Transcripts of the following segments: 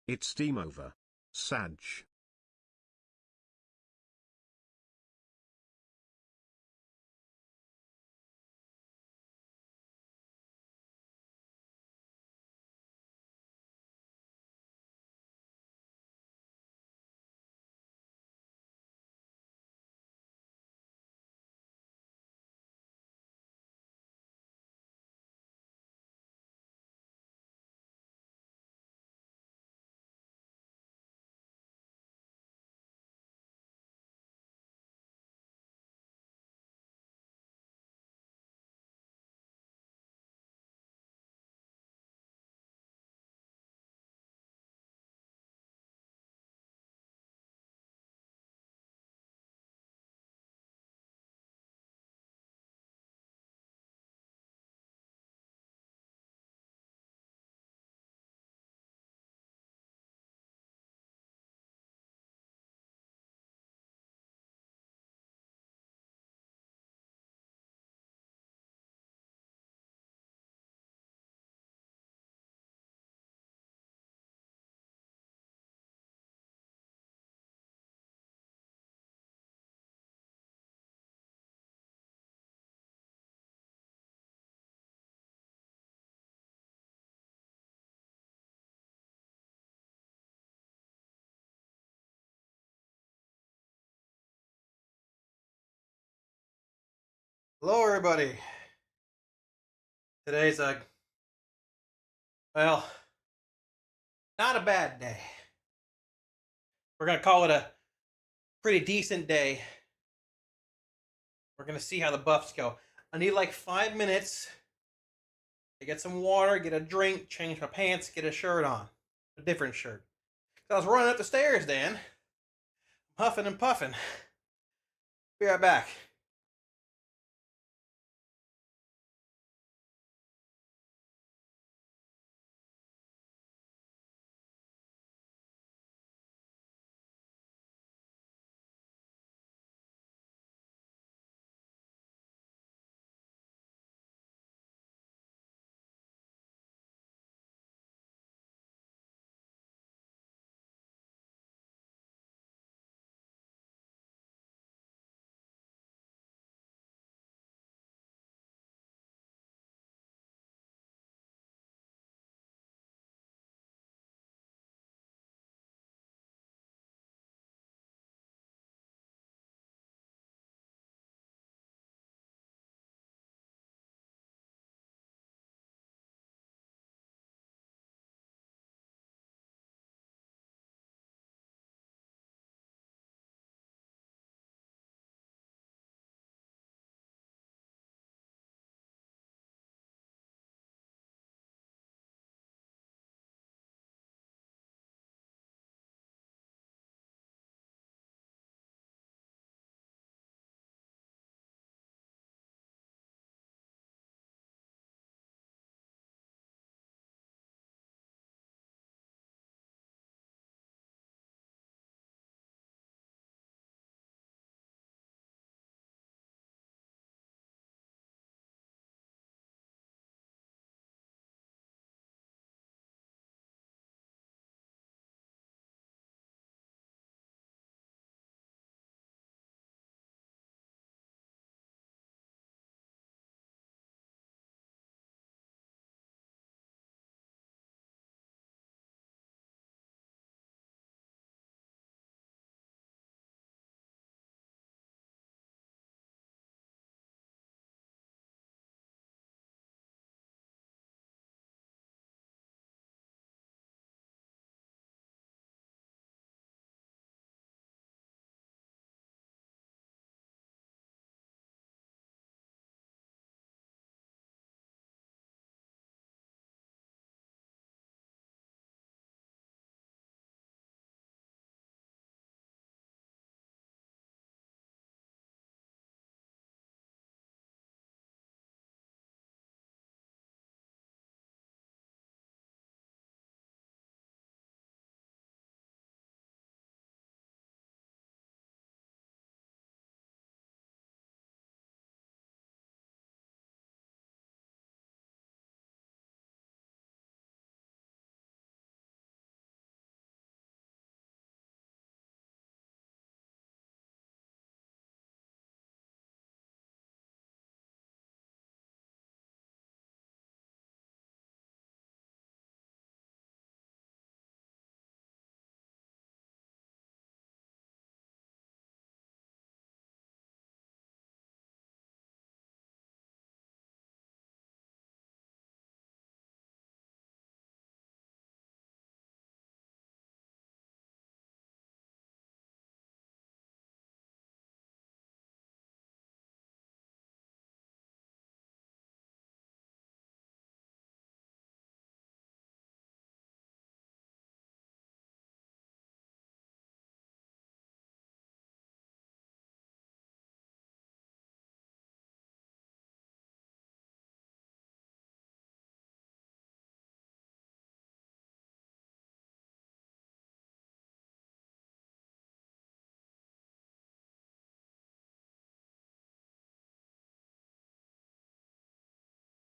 It's steam over. Sag. Hello, everybody. Today's well, not a bad day. We're gonna call it a pretty decent day. We're gonna see how the buffs go. I need like 5 minutes to get some water, get a drink, change my pants, get a shirt on, a different shirt. So I was running up the stairs, Dan, huffing and puffing. Be right back.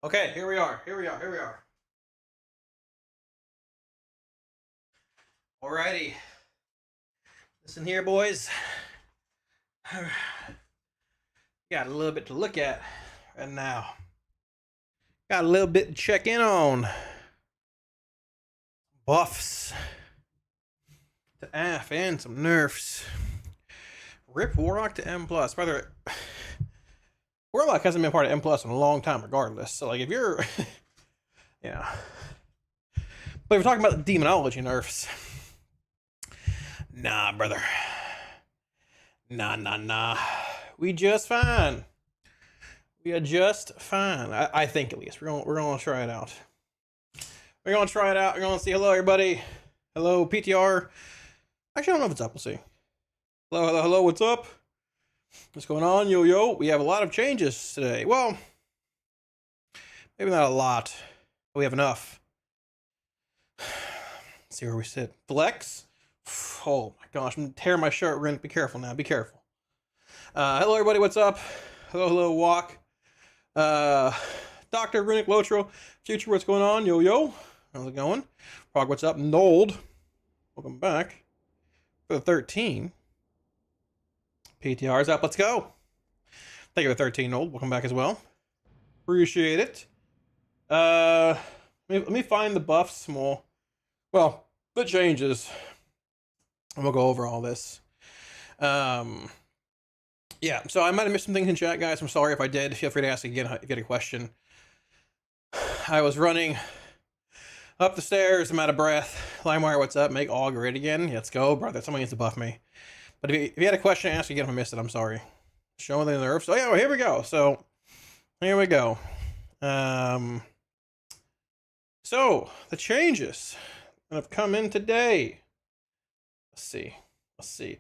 Okay, here we are. Here we are. Here we are. Alrighty. Listen here, boys. Got a little bit to look at right now. Got a little bit to check in on. Buffs to F and some nerfs. Rip Warlock to M+. By the way, Warlock hasn't been part of M+ in a long time regardless. So, like, if you're... yeah. But if we're talking about the demonology nerfs... Nah, brother. Nah. We just fine. We are just fine. I think, at least. We're gonna try it out. We're gonna try it out. We're gonna say hello, everybody. Hello, PTR. Actually, I don't know if it's up. We'll see. Hello. What's up? What's going on, yo? We have a lot of changes today. Well, maybe not a lot, but we have enough. Let's see where we sit. Flex. Oh my gosh, I'm tearing my shirt. We're gonna be careful now. Be careful. Hello, everybody. What's up? Hello, Walk. Dr. Runic Lotro. Future, what's going on, yo? How's it going? Prog, what's up? Nold. Welcome back. For the 13. PTR's up. Let's go. Thank you for 13, Nold. Welcome back as well. Appreciate it. Let me find the buffs more. Well, the changes. And we'll go over all this. Yeah, so I might have missed some things in chat, guys. I'm sorry if I did. Feel free to ask again if you had a question. I was running up the stairs. I'm out of breath. LimeWire, what's up? Make all great again. Yeah, let's go, brother. Someone needs to buff me. But if you had a question, ask again if I missed it. I'm sorry. Showing the nerfs. Oh, yeah, well, here we go. So, here we go. So, the changes that have come in today. Let's see.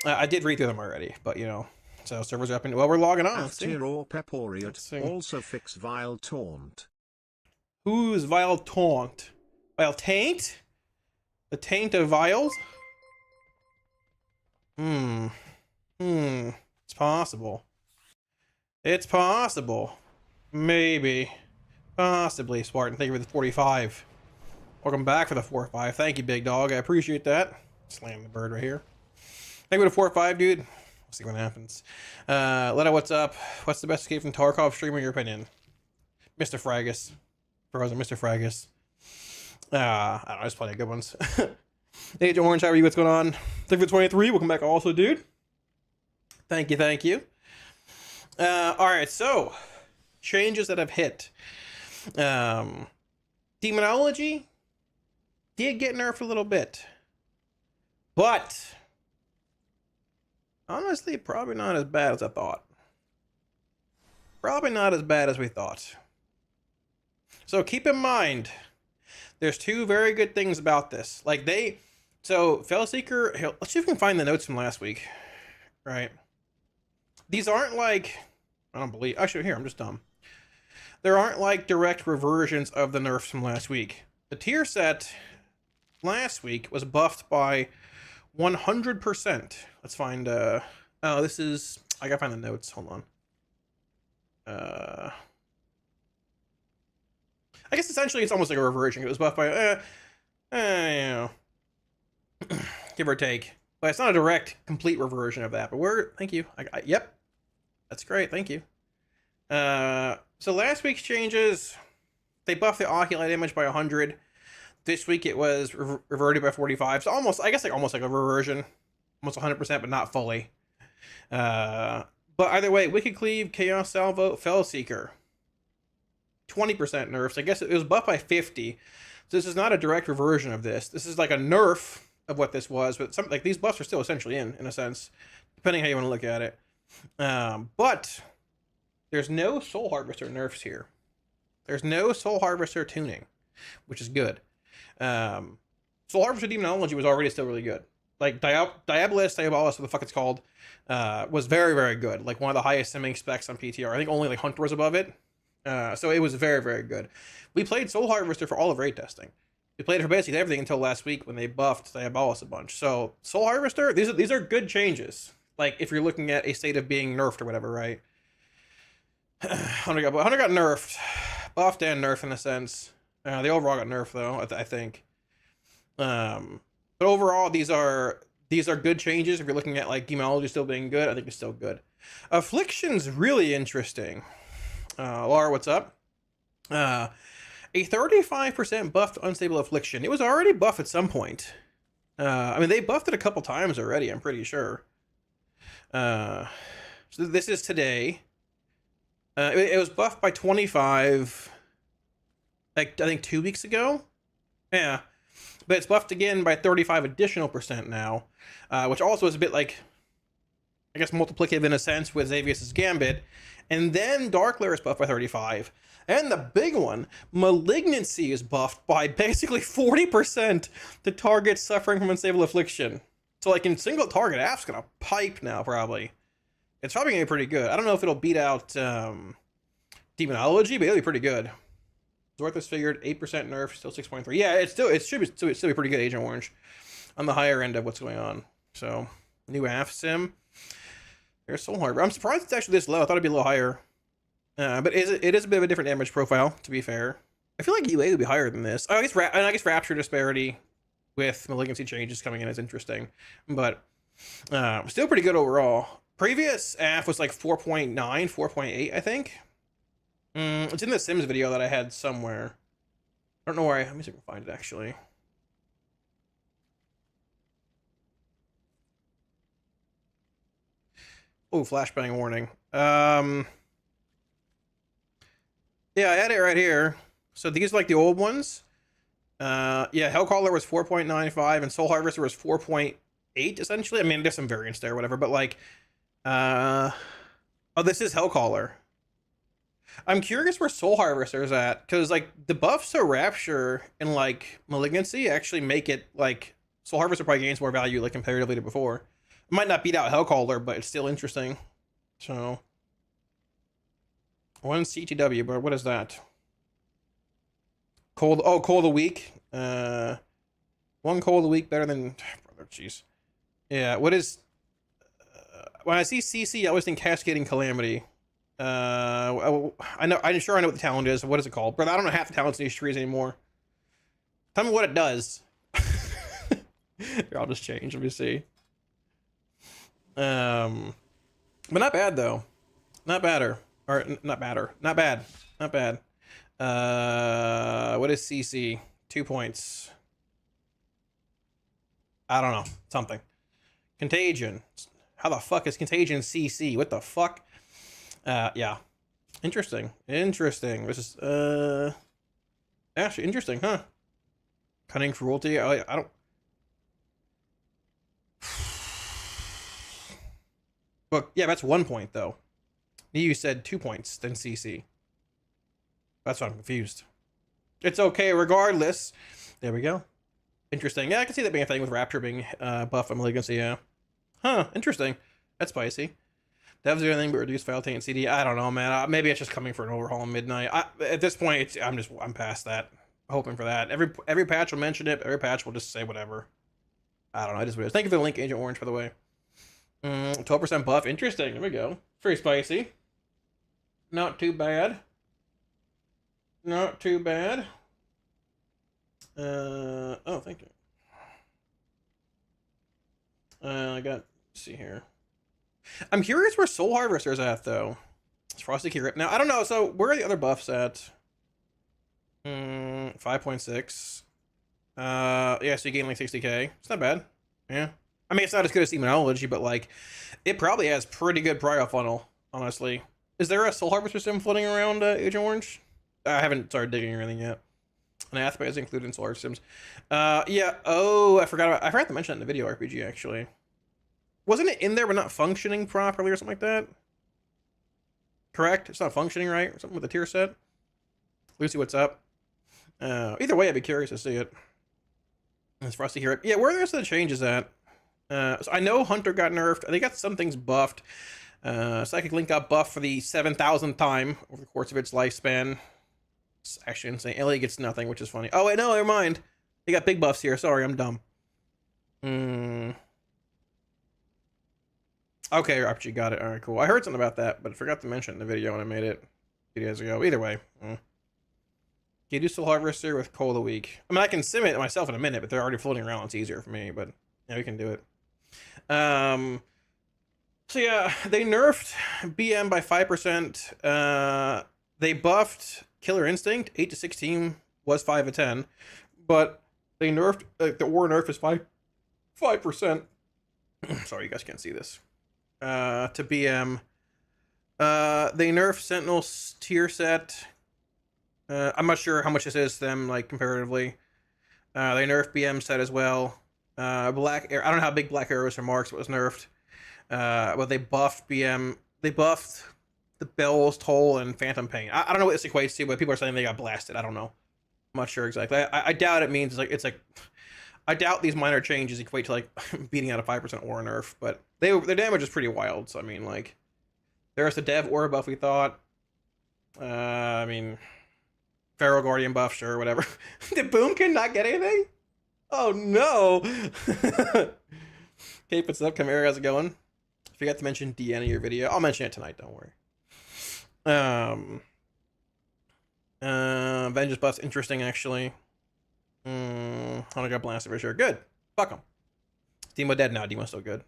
I did read through them already, but, you know. So, servers are up and... Well, we're logging on. After or Peporiot also fix Vile Taunt. Who's Vile Taunt? Vile Taint? The Taint of Viles? It's possible. It's possible. Maybe. Possibly, Spartan. Thank you for the 45. Welcome back for the 4-5. Thank you, big dog. I appreciate that. Slam the bird right here. Thank you for the 4-5, dude. We'll see what happens. Letta, what's up? What's the best escape from Tarkov stream in your opinion? Mr. Fragus. Frozen, Mr. Fragus. I don't know, there's plenty of good ones. Agent Orange, how are you? What's going on? Thank you for 23. Welcome back also, dude. Thank you. Alright, so changes that have hit. Demonology did get nerfed a little bit. But honestly, probably not as bad as I thought. Probably not as bad as we thought. So keep in mind, there's two very good things about this. So Fellseeker, let's see if we can find the notes from last week. Right. These aren't like, I don't believe, actually here, I'm just dumb. There aren't like direct reversions of the nerfs from last week. The tier set last week was buffed by 100%. Let's find, oh, this is, I gotta find the notes, hold on. I guess essentially it's almost like a reversion. It was buffed by, you know, give or take. But it's not a direct, complete reversion of that. But thank you. Yep. That's great, thank you. So last week's changes, they buffed the Oculite image by 100. This week it was reverted by 45. So almost like a reversion. Almost 100%, but not fully. But either way, Wicked Cleave, Chaos Salvo, Fellseeker. 20% nerfs. I guess it was buffed by 50. So this is not a direct reversion of this. This is like a nerf of what this was, but like these buffs are still essentially in a sense, depending how you want to look at it. But there's no Soul Harvester nerfs here. There's no Soul Harvester tuning, which is good. Soul Harvester Demonology was already still really good. Like Diabolus, what the fuck it's called, was very, very good. Like one of the highest simming specs on PTR. I think only like Hunter was above it. So it was very, very good. We played Soul Harvester for all of raid testing. We played it for basically everything until last week when they buffed Diabolus a bunch. So Soul Harvester, these are good changes. Like if you're looking at a state of being nerfed or whatever, right? Hunter got nerfed buffed and nerfed in a sense. They overall got nerfed though, I think. But overall, these are good changes. If you're looking at like Gemology still being good, I think it's still good. Affliction's really interesting. Laura, what's up? A 35% buffed Unstable Affliction. It was already buffed at some point. I mean, they buffed it a couple times already, I'm pretty sure. So this is today. It was buffed by 25, like, I think 2 weeks ago? Yeah. But it's buffed again by 35 additional percent now, which also is a bit like, I guess, multiplicative in a sense with Xavius' Gambit. And then Dark Lair is buffed by 35. And the big one, Malignancy is buffed by basically 40% to targets suffering from Unstable Affliction. So, like, in single target, Af's gonna pipe now, probably. It's probably gonna be pretty good. I don't know if it'll beat out Demonology, but it'll be pretty good. Zorthus figured 8% nerf, still 6.3. Yeah, it should be pretty good, Agent Orange, on the higher end of what's going on. So, new Af Sim. There's Soul Harbor. I'm surprised it's actually this low. I thought it'd be a little higher. But it is a bit of a different damage profile, to be fair. I feel like UA would be higher than this. I guess Rapture disparity with Malignancy changes coming in is interesting. But still pretty good overall. Previous AF was like 4.9, 4.8, I think. It's in the Sims video that I had somewhere. I don't know where let me see if I can find it, actually. Oh, flashbang warning. Yeah, I had it right here. So these are like the old ones. Yeah, Hellcaller was 4.95 and Soul Harvester was 4.8 essentially. I mean, there's some variance there, whatever, but like, oh, this is Hellcaller. I'm curious where Soul Harvester is at, because like the buffs to Rapture and like Malignancy actually make it like Soul Harvester probably gains more value like comparatively to before. It might not beat out Hellcaller, but it's still interesting. So. One CTW, but what is that? Cold of the week. One cold of the week better than brother. Jeez. Yeah. What is? When I see CC, I always think Cascading Calamity. I know. I'm sure I know what the talent is. What is it called, brother? I don't know half the talents in these trees anymore. Tell me what it does. Here, I'll just change. Let me see. But not bad though. Not badder. Or, not badder. Not bad. Not bad. What is CC? 2 points. I don't know. Something. Contagion. How the fuck is Contagion CC? What the fuck? Yeah. Interesting. Interesting. This is, actually interesting, huh? Cunning Cruelty. I don't... But, yeah, that's 1 point, though. You said 2 points, then CC. That's why I'm confused. It's okay regardless. There we go. Interesting. Yeah, I can see that being a thing with Rapture being buff and Malignancy, yeah. Huh, interesting. That's spicy. Devs do anything but reduce file taint CD. I don't know, man. Maybe it's just coming for an overhaul in midnight. At this point, I'm past that. Hoping for that. Every patch will mention it. Every patch will just say whatever. I don't know. It is weird. Thank you for the link, Agent Orange, by the way. 12% buff. Interesting. There we go. Very spicy. Not too bad. Not too bad. Oh, thank you. I got, let's see here. I'm curious where Soul Harvester's at, though. It's Frosty Key Rip. Now, I don't know, so where are the other buffs at? 5.6. Yeah, so you gain like 60k. It's not bad. Yeah. I mean, it's not as good as Demonology, but like, it probably has pretty good prio funnel, honestly. Is there a Soul Harvester sim floating around, Agent Orange? I haven't started digging or anything yet. Anathema is included in Soul Harvester sims. Yeah. Oh, I forgot to mention that in the video RPG, actually. Wasn't it in there but not functioning properly or something like that? Correct? It's not functioning right? Or something with the tier set? Lucy, what's up? Either way, I'd be curious to see it. It's for us to hear it. Yeah, where are the rest of the changes at? So I know Hunter got nerfed. I think got some things buffed. Psychic Link got buffed for the 7,000th time over the course of its lifespan. It's actually insane. Ellie gets nothing, which is funny. Oh, wait, no, never mind. They got big buffs here. Sorry, I'm dumb. Okay, RPG got it. All right, cool. I heard something about that, but I forgot to mention it in the video when I made it 2 days ago. Either way. You do still Harvester with Coal of the Week. I mean, I can sim it myself in a minute, but they're already floating around. It's easier for me, but yeah, we can do it. So yeah, they nerfed BM by 5%. They buffed Killer Instinct. 8 to 16 was 5 to 10, but they nerfed the war nerf is 5%. Sorry, you guys can't see this. To BM. They nerfed Sentinel's tier set. I'm not sure how much this is to them, like, comparatively. They nerfed BM set as well. Black Arrow, I don't know how big Black Arrow is for Marks, but was nerfed. But they buffed BM. They buffed the Bell's Toll and Phantom Pain. I don't know what this equates to, but people are saying they got blasted. I don't know. I'm not sure exactly. I doubt it means, like, it's like... I doubt these minor changes equate to, like, beating out a 5% aura nerf, but their damage is pretty wild, so I mean, like... There's the Dev aura buff we thought. I mean... Feral Guardian buff, sure, whatever. Did Boomkin not get anything? Oh no! Okay, what's up, Chimera? How's it going? Forgot to mention DN in your video. I'll mention it tonight, don't worry. Vengeance buff's interesting, actually. I don't got blasted for sure. Good. Fuck him. Demo dead now. Demo's still good.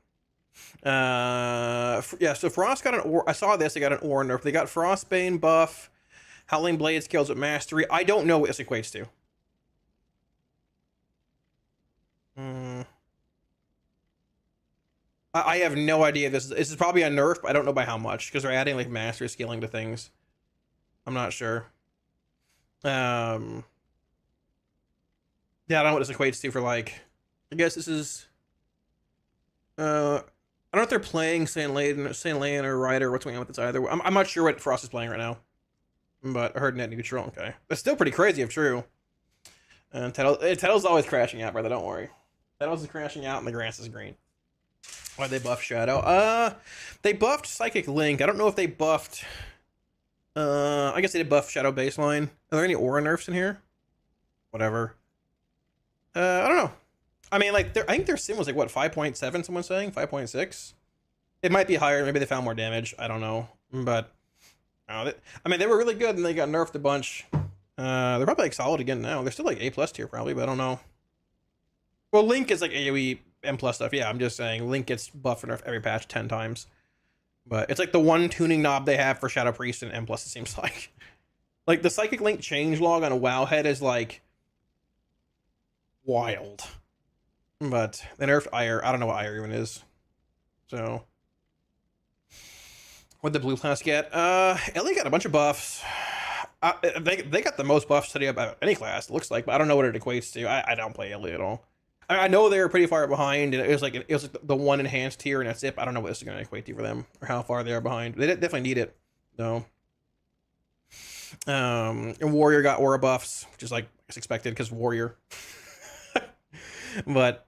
Yeah, so Frost got an aura. I saw this. They got an aura nerf. They got Frostbane buff. Howling Blade scales with Mastery. I don't know what this equates to. I have no idea. This is probably a nerf, but I don't know by how much, because they're adding, like, Mastery scaling to things. I'm not sure. Yeah, I don't know what this equates to for, like... I guess this is... I don't know if they're playing Saint Leian or Ryder. What's going on with this either? I'm not sure what Frost is playing right now. But I heard net neutral. Okay. That's still pretty crazy if true. And Tettle's always crashing out, brother. Don't worry. Tettle's is crashing out and the grass is green. Why'd they buff Shadow? They buffed Psychic Link. I don't know if they buffed... I guess they did buff Shadow baseline. Are there any aura nerfs in here? Whatever. I don't know. I mean, like, I think their sim was like, what, 5.7, someone's saying? 5.6? It might be higher. Maybe they found more damage. I don't know. But... I mean, they were really good, and they got nerfed a bunch. They're probably, like, solid again now. They're still, like, A+ tier, probably, but I don't know. Well, Link is, like, AoE M+ stuff. Yeah, I'm just saying. Link gets buffed and nerfed every patch 10 times. But it's, like, the one tuning knob they have for Shadow Priest and M+, it seems like. Like, the Psychic Link changelog on a Wowhead is, like, wild. But they nerfed Ire. I don't know what Ire even is. So... What'd the blue class get? Ellie got a bunch of buffs. They got the most buffs today about any class, it looks like, but I don't know what it equates to. I don't play Ellie at all. I know they were pretty far behind, and it was like the one enhanced tier, and that's it. I don't know what this is going to equate to for them, or how far they are behind. They definitely need it, though. And Warrior got aura buffs, which is, like, as expected, because Warrior. But,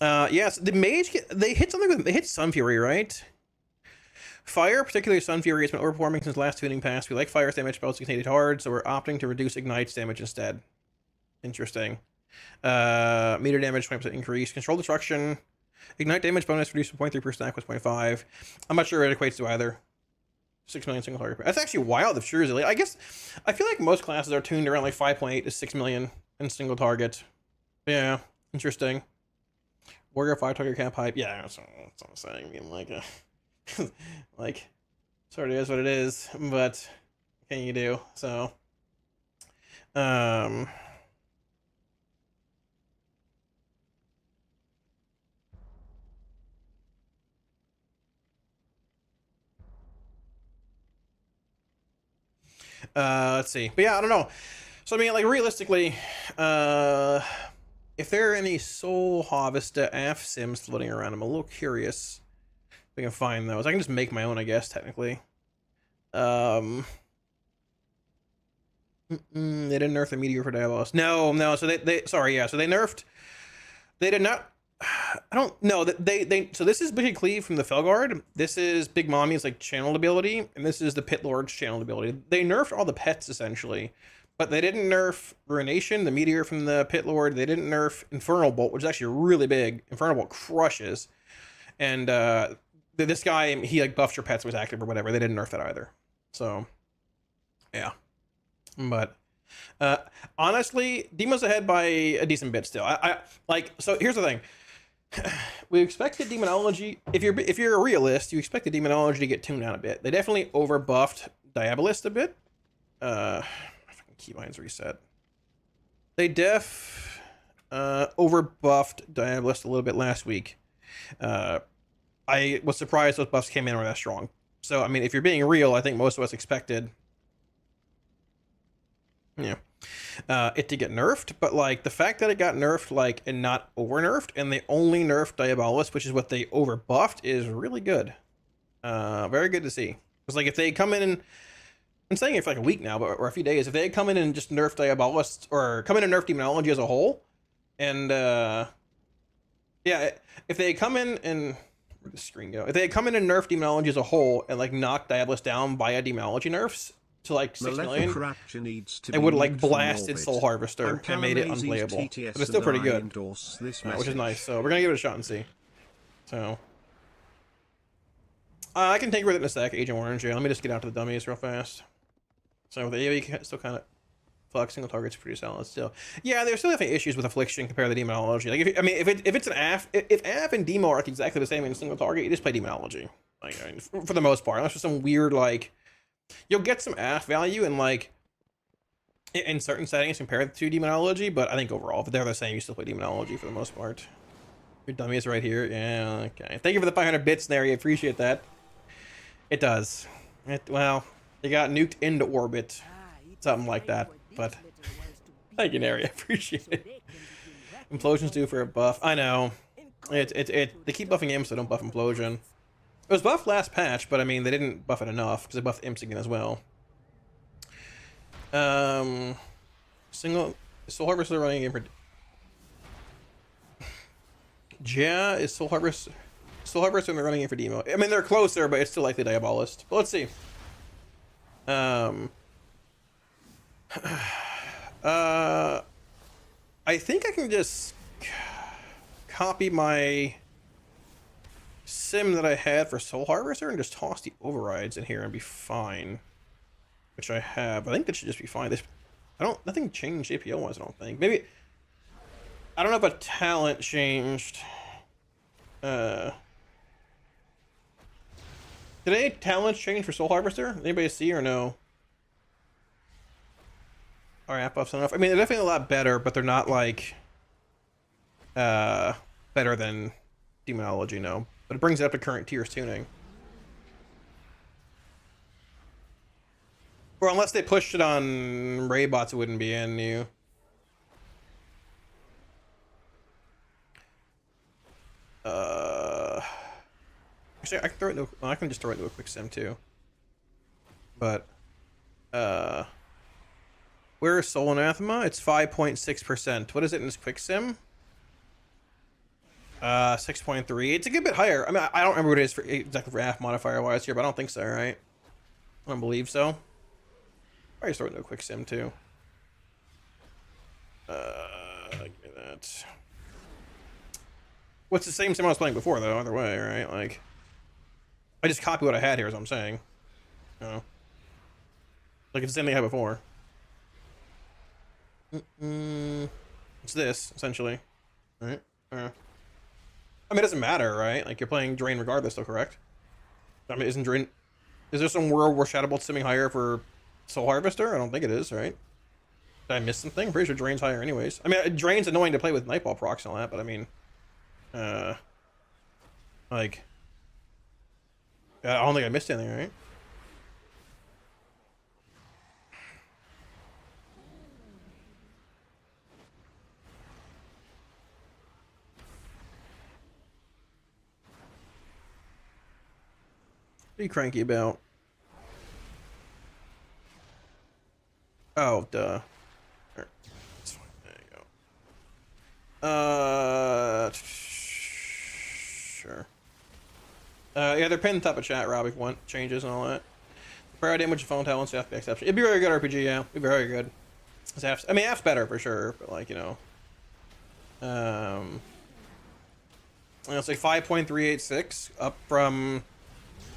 yes, the Mage, they hit something with, they hit Sun Fury, right? Fire, particularly Sun Fury, has been overperforming since last tuning pass. We like Fire's damage spells to hit hard, so we're opting to reduce Ignite's damage instead. Interesting. Meter damage, 20% increase. Control Destruction. Ignite damage bonus reduced from 0.3 per stack was 0.5. I'm not sure what it equates to either. 6 million single target. That's actually wild if sure is. I guess, I feel like most classes are tuned around like 5.8 to 6 million in single target. Yeah, interesting. Warrior 5 target cap hype. Yeah, that's what I'm saying. I mean, like... like, sort of is what it is, but what can you do? So, let's see. But yeah, I don't know. So I mean, like, realistically, if there are any Soul Harvester F sims floating around, I'm a little curious. I can find those. I can just make my own, I guess, technically. They didn't nerf the meteor for Davos. No. So sorry, yeah. So they nerfed. They did not. I don't know. So this is Big Cleave from the Felguard. This is Big Mommy's, like, channel ability, and this is the Pit Lord's channel ability. They nerfed all the pets essentially, but they didn't nerf Ruination, the meteor from the Pit Lord. They didn't nerf Infernal Bolt, which is actually really big. Infernal Bolt crushes, and this guy, he, like, buffs your pets was active or whatever. They didn't nerf that either. So, yeah. But Honestly, Demon's ahead by a decent bit still. I like, so here's the thing. We expected Demonology, if you're a realist, you expect the Demonology to get tuned down a bit. They definitely over buffed Diabolist a bit. Keybinds reset. They over buffed Diabolist a little bit last week. I was surprised those buffs came in were that strong. So I mean, if you're being real, I think most of us expected, yeah, it to get nerfed, but like the fact that it got nerfed, like, and not over nerfed, and they only nerfed Diabolus, which is what they over buffed, is really good. Very good to see. Because like if they come in and, I'm saying it for like a week now, but or a few days, if they come in and just nerf Diabolus, or come in and nerf Demonology as a whole, and yeah, if they come in and, where'd the screen go? If they come in and nerf Demonology as a whole and like knock Diabolus down via Demonology nerfs to like 6 million, it would like blasted Soul Harvester and made it unplayable. But it's still pretty good, which is nice. So we're gonna give it a shot and see. So I can take with it in a sec, Agent Orange. Yeah, let me just get out to the dummies real fast. So the AoE can still kind of fuck, single target's pretty solid still. Yeah, there's still definitely issues with Affliction compared to Demonology. Like if it's an AF, if AF and Demo are exactly the same in single target, you just play Demonology. Like, I mean, for the most part, unless there's some weird like, you'll get some AF value in like in certain settings compared to Demonology, but I think overall, if they're the same, you still play Demonology for the most part. Your dummy is right here. Yeah, okay. Thank you for the 500 bits, Nary. I appreciate that. It does. Well, they got nuked into orbit, something like that. But thank you, Nary. I appreciate it. Implosion's due for a buff. I know. They keep buffing imps, so don't buff Implosion. It was buffed last patch, but I mean, they didn't buff it enough because they buffed imps again as well. Single Soul Harvester running in for. Yeah, is Soul Harvester and they're running in for Demo. I mean, they're closer, but it's still likely Diabolist. But let's see. I think I can just copy my sim that I had for Soul Harvester and just toss the overrides in here and be fine. Which I have. I think that should just be fine. Nothing changed APO wise, I don't think. Maybe, I don't know if a talent changed. Did any talents change for Soul Harvester? Anybody see or no? Are app buffs enough? I mean, they're definitely a lot better, but they're not like better than Demonology, no. But it brings it up to current tiers tuning. Or unless they pushed it on raid bots, it wouldn't be in new. Actually, I can throw it into. Well, I can just throw it into a quick sim too. But where is Soul Anathema? It's 5.6%. What is it in this quick sim? 6.3. It's a good bit higher. I mean, I don't remember what it is for exactly for AF modifier wise here, but I don't think so, right? I don't believe so. Probably throw it into a quick sim too. Give me that. What's the same sim I was playing before though? Either way, right? Like, I just copy what I had here, is what I'm saying. You know? Like it's the same thing I had before. It's this essentially, right? I mean, it doesn't matter, right? Like you're playing Drain regardless, though, correct? I mean, isn't Drain? Is there some world where Shadow Bolt's simming higher for Soul Harvester? I don't think it is, right? Did I miss something? I'm pretty sure Drain's higher anyways. I mean, Drain's annoying to play with Nightball procs and all that, but I mean, like, I don't think I missed anything, right? What are you cranky about? Oh, duh. That's fine. There you go. Sure. Yeah, they're pinned top of chat, Rob, if you want changes and all that. Prior damage, phone talents, have to be exception. It'd be very good RPG, yeah. It'd be very good. I mean, F's better for sure, but like, you know. It's like 5.386 up from.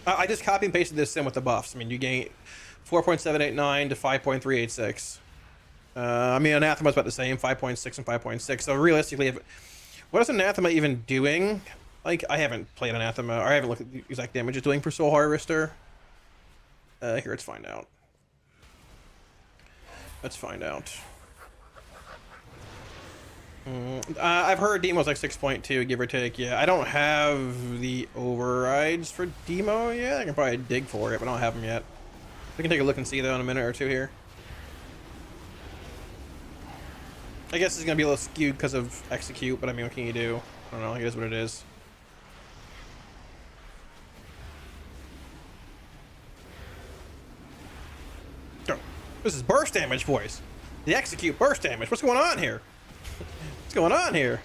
I just copy and pasted this sim with the buffs. I mean, you gain 4.789 to 5.386. I mean, Anathema's about the same, 5.6 and 5.6. So realistically, what is Anathema even doing? Like, I haven't played Anathema, or I haven't looked at the exact damage it's doing for Soul Harvester. Here, let's find out. Let's find out. I've heard Demo's like 6.2, give or take. Yeah, I don't have the overrides for Demo yet. I can probably dig for it, but I don't have them yet. We can take a look and see, though, in a minute or two here. I guess it's going to be a little skewed because of Execute, but I mean, what can you do? I don't know, it is what it is. Oh, this is burst damage, boys. The Execute burst damage. What's going on here? What's going on here?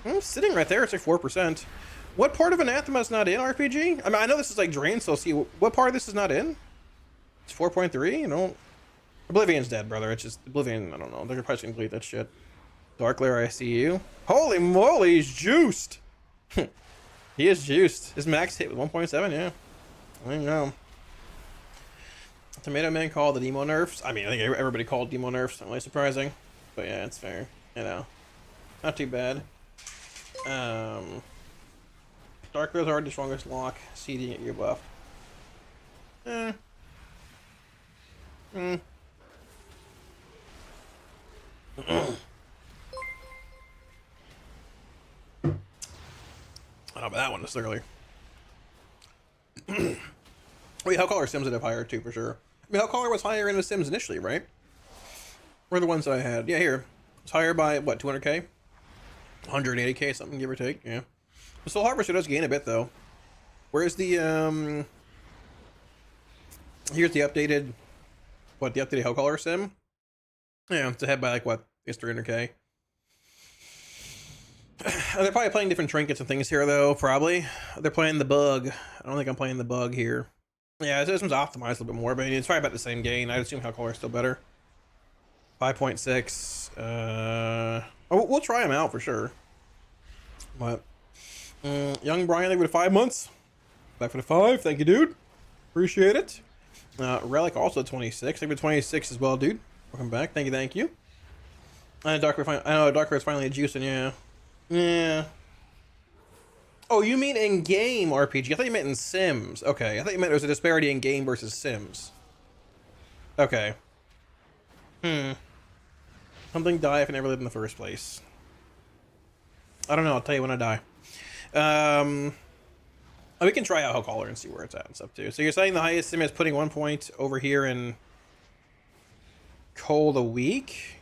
I'm sitting right there. It's like 4%. What part of Anathema is not in RPG? I mean, I know this is like Drain, so see what part of this is not in? It's 4.3, you know? Oblivion's dead, brother. It's just Oblivion, I don't know. They're probably gonna delete that shit. Darklair, I see you. Holy moly, he's juiced! He is juiced. His max hit with 1.7, yeah. I know. Tomato Man called the Demo Nerfs. I mean, I think everybody called Demo Nerfs. Not really surprising. But yeah, it's fair. You know. Not too bad. Darklair's already the strongest lock. CD at your buff. Oh, but that one is early. Wait, Hellcaller Sims would have higher too, for sure. I mean, Hellcaller was higher in the Sims initially, right? Were the ones that I had. Yeah, here. It's higher by, what, 200k? 180k, something, give or take, yeah. The Soul Harvester does gain a bit, though. Where's the, here's the updated, what, the updated Hellcaller Sim? Yeah, it's ahead by, like, what, it's 300k. They're probably playing different trinkets and things here, though, probably. They're playing the bug. I don't think I'm playing the bug here. Yeah, this one's optimized a little bit more, but it's probably about the same gain. I'd assume Hellcaller is still better. 5.6. Oh, we'll try them out for sure. But young Brian, thank you for the 5 months. Back for the 5. Thank you, dude. Appreciate it. Relic also 26. Thank you for 26 as well, dude. Welcome back. Thank you, thank you. And Darklair, I know Darklair is finally juicing, yeah. Yeah. Oh, you mean in game RPG? I thought you meant in Sims. Okay, I thought you meant there was a disparity in game versus Sims. Okay. Something die if I never lived in the first place. I don't know. I'll tell you when I die. We can try out Hellcaller and see where it's at and stuff too. So you're saying the highest sim is putting 1 point over here in Cold a week?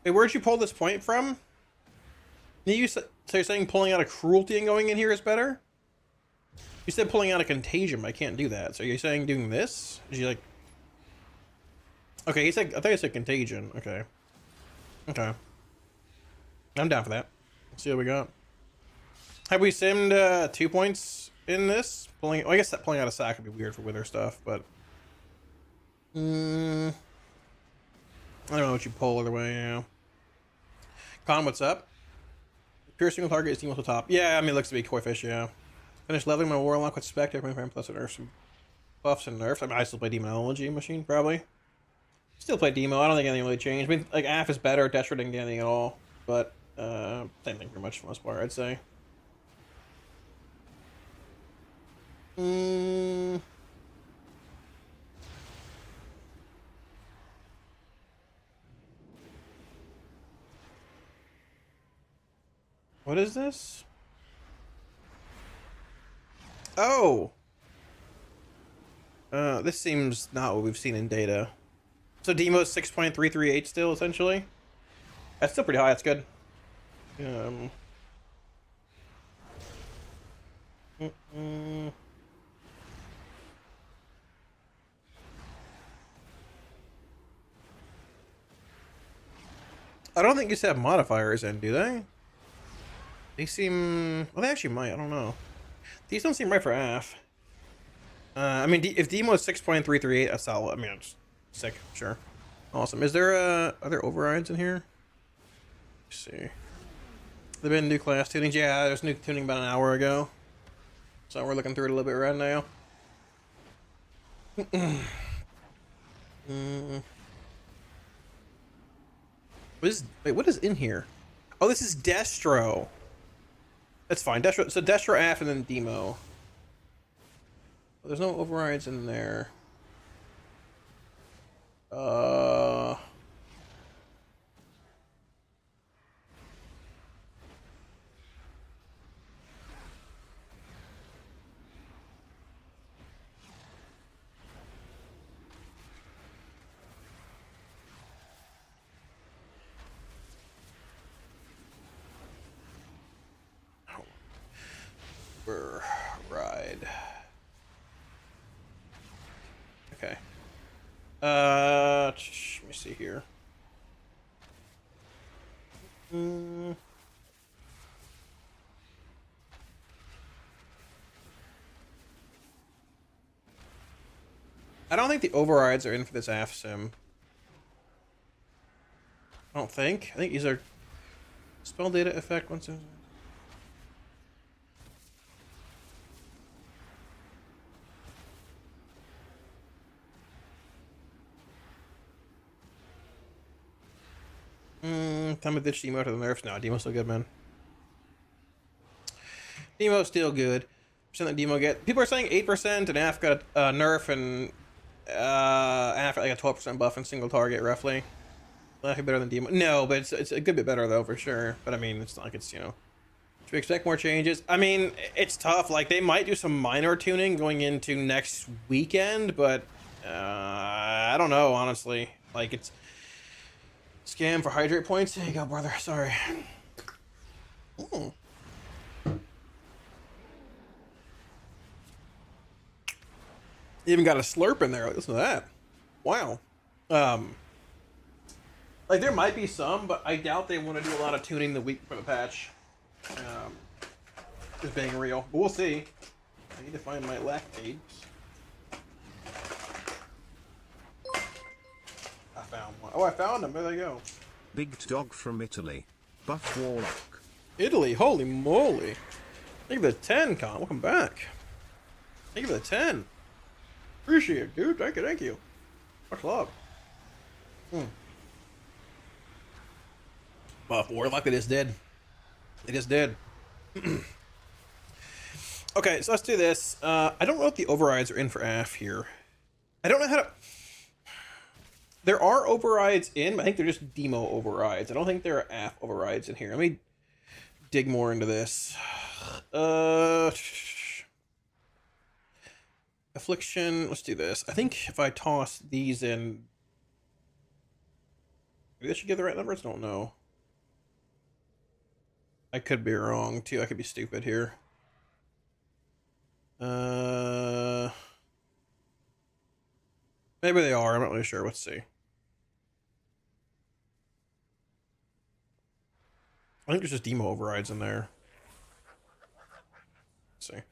Wait, where'd you pull this point from? So you're saying pulling out a cruelty and going in here is better? You said pulling out a contagion, but I can't do that. So you're saying doing this? Did you like? Okay, he said. I thought you said contagion. Okay. Okay. I'm down for that. Let's see what we got. Have we simmed 2 points in this? Pulling. Well, I guess that pulling out a sack would be weird for Wither stuff, but. I don't know what you pull either way. Yeah. Con, what's up? Pure single target is team off the top. Yeah, I mean, it looks to be Koi Fish, yeah. Finish leveling my Warlock with Spectre, plus it nerfs some buffs and nerfs. I mean, I still play Demonology Machine, probably. Still play Demo. I don't think anything really changed. I mean, like, AF is better. Destra didn't get anything at all. But, same thing pretty much for the most part, I'd say. What is this? Oh! This seems not what we've seen in data. So Demo's 6.338 still, essentially? That's still pretty high, that's good. I don't think these have modifiers in, do they? They seem... Well, they actually might. I don't know. These don't seem right for AF. I mean, if Demo is 6.338, that's solid. I mean, it's sick. Sure. Awesome. Is there, are there overrides in here? Let's see. There been new class tunings? Yeah, there's new tuning about an hour ago. So we're looking through it a little bit right now. What is in here? Oh, this is Destro. That's fine. Destro, so Destro Af and then Demo. There's no overrides in there. Ride. Okay. Let me see here. I don't think the overrides are in for this AF sim. I don't think. I think these are spell data effect once. Time to ditch Demo to the Nerfs. No, Demo's still good, man. Demo's still good. Percent that Demo get. People are saying 8%, and AF got a nerf, and AF got like a 12% buff in single target, roughly. That'd be better than Demo. No, but it's a good bit better though, for sure. But I mean, it's not like it's, you know. Should we expect more changes? I mean, it's tough. Like, they might do some minor tuning going into next weekend, but I don't know, honestly. Like, it's scam for hydrate points. There you go, brother. Sorry. Ooh. Even got a slurp in there. Listen to that. Wow. Like, there might be some, but I doubt they want to do a lot of tuning the week for the patch. Just being real. But we'll see. I need to find my lactates. I found one. Oh, I found them. There they go. Big dog from Italy. Buff Warlock. Italy. Holy moly. Thank you for the 10, Con. Welcome back. Thank you for the 10. Appreciate it, dude. Thank you, thank you. Much love. Buff Warlock, it is dead. It is dead. Okay, so let's do this. I don't know if the overrides are in for AF here. I don't know how to... There are overrides in, but I think they're just demo overrides. I don't think there are AF overrides in here. Let me dig more into this. Affliction, let's do this. I think if I toss these in... Maybe I should give the right numbers? I don't know. I could be wrong, too. I could be stupid here. Maybe they are. I'm not really sure. Let's see. I think there's just demo overrides in there. Let's see.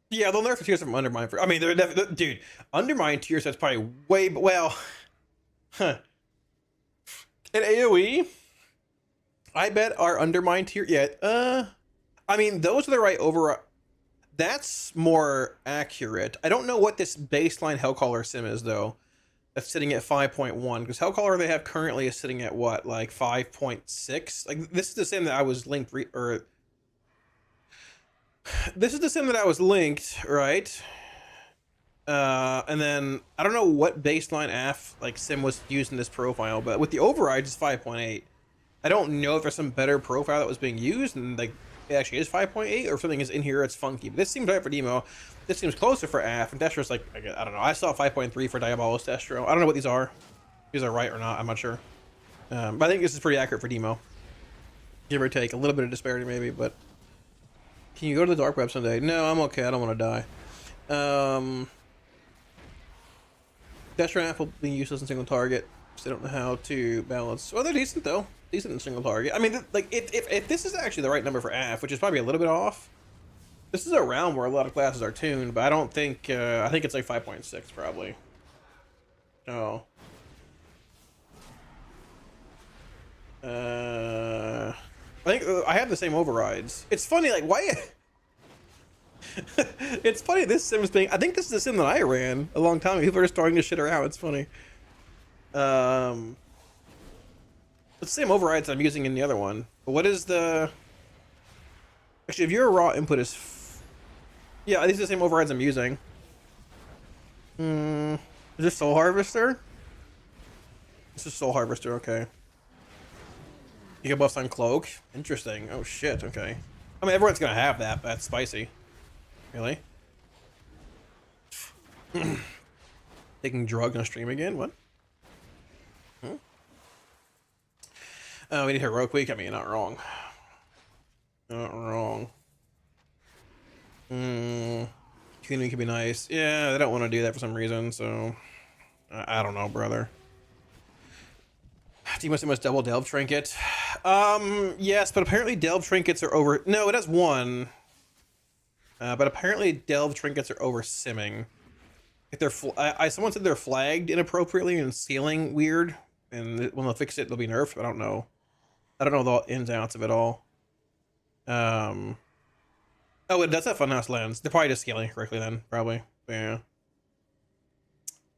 Yeah, they'll nerf the tier set from Undermine for... I mean, they're definitely... Dude, Undermine tier set's probably way... Well... Huh. At AoE... I bet our Undermine tier... Yeah, I mean, those are the right over... That's more accurate. I don't know what this baseline Hellcaller sim is, though. That's sitting at 5.1. Because Hellcaller they have currently is sitting at, what, like 5.6? Like, this is the sim that I was linked... This is the sim that I was linked, right? And then, I don't know what baseline AF, like, sim was used in this profile, but with the overrides, it's 5.8. I don't know if there's some better profile that was being used, and like it actually is 5.8, or if something is in here that's funky. But this seems right for Demo. This seems closer for AF, and Destro's like, I don't know. I saw 5.3 for Diabolos Destro. I don't know what these are. These are right or not. I'm not sure. But I think this is pretty accurate for Demo. Give or take. A little bit of disparity maybe, but... Can you go to the dark web someday? No, I'm okay. I don't want to die. Destro and AF will be useless in single target. So they don't know how to balance. Well, they're decent though. Decent in single target. I mean, like, if this is actually the right number for AF, which is probably a little bit off, this is a round where a lot of classes are tuned, but I don't think, I think it's like 5.6 probably. Oh. I think I have the same overrides. It's funny, like, why... It's funny, this sim is being... I think this is a sim that I ran a long time ago. People are just throwing this shit around. It's funny. The same overrides I'm using in the other one. But what is the... Actually, if your raw input is... Yeah, these are the same overrides I'm using. Is this Soul Harvester? This is Soul Harvester, okay. You get buffs on Cloak? Interesting. Oh shit, okay. I mean, everyone's gonna have that, but that's spicy. Really? Taking drugs on stream again? What? Oh, we need Heroic Week? I mean, you're not wrong. Not wrong. Community could be nice. Yeah, they don't want to do that for some reason, so... I don't know, brother. Do you must double delve trinket? Yes, but apparently delve trinkets are over... No, it has one. But apparently delve trinkets are over simming. If they're... someone said they're flagged inappropriately and scaling weird. And when they'll fix it, they'll be nerfed. I don't know. I don't know the ins and outs of it all. Oh, it does have Funhouse lens. They're probably just scaling correctly then, probably. Yeah.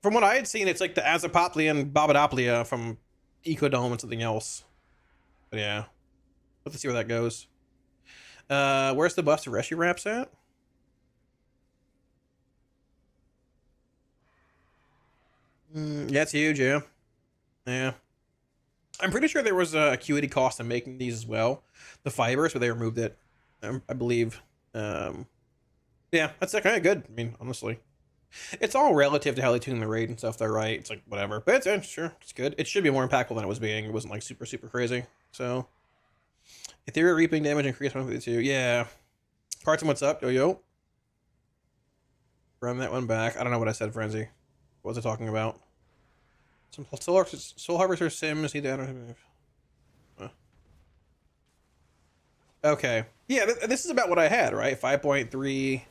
From what I had seen, it's like the Azapoplia and Bobadoplia from Ecodome and something else. But yeah. Let's see where that goes. Where's the buff to Rescue Wraps at? Yeah, it's huge, yeah. Yeah. I'm pretty sure there was a acuity cost in making these as well. The fibers, but they removed it, I believe. Yeah, that's kind of good. I mean, honestly. It's all relative to how they tune the raid and stuff, though, right? It's like, whatever. But it's sure, it's good. It should be more impactful than it was being. It wasn't, like, super, super crazy. So, Ethereal Reaping damage increased 152. Yeah. Carton, what's up? Yo. Run that one back. I don't know what I said, Frenzy. What was I talking about? Some Soul Harvester Sims need to... Okay. Yeah, this is about what I had, right? 5.3...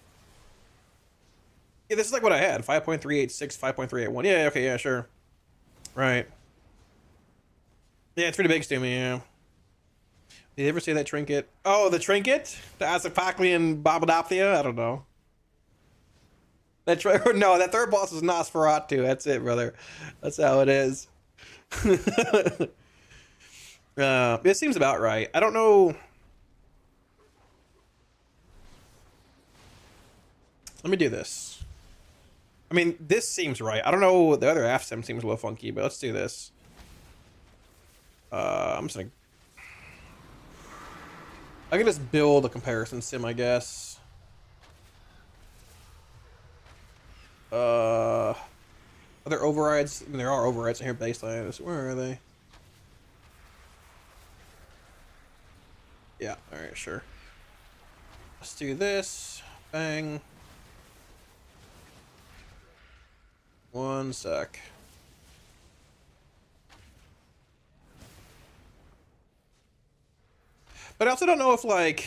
Yeah, this is like what I had. 5.386, 5.381. Yeah, okay, yeah, sure. Right. Yeah, it's pretty big, Steamy, yeah. Did you ever say that trinket? Oh, the trinket? The Azapoplia Bobadopia? I don't know. No, that third boss is Nosferatu. That's it, brother. That's how it is. It seems about right. I don't know... Let me do this. I mean, this seems right. I don't know. The other half sim seems a little funky, but let's do this. I'm just gonna... I can just build a comparison sim, I guess. Are there overrides? I mean, there are overrides in here baseline. Where are they? Yeah, alright, sure. Let's do this. Bang. One sec. But I also don't know if, like...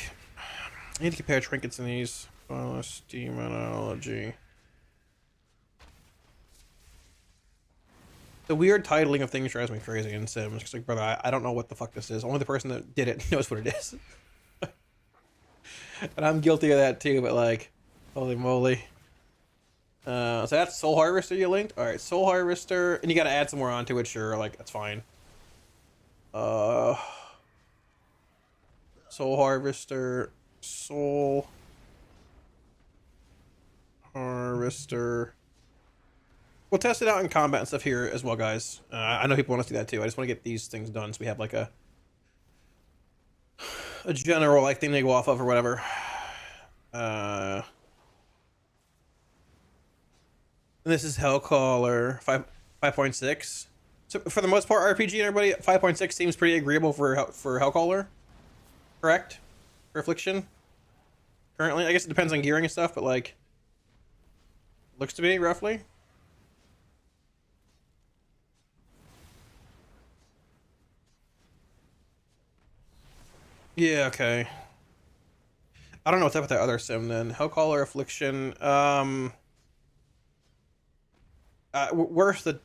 I need to compare trinkets in these. Demonology. The weird titling of things drives me crazy in Sims. It's like, brother, I don't know what the fuck this is. Only the person that did it knows what it is. And I'm guilty of that too, but like, holy moly. So that's Soul Harvester you linked? Alright, Soul Harvester. And you gotta add some more onto it, sure, like, that's fine. Soul Harvester. Soul Harvester. We'll test it out in combat and stuff here as well, guys. I know people want to see that too. I just want to get these things done so we have like a general like thing to go off of or whatever. And this is Hellcaller 5.6. So for the most part, RPG and everybody, 5.6 seems pretty agreeable for Hellcaller. Correct? For Affliction. Currently, I guess it depends on gearing and stuff, but like, looks to be roughly. Yeah, okay. I don't know what's up with that other sim then. Hellcaller, Affliction. Where's the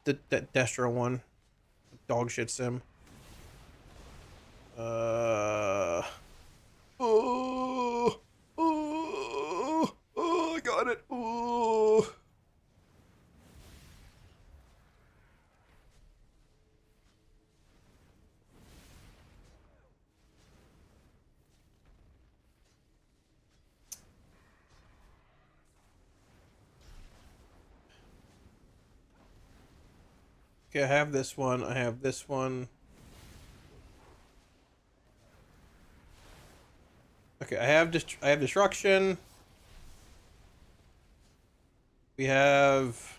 Destro one? Dog shit sim. Ooh. Okay, I have this one. I have this one. Okay, I have destruction. We have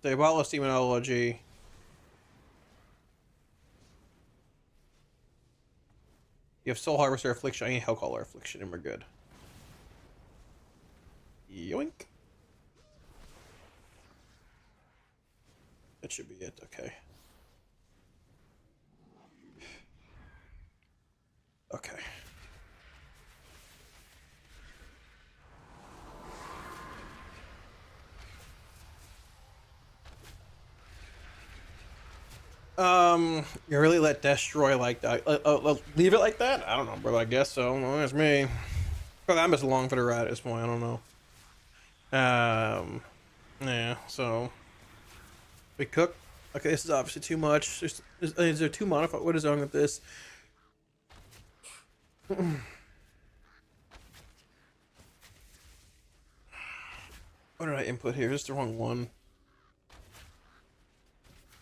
Diabolus Demonology. You have Soul Harvester Affliction. I need Hellcaller Affliction, and we're good. Yoink. That should be it. Okay. Okay. You really let Destroy like that? Leave it like that? I don't know, bro. I guess so. No, that's me. But I'm just along for the ride at this point. I don't know. Yeah. So we cook. Okay, this is obviously too much. Is there two modified? What is wrong with this? What did I input here? Just the wrong one.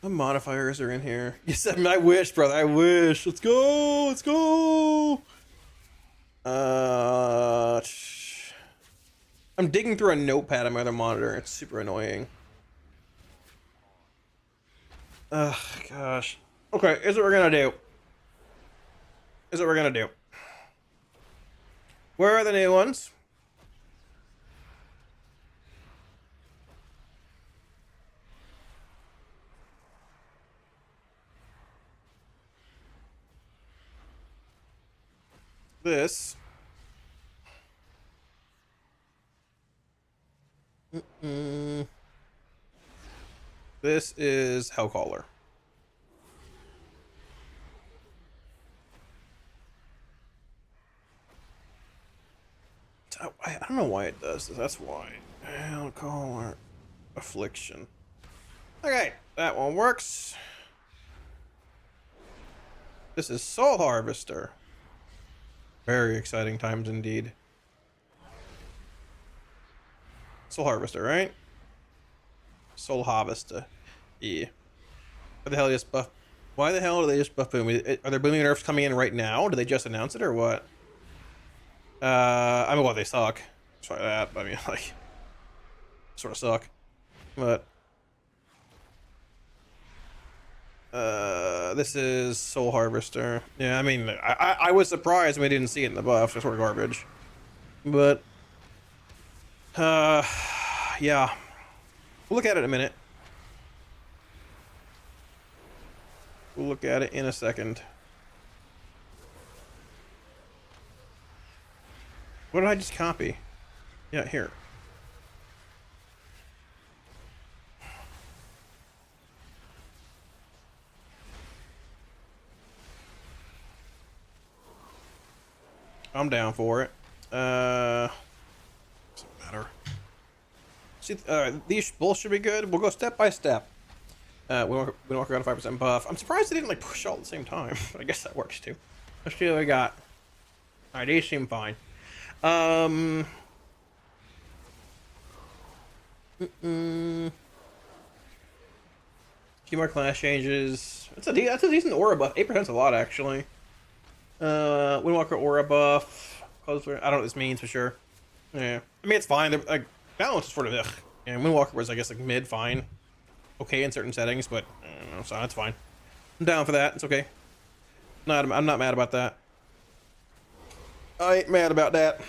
The modifiers are in here. Yes, I mean, I wish, brother. I wish. Let's go. Let's go. I'm digging through a notepad on my other monitor. It's super annoying. Ugh, gosh. Okay, here's what we're gonna do. Here's what we're gonna do. Where are the new ones? This. This is Hellcaller. I don't know why it does this. That's why. Hellcaller Affliction. Okay, that one works. This is Soul Harvester. Very exciting times indeed. Soul Harvester, right? Soul Harvester. Yeah. Why the hell they just buff? Why the hell do they just buff boom? Are there booming nerfs coming in right now? Did they just announce it or what? I mean, well, they suck. Sorry that. I mean, like, sort of suck. But this is Soul Harvester. Yeah, I mean, I was surprised when we didn't see it in the buff. It's sort of garbage. But yeah, we'll look at it in a minute. We'll look at it in a second. What did I just copy? Yeah, here. I'm down for it. Doesn't matter. See, these both should be good. We'll go step by step. We don't walk around a 5% buff. I'm surprised they didn't like push all at the same time, but I guess that works too. Let's see what we got. Alright, these seem fine. Few more class changes. That's a decent aura buff. 8%'s a lot actually. Windwalker aura buff. I don't know what this means for sure. Yeah, I mean it's fine. Like balance is sort of ugh. And Windwalker was I guess like mid fine, okay in certain settings, but I don't know, so that's fine. I'm down for that. It's okay. I'm not mad about that. I ain't mad about that.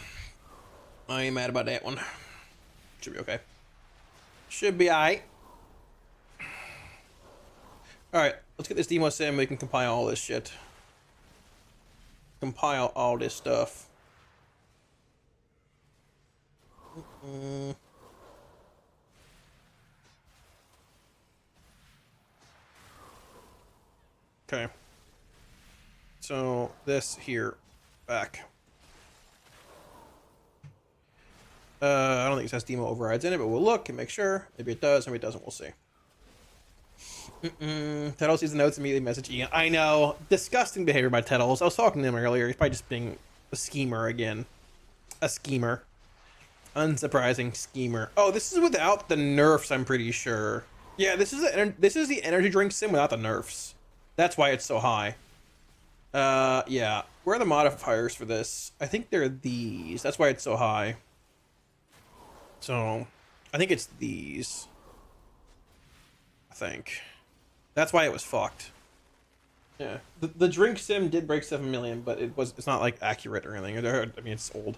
I ain't mad about that one. Should be okay. Should be alright. Alright, let's get this demo sim. We can compile all this shit. Compile all this stuff. Okay. So this here back. I don't think it has demo overrides in it, but we'll look and make sure. Maybe it does, maybe it doesn't. We'll see. Tettles sees the notes, immediately message Ian. I know. Disgusting behavior by Tettles. I was talking to him earlier. He's probably just being a schemer again. A schemer. Unsurprising schemer. Oh, this is without the nerfs, I'm pretty sure. Yeah, this is the energy drink sim without the nerfs. That's why it's so high. Yeah. Where are the modifiers for this? I think they're these. That's why it's so high. So, I think it's these. I think. That's why it was fucked. Yeah. The drink sim did break 7 million, but it's not like accurate or anything. I mean, it's old.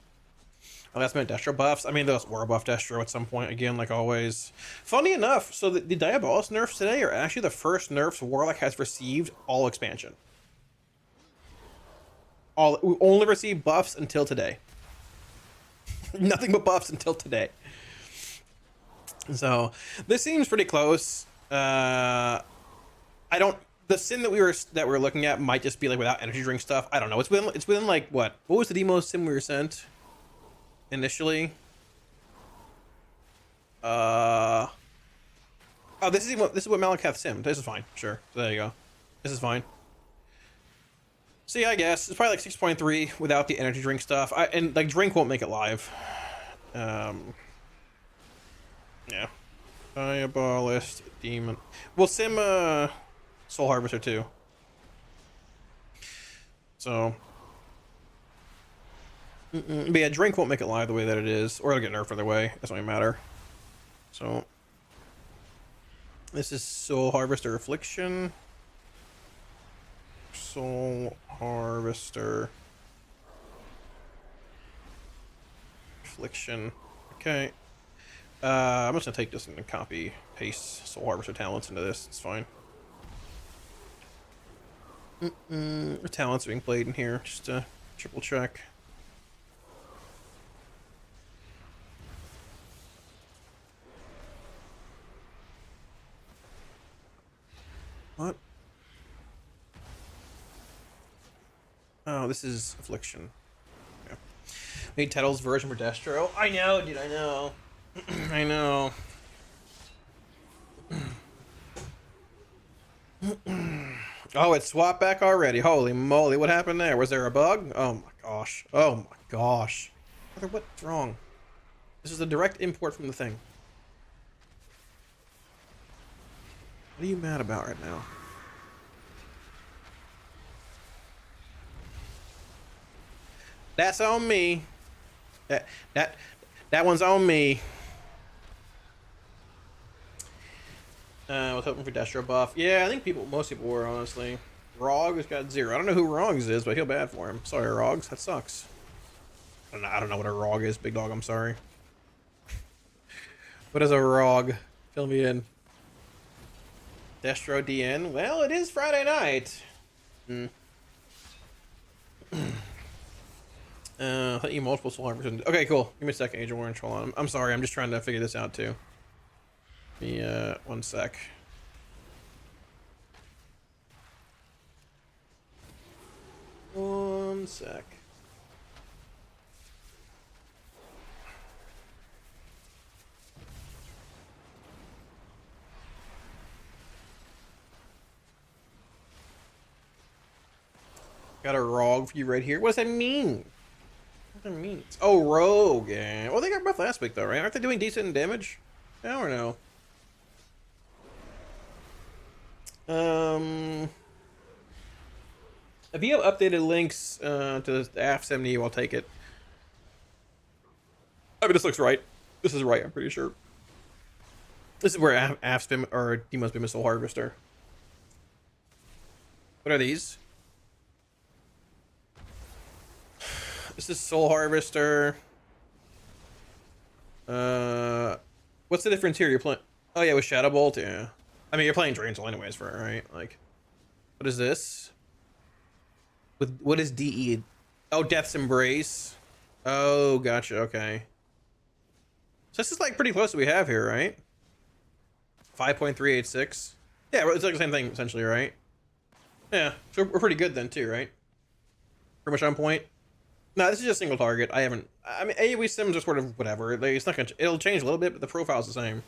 Oh, that's meant Destro buffs. I mean, those were buff Destro at some point, again, like always. Funny enough, so the Diabolus nerfs today are actually the first nerfs Warlock has received all expansion. We only received buffs until today. Nothing but buffs until today. So, this seems pretty close. The sim that we're looking at might just be like without energy drink stuff. I don't know. It's within like what was the demo sim we were sent initially? Oh, this is what Malakath sim. This is fine. Sure. So there you go. This is fine. So yeah, I guess it's probably like 6.3 without the energy drink stuff. And like drink won't make it live. Yeah. Diabolist demon. We'll sim Soul Harvester too. So, but yeah, drink won't make it live the way that it is, or it'll get nerfed either way. Doesn't really matter. So, this is Soul Harvester Affliction. Soul Harvester Affliction. Okay. I'm just gonna take this and copy paste Soul Harvester talents into this. It's fine. The talents being played in here, just to triple check. What? Oh, this is Affliction. Yeah. Made Tettle's version for Destro. I know, dude, I know. I know. Oh, it swapped back already. Holy moly, what happened there? Was there a bug? Oh my gosh. Oh my gosh. What's wrong? This is a direct import from the thing. What are you mad about right now? That's on me. That one's on me. I was hoping for Destro buff. Yeah, I think most people were, honestly. Rog has got 0. I don't know who Rogs is, but I feel bad for him. Sorry, Rogs. That sucks. I don't know what a Rog is, big dog. I'm sorry. What is a Rog? Fill me in. Destro DN. Well, it is Friday night. Let you multiple soul harvesters. Okay, cool. Give me a second, Agent Orange. Hold on. I'm sorry. I'm just trying to figure this out too. Give me 1 sec. One sec. Got a Rogue for you right here. What does that mean? What does that mean? Oh, Rogue. Yeah. Well, they got Breath Aspect though, right? Aren't they doing decent in damage? I don't know. If you have updated links to the AF70, I'll take it. I mean, this looks right. This is right, I'm pretty sure. This is where AF's been, or Demo's been a Soul Harvester. What are these? This is Soul Harvester. What's the difference here? You're playing... Oh yeah, with Shadow Bolt, yeah. I mean, you're playing Drain Soul anyways for it, right? Like, what is this? What is DE? Oh, Death's Embrace. Oh, gotcha. Okay. So this is like pretty close to what we have here, right? 5.386. Yeah, it's like the same thing essentially, right? Yeah, so we're pretty good then too, right? Pretty much on point. No, this is just single target. I mean, AoE sims are sort of whatever. It's not gonna. It'll change a little bit, but the profile's the same.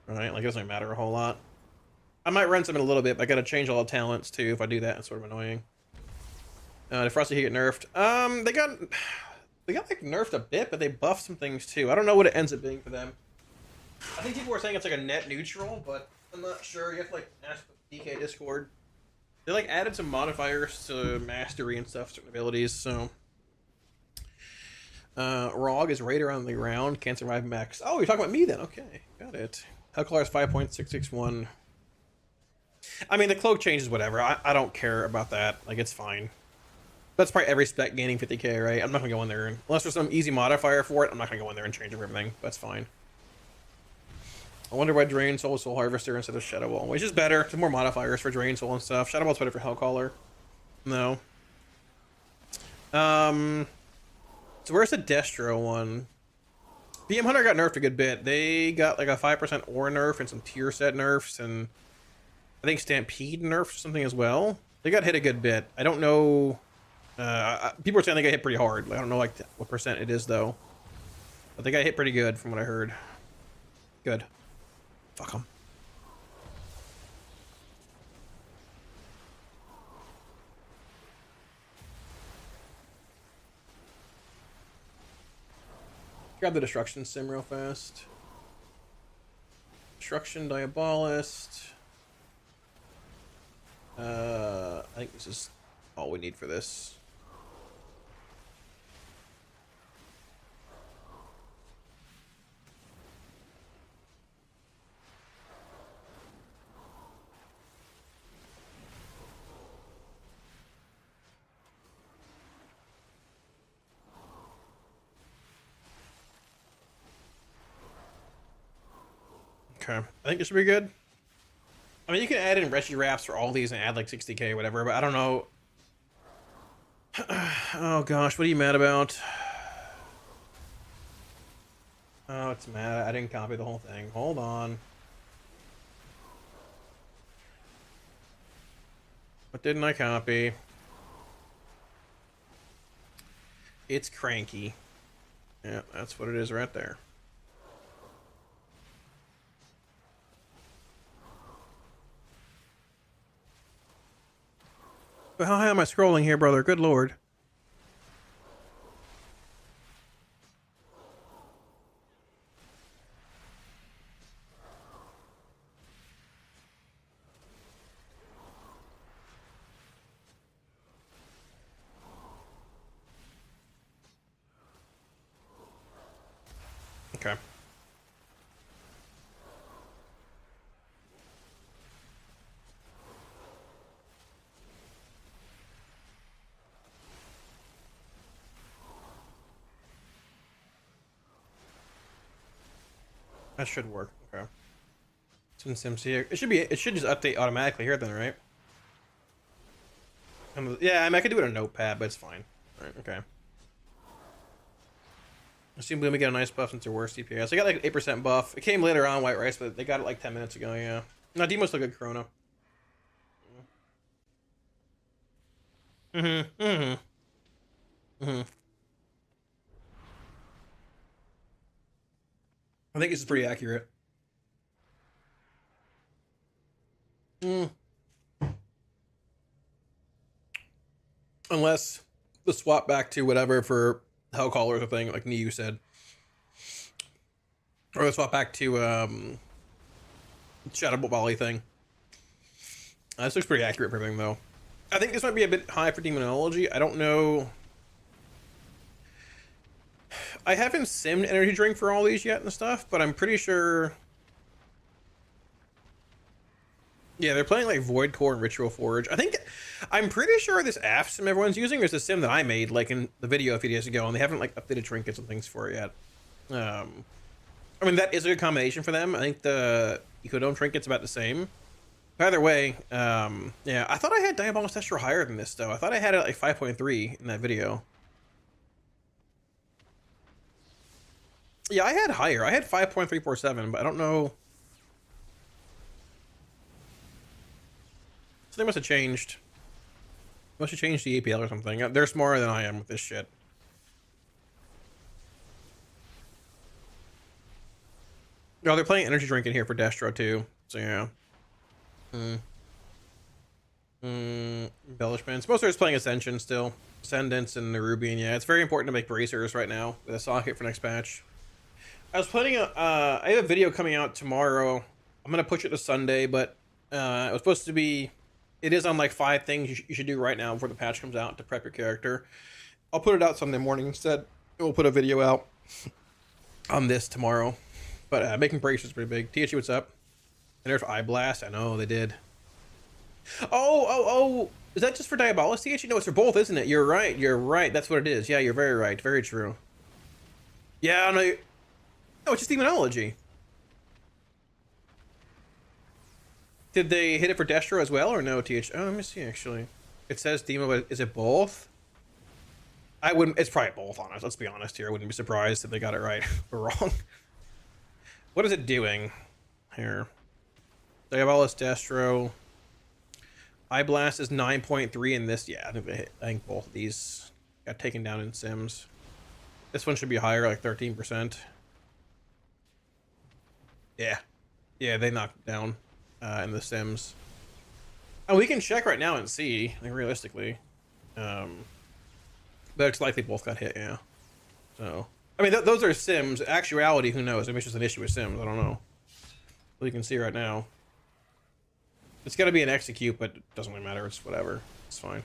Right? Like, it doesn't matter a whole lot. I might run some in a little bit, but I gotta change all the talents too. If I do that, it's sort of annoying. Did Frosty get nerfed? They got like nerfed a bit, but they buffed some things too. I don't know what it ends up being for them. I think people were saying it's like a net neutral, but I'm not sure. You have to like ask the DK Discord. They like added some modifiers to mastery and stuff, certain abilities. So, Rog is right around the ground. Can't survive max. Oh, you're talking about me then? Okay, got it. Hellcaller is 5.661. I mean, the cloak changes whatever. I don't care about that. Like, it's fine. That's probably every spec gaining 50k, right? I'm not gonna go in there unless there's some easy modifier for it. I'm not gonna go in there and change everything. That's fine. I wonder why Drain Soul is Soul Harvester instead of Shadow Ball, which is better. There's more modifiers for Drain Soul and stuff. Shadow Ball's better for Hellcaller. No. So where's the Destro one? BM Hunter got nerfed a good bit. They got like a 5% ore nerf and some tier set nerfs, and I think Stampede nerfed something as well. They got hit a good bit. I don't know. People are saying they got hit pretty hard. I don't know like what percent it is though, but they got hit pretty good from what I heard. Good. Fuck them. Grab the Destruction Sim real fast. Destruction Diabolist. I think this is all we need for this. Okay, I think this should be good. I mean, you can add in Reggie Wraps for all these and add like 60k or whatever, but I don't know. Oh gosh, what are you mad about? Oh, it's mad. I didn't copy the whole thing. Hold on. What didn't I copy? It's cranky. Yeah, that's what it is right there. But how high am I scrolling here, brother? Good lord. Okay. That should work. Okay. It's in Sims here. It should just update automatically here then, right? Yeah, I mean, I could do it on Notepad, but it's fine. All right, okay. I assume Bloomy get a nice buff since they're worse DPS. I got like 8% buff. It came later on, White Rice, but they got it like 10 minutes ago, yeah. No, Demo's still good Corona. I think this is pretty accurate. Unless the swap back to whatever for Hellcaller or something, like Niu said. Or the swap back to Shadow Volley thing. This looks pretty accurate for everything though. I think this might be a bit high for Demonology. I don't know. I haven't simmed energy drink for all these yet and stuff, but I'm pretty sure. Yeah, they're playing like Void Core and Ritual Forge. I'm pretty sure this AF sim everyone's using is the sim that I made like in the video a few days ago, and they haven't like updated trinkets and things for it yet. I mean, that is a good combination for them. I think the Ecodome trinket's about the same. Either way, yeah, I thought I had Diabolus Tester higher than this though. I thought I had it like 5.3 in that video. Yeah, I had higher. I had 5.347, but I don't know. So they must have changed. Must have changed the APL or something. They're smarter than I am with this shit. Oh, they're playing energy drink in here for Destro too. So yeah. Embellishments. Most are playing Ascension still. Ascendants and the Rubian. Yeah, it's very important to make bracers right now with a socket for next patch. I was planning I have a video coming out tomorrow. I'm gonna push it to Sunday, but it was supposed to be. It is on like 5 things you should do right now before the patch comes out to prep your character. I'll put it out Sunday morning instead. We'll put a video out on this tomorrow. But making bracers is pretty big. THE, what's up? They nerfed Eye Blast. I know they did. Oh! Is that just for Diabolus, THE? No, it's for both, isn't it? You're right. You're right. That's what it is. Yeah, you're very right. Very true. Yeah, no. No, it's just Demonology. Did they hit it for Destro as well, or no, TH? Oh, let me see, actually. It says Demo, but is it both? I wouldn't. It's probably both, honest. Let's be honest here. I wouldn't be surprised if they got it right or wrong. What is it doing here? Diabolus, Destro. Eye Blast is 9.3 in this. Yeah, I think both of these got taken down in Sims. This one should be higher, like 13%. Yeah. Yeah, they knocked it down in the Sims. And we can check right now and see, like, realistically. But it's likely both got hit, yeah. So, I mean, those are Sims. Actuality, who knows? Maybe it's just an issue with Sims. I don't know. Well, you can see right now. It's got to be an execute, but it doesn't really matter. It's whatever. It's fine.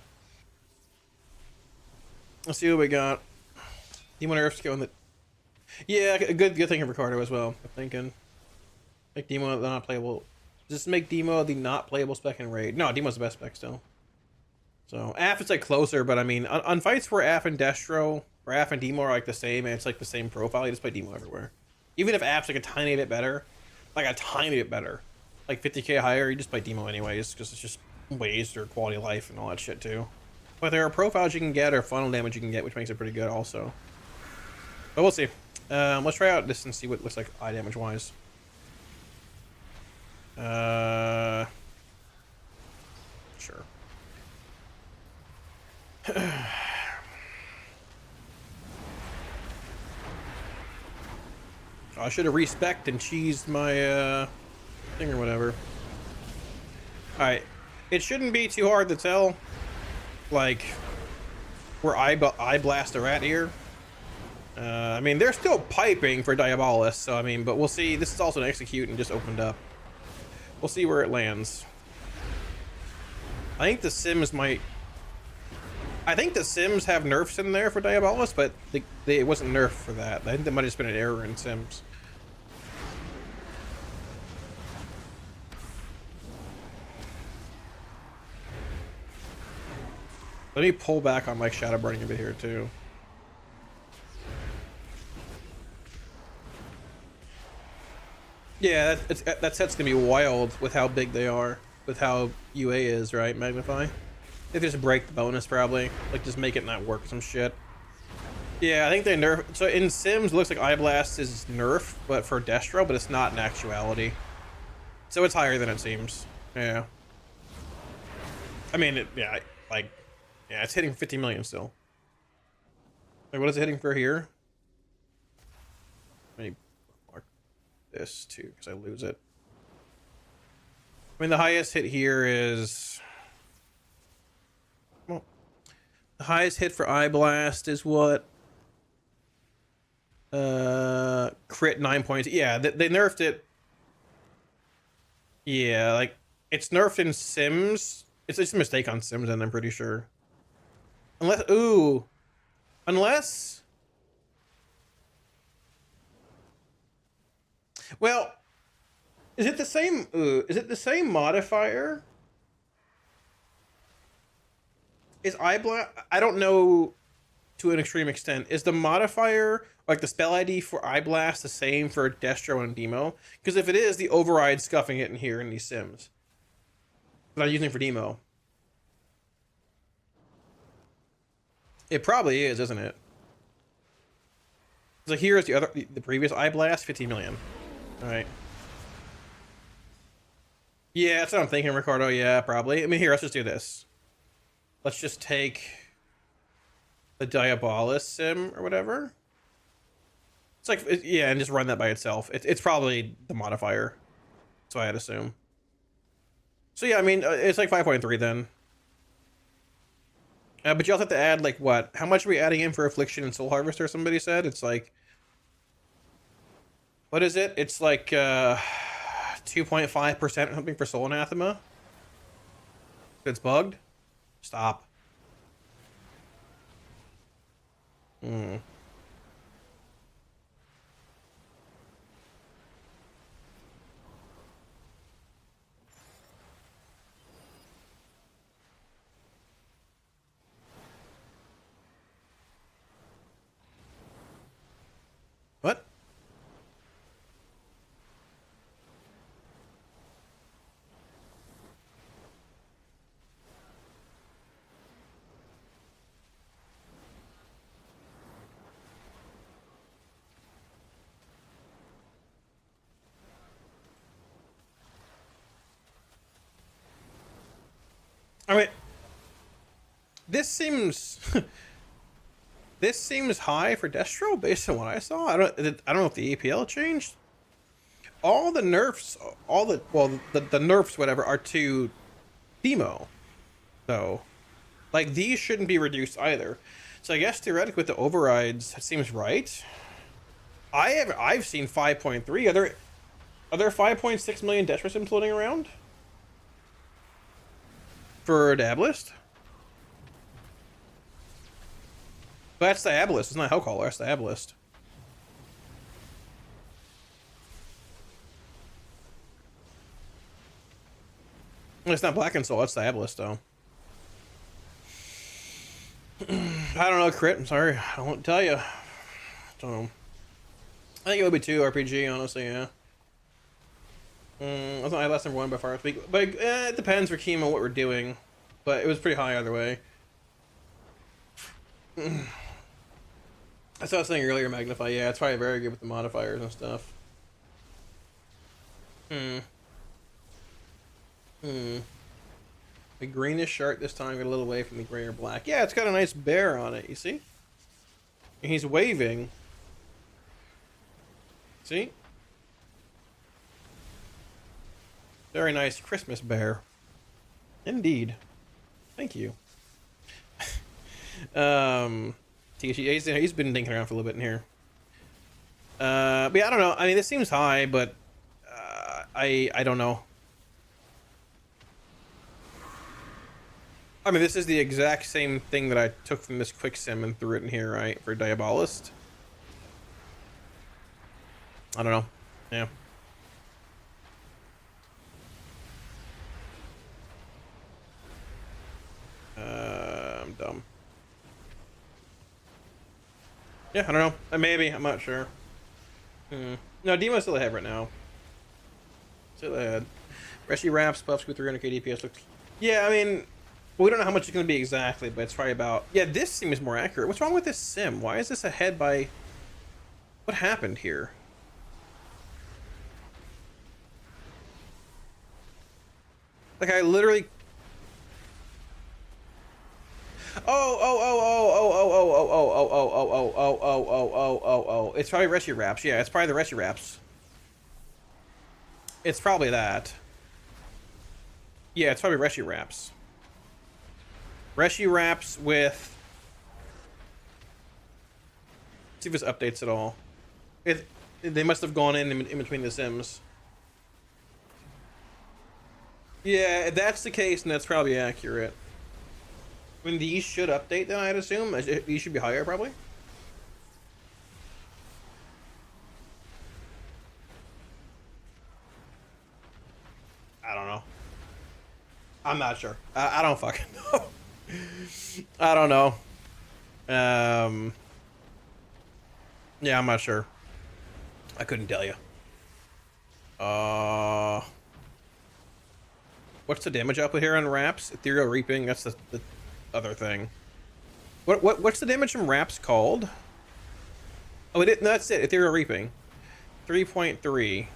Let's see what we got. Demon Nerfs going the... Yeah, good thing of Ricardo as well. I'm thinking. Make Demo the not playable. Just make Demo the not playable spec in Raid. No, Demo's the best spec still. So, AF is like closer, but I mean, on fights where AF and Destro, or AF and Demo are like the same, and it's like the same profile, you just play Demo everywhere. Even if AF's like a tiny bit better, like 50k higher, you just play Demo anyways, because it's just waste or quality of life and all that shit too. But there are profiles you can get or funnel damage you can get, which makes it pretty good also. But we'll see. Let's try out this and see what it looks like eye damage wise. Sure. I should have respec'd and cheesed my thing or whatever. Alright. It shouldn't be too hard to tell, like, where I blast a rat here. I mean, they're still piping for Diabolus, so I mean, but we'll see. This is also an execute and just opened up. We'll see where it lands. I think the Sims might... I think the Sims have nerfs in there for Diabolus, but it wasn't nerfed for that. I think there might have just been an error in Sims. Let me pull back on like shadow burning a bit here too. Yeah, that set's gonna be wild with how big they are, with how UA is, right? Magnify. They just break the bonus probably, like just make it not work some shit. Yeah, I think they nerf. So in Sims, it looks like Eye Blast is nerf, but for Destro, but it's not in actuality. So it's higher than it seems. Yeah. I mean, yeah, it's hitting 50 million still. Like, what is it hitting for here? Let me mark this too, because I lose it. I mean, the highest hit here is... Well, the highest hit for Eye Blast is what? Crit 9 points. Yeah, they nerfed it. Yeah, like, it's nerfed in Sims. It's just a mistake on Sims, and I'm pretty sure. Unless... Well, is it the same? Is it the same modifier? Is Eye Blast? I don't know to an extreme extent. Is the modifier, like the spell ID for Eye Blast, the same for Destro and Demo? Because if it is, the override's scuffing it in here in these Sims. But I'm using it for Demo. It probably is, isn't it? So here's the previous Eye Blast, 15 million. All right. Yeah, that's what I'm thinking, Ricardo. Yeah, probably. I mean, here, let's just do this. Let's just take the Diabolus sim or whatever. It's like, yeah, and just run that by itself. It's probably the modifier. That's what I'd assume. So yeah, I mean, it's like 5.3 then. But you also have to add, like, what? How much are we adding in for Affliction and Soul Harvester, somebody said? It's like... What is it? It's like, 2.5% or something for Soul Anathema? If it's bugged? Stop. Hmm. What? I mean, this seems this seems high for Destro based on what I saw. I don't know if the APL changed. All the nerfs, the nerfs, whatever, are to Demo, so like these shouldn't be reduced either. So I guess theoretically with the overrides, it seems right. I've seen 5.3. Are there 5.6 million Destro sims floating around for Dablist? But that's the Abalist. It's not Hellcaller. That's the Abalist. It's not Black and Soul. That's the Abalist, though. I don't know, Crit. I'm sorry. I won't tell you. Don't know. I think it would be 2 RPG, honestly, yeah. That's not my last number 1 by far this week. But it depends for Chemo what we're doing. But it was pretty high either way. That's what I was saying earlier, Magnify. Yeah, it's probably very good with the modifiers and stuff. The greenish shark this time got a little away from the gray or black. Yeah, it's got a nice bear on it, you see? And he's waving. See? Very nice Christmas bear. Indeed. Thank you. He's been dinking around for a little bit in here. But yeah, I don't know. I mean, this seems high, but I don't know. I mean, this is the exact same thing that I took from this quick sim and threw it in here, right? For Diabolist. I don't know. Yeah. I'm dumb. Yeah, I don't know. Maybe. I'm not sure. No, Demon's still ahead right now. Still ahead. Reshy Wraps, buffs with 300k DPS. Looks... Yeah, I mean... Well, we don't know how much it's going to be exactly, but it's probably about... Yeah, this seems more accurate. What's wrong with this sim? Why is this ahead by... What happened here? Like, I literally... Oh. It's probably Reshy Wraps. Yeah, it's probably the Reshy Wraps. It's probably that. Yeah, it's probably Reshy Wraps. Reshy Wraps with... Let's see if this updates at all. They must have gone in between the sims. Yeah, if that's the case, and that's probably accurate. When these should update, then I'd assume these should be higher, probably. I don't know. I'm not sure. I don't fucking know. I don't know. Yeah, I'm not sure. I couldn't tell you. What's the damage output here on Wraps? Ethereal Reaping. That's the other thing. What's the damage from Wraps called? Oh, no, that's it. Ethereal Reaping. 3.3.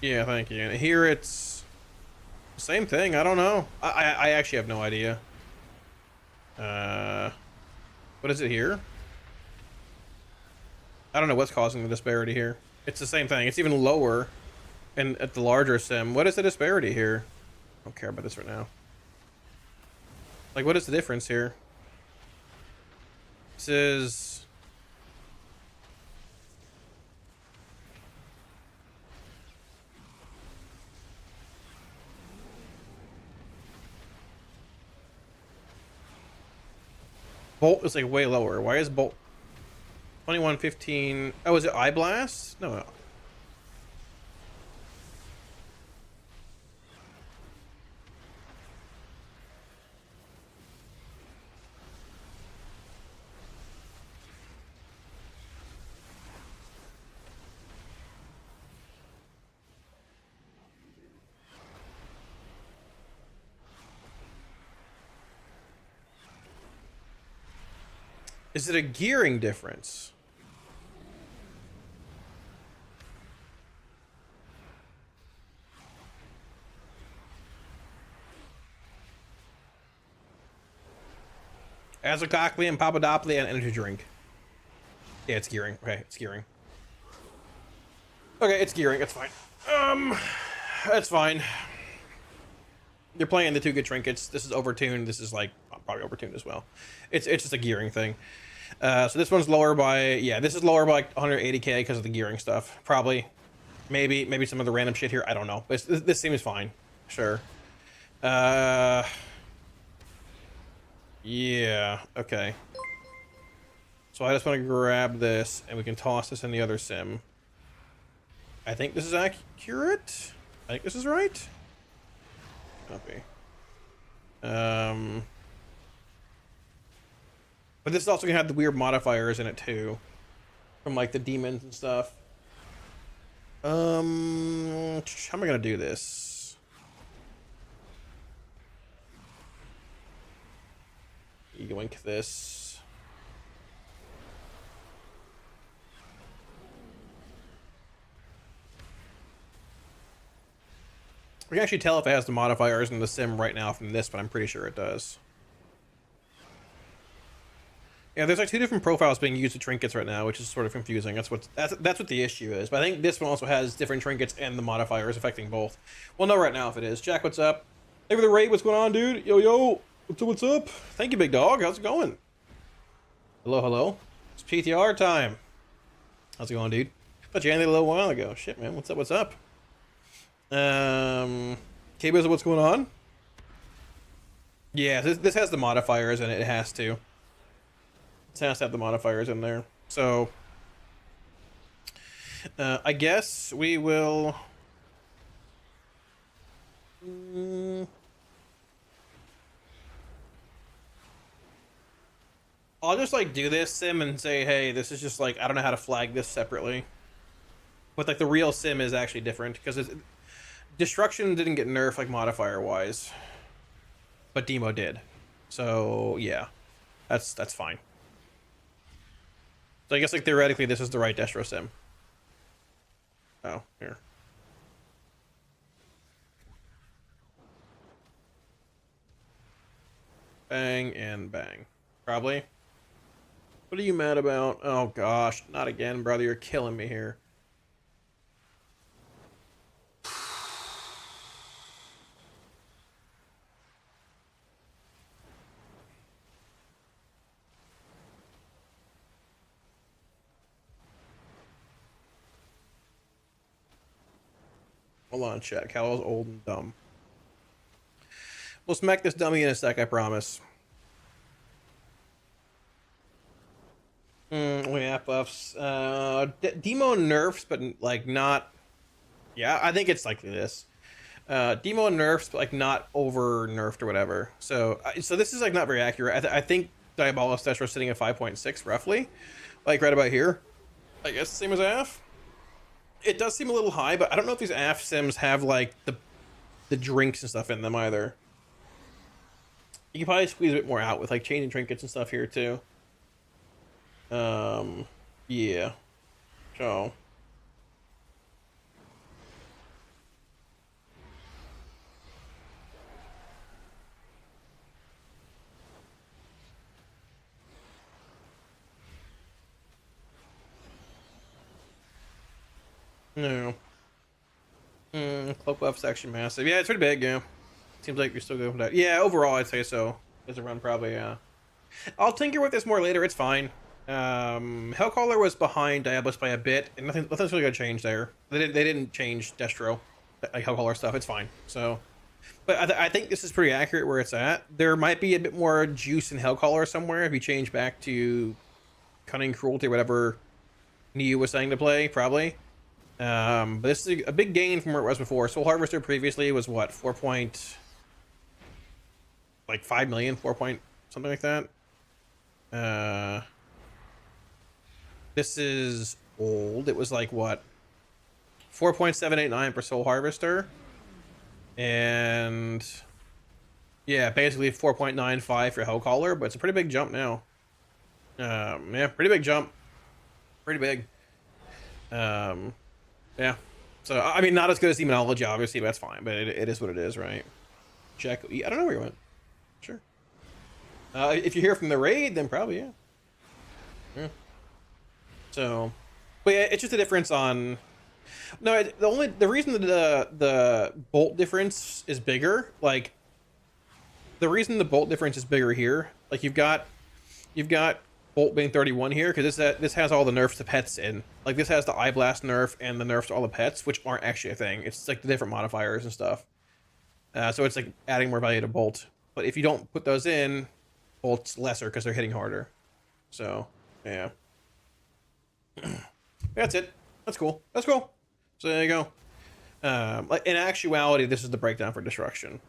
Yeah, thank you. And here it's same thing. I don't know. I actually have no idea. What is it here? I don't know what's causing the disparity here. It's the same thing. It's even lower at the larger sim. What is the disparity here? I don't care about this right now. Like, what is the difference here? This is... Bolt is like way lower. Why is Bolt 2115? Oh, is it Eye Blast? No. Is it a gearing difference? Azocockley and Papadoply and energy drink. Yeah, it's gearing. Okay, it's gearing. Okay, it's gearing. It's fine. That's fine. You're playing the two good trinkets. This is overtuned. This is like probably overtuned as well. It's just a gearing thing. So this one's lower by, yeah, this is lower by like 180k because of the gearing stuff. Probably. Maybe some of the random shit here. I don't know. But this seems fine. Sure. Yeah. Okay. So I just want to grab this and we can toss this in the other sim. I think this is accurate. I think this is right. Copy. But this is also gonna have the weird modifiers in it too, from like the demons and stuff. How am I gonna do this? Yoink this. We can actually tell if it has the modifiers in the sim right now from this, but I'm pretty sure it does. Yeah, there's like two different profiles being used with trinkets right now, which is sort of confusing. That's what the issue is. But I think this one also has different trinkets and the modifiers affecting both. We'll know right now if it is. Jack, what's up? Hey, for the raid, what's going on, dude? Yo, what's up? Thank you, big dog. How's it going? Hello. It's PTR time. How's it going, dude? I thought you ended a little while ago. Shit, man. What's up? K-Biz, what's going on? Yeah, this has the modifiers in it. It has to. It has to have the modifiers in there. So, I guess we will... I'll just like do this sim and say, hey, this is just like, I don't know how to flag this separately. But like the real sim is actually different because Destruction didn't get nerfed like modifier wise, but Demo did. So yeah, that's fine. So I guess like theoretically this is the right Destro sim. Oh, here. Bang and bang. Probably. What are you mad about? Oh gosh, not again, brother. You're killing me here. Hold on, chat. Cal's old and dumb. We'll smack this dummy in a sec, I promise. Yeah, buffs. Demo nerfs, but like not. Yeah, I think it's likely this. Demo nerfs, but like not over nerfed or whatever. So this is like not very accurate. I think Diabolos Destro sitting at 5.6 roughly, like right about here. I guess same as AF. It does seem a little high, but I don't know if these AF sims have like the drinks and stuff in them either. You can probably squeeze a bit more out with like changing trinkets and stuff here too. Yeah. So. No. Cloak buff's actually massive. Yeah, it's pretty big, yeah. Seems like you're still going with that. Yeah, overall, I'd say so. As a run, probably, yeah. I'll tinker with this more later, it's fine. Hellcaller was behind Diablos by a bit, and nothing's really gonna change there. They didn't change Destro, like Hellcaller stuff, it's fine. So, but I think this is pretty accurate where it's at. There might be a bit more juice in Hellcaller somewhere if you change back to Cunning Cruelty, whatever Neo was saying to play, probably. But this is a big gain from where it was before. Soul Harvester previously was what, 5 million, 4 point something like that. This is old. It was like what, 4.789 for Soul Harvester, and yeah, basically 4.95 for Hellcaller. But it's a pretty big jump now. Yeah, pretty big jump. Pretty big. Yeah. So, I mean, not as good as Demonology, obviously, but that's fine. But it is what it is, right? Check. I don't know where you went. Sure. If you hear from the raid, then probably, yeah. Yeah. So, but yeah, it's just a difference on... No, the reason that the bolt difference is bigger, like, the reason the bolt difference is bigger here, like, you've got bolt being 31 here, because this has all the nerfs to pets in. Like, this has the Eye Blast nerf and the nerfs to all the pets, which aren't actually a thing. It's like the different modifiers and stuff. So it's like adding more value to bolt. But if you don't put those in, bolt's lesser because they're hitting harder. So, yeah. That's it. That's cool. That's cool. So there you go. Like, in actuality, this is the breakdown for destruction.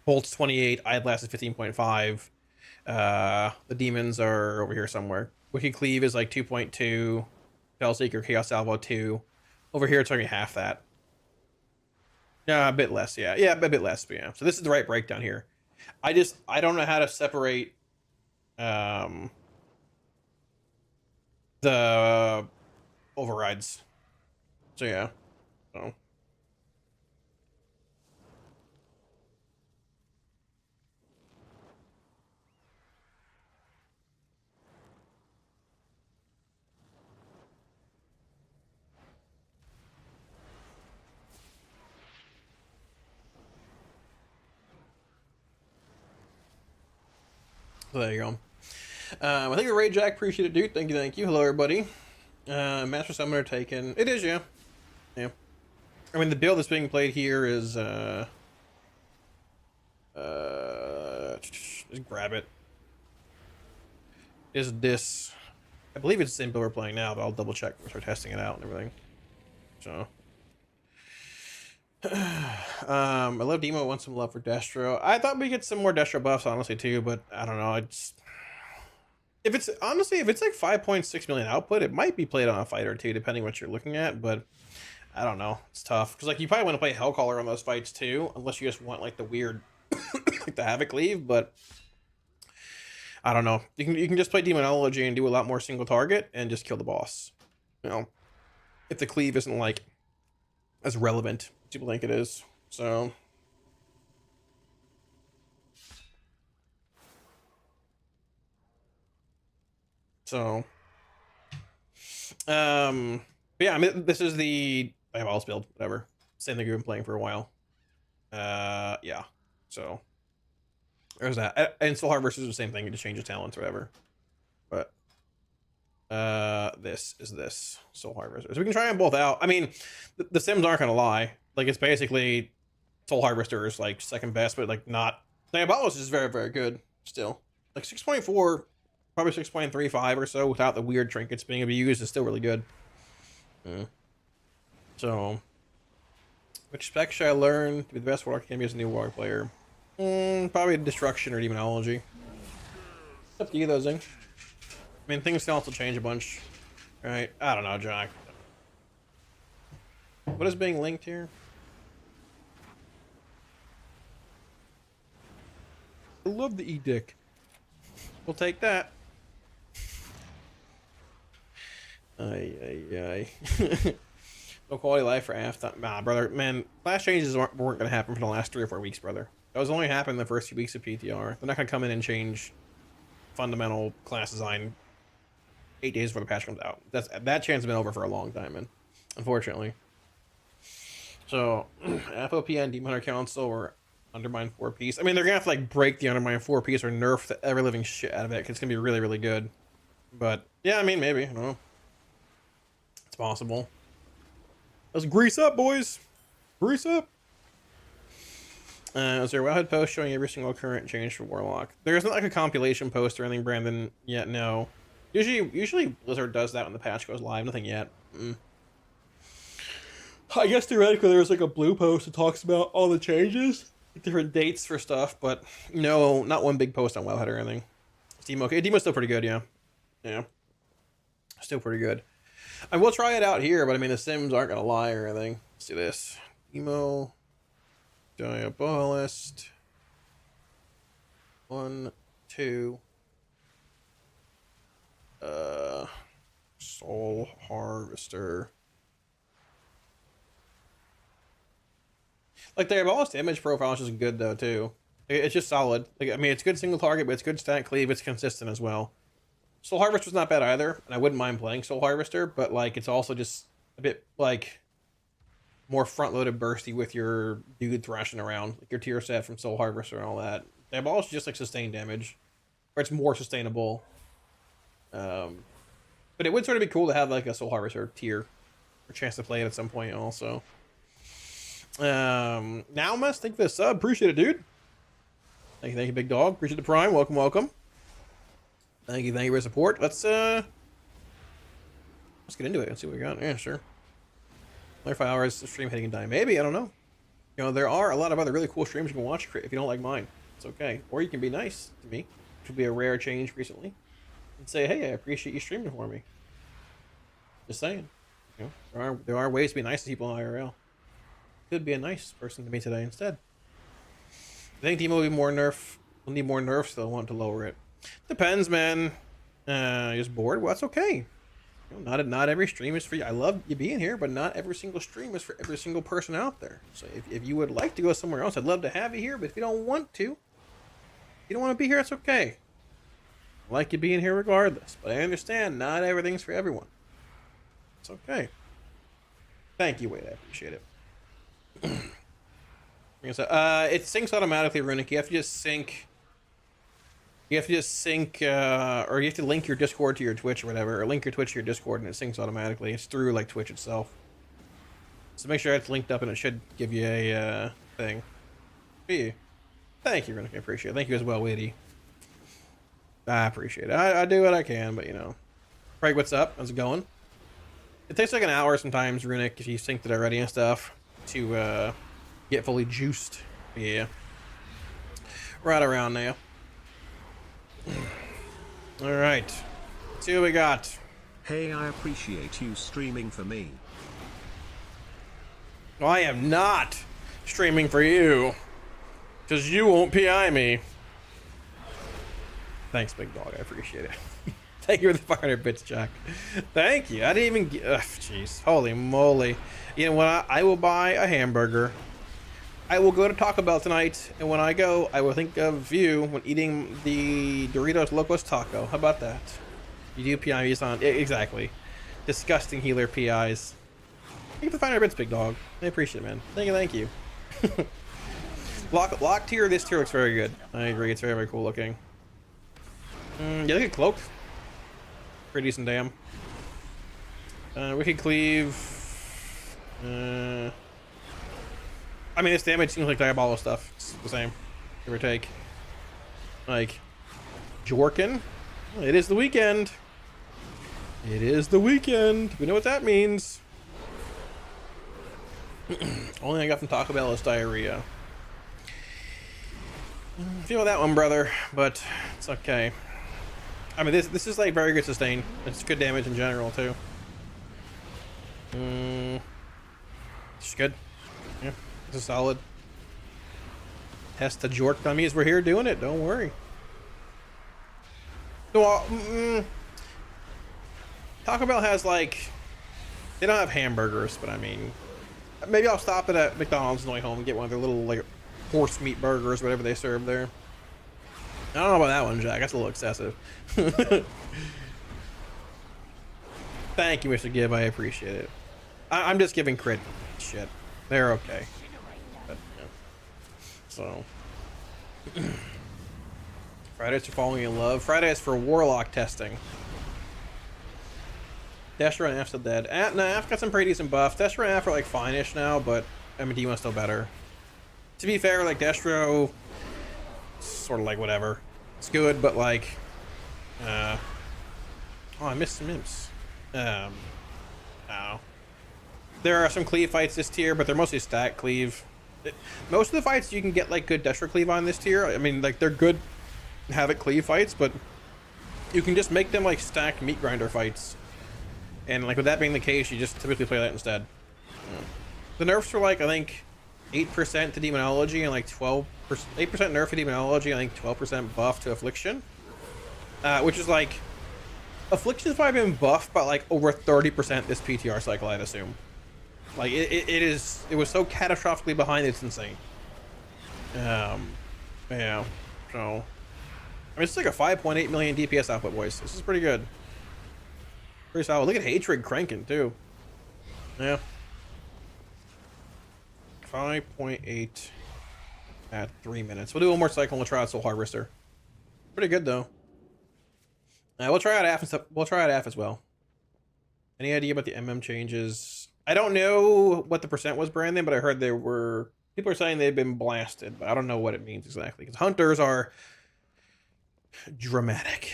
Bolt's 28, Eye Blast is 15.5. The demons are over here somewhere. Wicked Cleave is like 2.2. Spellseeker, Chaos Salvo 2. Over here it's only half that. Yeah, a bit less, yeah. Yeah, a bit less, but yeah. So this is the right breakdown here. I don't know how to separate the overrides. So yeah. So there you go. I think the Raid Jack, appreciate it, dude. Thank you. Hello, everybody. Master Summoner taken. It is, yeah. Yeah. I mean, the build that's being played here is, just grab it. Is this, I believe it's the same build we're playing now, but I'll double check when we start testing it out and everything. So. I love Demo, want some love for Destro. I thought we'd get some more Destro buffs, honestly, too, but I don't know. If it's like 5.6 million output, it might be played on a fight or two, depending what you're looking at, but I don't know. It's tough. Because, like, you probably want to play Hellcaller on those fights, too, unless you just want, like, the weird, like, the Havoc Cleave, but I don't know. You can just play Demonology and do a lot more single target and just kill the boss. You know, if the Cleave isn't, like, as relevant as people think it is. So... but yeah, I mean, this is the Diabolus build, whatever. Same thing we've been playing for a while. Yeah. So there's that. And Soul Harvester is the same thing. You just change your talents or whatever. But this is this Soul Harvester. So we can try them both out. I mean, the Sims aren't gonna lie. Like, it's basically Soul Harvester is like second best, but like not. Diabolus is very, very good still. Like 6.4. Probably 6.35 or so without the weird trinkets being abused is still really good. So, which spec should I learn to be the best Warlock can be as a new Warlock player? Probably Destruction or Demonology. It's up to you, those things. I mean, things can also change a bunch, right? I don't know, Jack. What is being linked here? I love the E-Dick. We'll take that. Ay. No quality life for after. Nah, brother, man, class changes weren't going to happen for the last 3 or 4 weeks, brother. That was only happening the first few weeks of PTR. They're not going to come in and change fundamental class design 8 days before the patch comes out. That chance has been over for a long time, man. unfortunately. So, FOP and Demon Hunter Council were Undermine 4-piece. I mean, they're gonna have to like break the Undermine 4-piece or nerf the ever living shit out of it because it's gonna be really, really good. But yeah, I mean, maybe. I don't know. It's possible. Let's grease up, boys. Grease up. Is there a wellhead post showing every single current change for Warlock? There isn't like a compilation post or anything, Brandon, yet. No. Usually Blizzard does that when the patch goes live. Nothing yet. I guess theoretically there's like a blue post that talks about all the changes, different dates for stuff, but no, not one big post on wellhead or anything. Steam okay. Demo's still pretty good, yeah. Yeah. Still pretty good. I will try it out here, but I mean the Sims aren't gonna lie or anything. Let's do this. Demo. Diabolist. 1, 2. Soul Harvester. Like the Diabolist damage profile is just good though too. It's just solid. Like I mean, it's good single target, but it's good stat cleave. It's consistent as well. Soul Harvester's not bad either, and I wouldn't mind playing Soul Harvester, but like it's also just a bit like more front-loaded bursty with your dude thrashing around, like your tier set from Soul Harvester and all that. Diabolist is just like sustained damage, or it's more sustainable. But it would sort of be cool to have like a Soul Harvester tier, or chance to play it at some point also. Now must thank for the sub. Appreciate it, dude. Thank you, big dog. Appreciate the prime. Welcome. Thank you for your support. Let's get into it and see what we got. Yeah, sure. Another 5 hours of stream hitting and dying. Maybe, I don't know. You know, there are a lot of other really cool streams you can watch if you don't like mine. It's okay. Or you can be nice to me, which would be a rare change recently, and say, hey, I appreciate you streaming for me. Just saying. You know, there are ways to be nice to people in IRL. Could be a nice person to me today instead. I think Demo will be more nerf. We'll need more nerfs though. Want to lower it. Depends, man. Just bored. Well, that's okay. You know, not every stream is for you. I love you being here, but not every single stream is for every single person out there. So if you would like to go somewhere else, I'd love to have you here. But if you don't want to, you don't want to be here, it's okay. I like you being here regardless. But I understand not everything's for everyone. It's okay. Thank you, Wade. I appreciate it. It syncs automatically, Runic. You have to just sync. You have to just sync, or you have to link your Discord to your Twitch or whatever, or link your Twitch to your Discord, and it syncs automatically. It's through like Twitch itself. So make sure it's linked up, and it should give you a thing. Thank you, Runic. I appreciate it. Thank you as well, Witty. I appreciate it. I do what I can, but you know. Craig, what's up? How's it going? It takes like an hour sometimes, Runic, if you synced it already and stuff, to get fully juiced. Yeah. Right around now. Alright. See what we got. Hey, I appreciate you streaming for me. Well, I am not streaming for you. Because you won't PI me. Thanks, big dog. I appreciate it. Thank you for the 500 bits, Jack. Thank you. I didn't even... Jeez. Holy moly. You know what? I will buy a hamburger. I will go to Taco Bell tonight, and when I go, I will think of you when eating the Doritos Locos Taco. How about that? You do PIs on... Exactly. Disgusting healer PIs. Thank you for the 500 bits, big dog. I appreciate it, man. Thank you. Lock tier, this tier looks very good. I agree, it's very, very cool looking. Yeah, look at Cloaked. Pretty decent, damn. Wicked Cleave. I mean, this damage seems like Diabolo stuff. It's the same, give or take. Like, Jorkin. Well, it is the weekend. It is the weekend. We know what that means. Only I got from Taco Bell is diarrhea. Feel that one, brother, but it's okay. I mean, this is like very good sustain. It's good damage in general too. It's good. Yeah, this is solid. Test the jork dummies. We're here doing it. Don't worry. No, Taco Bell has like, they don't have hamburgers, but I mean, maybe I'll stop at McDonald's on the way home and get one of their little like horse meat burgers, whatever they serve there. I don't know about that one, Jack. That's a little excessive. Thank you, Mr. Gibb. I appreciate it. I'm just giving crit shit. They're okay. But, yeah. So. Fridays are falling in love. Fridays for Warlock testing. Destro and F's still dead. No, F got some pretty decent buffs. Destro and F are like fine-ish now, but Demon's still better. To be fair, like Destro, sort of like whatever. It's good, but like, oh, I missed some imps. Oh. There are some cleave fights this tier, but they're mostly stack cleave. Most of the fights you can get like good Destro cleave on this tier. I mean, like they're good Havoc cleave fights, but you can just make them like stacked meat grinder fights. And like with that being the case, you just typically play that instead. The nerfs were like, I think 8% to demonology and like 8% nerf to demonology, I think 12% buff to affliction. Which is like, affliction's probably been buffed by like over 30% this PTR cycle, I'd assume. Like it was so catastrophically behind, it's insane. Yeah. So I mean, it's like a 5.8 million DPS output, boys. This is pretty good. Pretty solid. Look at Hatred cranking too. Yeah. 5.8 at 3 minutes. We'll do one more cycle and we'll try out Soul Harvester. Pretty good though. We'll try out AF and stuff. We'll try out AF as well. Any idea about the MM changes? I don't know what the percent was, Brandon, but I heard there were people are saying they've been blasted, but I don't know what it means exactly because hunters are dramatic.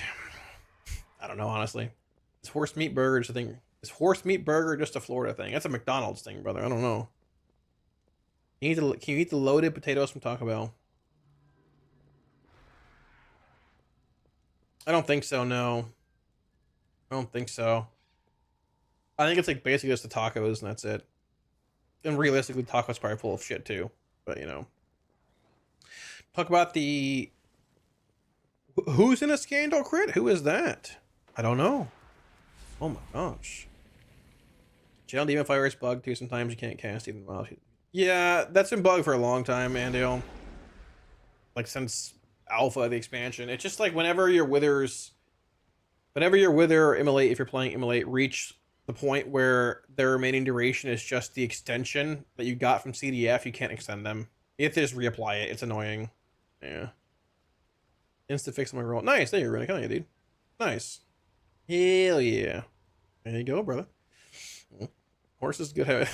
I don't know, honestly. Is horse meat burger just a thing? Is horse meat burger just a Florida thing? That's a McDonald's thing, brother. I don't know. Can you eat the loaded potatoes from Taco Bell? I don't think so, no. I don't think so. I think it's like basically just the tacos and that's it. And realistically, tacos probably full of shit too. But you know. Talk about the... Who's in a Scandal crit? Who is that? I don't know. Oh my gosh. Channel Demon Fire is bugged too. Sometimes you can't cast even while. Yeah, that's been bugged for a long time, Andale. Like since Alpha, the expansion. It's just like whenever your Wither or Immolate, if you're playing Immolate, reach the point where their remaining duration is just the extension that you got from CDF, you can't extend them. You have to just reapply it. It's annoying. Yeah. Insta fix my roll. Nice. There you're running. Hell yeah, dude. Nice. Hell yeah. There you go, brother. Horse is good.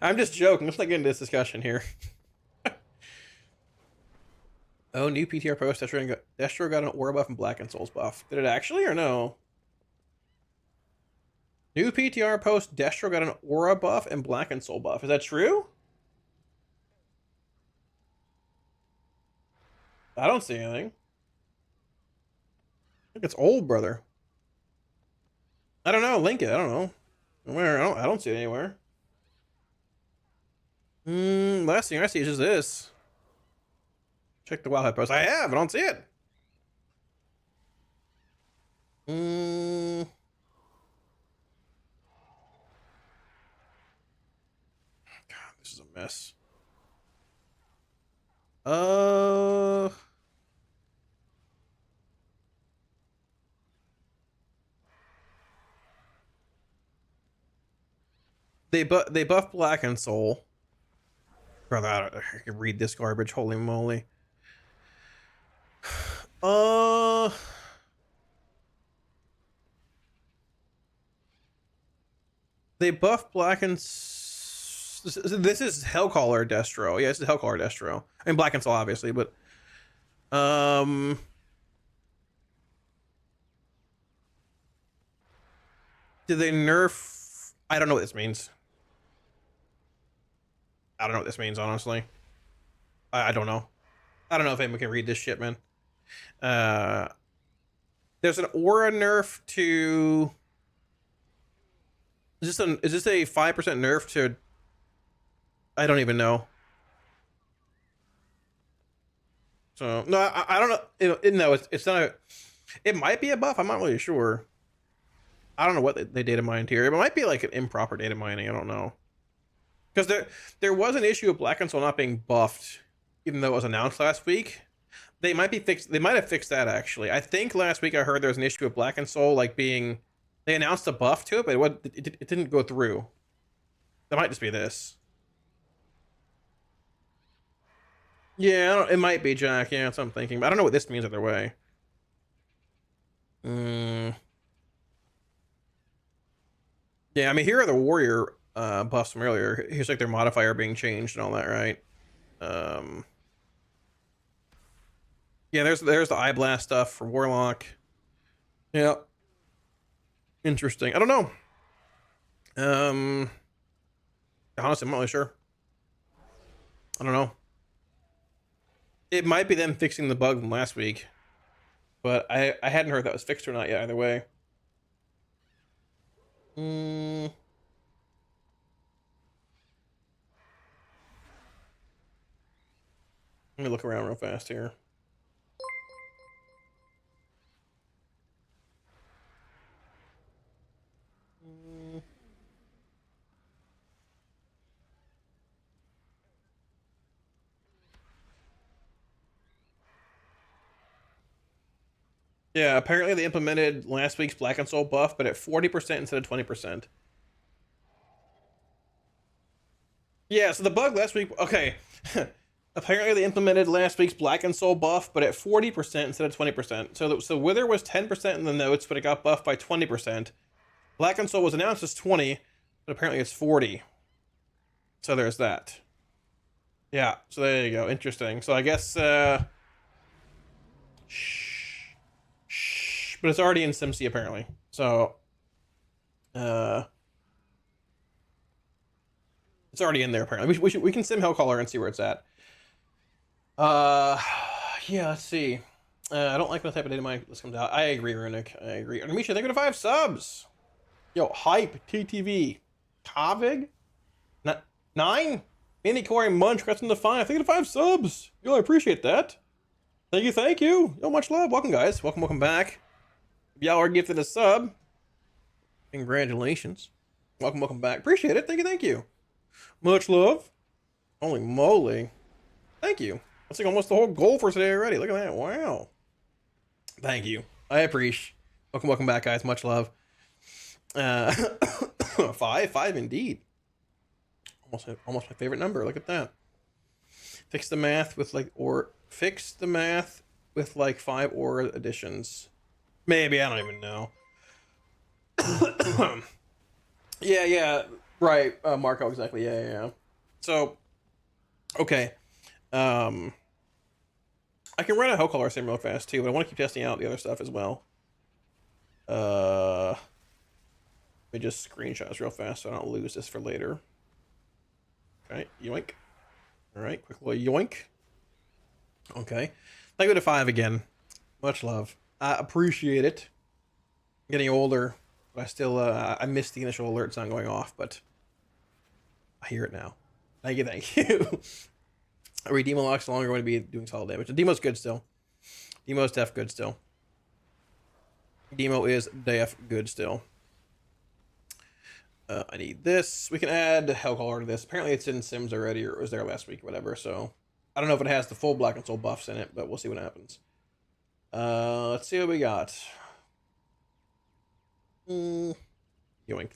I'm just joking. Let's not get into this discussion here. Oh, new PTR post. Destro got an aura buff and Black and Souls buff. Did it actually or no? New PTR post. Destro got an aura buff and Black and Soul buff. Is that true? I don't see anything. I think it's old, brother. I don't know. Link it. I don't know. Where? I don't see it anywhere. Last thing I see is just this. Check the Wildhead post. I have. I don't see it. God, this is a mess. They buff Black and Soul. Brother, I can read this garbage. Holy moly. They buff Black and... This is Hellcaller Destro. Yeah, this is Hellcaller Destro. I mean, Black and Soul, obviously, but... Did they nerf... I don't know what this means. I don't know what this means, honestly. I don't know. I don't know if anyone can read this shit, man. There's an aura nerf to... Is this a 5% nerf to... I don't even know. So, no, I don't know. No, it's not a... It might be a buff. I'm not really sure. I don't know what they data mined here. It might be like an improper data mining. I don't know. Because there was an issue of Black and Soul not being buffed, even though it was announced last week. They might have fixed that, actually. I think last week I heard there was an issue of Black and Soul, like being... They announced a buff to it, but it didn't go through. That might just be this. Yeah, it might be Jack. Yeah, that's what I'm thinking. But I don't know what this means either way. Yeah, I mean, here are the warrior buffs from earlier. Here's like their modifier being changed and all that, right? Yeah, there's the eye blast stuff for Warlock. Yeah. Interesting. I don't know. Honestly, I'm not really sure. I don't know. It might be them fixing the bug from last week, but I hadn't heard that was fixed or not yet either way. Let me look around real fast here. Yeah, apparently they implemented last week's Black and Soul buff, but at 40% instead of 20%. Yeah, so the bug last week, okay. Apparently they implemented last week's Black and Soul buff, but at 40% instead of 20%. So Wither was 10% in the notes, but it got buffed by 20%. Black and Soul was announced as 20, but apparently it's 40. So there's that. Yeah, so there you go. Interesting. So I guess, but it's already in SimC apparently. So, it's already in there apparently. We can sim Hellcaller and see where it's at. Yeah, let's see. I don't like when the type of data my list comes out. I agree, Runic. I agree. Artemisha, thank you to 5 subs. Yo, Hype, TTV, Kavig, 9, Andy Corey Munch, congrats on the 5. Thank you to 5 subs. Yo, I appreciate that. Thank you. Yo, much love. Welcome, guys. Welcome back. If y'all are gifted a sub, congratulations. Welcome back. Appreciate it. Thank you. Much love. Holy moly. Thank you. That's like almost the whole goal for today already. Look at that. Wow. Thank you. I appreciate. Welcome back, guys. Much love. 5 indeed. Almost my favorite number. Look at that. Fix the math with like 5 aura additions. Maybe, I don't even know. Yeah, right, Marco, exactly. Yeah. So, okay. I can run a Hellcaller sim real fast too, but I want to keep testing out the other stuff as well. Let me just screenshot this real fast so I don't lose this for later. Okay, yoink. Alright, quick little yoink. Okay. Thank you to 5 again. Much love. I appreciate it. I'm getting older, but I still, I missed the initial alert sound going off, but I hear it now. Thank you. Demo Lock's no longer going to be doing solid damage. The Demo's good still. Demo's def good still. Demo is def good still. I need this. We can add Hellcaller to this. Apparently it's in Sims already, or it was there last week or whatever, so I don't know if it has the full Black and Soul buffs in it, but we'll see what happens. Let's see what we got. Yoink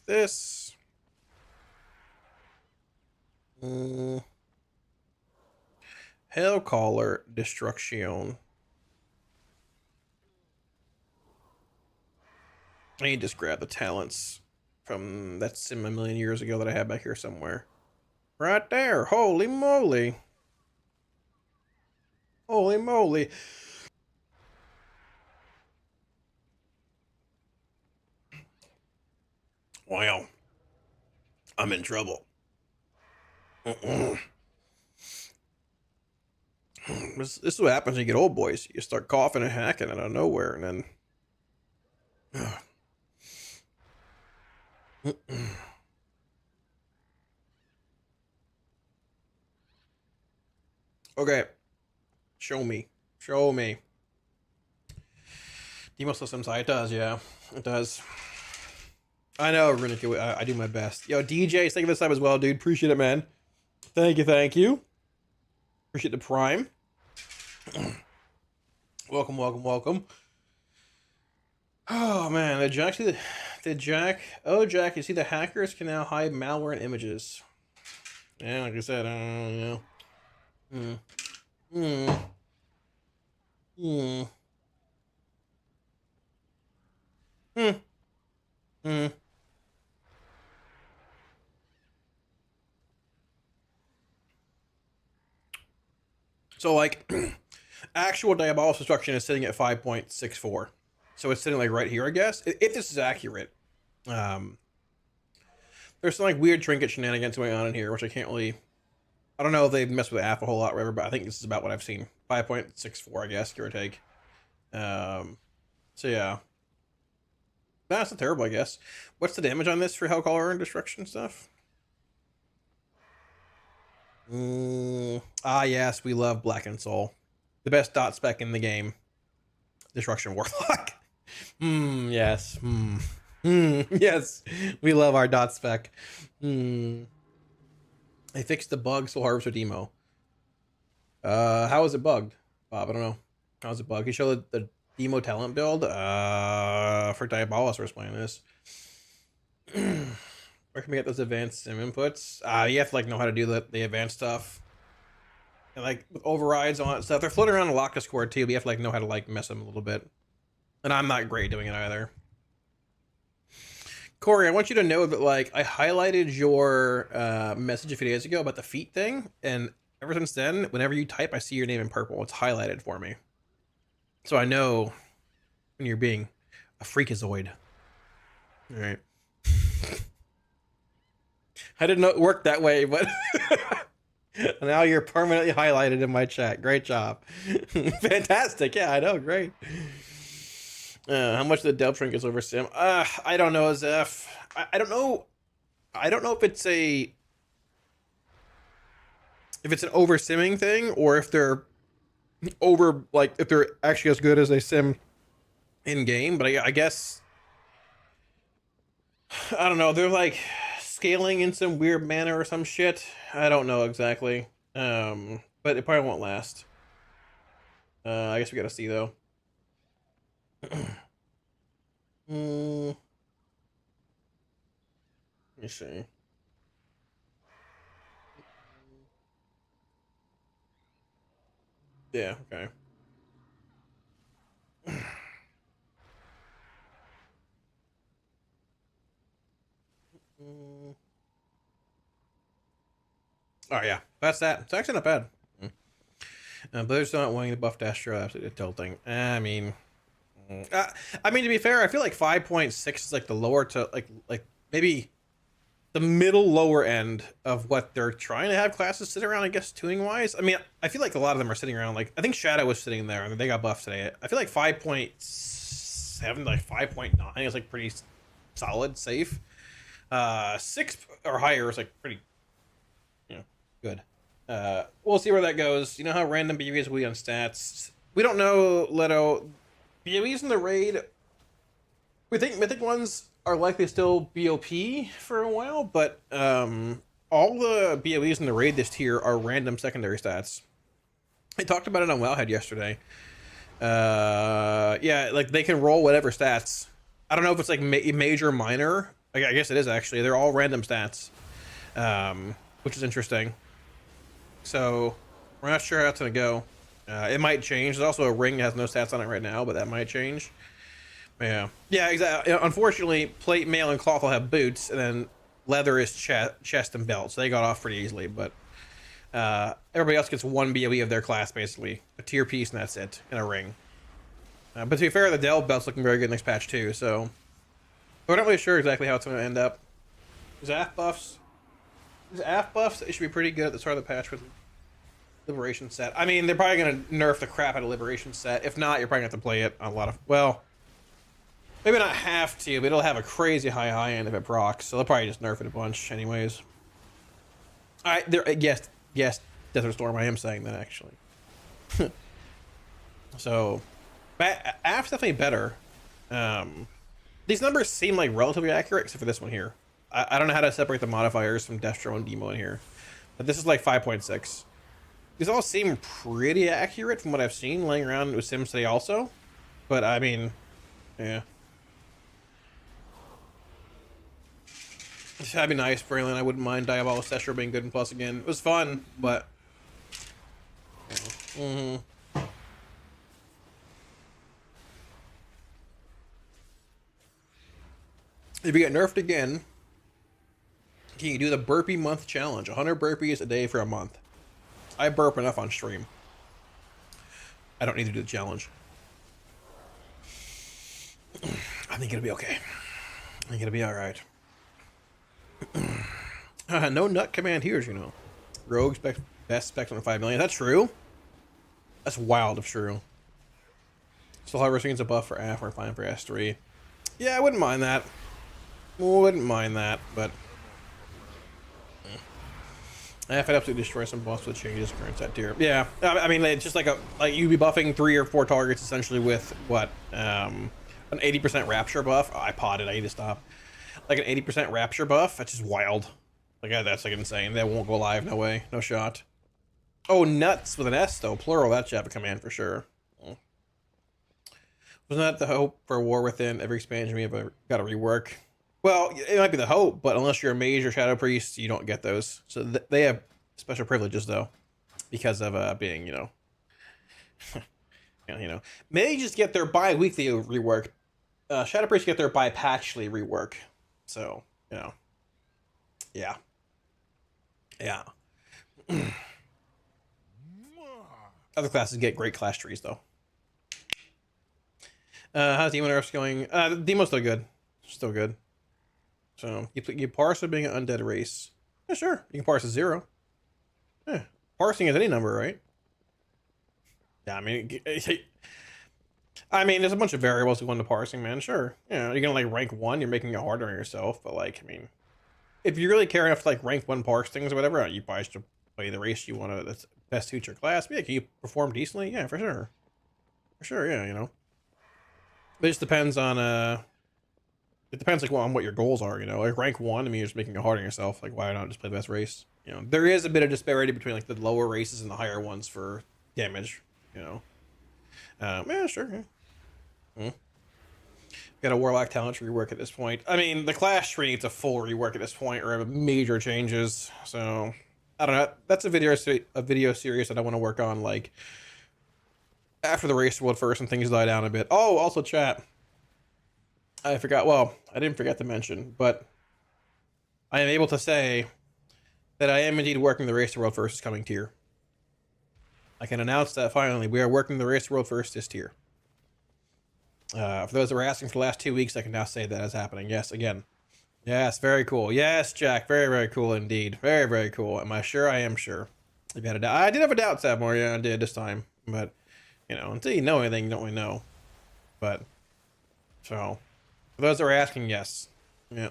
this. Hellcaller Destruction. I need to just grab the talents from that sim a million years ago that I had back here somewhere. Right there. Holy moly. Holy moly. Wow. I'm in trouble. This is what happens when you get old, boys. You start coughing and hacking out of nowhere, and then... Okay. Show me. Demo Systems, it does, yeah. It does. I know, Runic, I do my best. Yo, DJ, thank you for this time as well, dude. Appreciate it, man. Thank you. Appreciate the Prime. welcome. Oh, man, Did Jack? Oh, Jack, you see the hackers can now hide malware in images. Yeah, like I said, you know. Hmm. Hmm. Hmm. Hmm. Hmm. So, like, actual diabolical destruction is sitting at 5.64. So it's sitting, like, right here, I guess. If this is accurate. There's some, like, weird trinket shenanigans going on in here, which I can't really... I don't know if they've messed with the app a whole lot, whatever, but I think this is about what I've seen. 5.64, I guess, give or take. So, yeah. That's not terrible, I guess. What's the damage on this for Hellcaller and Destruction stuff? Yes, we love Blackened Soul. The best dot spec in the game. Destruction Warlock. Yes. Yes. We love our dot spec. They fixed the bug Soul Harvester demo. How is it bugged? Bob, I don't know. How's it bugged? He showed the demo talent build for Diabolus was playing this. Where can we get those advanced sim inputs? You have to, like, know how to do the advanced stuff. And, like, with overrides on it stuff. They're floating around the lock Discord too, but you have to, like, know how to, like, mess them a little bit. And I'm not great doing it either. Corey, I want you to know that, like, I highlighted your message a few days ago about the feet thing, and ever since then, whenever you type, I see your name in purple. It's highlighted for me. So I know when you're being a freakazoid. All right. I didn't know it worked that way, but now you're permanently highlighted in my chat. Great job. Fantastic. Yeah, I know. Great. How much the Delp Shrink is over sim? I don't know, Zeph. I don't know. I don't know if it's an over simming thing, or if they're over, like, if they're actually as good as they sim in game. But I guess I don't know. They're, like, scaling in some weird manner or some shit. I don't know exactly. But it probably won't last. I guess we gotta see though. Let me see. Yeah, okay. Oh yeah, that's that. It's actually not bad. But they're still not wanting to buff Dastro. Absolutely tilting. I mean, to be fair, I feel like 5.6 is like the lower to like maybe the middle lower end of what they're trying to have classes sit around. I guess tuning wise. I mean, I feel like a lot of them are sitting around. Like, I think Shadow was sitting there, and they got buffed today. I feel like 5.7, like 5.9 is like pretty solid, safe. 6 or higher is like pretty, good. We'll see where that goes. You know how random BOEs will be on stats. We don't know, Leto. BOEs in the raid, we think mythic ones are likely to still BOP for a while, but all the BOEs in the raid this tier are random secondary stats. I talked about it on Wowhead yesterday. Yeah, like, they can roll whatever stats. I don't know if it's like major, minor. I guess it is actually. They're all random stats, which is interesting. So we're not sure how it's gonna go. It might change. There's also a ring that has no stats on it right now, but that might change. Yeah, exactly. Unfortunately, plate, mail, and cloth will have boots, and then leather is chest and belt, so they got off pretty easily. But everybody else gets one BOE of their class, basically a tier piece, and that's it, and a ring. But to be fair, the Delve belt's looking very good next patch too. So we're not really sure exactly how it's going to end up. Zaf buffs. It should be pretty good at the start of the patch with Liberation set. I mean, they're probably going to nerf the crap out of Liberation set. If not, you're probably going to have to play it on a lot of... Well, maybe not have to, but it'll have a crazy high end if it procs. So they'll probably just nerf it a bunch anyways. Alright, yes, Desert Storm, I am saying that, actually. So, AF's definitely better. These numbers seem like relatively accurate, except for this one here. I don't know how to separate the modifiers from Destro and Demo in here. But this is like 5.6. These all seem pretty accurate from what I've seen laying around with Sims today also. But, I mean, yeah. That'd be nice, Braylon. I wouldn't mind Diabolic Session being good and plus again. It was fun, but... If you get nerfed again, can you do the burpee month challenge? 100 burpees a day for a month. I burp enough on stream. I don't need to do the challenge. I think it'll be okay. I think it'll be alright. No nut command here, you know. Rogue best spec on 5 million. That's true. That's wild if true. Still have scenes a buff for AF or fine for S3. Yeah, I wouldn't mind that. Wouldn't mind that, but AF I'd absolutely destroy some boss with changes current set tier. Yeah, I mean it's just like you'd be buffing 3 or 4 targets essentially with what an 80% rapture buff. Oh, I potted. I need to stop. Like an 80% rapture buff. That's just wild. Like that's like insane. That won't go live. No way. No shot. Oh, nuts with an S though. Plural. That should have a command for sure. Wasn't that the hope for War Within? Every expansion we have got to rework. Well, it might be the hope, but unless you're a mage or shadow priest, you don't get those. So they have special privileges though, because of being, you know, mages get their bi-weekly rework. Shadow priests get their bi-patchly rework. So, you know, yeah. Other classes get great class trees though. How's Demon Nerfs going? Demon's still good. Still good. So, you parse it being an undead race. Yeah, sure. You can parse a 0. Yeah. Parsing is any number, right? Yeah, I mean, there's a bunch of variables that go into parsing, man. Sure. Yeah, you're gonna like rank 1, you're making it harder on yourself, but like, I mean, if you really care enough to like rank 1 parse things or whatever, you probably should play the race you want to that's best suit your class. But yeah, can you perform decently? Yeah, for sure. For sure, yeah, you know. It just depends on it depends like on what your goals are, you know. Like rank 1, I mean, you're just making it hard on yourself. Like why not just play the best race? You know, there is a bit of disparity between like the lower races and the higher ones for damage, you know. Yeah, sure. Yeah. Got a Warlock talent to rework at this point. I mean, the class tree needs a full rework at this point, or major changes. So I don't know. That's a video series that I want to work on, like after the race world first and things die down a bit. Oh, also chat. I forgot. Well, I didn't forget to mention, but I am able to say that I am indeed working the race world first coming tier. I can announce that finally we are working the race world first this tier. For those that were asking for the last 2 weeks, I can now say that is happening. Yes, again. Yes, very cool. Yes, Jack, very, very cool indeed. Very, very cool. Am I sure? I am sure. If you had a doubt, I did have a doubt, Savmore. Yeah, I did this time. But, you know, until you know anything, you don't really know. But, so, for those that were asking, yes. Yeah.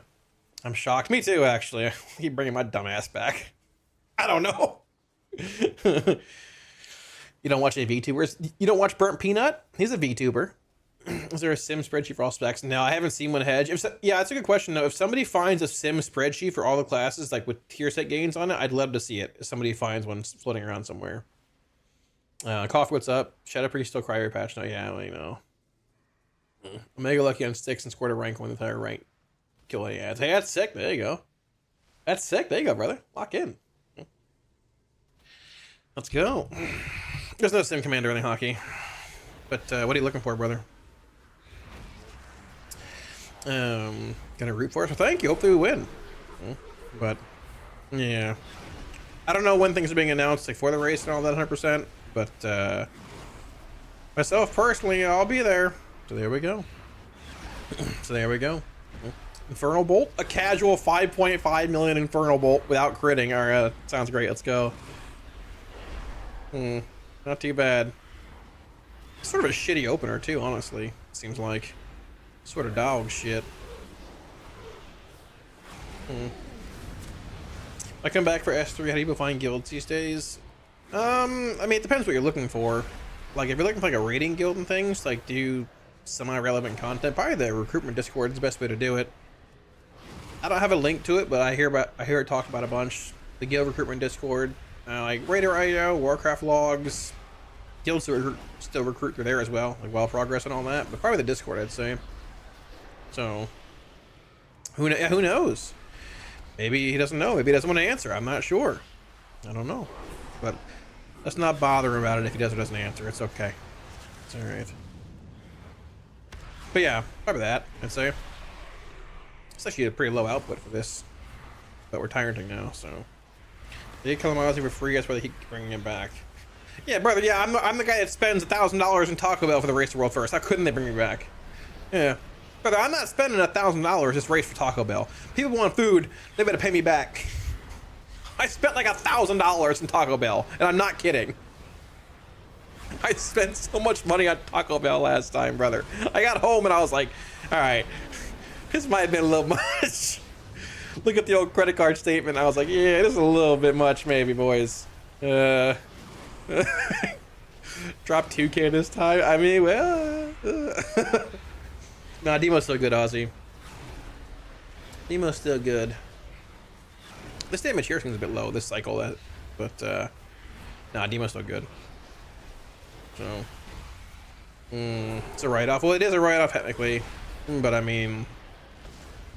I'm shocked. Me too, actually. I keep bringing my dumb ass back. I don't know. You don't watch any VTubers? You don't watch Burnt Peanut? He's a VTuber. Is there a sim spreadsheet for all specs? No, I haven't seen one, Hedge. Yeah, that's a good question, though. If somebody finds a sim spreadsheet for all the classes, like with tier set gains on it, I'd love to see it. If somebody finds one floating around somewhere. Cough, what's up? Shadow Priest still cry patch? No, yeah, well, you know. Omega lucky on sticks and scored a rank 1 entire rank. Kill any ads. Hey, that's sick. There you go. That's sick. There you go, brother. Lock in. Let's go. There's no sim commander in the hockey. But what are you looking for, brother? Gonna root for us? Well, thank you. Hopefully we win. But yeah, I don't know when things are being announced, like for the race and all that 100%. But myself personally, I'll be there. So there we go. So there we go. Infernal Bolt, a casual 5.5 million Infernal Bolt without critting. All right, sounds great. Let's go. Not too bad. Sort of a shitty opener too, honestly. Seems like sort of dog shit. I come back for S3. How do people find guilds these days? I mean, it depends what you're looking for. Like, if you're looking for like a raiding guild and things, like do semi-relevant content, probably the recruitment Discord is the best way to do it. I don't have a link to it, but I hear it talked about a bunch. The guild recruitment Discord, like Raider IO, Warcraft logs. Guilds still recruit through there as well, like Wild Progress and all that, but probably the Discord, I'd say. So, who knows? Maybe he doesn't know. Maybe he doesn't want to answer. I'm not sure. I don't know. But let's not bother him about it if he does or doesn't answer. It's okay. It's alright. But yeah, probably that, I'd say. It's actually a pretty low output for this. But we're tyrant now, so. They get Kalamazi for free, that's why they keep bringing him back. Yeah, brother, yeah, I'm the guy that spends $1,000 in Taco Bell for the race to World First. How couldn't they bring me back? Yeah. Brother, I'm not spending $1,000 this race for Taco Bell. People want food, they better pay me back. I spent like $1,000 in Taco Bell, and I'm not kidding. I spent so much money on Taco Bell last time, brother. I got home and I was like, all right, this might have been a little much. Look at the old credit card statement. I was like, yeah, this is a little bit much, maybe, boys. Drop 2K this time. I mean, well. Nah, Demo's still good, Ozzy. Demo's still good. This damage here seems a bit low this cycle, but nah, Demo's still good. So, it's a write-off. Well, it is a write-off technically, but I mean,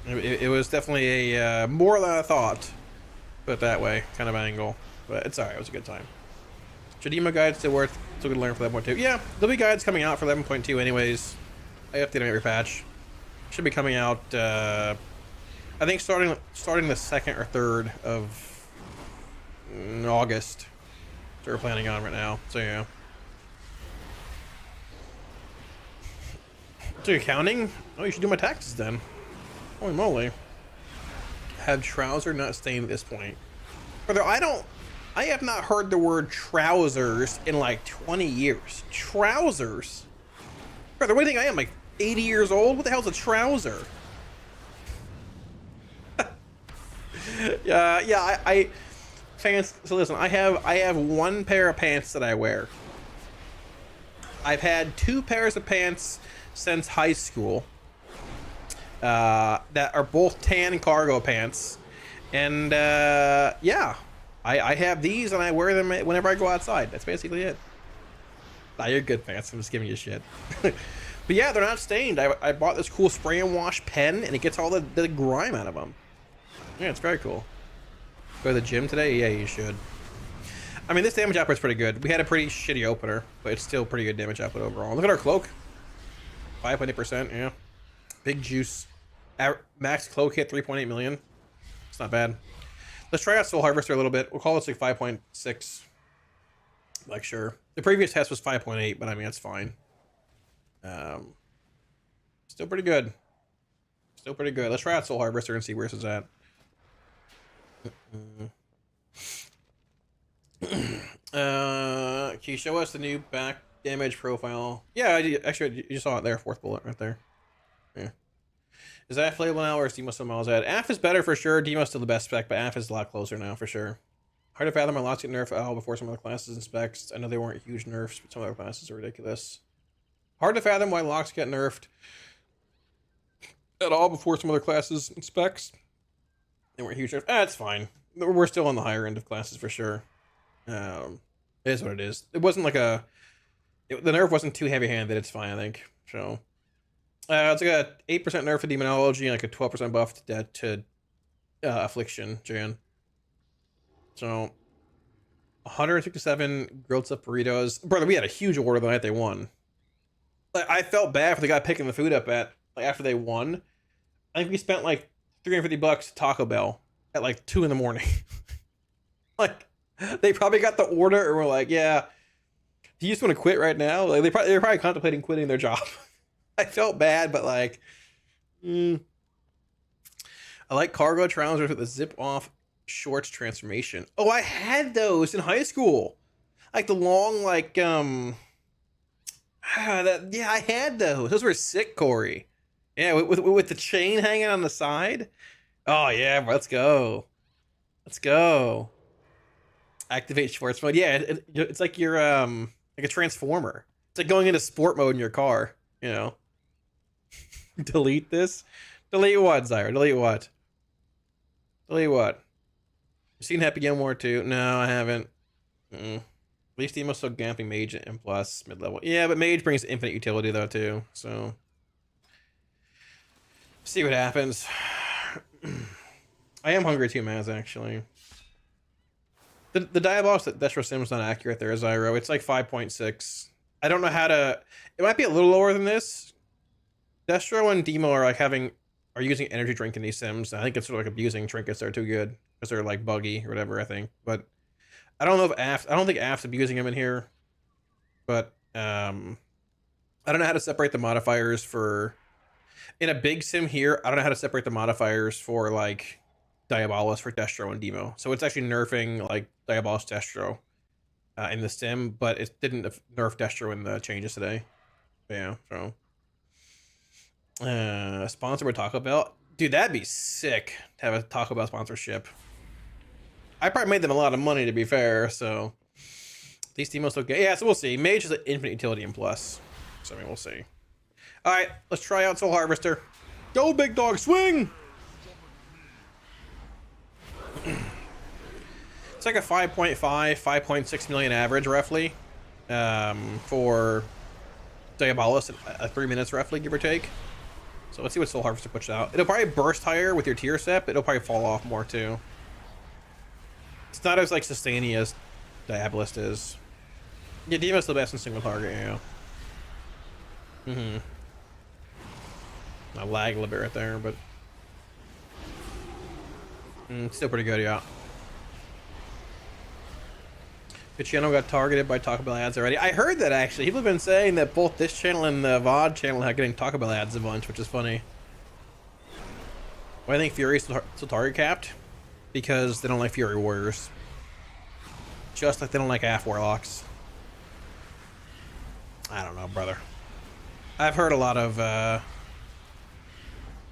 it was definitely a more than I thought, put it that way, kind of angle. But it's alright. It was a good time. Should Demo guide still worth? Still good to learn for 11.2. Yeah, there'll be guides coming out for 11.2 anyways. I update them every patch. Should be coming out. I think starting the 2nd or 3rd of August. That's what we're planning on right now. So yeah. So you're counting? Oh, you should do my taxes then. Holy moly. Have trouser not stained at this point? Brother, I have not heard the word trousers in like 20 years. Trousers? Brother, what do you think I am, like 80 years old? What the hell's a trouser? I fans, so listen, I have one pair of pants that I wear. I've had 2 pairs of pants since high school that are both tan cargo pants, and yeah, I have these and I wear them whenever I go outside. That's basically it. Nah, you're good, pants. I'm just giving you shit. But yeah, they're not stained. I bought this cool spray and wash pen, and it gets all the grime out of them. Yeah, it's very cool. Go to the gym today? Yeah, you should. I mean, this damage output's pretty good. We had a pretty shitty opener, but it's still pretty good damage output overall. Look at our cloak. 5.8%, yeah. Big juice. Max cloak hit 3.8 million. It's not bad. Let's try out Soul Harvester a little bit. We'll call it like 5.6. Like, sure. The previous test was 5.8, but I mean, it's fine. Still pretty good. Still pretty good. Let's try out Soul Harvester and see where this is at. Can you show us the new back damage profile? Yeah, I did. Actually, you saw it there. 4th bullet right there. Yeah. Is that playable now, or is Demo still miles ahead? AF is better for sure. Demo's still the best spec, but AF is a lot closer now for sure. Hard to fathom my lots get nerfed all before some other classes and specs. I know they weren't huge nerfs, but some other classes are ridiculous. Hard to fathom why locks get nerfed at all before some other classes and specs. They weren't huge nerfs. It's fine. We're still on the higher end of classes for sure. It is what it is. It wasn't like the nerf wasn't too heavy-handed. It's fine, I think. So, it's like a 8% nerf for Demonology and like a 12% buff to Affliction, Jan. So, 167 grilled stuffed burritos. Brother, we had a huge order the night they won. Like, I felt bad for the guy picking the food up after they won. I think we spent like $350 at Taco Bell at like 2 in the morning. Like, they probably got the order and were like, yeah, do you just want to quit right now? Like, they're probably contemplating quitting their job. I felt bad, but like, I like cargo trousers with a zip off shorts transformation. Oh, I had those in high school. Like the long, like, yeah, I had those. Those were sick, Corey. Yeah, with the chain hanging on the side. Oh yeah, let's go. Let's go. Activate sports mode. Yeah, it's like you're like a transformer. It's like going into sport mode in your car. You know. Delete this. Delete what, Zyra? Delete what? Delete what? You seen Happy Gilmore too? No, I haven't. At least Demo's still gamping Mage and plus mid-level. Yeah, but Mage brings infinite utility though too. So see what happens. I am hungry too, Maz, actually. The Diabolos that Destro Sim's not accurate there, Zyro. It's like 5.6. I don't know how to... It might be a little lower than this. Destro and Demo are like are using energy drink in these sims. I think it's sort of like abusing trinkets. They're too good because they're like buggy or whatever, I think. But I don't know if I don't think Aft's abusing them in here. But I don't know how to separate the modifiers for... In a big sim here, I don't know how to separate the modifiers for like Diabolos for Destro and Demo. So it's actually nerfing like Diabolos Destro in the sim, but it didn't nerf Destro in the changes today. But yeah, so sponsored by Taco Bell, dude, that'd be sick to have a Taco Bell sponsorship. I probably made them a lot of money, to be fair. So these demos look good. Yeah, so we'll see. Mage is an infinite utility in plus, so I mean, we'll see. All right, let's try out Soul Harvester. Go, big dog, swing! It's like a 5.5, 5.6 million average, roughly, for Diabolos at 3 minutes, roughly, give or take. So let's see what Soul Harvester puts out. It'll probably burst higher with your tier set, but it'll probably fall off more, too. It's not as, like, sustaining as Diabolist is. Yeah, Demon's the best in single target, yeah. I lag a little bit right there, but... still pretty good, yeah. The channel got targeted by Taco Bell ads already. I heard that, actually. People have been saying that both this channel and the VOD channel are getting Taco Bell ads a bunch, which is funny. Why I think Fury's still target capped? Because they don't like Fury Warriors. Just like they don't like AF Warlocks. I don't know, brother. I've heard a lot of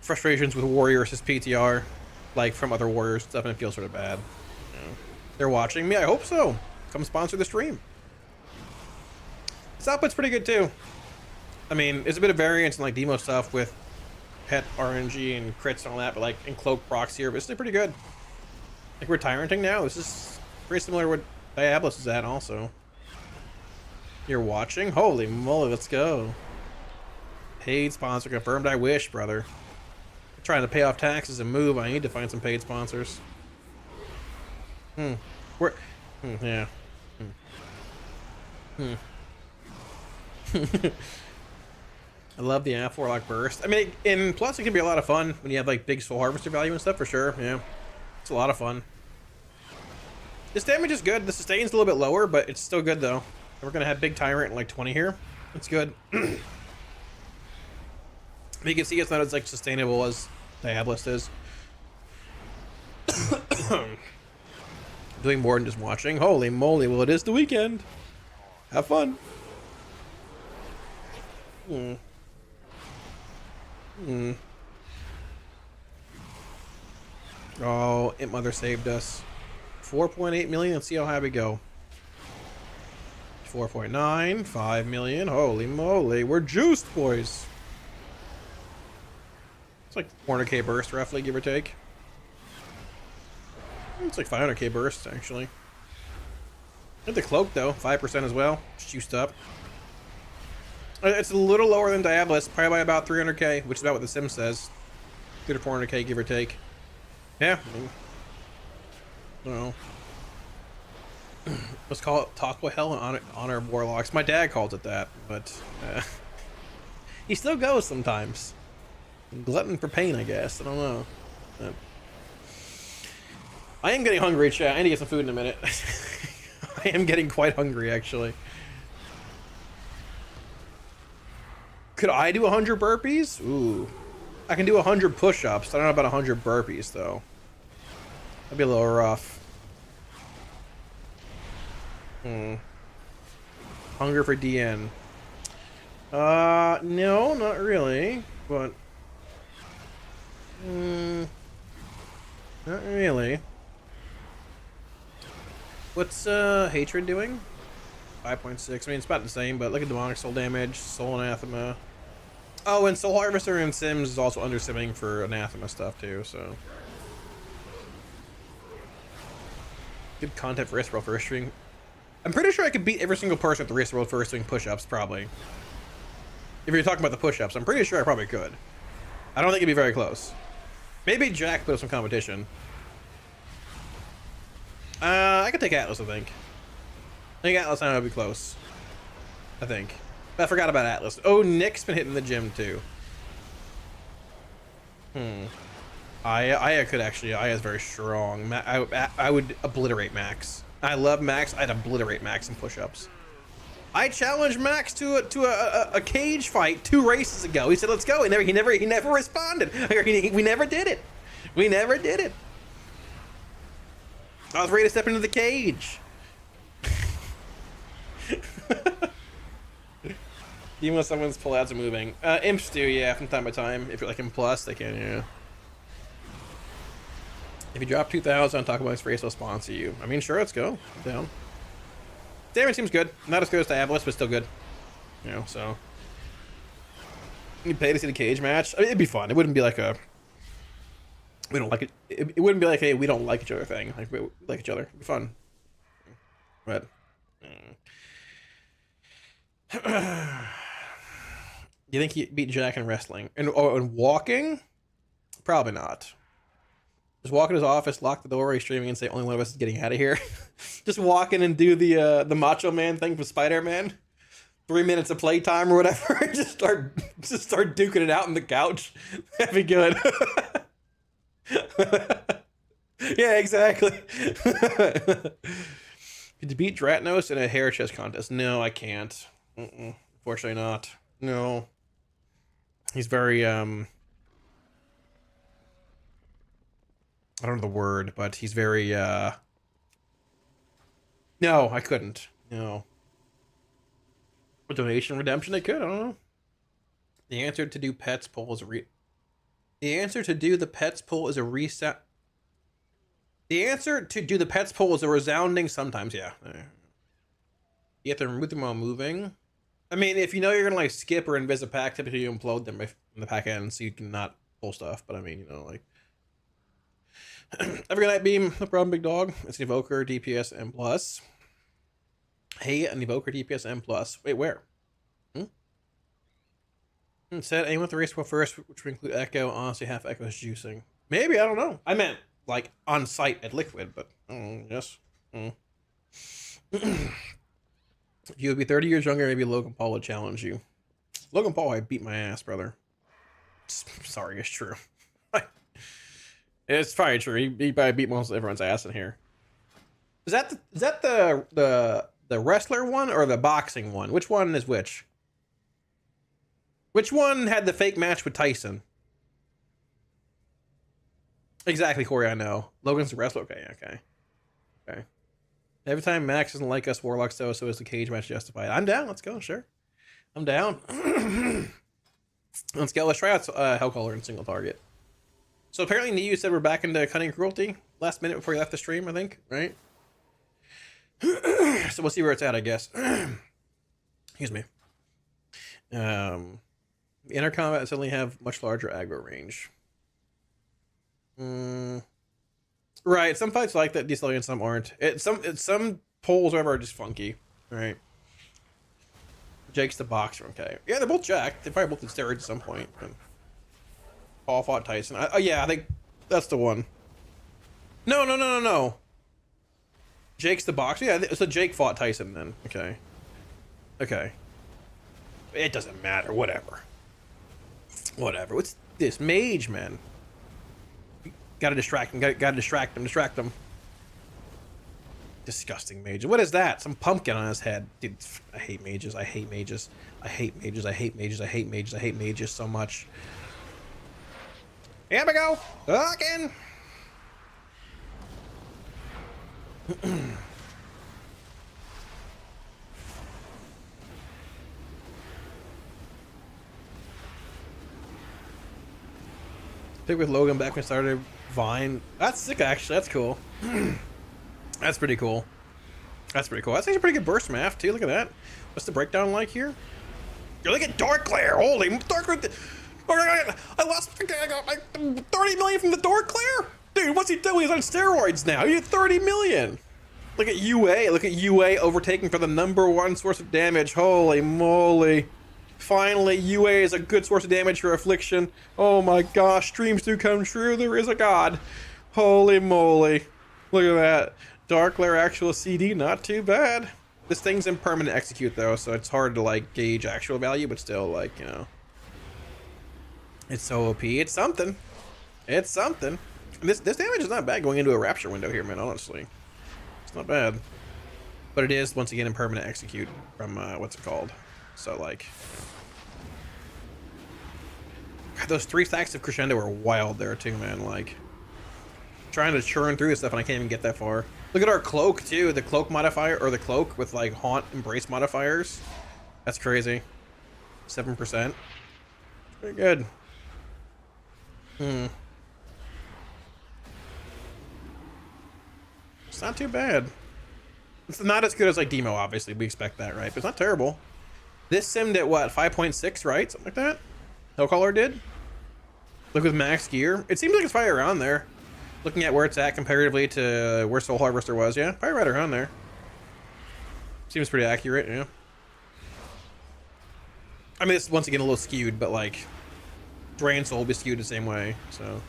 frustrations with Warriors as PTR, like from other Warriors and stuff, and it feels sort of bad. You know, they're watching me. I hope so. Come sponsor the stream. This output's pretty good too. I mean, there's a bit of variance in like demo stuff with pet RNG and crits and all that, but like in cloak procs here, but it's still pretty good. Like we're Tyranting now. This is pretty similar to what Diabolos is at also. You're watching? Holy moly, let's go. Paid sponsor confirmed. I wish, brother. I'm trying to pay off taxes and move. I need to find some paid sponsors. Where? Yeah. I love the AF Warlock burst. I mean, and plus it can be a lot of fun when you have like big Soul Harvester value and stuff, for sure. Yeah, it's a lot of fun. This damage is good. The sustain's a little bit lower, but it's still good though. We're gonna have big Tyrant in like 20 here. It's good. But you can see it's not as like sustainable as Diabolist is. Doing more than just watching. Holy moly! Well, it is the weekend. Have fun. Oh, Imp Mother saved us. 4.8 million. Let's see how high we go. 4.9, 5 million. Holy moly, we're juiced, boys. It's like 400k burst, roughly, give or take. It's like 500k burst, actually. Hit the cloak, though. 5% as well. It's juiced up. It's a little lower than Diabolist, probably by about 300k, which is about what the sim says. 3 to 400k, give or take. Yeah. Well, let's call it Taco Hell in honor of Warlocks. My dad calls it that, but he still goes sometimes. Glutton for pain, I guess. I don't know. I am getting hungry, chat. I need to get some food in a minute. I am getting quite hungry, actually. Could I do 100 burpees? Ooh. I can do 100 push-ups. I don't know about 100 burpees, though. That'd be a little rough. Hunger for DN. No, not really. But... not really. What's Hatred doing? 5.6. I mean, it's about the same, but look at Demonic Soul damage, Soul Anathema. Oh, and Soul Harvester and Sims is also under simming for Anathema stuff, too, so. Good content for Wrist Roll first string. I'm pretty sure I could beat every single person with the Wrist Roll first string push-ups, probably. If you're talking about the push-ups, I'm pretty sure I probably could. I don't think it'd be very close. Maybe Jack put up some competition. I could take Atlas, I think. I think Atlas and I would be close. I think. But I forgot about Atlas. Oh, Nick's been hitting the gym too. Aya could actually. Aya's very strong. I would obliterate Max. I love Max. I'd obliterate Max in push-ups. I challenged Max to a cage fight 2 races ago. He said, "Let's go." He never responded. We never did it. We never did it. I was ready to step into the cage. Even when someone's pullouts are moving. Imps do, yeah, from time to time. If you're like in plus, they can, yeah. If you drop 2,000 on Taco Box race, they'll sponsor you. I mean, sure, let's go. I'm down. Damage seems good. Not as good as Diabolus, but still good. You know, so. You pay to see the cage match. I mean, it'd be fun. It wouldn't be like a. We don't like it. It wouldn't be like a we don't like each other thing. Like, we like each other. It'd be fun. But. You think he beat Jack in wrestling? And walking? Probably not. Just walk in his office, lock the door, he's streaming, and say only one of us is getting out of here. Just walk in and do the Macho Man thing from Spider-Man. 3 minutes of playtime or whatever. just start duking it out on the couch. That'd be good. Yeah, exactly. Could you beat Dratnos in a hair chest contest? No, I can't. Unfortunately not. No. He's very, I don't know the word, but he's very, no, I couldn't. No. A donation redemption, they could, I don't know. The answer to do pets poll is The answer to do the pets poll is a reset. The answer to do the pets poll is a resounding sometimes, yeah. You have to remove them while moving. I mean, if you know you're gonna like skip or invis a pack, typically you implode them in the pack end so you can not pull stuff. But I mean, you know, like have a good night, Beam. No problem, big dog. It's an Evoker DPS M plus. Hey, an Evoker DPS M plus. Wait, where? Said aim with the race first, which would include Echo. Honestly, half Echo is juicing. Maybe, I don't know. I meant like on site at Liquid, but yes. You would be 30 years younger, maybe Logan Paul would challenge you. Logan Paul, I beat my ass, brother. Sorry, it's true. It's probably true. He probably beat most of everyone's ass in here. Is that the wrestler one or the boxing one? Which one is which? Which one had the fake match with Tyson? Exactly, Corey, I know. Logan's the wrestler. Okay. Every time Max doesn't like us Warlocks, though, so is the cage match justified. I'm down. Let's go, sure. I'm down. Let's go. Let's try out Hellcaller and single target. So apparently Niu said we're back into cunning cruelty last minute before he left the stream, I think, right? So we'll see where it's at, I guess. Excuse me. Inner combat suddenly have much larger aggro range. Right, some fights like that decently and some aren't. Some polls whatever are just funky, right? Jake's the boxer, okay. Yeah, they're both jacked. They probably both did steroids at some point. And Paul fought Tyson. Yeah, I think that's the one. No. Jake's the boxer? Yeah, so Jake fought Tyson then. Okay. It doesn't matter, whatever. What's this? Mage, man. Gotta distract him. Gotta distract him. Disgusting mage. What is that? Some pumpkin on his head. Dude, I hate mages. I hate mages so much. Here we go. Again. Pick with Logan back when I started Vine. That's sick, actually. That's cool. That's pretty cool. That's actually a pretty good burst math, too. Look at that. What's the breakdown like here? Yo, look at Dark Glare. Holy Dark Glare. I lost like 30 million from the Dark Glare? Dude, what's he doing? He's on steroids now. He had 30 million. Look at UA. Look at UA overtaking for the #1 source of damage. Holy moly. Finally, UA is a good source of damage for Affliction. Oh my gosh, dreams do come true. There is a god. Holy moly. Look at that. Dark Lair actual CD, not too bad. This thing's in permanent execute though, so it's hard to like gauge actual value, but still, like, you know, it's so OP. It's something. It's something. And this damage is not bad going into a Rapture window here, man. Honestly, it's not bad. But it is once again in permanent execute from what's it called? So like, God, those 3 stacks of crescendo are wild there too, man. Like, trying to churn through this stuff and I can't even get that far. Look at our cloak too, the cloak modifier, or the cloak with like haunt embrace modifiers. That's crazy. 7%. Pretty good. It's not too bad. It's not as good as like Demo, obviously. We expect that, right? But it's not terrible. This simmed at what, 5.6, right? Something like that? Hellcaller did? Look with max gear. It seems like it's probably around there. Looking at where it's at comparatively to where Soul Harvester was, yeah, probably right around there. Seems pretty accurate, yeah. I mean, it's once again a little skewed, but like, Drain Soul will be skewed the same way, so.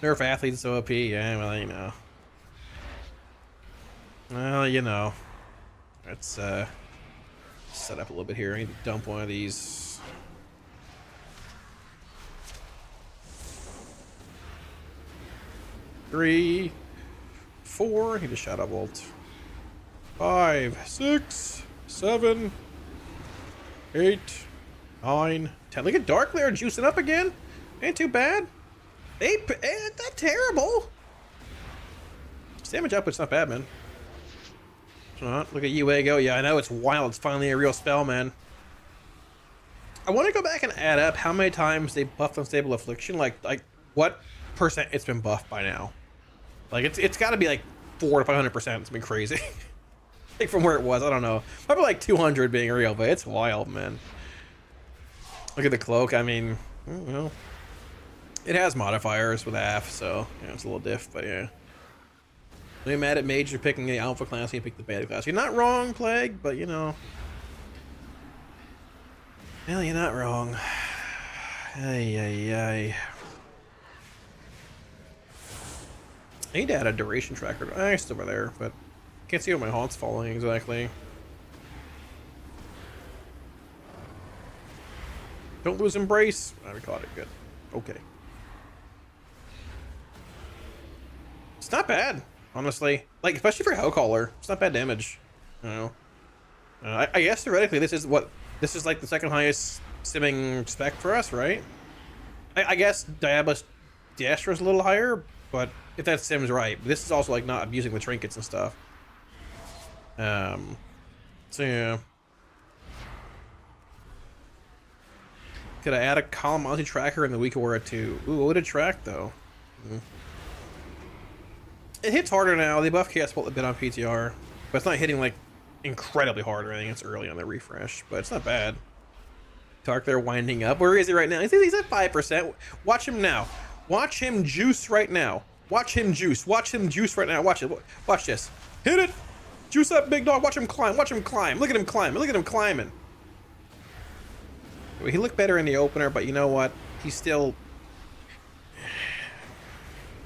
Nerf athletes so OP, yeah, well, you know. Well, you know. Let's set up a little bit here. I need to dump one of these. Three, 4, he just Shadow Bolt. 5, 6, 7, 8, 9, 10. Look at Dark Lair juicing up again. Ain't too bad. 8, ain't that terrible. Damage up, it's not bad, man. It's not. Look at UA go. Yeah, I know, it's wild. It's finally a real spell, man. I want to go back and add up how many times they buffed Unstable Affliction. Like what percent it's been buffed by now. Like, it's got to be like 400 to 500%. It's been crazy. Like, from where it was, I don't know. Probably like 200 being real, but it's wild, man. Look at the cloak. I mean, you know, it has modifiers with AF, so, you know, it's a little diff, but yeah. When you're mad at Mage, you're picking the Alpha class, you pick the Beta class. You're not wrong, Plague, but, you know. Well, you're not wrong. Ay, ay, ay. I need to add a duration tracker. It's over there, but can't see what my haunt's following exactly. Don't lose embrace. I caught it. Good. Okay. It's not bad, honestly. Like, especially for Hellcaller, it's not bad damage. You know. I guess theoretically this is like the second highest simming spec for us, right? I guess Diablos Diastra's a little higher, but if that sim's right, this is also like not abusing the trinkets and stuff. So yeah. Could I add a Kalamazi tracker in the weak aura too? Ooh, what would it track though? It hits harder now. They buff Chaos Bolt a bit on PTR, but it's not hitting like incredibly hard or anything. It's early on the refresh, but it's not bad. Dark there winding up. Where is he right now? He's at 5%. Watch him now. Watch him juice right now. Watch him juice. Watch him juice right now. Watch it. Watch this. Hit it. Juice up, big dog. Watch him climb. Watch him climb. Look at him climbing. Look at him climbing. He looked better in the opener, but you know what? He's still...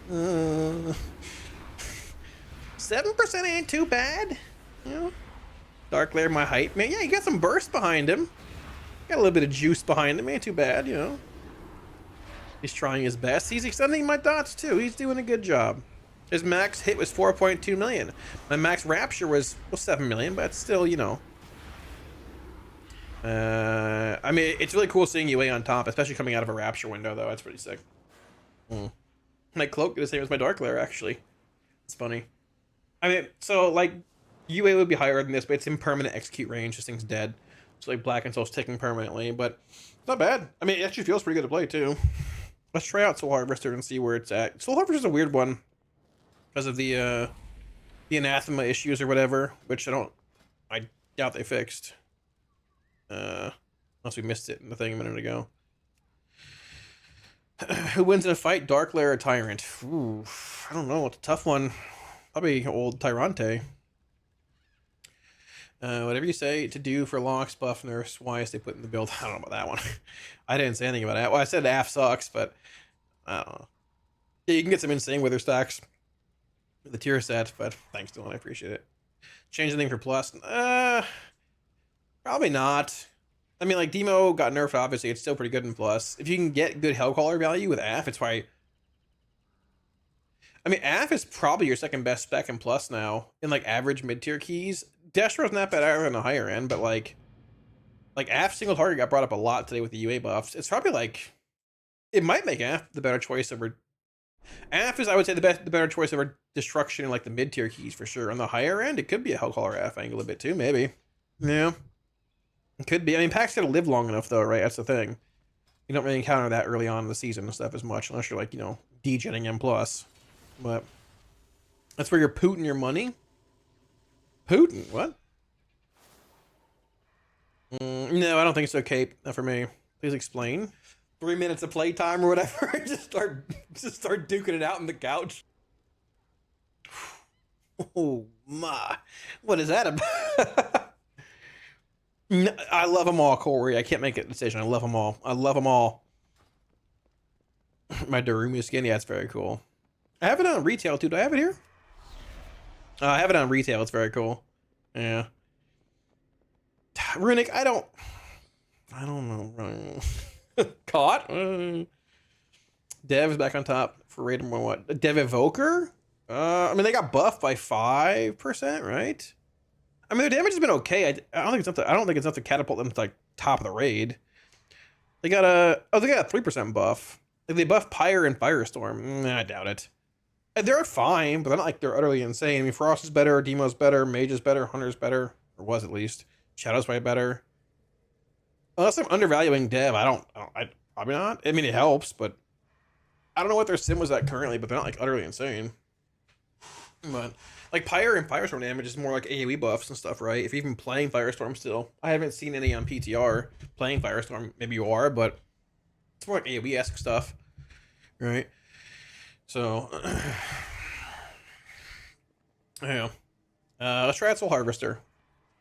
7% ain't too bad. You know? Dark Lair, my hype. Man, yeah, you got some burst behind him. Got a little bit of juice behind him. Ain't too bad, you know. He's trying his best. He's extending my dots, too. He's doing a good job. His max hit was 4.2 million. My max Rapture was 7 million, but still, you know. I mean, it's really cool seeing UA on top, especially coming out of a Rapture window, though. That's pretty sick. My cloak is the same as my Dark Lair, actually. It's funny. I mean, so, like, UA would be higher than this, but it's in permanent execute range. This thing's dead. So, like, Black and Soul's ticking permanently, but it's not bad. I mean, it actually feels pretty good to play, too. Let's try out Soul Harvester and see where it's at. Soul Harvester's a weird one because of the anathema issues or whatever, which I doubt they fixed. Unless we missed it in the thing a minute ago. Who wins in a fight, Dark Lair or Tyrant? Ooh, I don't know. It's a tough one. Probably old Tyrante. Whatever you say to do for Locks, buff, Nerfs, why is they put in the build? I don't know about that one. I didn't say anything about that. Well, I said AF sucks, but I don't know. Yeah, you can get some insane wither stacks. the tier set, but thanks, Dylan. I appreciate it. Change the name for plus? Probably not. I mean, like, Demo got nerfed, obviously. It's still pretty good in plus. If you can get good Hellcaller value with AF, it's probably... I mean, AF is probably your second best spec in plus now, in, like, average mid-tier keys. Destro's not bad either on the higher end, but, like AF single target got brought up a lot today with the UA buffs. It's probably, like... It might make AF the better choice over... AF is, I would say, the better choice over Destruction in, like, the mid-tier keys, for sure. On the higher end, it could be a Hellcaller AF angle a bit, too, maybe. Yeah. It could be. I mean, packs gotta live long enough, though, right? That's the thing. You don't really encounter that early on in the season and stuff as much, unless you're, like, you know, degenning M+. But that's where you're pooting your money? Putin? What? No, I don't think so, Cape. Not for me. Please explain. 3 minutes of playtime or whatever. just start duking it out on the couch. Oh, my. What is that about? No, I love them all, Corey. I can't make a decision. I love them all. I love them all. My Darumi skin, yeah, it's very cool. I have it on retail, too. Do I have it here? I have it on retail. It's very cool. Yeah. Runic, I don't know. Caught? Dev is back on top for rated more what? Dev Evoker? I mean, they got buffed by 5%, right? I mean, their damage has been okay. I don't think it's enough to catapult them to, like, top of the raid. They got a 3% buff. Like, they buff Pyre and Firestorm. I doubt it. They're fine, but they're not like they're utterly insane. I mean, Frost is better, Demo's better, Mage is better, Hunter's better, or was at least. Shadow's way better. Unless I'm undervaluing Dev, I probably not. I mean, it helps, but I don't know what their sim was at currently, but they're not like utterly insane. But like Pyre and Firestorm damage is more like AoE buffs and stuff, right? If you're even playing Firestorm still, I haven't seen any on PTR playing Firestorm. Maybe you are, but it's more like AoE-esque stuff, right? So, yeah. Let's try out Soul Harvester.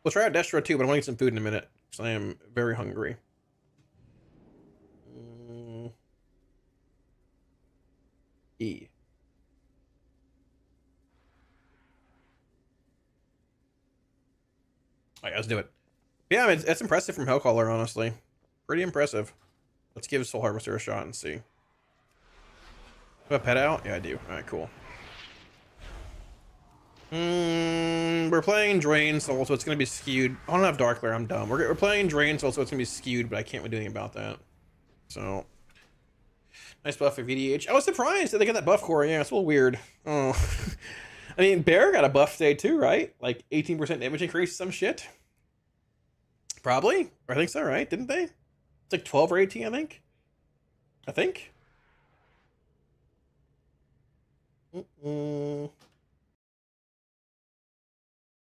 We'll try out Destro too, but I want to eat some food in a minute because I am very hungry. E. All right, let's do it. Yeah, I mean, it's impressive from Hellcaller, honestly. Pretty impressive. Let's give Soul Harvester a shot and see. Do I pet out? Yeah, I do. All right, cool. We're playing Drain Soul, so it's going to be skewed. I don't have Dark Lair, I'm dumb. We're playing Drain Soul, so it's going to be skewed, but I can't really do anything about that. So, nice buff for VDH. I was surprised that they got that buff core. Yeah, it's a little weird. Oh. I mean, Bear got a buff today too, right? Like 18% damage increase, some shit. Probably. I think so, right? Didn't they? It's like 12 or 18, I think.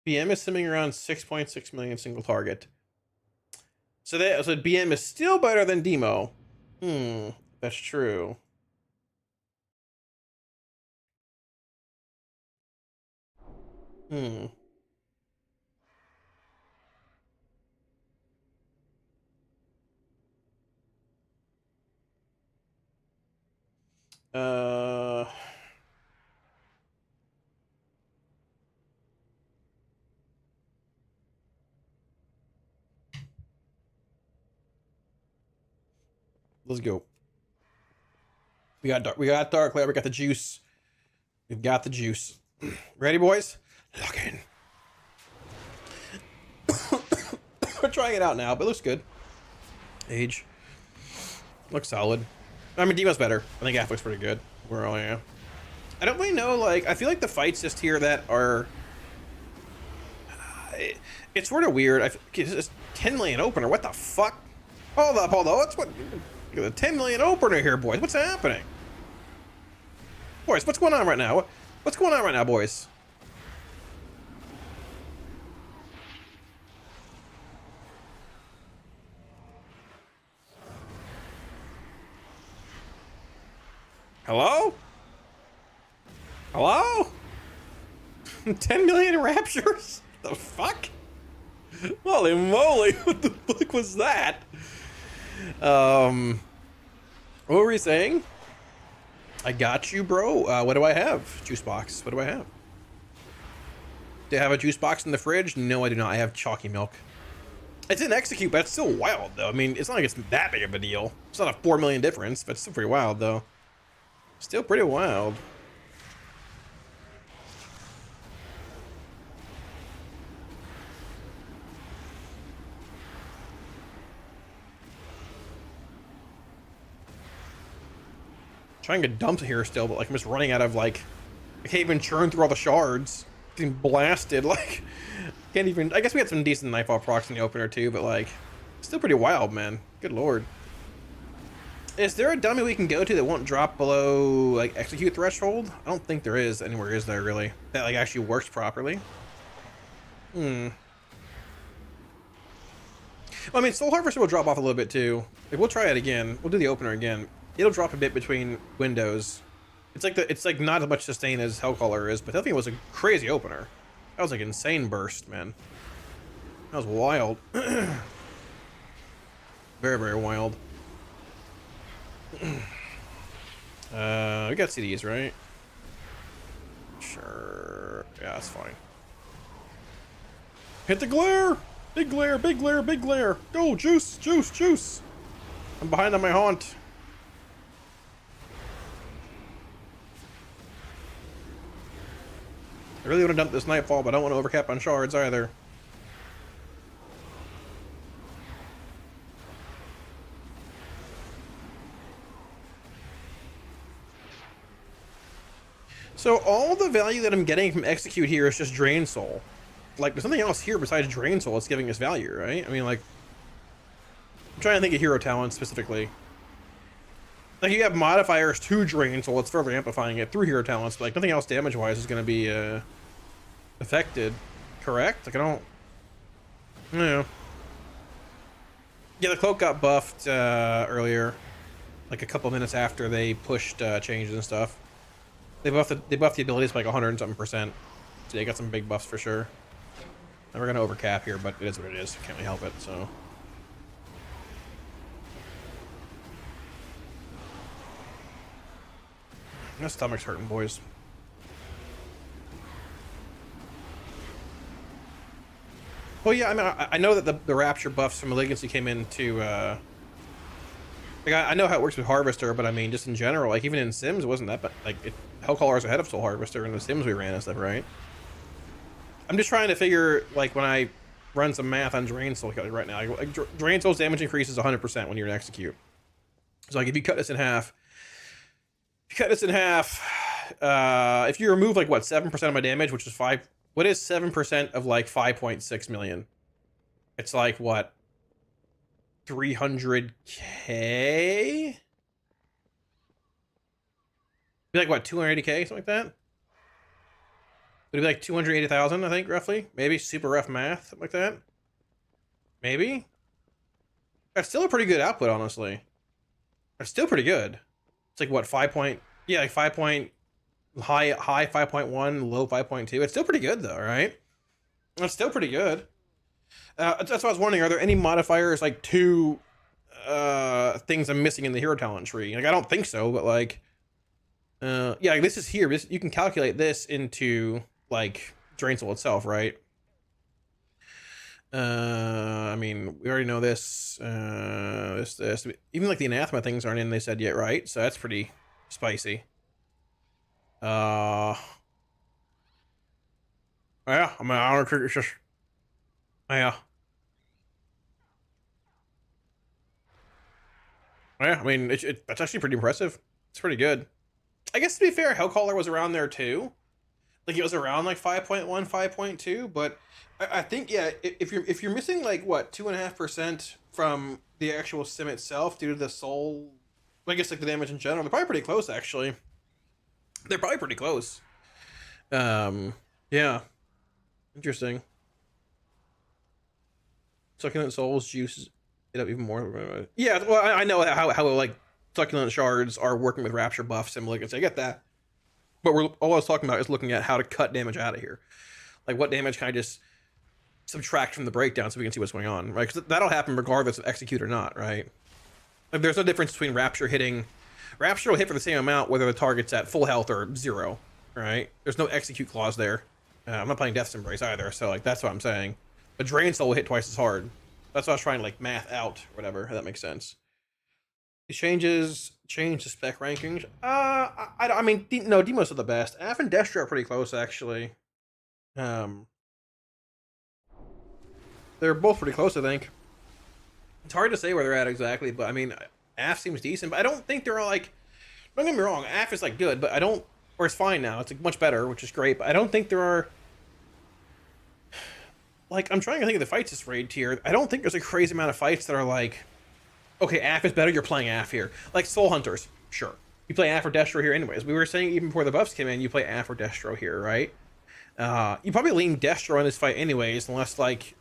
BM is simming around 6.6 million single target. So BM is still better than Demo. That's true. Let's go. We got Dark Lair. We got the juice. We've got the juice. Ready, boys? Lock in. We're trying it out now, but it looks good. Age. Looks solid. I mean, Demo's better. I think F looks pretty good. We're all, yeah. I don't really know, like, I feel like the fights just here that are... it's sort of weird. It's 10 million opener. What the fuck? Hold up. What's what? The 10 million opener here, boys. What's happening? Boys, what's going on right now? What's going on right now, boys? Hello? 10 million raptures? The fuck? Holy moly, what the fuck was that? What were we saying? I got you, bro. What do I have? Juice box. What do I have? Do I have a juice box in the fridge? No, I do not. I have chalky milk. It's in execute, but it's still wild, though. I mean, it's not like it's that big of a deal. It's not a 4 million difference, but it's still pretty wild, though. Still pretty wild. Trying to dump here still, but like I'm just running out of like, I can't even churn through all the shards. Getting blasted, like, can't even. I guess we had some decent Nightfall procs in the opener too, but like, still pretty wild, man. Good lord. Is there a dummy we can go to that won't drop below like execute threshold? I don't think there is anywhere, is there really? That like actually works properly. Well, I mean, Soul Harvester will drop off a little bit too. Like, we'll try it again. We'll do the opener again. It'll drop a bit between windows. It's like not as much sustain as Hellcaller is, but that thing was a crazy opener. That was like an insane burst, man. That was wild. Very, very wild. We got CDs, right? Sure. Yeah, that's fine. Hit the glare! Big glare, big glare, big glare! Go, juice, juice, juice! I'm behind on my haunt. I really want to dump this Nightfall, but I don't want to overcap on shards either. So all the value that I'm getting from Execute here is just Drain Soul. Like, there's nothing else here besides Drain Soul that's giving us value, right? I mean, like, I'm trying to think of hero talent specifically. Like, you have modifiers to Drain Soul, it's further amplifying it through hero talents, but like nothing else damage-wise is going to be affected, correct? Like, I don't know. Yeah, the cloak got buffed earlier, like a couple minutes after they pushed changes and stuff. They buffed the abilities by like 100 and something %. So they got some big buffs for sure. And we're gonna overcap here, but it is what it is. Can't really help it. So. My stomach's hurting, boys. Well, yeah, I mean, I know that the Rapture buffs from Malignancy came into, like, I know how it works with Harvester, but I mean, just in general, like, even in Sims, it wasn't that bad. Like, Hellcaller is ahead of Soul Harvester in the Sims we ran and stuff, right? I'm just trying to figure, like, when I run some math on Drain Soul right now, like Drain Soul's damage increases 100% when you're in Execute. So, like, if you cut this in half, if you remove, like, what, 7% of my damage, which is 5... What is 7% of like 5.6 million? It's like what? 300K? Be like what, 280K, something like that? Would it be like 280,000, I think, roughly? Maybe super rough math, something like that. Maybe? That's still a pretty good output, honestly. That's still pretty good. It's like what, 5 point... Yeah, like 5 point... High 5.1, low 5.2. It's still pretty good though, right? It's still pretty good. That's what I was wondering. Are there any modifiers like to things I'm missing in the hero talent tree? Like, I don't think so, but like, yeah, like this is here. You can calculate this into like Drain Soul itself, right? I mean, we already know this. This. Even like the Anathema things aren't in. They said yet, right? So that's pretty spicy. Yeah, I mean, I don't think it's just, yeah. Yeah, I mean, that's actually pretty impressive. It's pretty good. I guess to be fair, Hellcaller was around there too. Like, it was around like 5.1, 5.2, but I think, yeah, if you're missing like what, 2.5% from the actual sim itself due to the soul, I guess like the damage in general, they're probably pretty close actually. They're probably pretty close. Yeah. Interesting. Succulent Souls juices it up even more. Yeah, well, I know how like Succulent Shards are working with Rapture buffs and Malignancy. I get that. But all I was talking about is looking at how to cut damage out of here. Like, what damage can I just subtract from the breakdown so we can see what's going on, right? Because that'll happen regardless of Execute or not, right? Like, there's no difference between Rapture hitting... Rapture will hit for the same amount whether the target's at full health or 0, right? There's no Execute clause there. I'm not playing Death's Embrace either, so like that's what I'm saying. But Drain Soul will hit twice as hard. That's what I was trying to like math out, or whatever. If that makes sense. These change the spec rankings. I mean, no, Demo's are the best. Af and Destro are pretty close actually. They're both pretty close, I think. It's hard to say where they're at exactly, but I mean, Af seems decent, but I don't think they're all like. Don't get me wrong, Af is like good, but I don't. Or it's fine now. It's like much better, which is great. But I don't think there are. Like, I'm trying to think of the fights this raid tier. I don't think there's a crazy amount of fights that are like, okay, Af is better. You're playing Af here. Like Soul Hunters, sure. You play Af or Destro here, anyways. We were saying even before the buffs came in, you play Af or Destro here, right? You probably lean Destro in this fight, anyways, unless like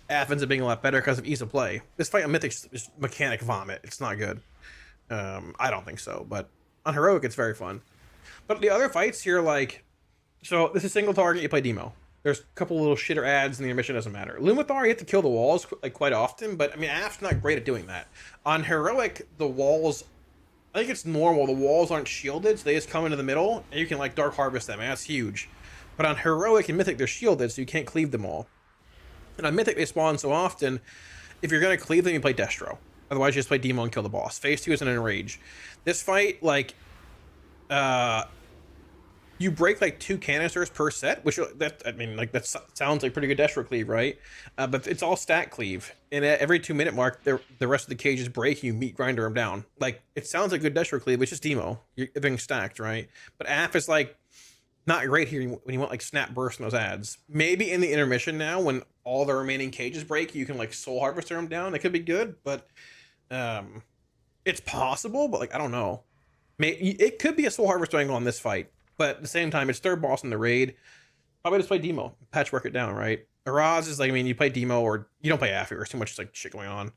Af ends up being a lot better because of ease of play. This fight on Mythic is mechanic vomit. It's not good. I don't think so, but on Heroic, it's very fun. But the other fights here, like, so this is single target, you play Demo. There's a couple little shitter ads and the intermission doesn't matter. Lumathar, you have to kill the walls like quite often, but I mean, Af's not great at doing that. On Heroic, the walls, I think it's normal. The walls aren't shielded, so they just come into the middle, and you can like Dark Harvest them, and that's huge. But on Heroic and Mythic, they're shielded, so you can't cleave them all. And on Mythic, they spawn so often, if you're going to cleave them, you play Destro. Otherwise, you just play Demo and kill the boss. Phase 2 is an Enrage. This fight, like, you break like 2 canisters per set, which I mean, like that sounds like pretty good Destro cleave, right? But it's all stat cleave, and at every 2-minute mark, the rest of the cages break. You meat grinder them down. Like it sounds like good Destro cleave, which is Demo. You're being stacked, right? But Af is like not great here when you want like snap burst in those ads. Maybe in the intermission now, when all the remaining cages break, you can like soul harvester them down. It could be good, but it's possible. But like I don't know. It could be a soul harvester angle on this fight. But at the same time, it's third boss in the raid. Probably just play Demo. Patchwork it down, right? Araz is like, I mean, you play Demo or you don't play Af. There's too much like shit going on.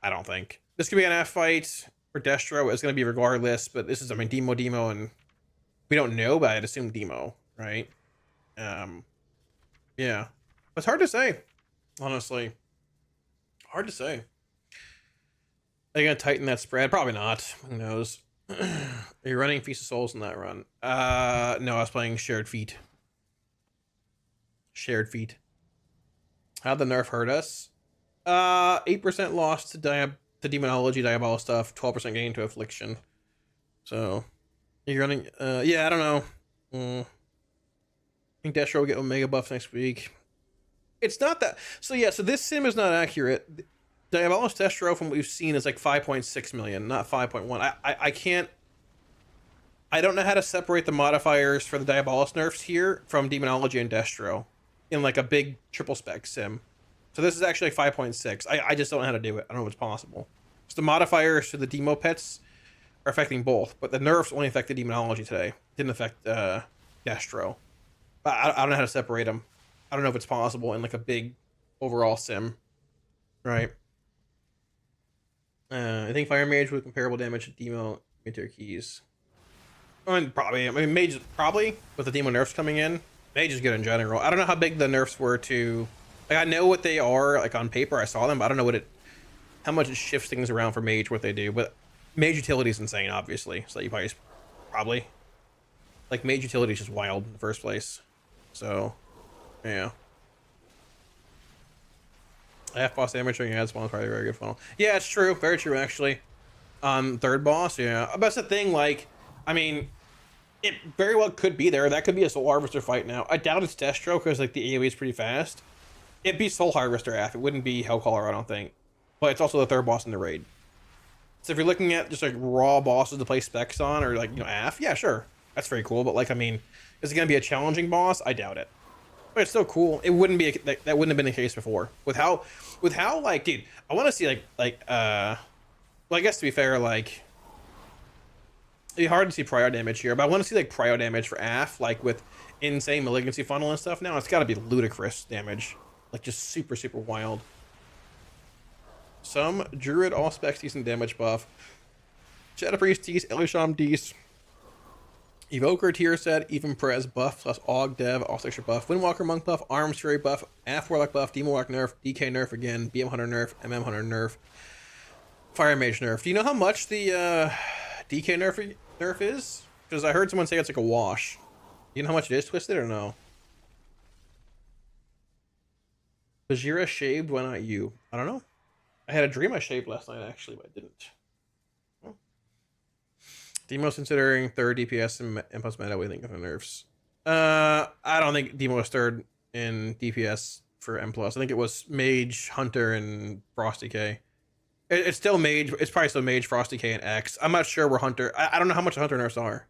I don't think. This could be an Af fight or Destro. It's going to be regardless. But this is, I mean, Demo. And we don't know, but I'd assume Demo, right? Yeah. It's hard to say, honestly. Hard to say. Are they going to tighten that spread? Probably not. Who knows? Are you running Feast of Souls in that run? No, I was playing Shared Feet. Shared Feet. How'd the nerf hurt us? 8% loss to Demonology, Diabolic stuff, 12% gain to Affliction. So, you're running, yeah, I don't know. I think Destro will get Omega buff next week. It's not that, so yeah, so this sim is not accurate. Diabolus Destro from what we've seen is like 5.6 million, not 5.1. I can't. I don't know how to separate the modifiers for the Diabolus nerfs here from Demonology and Destro in like a big triple spec sim. So this is actually like 5.6. I just don't know how to do it. I don't know if it's possible. So the modifiers for the Demo pets are affecting both, but the nerfs only affected Demonology today. Didn't affect Destro. But I don't know how to separate them. I don't know if it's possible in like a big overall sim, right? I think Fire Mage with comparable damage to Demo Meteor Keys. I mean, probably. I mean, Mage probably with the Demo nerfs coming in. Mage is good in general. I don't know how big the nerfs were to. Like, I know what they are. Like on paper, I saw them, but I don't know how much it shifts things around for Mage, what they do. But Mage utility is insane, obviously. So you probably like Mage utility is just wild in the first place. So, yeah. Half boss damage during ad spawn is probably a very good funnel. Yeah, it's true. Very true, actually. Third boss, yeah. But that's the thing, like, I mean, it very well could be there. That could be a Soul Harvester fight now. I doubt it's Destro because, like, the AoE is pretty fast. It'd be Soul Harvester Af. It wouldn't be Hellcaller, I don't think. But it's also the third boss in the raid. So if you're looking at just, like, raw bosses to play specs on or, like, you know, Af, yeah, sure. That's very cool. But, like, I mean, is it going to be a challenging boss? I doubt it. But it's still cool. It wouldn't be that wouldn't have been the case before. With how like, dude, I want to see well, I guess to be fair, like, it'd be hard to see prio damage here, but I want to see like prio damage for Af, like with insane malignancy funnel and stuff. Now it's got to be ludicrous damage, like just super wild. Some Druid all specs decent damage buff. Shadow Priest Dees, Elisham Dees. Evoker tier set, even Prez buff plus Og Dev, all extra buff, Windwalker Monk buff, Arms Fury buff, Af Warlock buff, Demon Warlock nerf, DK nerf again, BM Hunter nerf, MM Hunter nerf, Fire Mage nerf. Do you know how much the DK nerf is? Because I heard someone say it's like a wash. You know how much it is, Twisted, or no? Bajira shaved, why not you? I don't know. I had a dream I shaved last night, actually, but I didn't. Well, Demo's considering third DPS and plus meta. What do you think of the nerfs? I don't think Demo was third in DPS for M+. I think it was Mage, Hunter, and Frosty K. It's still Mage. It's probably still Mage, Frosty K, and X. I'm not sure where Hunter... I don't know how much the Hunter nerfs are.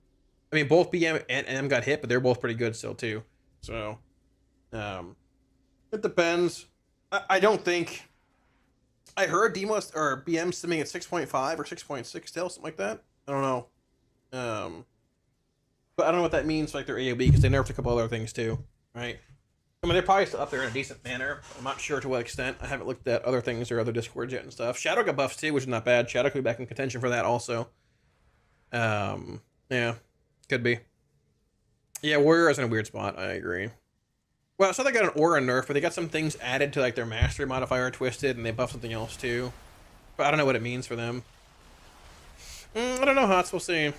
I mean, both BM and M got hit, but they're both pretty good still, too. So, it depends. I don't think... I heard Demo or BM simming at 6.5 or 6.6 still, something like that. I don't know. But I don't know what that means for like their AoE, because they nerfed a couple other things too, right? I mean, they're probably still up there in a decent manner. I'm not sure to what extent. I haven't looked at other things or other Discords yet and stuff. Shadow got buffs too, which is not bad. Shadow could be back in contention for that also. Yeah, could be. Yeah, Warrior is in a weird spot. I agree. Well, so they got an aura nerf, but they got some things added to like their mastery modifier twisted, and they buffed something else too. But I don't know what it means for them. I don't know, Hots. We'll see.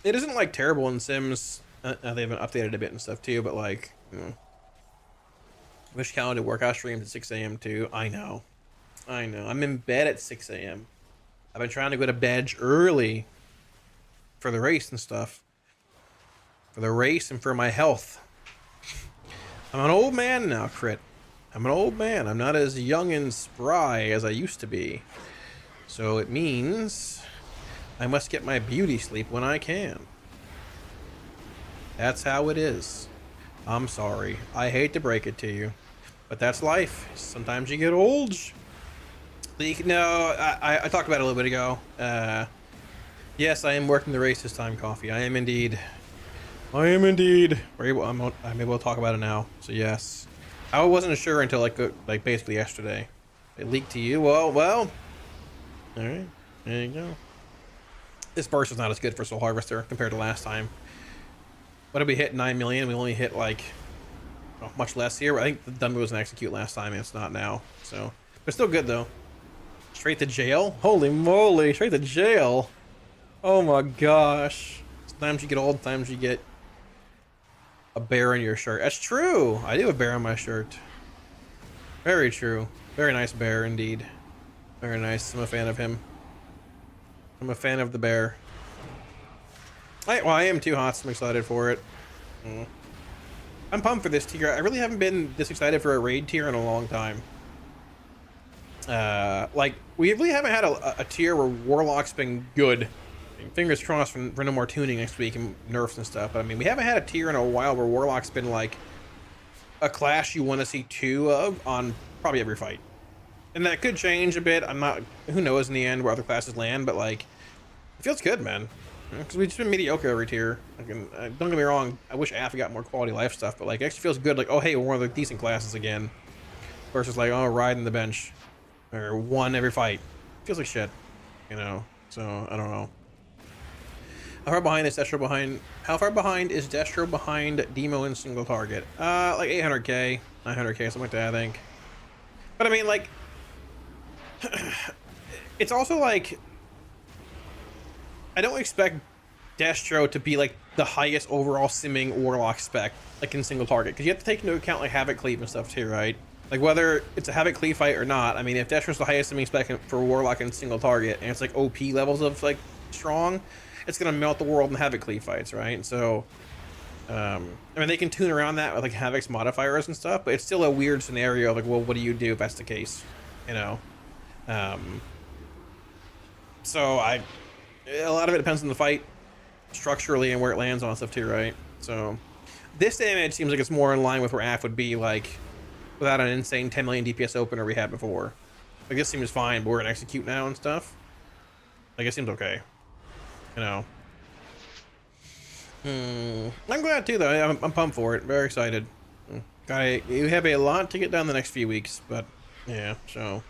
It isn't like terrible in Sims. They haven't updated a bit and stuff too, but like, wish Cal did workout streams at 6 a.m. too. I know. I'm in bed at 6 a.m. I've been trying to go to bed early for the race and stuff. For the race and for my health. I'm an old man now, Crit. I'm an old man. I'm not as young and spry as I used to be. So it means I must get my beauty sleep when I can. That's how it is. I'm sorry. I hate to break it to you, but that's life. Sometimes you get old. No, I talked about it a little bit ago. Yes, I am working the race this time, Coffee. I am indeed. I'm able to talk about it now. So yes, I wasn't sure until like basically yesterday. It leaked to you. Well. All right, there you go. This burst is not as good for Soul Harvester compared to last time. What did we hit? 9 million. We only hit like much less here. I think the dummy was an execute last time, and it's not now. So, but still good though. Straight to jail. Holy moly! Straight to jail. Oh my gosh. Sometimes you get old. Sometimes you get a bear in your shirt. That's true. I do have a bear on my shirt. Very true. Very nice bear indeed. Very nice. I'm a fan of him. I'm a fan of the bear. I am too, Hot. I'm excited for it. I'm pumped for this tier. I really haven't been this excited for a raid tier in a long time. Like, we really haven't had a tier where Warlock's been good. Fingers crossed for no more tuning next week and nerfs and stuff. But I mean, we haven't had a tier in a while where Warlock's been like a class you want to see two of on probably every fight. And that could change a bit. I'm not, who knows in the end where other classes land, but like, it feels good, man. Because we've just been mediocre every tier. Don't get me wrong, I wish AF got more quality life stuff, but like, it actually feels good. Like, oh hey, we're one of the decent classes again. Versus like, oh, riding the bench. Or one every fight. Feels like shit, you know? So, I don't know. How far behind is Destro behind? How far behind is Destro behind Demo in single target? Like 800k, 900k, something like that, I think. But I mean, like, it's also like, I don't expect Destro to be like the highest overall simming Warlock spec, like in single target, because you have to take into account like Havoc Cleave and stuff too, right? Like whether it's a Havoc Cleave fight or not. I mean, if Destro's the highest simming spec for Warlock in single target, and it's like OP levels of like strong, it's gonna melt the world in Havoc Cleave fights, right? So, I mean, they can tune around that with like Havoc's modifiers and stuff, but it's still a weird scenario of like, well, what do you do if that's the case, you know? So a lot of it depends on the fight structurally and where it lands on stuff too, right? So this damage seems like it's more in line with where AF would be like without an insane 10 million DPS opener we had before. Like this seems fine, but we're gonna execute now and stuff. Like it seems okay, you know. I'm glad too though. I'm pumped for it. Very excited. You have a lot to get done the next few weeks, but yeah. So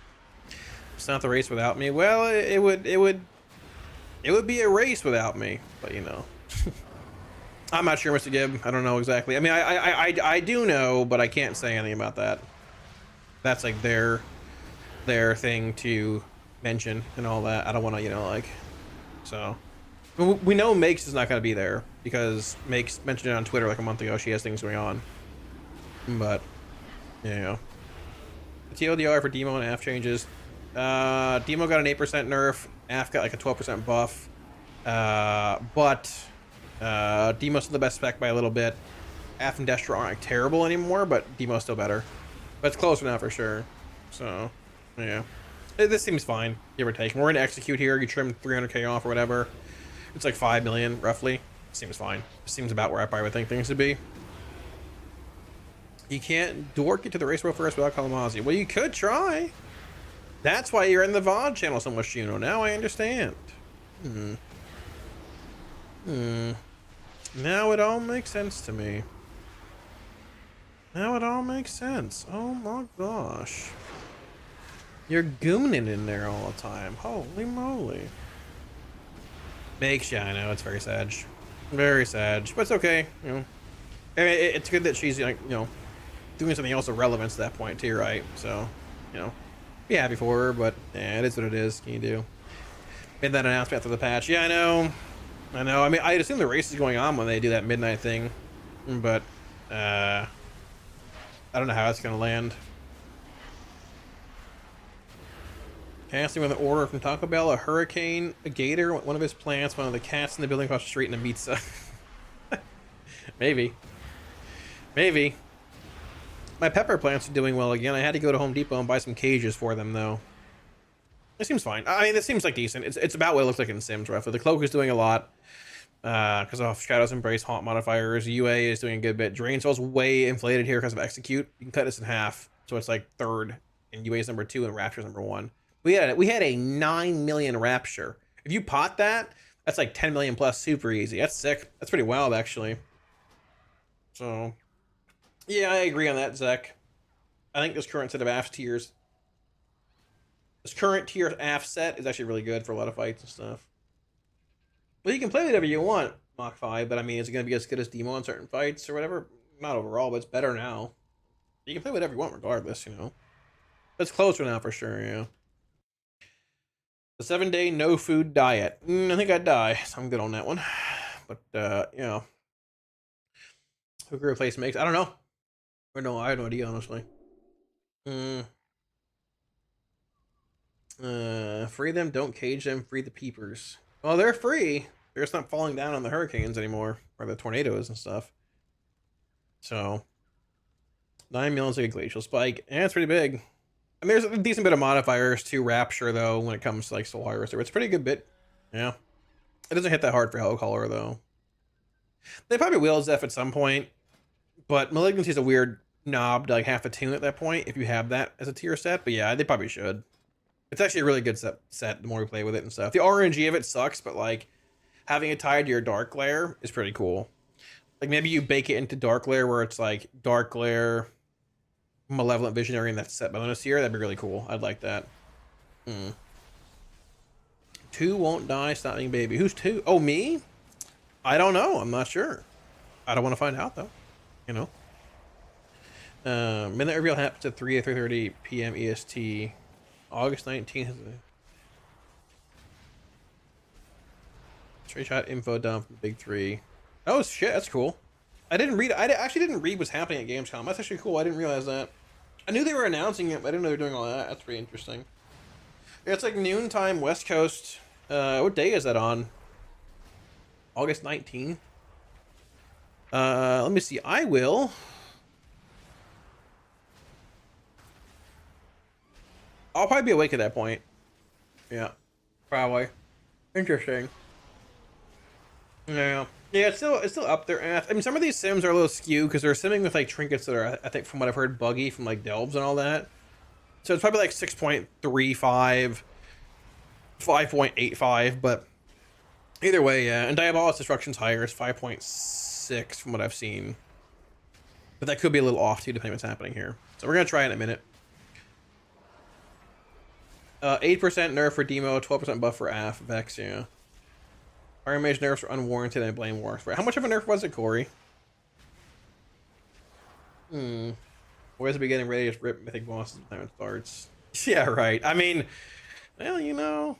it's not the race without me. Well, it would be a race without me, but you know. I'm not sure, Mr. Gibb. I don't know exactly. I mean, I do know, but I can't say anything about that. That's like their thing to mention and all that. I don't want to, you know, like. So we know Makes is not going to be there because Makes mentioned it on Twitter like a month ago. She has things going on, but yeah. TLDR for Demo and AF changes. Demo got an 8% nerf. AF got like a 12% buff. But Demo's still the best spec by a little bit. AF and Destra aren't like terrible anymore, but Demo's still better. But it's closer now for sure. So, yeah. This seems fine, give or take. We're going to execute here. You trim 300k off or whatever. It's like 5 million, roughly. Seems fine. Seems about where I probably would think things would be. You can't dork it to the race world first without Kalamazi. Well, you could try. That's why you're in the VOD channel so much, Juno. Now I understand. Now it all makes sense to me. Now it all makes sense. Oh my gosh. You're gooning in there all the time. Holy moly. Makes ya, I know, it's very sad. Very sad. But it's okay, you know. I mean, it's good that she's, like, you know, doing something else of relevance at that point too, right? So, you know, be happy for her, but yeah, it is what it is. Can you do? Made that announcement after the patch. Yeah, I know. I know. I mean, I'd assume the race is going on when they do that midnight thing, but I don't know how that's gonna land. Casting with an order from Taco Bell, a hurricane, a gator, one of his plants, one of the cats in the building across the street, and a pizza. Maybe. Maybe. My pepper plants are doing well again. I had to go to Home Depot and buy some cages for them, though. It seems fine. I mean, it seems like decent. It's about what it looks like in Sims, roughly. The cloak is doing a lot. Because of Shadows Embrace, Haunt modifiers. UA is doing a good bit. Drain Soul's way inflated here because of Execute. You can cut this in half. So it's like third. And UA is number 2 and Rapture's number 1. We had a 9 million Rapture. If you pot that, that's like 10 million plus super easy. That's sick. That's pretty wild, actually. So, yeah, I agree on that, Zach. I think this current set of AF tiers, this current tier AF set is actually really good for a lot of fights and stuff. Well, you can play whatever you want, Mach 5, but I mean, is it going to be as good as Demo in certain fights or whatever? Not overall, but it's better now. You can play whatever you want regardless, you know. It's closer now for sure, yeah. The 7-day no food diet. I think I'd die, so I'm good on that one. But, you know. Who can replace makes? I don't know. Or no, I have no idea, honestly. Free them, don't cage them, free the peepers. Well, they're free. They're just not falling down on the hurricanes anymore. Or the tornadoes and stuff. So. 9 million is like a glacial spike. And it's pretty big. And there's a decent bit of modifiers to Rapture, though, when it comes to, like, Soul Harvester. It's a pretty good bit. Yeah. It doesn't hit that hard for Hellcaller, though. They probably will Zeph at some point. But Malignancy is a weird knob to, like, half a tune at that point, if you have that as a tier set. But yeah, they probably should. It's actually a really good set the more we play with it and stuff. The RNG of it sucks, but, like, having it tied to your Dark Glare is pretty cool. Like, maybe you bake it into Dark Glare where it's, like, Dark Glare, Malevolent Visionary, and that's set bonus here. That'd be really cool. I'd like that. 2 won't die, stop being baby. Who's 2? Oh, me? I don't know. I'm not sure. I don't want to find out, though. You know? Midnight reveal happens at 3 to 3:30 p.m. EST. August 19th. Straight shot info dump from Big 3. Oh, shit. That's cool. I actually didn't read what's happening at Gamescom. That's actually cool. I didn't realize that. I knew they were announcing it, but I didn't know they were doing all that. That's pretty interesting. Yeah, it's like noontime West Coast. What day is that on? August 19th. Let me see. I will. I'll probably be awake at that point. Yeah, probably. Interesting. Yeah. Yeah, it's still up there. I mean, some of these sims are a little skewed because they're simming with like trinkets that are, I think, from what I've heard, buggy from like delves and all that. So it's probably like 6.35, 5.85, but either way, yeah. And Diabolus Destruction's higher. It's 5.6 from what I've seen. But that could be a little off too, depending on what's happening here. So we're gonna try in a minute. 8% nerf for Demo, 12% buff for AF, Vex, yeah. Iron Mage nerfs are unwarranted and I blame Warcraft. How much of a nerf was it, Corey? Where's the beginning ready to rip mythic bosses when it starts? Yeah, right. I mean, well, you know.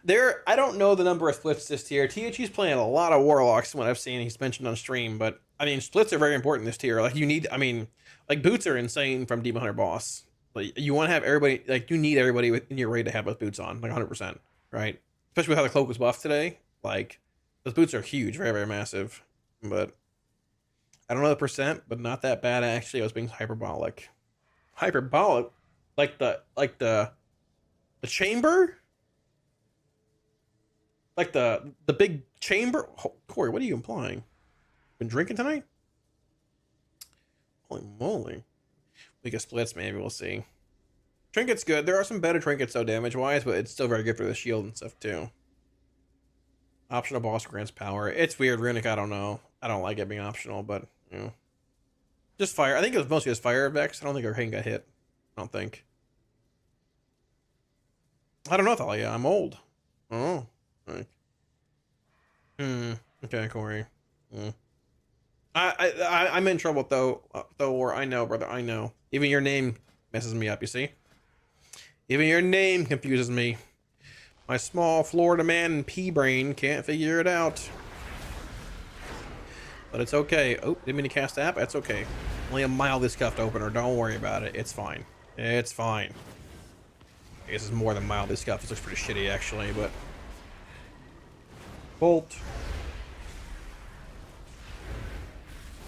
I don't know the number of splits this tier. THE's playing a lot of Warlocks from what I've seen. He's mentioned on stream, but I mean, splits are very important this tier. Like, you need, I mean, like, boots are insane from Demon Hunter boss. Like, you want to have everybody, like, you need everybody in your raid to have those boots on, like 100%, right? Especially with how the cloak was buffed today. Like, those boots are huge, very, very massive. But I don't know the percent, but not that bad actually. I was being hyperbolic. Hyperbolic? The chamber? Like the big chamber? Oh, Corey, what are you implying? Been drinking tonight? Holy moly. We get splits, maybe we'll see. Trinket's good. There are some better trinkets though, damage-wise, but it's still very good for the shield and stuff too. Optional boss grants power. It's weird, Runic, I don't know. I don't like it being optional, but, you know. Just fire. I think it was mostly just fire Vex. I don't think our hand got hit. I don't think. I don't know, Thalia. I'm old. Oh. Right. Okay, Corey. I'm in trouble though, Thor. I know, brother. I know. Even your name messes me up. You see? Even your name confuses me. My small Florida man and pea brain can't figure it out. But it's okay. Oh, didn't mean to cast that. That's okay. Only a mildly scuffed opener. Don't worry about it. It's fine. It's fine. I guess it's more than mildly scuffed. It looks pretty shitty actually, but bolt.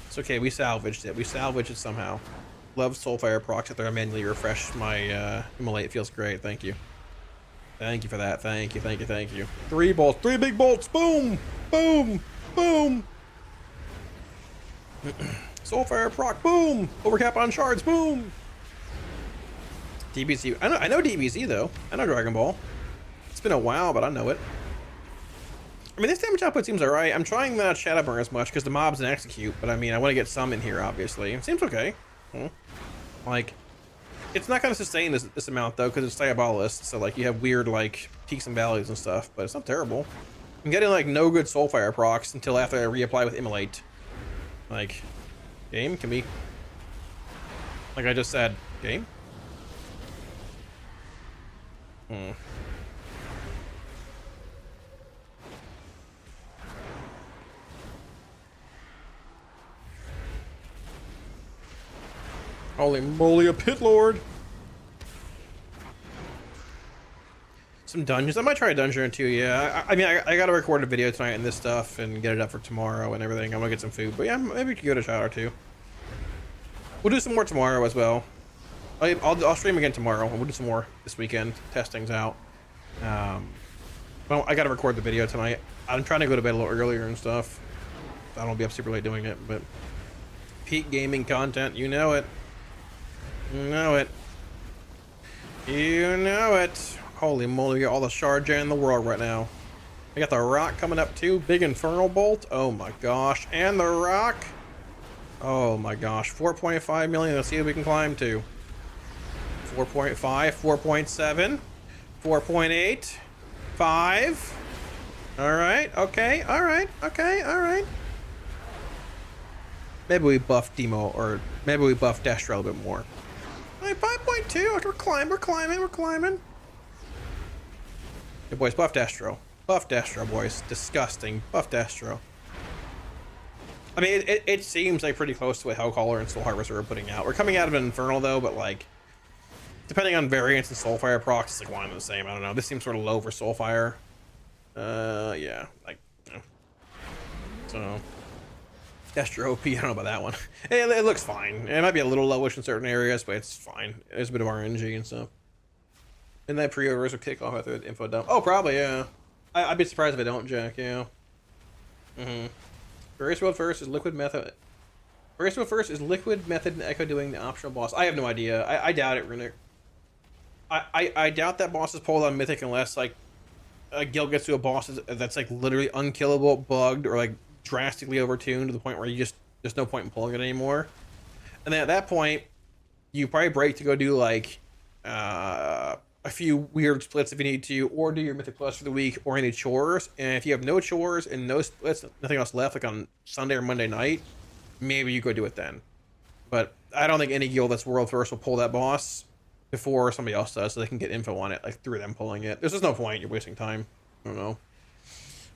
It's okay. We salvaged it. We salvaged it somehow. Love Soulfire procs after I manually refresh my Immolate. It feels great. Thank you. Thank you for that. Thank you. Thank you. Thank you. 3 bolts. 3 big bolts. Boom. Boom. Boom. Soulfire proc. Boom. Overcap on shards. Boom. DBZ. I know DBZ though. I know Dragon Ball. It's been a while, but I know it. I mean, this damage output seems alright. I'm trying not to shadow burn as much because the mobs and execute, but I mean, I want to get some in here, obviously. It seems okay. Like, it's not going to sustain this amount though because it's Diabolist, so like you have weird like peaks and valleys and stuff, but it's not terrible. I'm getting like no good Soulfire procs until after I reapply with Immolate. Like, game, can we... Like I just said, game? Holy moly, a pit lord! Some dungeons. I might try a dungeon or two, yeah. I mean, I gotta record a video tonight and this stuff and get it up for tomorrow and everything. I'm gonna get some food, but yeah, maybe we could give it a shot or two. We'll do some more tomorrow as well. I'll stream again tomorrow. We'll do some more this weekend, test things out. Well, I gotta record the video tonight. I'm trying to go to bed a little earlier and stuff. I don't be up super late doing it, but peak gaming content, you know it. You know it. You know it. Holy moly, we got all the shard gen in the world right now. We got the rock coming up too. Big infernal bolt. Oh my gosh. And the rock. Oh my gosh. 4.5 million. Let's see if we can climb to. 4.5, 4.7, 4.8, 5. Alright, okay, alright, okay, alright. Maybe we buff Demo, or maybe we buff Destro a little bit more. Like 5.2, we're climbing. Hey boys, buff Destro. Buff Destro, boys. Disgusting. Buff Destro. I mean, it seems like pretty close to what Hellcaller and Soul Harvester are putting out. We're coming out of an Infernal though, but like, depending on variants and Soulfire procs, it's like one and the same. I don't know. This seems sort of low for Soulfire. Yeah, like, yeah. So, Destro OP, I don't know about that one. It looks fine. It might be a little lowish in certain areas, but it's fine. There's a bit of RNG and stuff. And that pre-orders will kick off after the info dump. Oh, probably, yeah. I'd be surprised if I don't, Jack, yeah. Various World First is Liquid Method. Various World First is Liquid Method and Echo doing the optional boss. I have no idea. I doubt it, Runic. I doubt that boss is pulled on Mythic unless, like, a guild gets to a boss that's, like, literally unkillable, bugged, or, like, drastically overtuned to the point where you just, there's no point in pulling it anymore. And then at that point, you probably break to go do, like, a few weird splits if you need to, or do your Mythic Plus for the week, or any chores. And if you have no chores and no splits, nothing else left, like on Sunday or Monday night, maybe you go do it then. But I don't think any guild that's World First will pull that boss before somebody else does, so they can get info on it, like through them pulling it. There's just no point. You're wasting time. I don't know.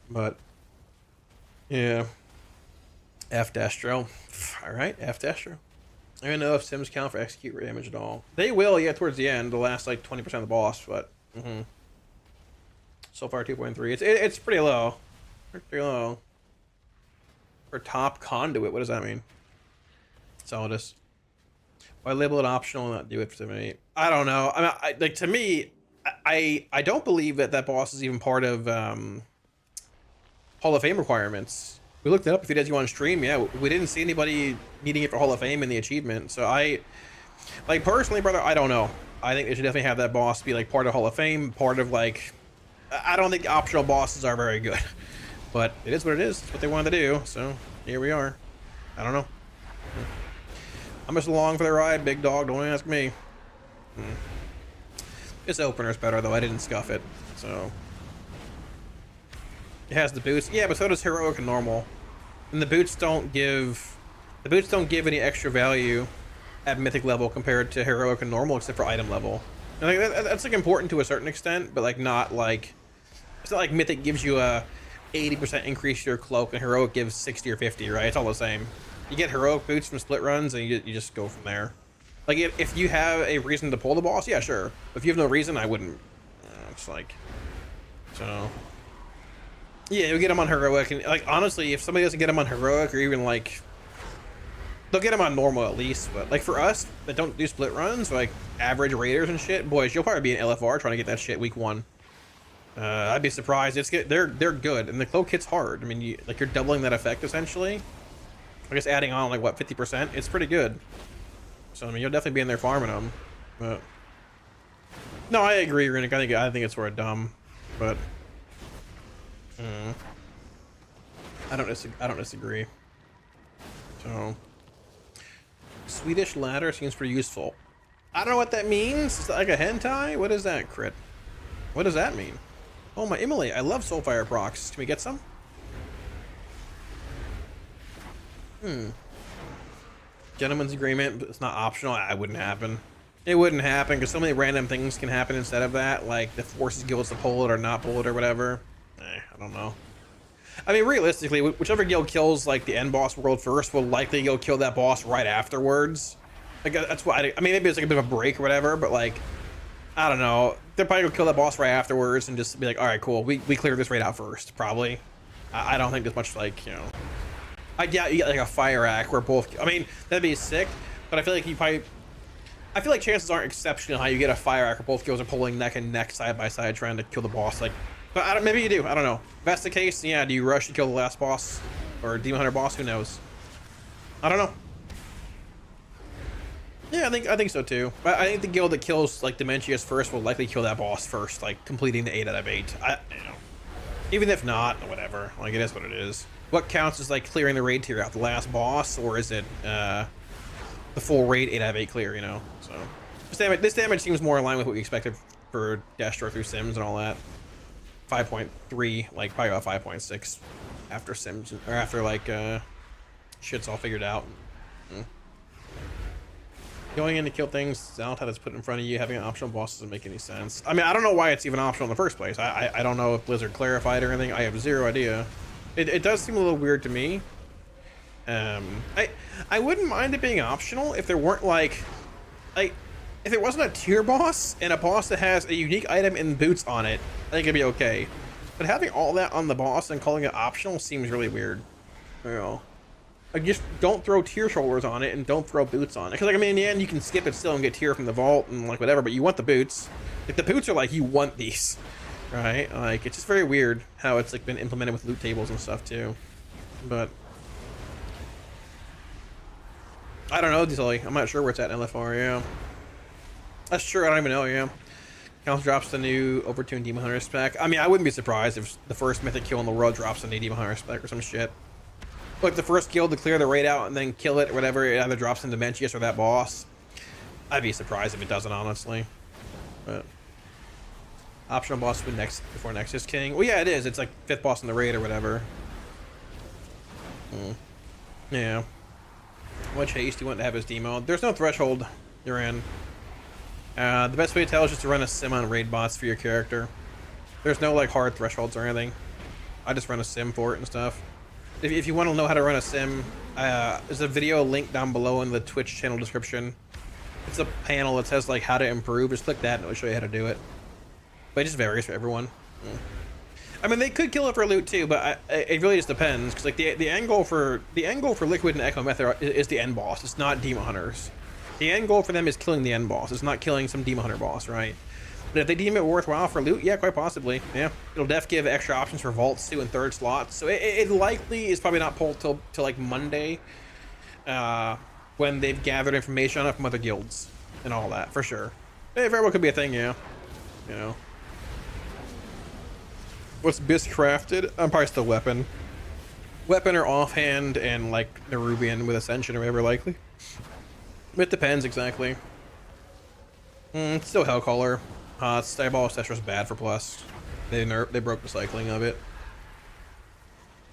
But yeah. F Destro. Alright, F Destro. I don't know if sims count for execute damage at all. They will, yeah, towards the end, the last like 20% of the boss, but so far 2.3. It's pretty low. Pretty low. For top conduit, what does that mean? Solidus. Why label it optional and not do it for 78? I don't know. I mean, like to me, I don't believe that boss is even part of Hall of Fame requirements. We looked it up a few days ago on stream. Yeah, we didn't see anybody needing it for Hall of Fame in the achievement. So like personally, brother, I don't know. I think they should definitely have that boss be like part of Hall of Fame, part of like. I don't think optional bosses are very good, but it is what it is. It's what they wanted to do. So here we are. I don't know. I'm just along for the ride, big dog. Don't ask me. This opener's better though. I didn't scuff it, so. It has the boots. Yeah, but so does heroic and normal. And the boots don't give any extra value at mythic level compared to heroic and normal, except for item level. And like that's like important to a certain extent, but like not like it's not like mythic gives you a 80% increase to your cloak and heroic gives 60 or 50, right? It's all the same. You get heroic boots from split runs and you just go from there. Like if you have a reason to pull the boss, yeah, sure. But if you have no reason, I wouldn't. It's like so. Yeah, you'll get them on heroic, and like honestly, if somebody doesn't get them on heroic, or even like, they'll get them on normal at least. But like for us that don't do split runs, like average raiders and shit, boys, you'll probably be in LFR trying to get that shit week 1. I'd be surprised. They're good, and the cloak hits hard. I mean, you're doubling that effect essentially. I guess adding on like what 50%, it's pretty good. So I mean, you'll definitely be in there farming them. But no, I agree, Runic. I think it's sort of dumb, but. I don't disagree. So, Swedish ladder seems pretty useful. I don't know what that means. Is that like a hentai? What is that, crit? What does that mean? Oh, my immolate. I love Soulfire procs. Can we get some? Gentleman's agreement, but it's not optional. It wouldn't happen. It wouldn't happen because so many random things can happen instead of that, like the forces guilds to pull it or not pull it or whatever. I don't know. I mean, realistically, whichever guild kills like the end boss world first will likely go kill that boss right afterwards. Like that's why I mean, maybe it's like a bit of a break or whatever, but like I don't know. They'll probably go kill that boss right afterwards and just be like, all right, cool. We clear this raid out first, probably. I don't think there's much like I get you get like a fire act where both. I mean, that'd be sick, but I feel like I feel like chances aren't exceptional how you get a fire act where both guilds are pulling neck and neck side by side trying to kill the boss. Like, but maybe you do. I don't know. If that's the case, yeah. Do you rush to kill the last boss or Demon Hunter boss? Who knows? I don't know. Yeah, I think so too. But I think the guild that kills like Dementius first will likely kill that boss first, like completing the 8 out of 8. Even if not, whatever. Like it is what it is. What counts as like clearing the raid tier out? The last boss, or is it the full raid 8 out of 8 clear? You know. So this damage seems more in line with what we expected for Destro through Sims and all that. 5.3, like probably about 5.6 after Sims or after like shit's all figured out. Going in to kill things out that's put in front of you, having an optional boss doesn't make any sense. I mean, I don't know why it's even optional in the first place. I don't know if Blizzard clarified or anything. I have zero idea. It does seem a little weird to me. I wouldn't mind it being optional if there weren't like if it wasn't a tier boss and a boss that has a unique item and boots on it, I think it'd be okay. But having all that on the boss and calling it optional seems really weird. You know, like just don't throw tier shoulders on it and don't throw boots on it. Because like I mean, in the end, you can skip it still and get tier from the vault and like whatever. But you want the boots. Like the boots are like you want these, right? Like it's just very weird how it's like been implemented with loot tables and stuff too. But I don't know, Dilly. I'm not sure where it's at in LFR. Yeah. That's true, I don't even know, yeah. Council drops the new overtuned Demon Hunter spec. I mean, I wouldn't be surprised if the first mythic kill in the world drops a new Demon Hunter spec or some shit. Like the first kill to clear the raid out and then kill it or whatever, it either drops in Dementius or that boss. I'd be surprised if it doesn't, honestly. But optional boss before Nexus King. Well, yeah, it is. It's like 5th boss in the raid or whatever. Yeah. How much haste do you want to have his demo? There's no threshold you're in. The best way to tell is just to run a sim on raid bots for your character. There's no like hard thresholds or anything. I just run a sim for it and stuff. If you want to know how to run a sim There's a video link down below in the Twitch channel description. It's a panel that says like how to improve. Just click that and it'll show you how to do it. But it just varies for everyone. Yeah. I mean, they could kill it for loot too, but it really just depends. Because like the end goal for Liquid and Echo Method is the end boss. It's not Demon Hunters. The end goal for them is killing the end boss. It's not killing some Demon Hunter boss, right? But if they deem it worthwhile for loot, yeah, quite possibly. Yeah, it'll def give extra options for vaults too and third slots. So it likely is probably not pulled till like Monday, when they've gathered information on it from other guilds and all that for sure. It very well could be a thing, yeah. You know. What's Bis crafted? I'm probably still weapon. Weapon or offhand and like Nerubian with Ascension or whatever likely. It depends exactly. It's still Hellcaller. Diabolus Testra's bad for plus. They broke the cycling of it.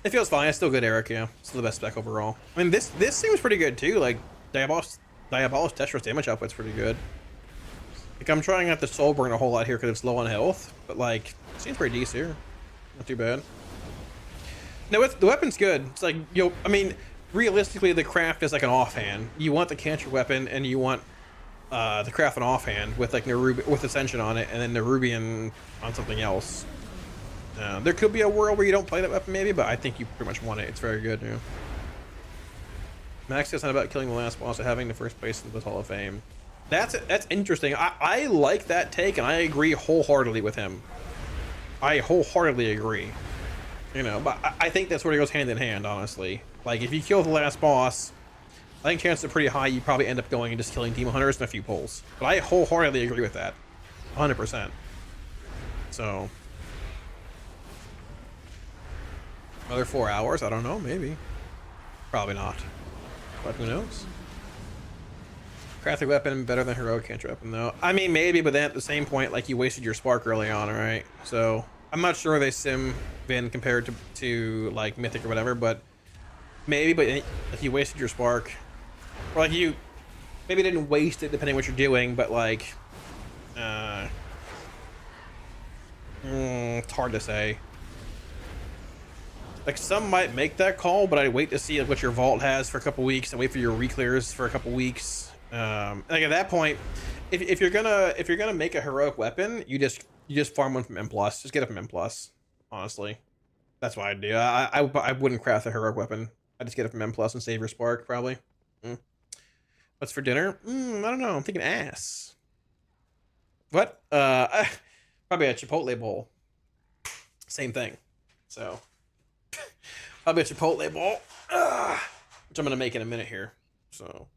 It feels fine. It's still good, Eric. Yeah, still the best spec overall. I mean, this seems pretty good too. Like Diabolus Testra's damage output's pretty good. Like I'm trying not to soul burn a whole lot here because it's low on health, but like it seems pretty decent here. Not too bad. No, the weapon's good. It's like I mean, realistically, the craft is like an offhand. You want the cantrip weapon, and you want the craft an offhand with like with Ascension on it, and then Nerubian on something else. There could be a world where you don't play that weapon, maybe, but I think you pretty much want it. It's very good. Yeah. Max is not about killing the last boss, but having the first place in the Hall of Fame. That's interesting. I like that take, and I agree wholeheartedly with him. I wholeheartedly agree. You know, but I think that sort of goes hand in hand, honestly. Like, if you kill the last boss, I think chances are pretty high you probably end up going and just killing Demon Hunters and a few pulls. But I wholeheartedly agree with that. 100%. So. Another 4 hours? I don't know, maybe. Probably not. But who knows? Crafted weapon better than heroic cantrip weapon, though. I mean, maybe, but then at the same point, like, you wasted your spark early on, right? So, I'm not sure they sim Vin compared to like, Mythic or whatever, but maybe, but if you wasted your spark, or like you maybe didn't waste it depending on what you're doing, but like, it's hard to say. Like, some might make that call, but I'd wait to see like what your vault has for a couple weeks and wait for your reclears for a couple weeks. Like at that point, if you're gonna make a heroic weapon, you just farm one from M+. Just get it from M+. Honestly, that's what I'd do. I wouldn't craft a heroic weapon. I just get it from M+ and save your spark probably. What's for dinner? I don't know. I'm thinking ass. What? Probably a Chipotle bowl. Same thing. So probably a Chipotle bowl, which I'm gonna make in a minute here. So.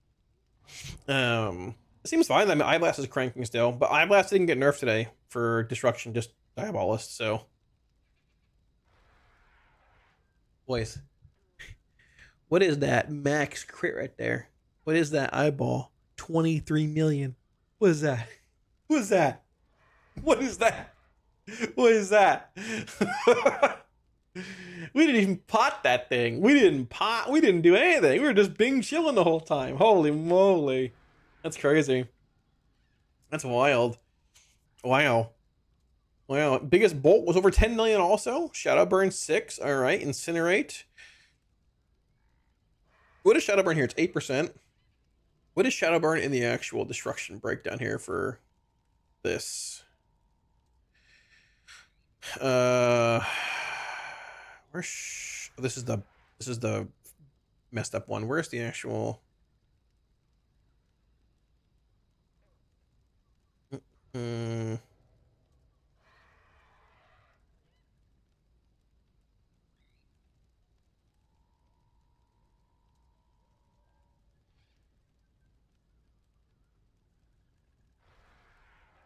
It seems fine. I mean, Eyeblast is cranking still, but Eyeblast didn't get nerfed today for destruction, just Diabolist, so. Boys. What is that max crit right there? What is that eyeball? 23 million. What is that? What is that? What is that? What is that? We didn't even pot that thing. We didn't do anything. We were just Bing chilling the whole time. Holy moly. That's crazy. That's wild. Wow. Wow. Biggest bolt was over 10 million also. Shadow Burn 6. All right. Incinerate. What is Shadow Burn here? It's 8%. What is Shadow Burn in the actual destruction breakdown here for this? This is the messed up one. Where's the actual?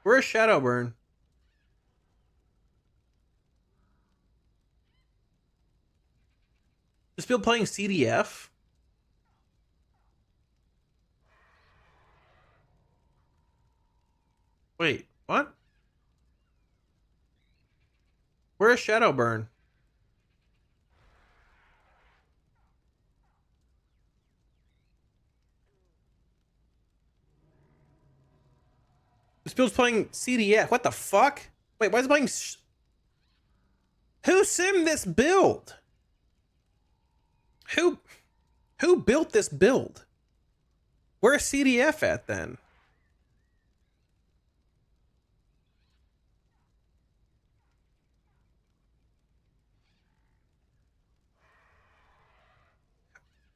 Where's Shadowburn? Is Bill playing CDF? Wait, what? Where's Shadowburn? This Bill's playing CDF. What the fuck? Wait, why is it playing? Who simmed this build? Who? Who built this build? Where's CDF at then?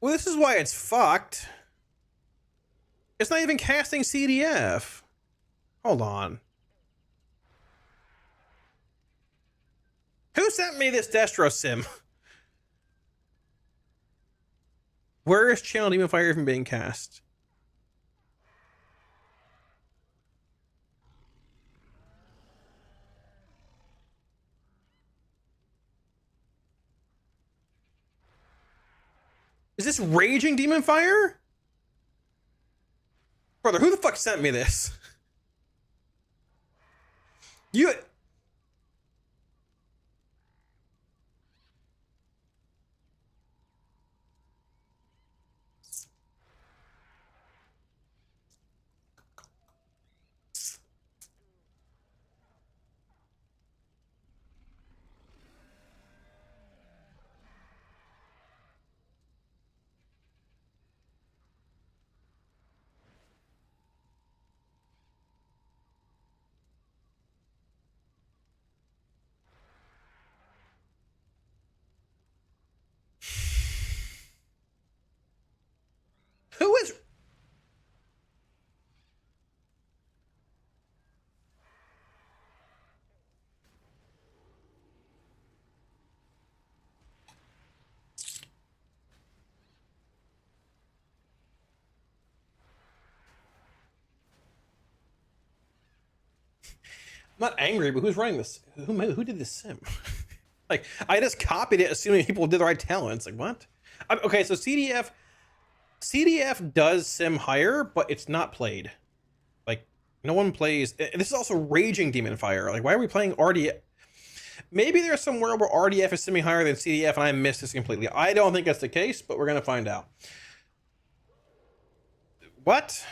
Well, this is why it's fucked. It's not even casting CDF. Hold on. Who sent me this Destro sim? Where is Channel Demon Fire even being cast? Is this Raging Demon Fire? Brother, who the fuck sent me this? You... Who is... I'm not angry, but who's running this? Who did this sim? Like, I just copied it assuming people did the right talents. Like, what? Okay, so CDF does sim higher, but it's not played. Like, no one plays... This is also Raging Demon Fire. Like, why are we playing RDF? Maybe there's some world where RDF is simming higher than CDF, and I missed this completely. I don't think that's the case, but we're going to find out. What?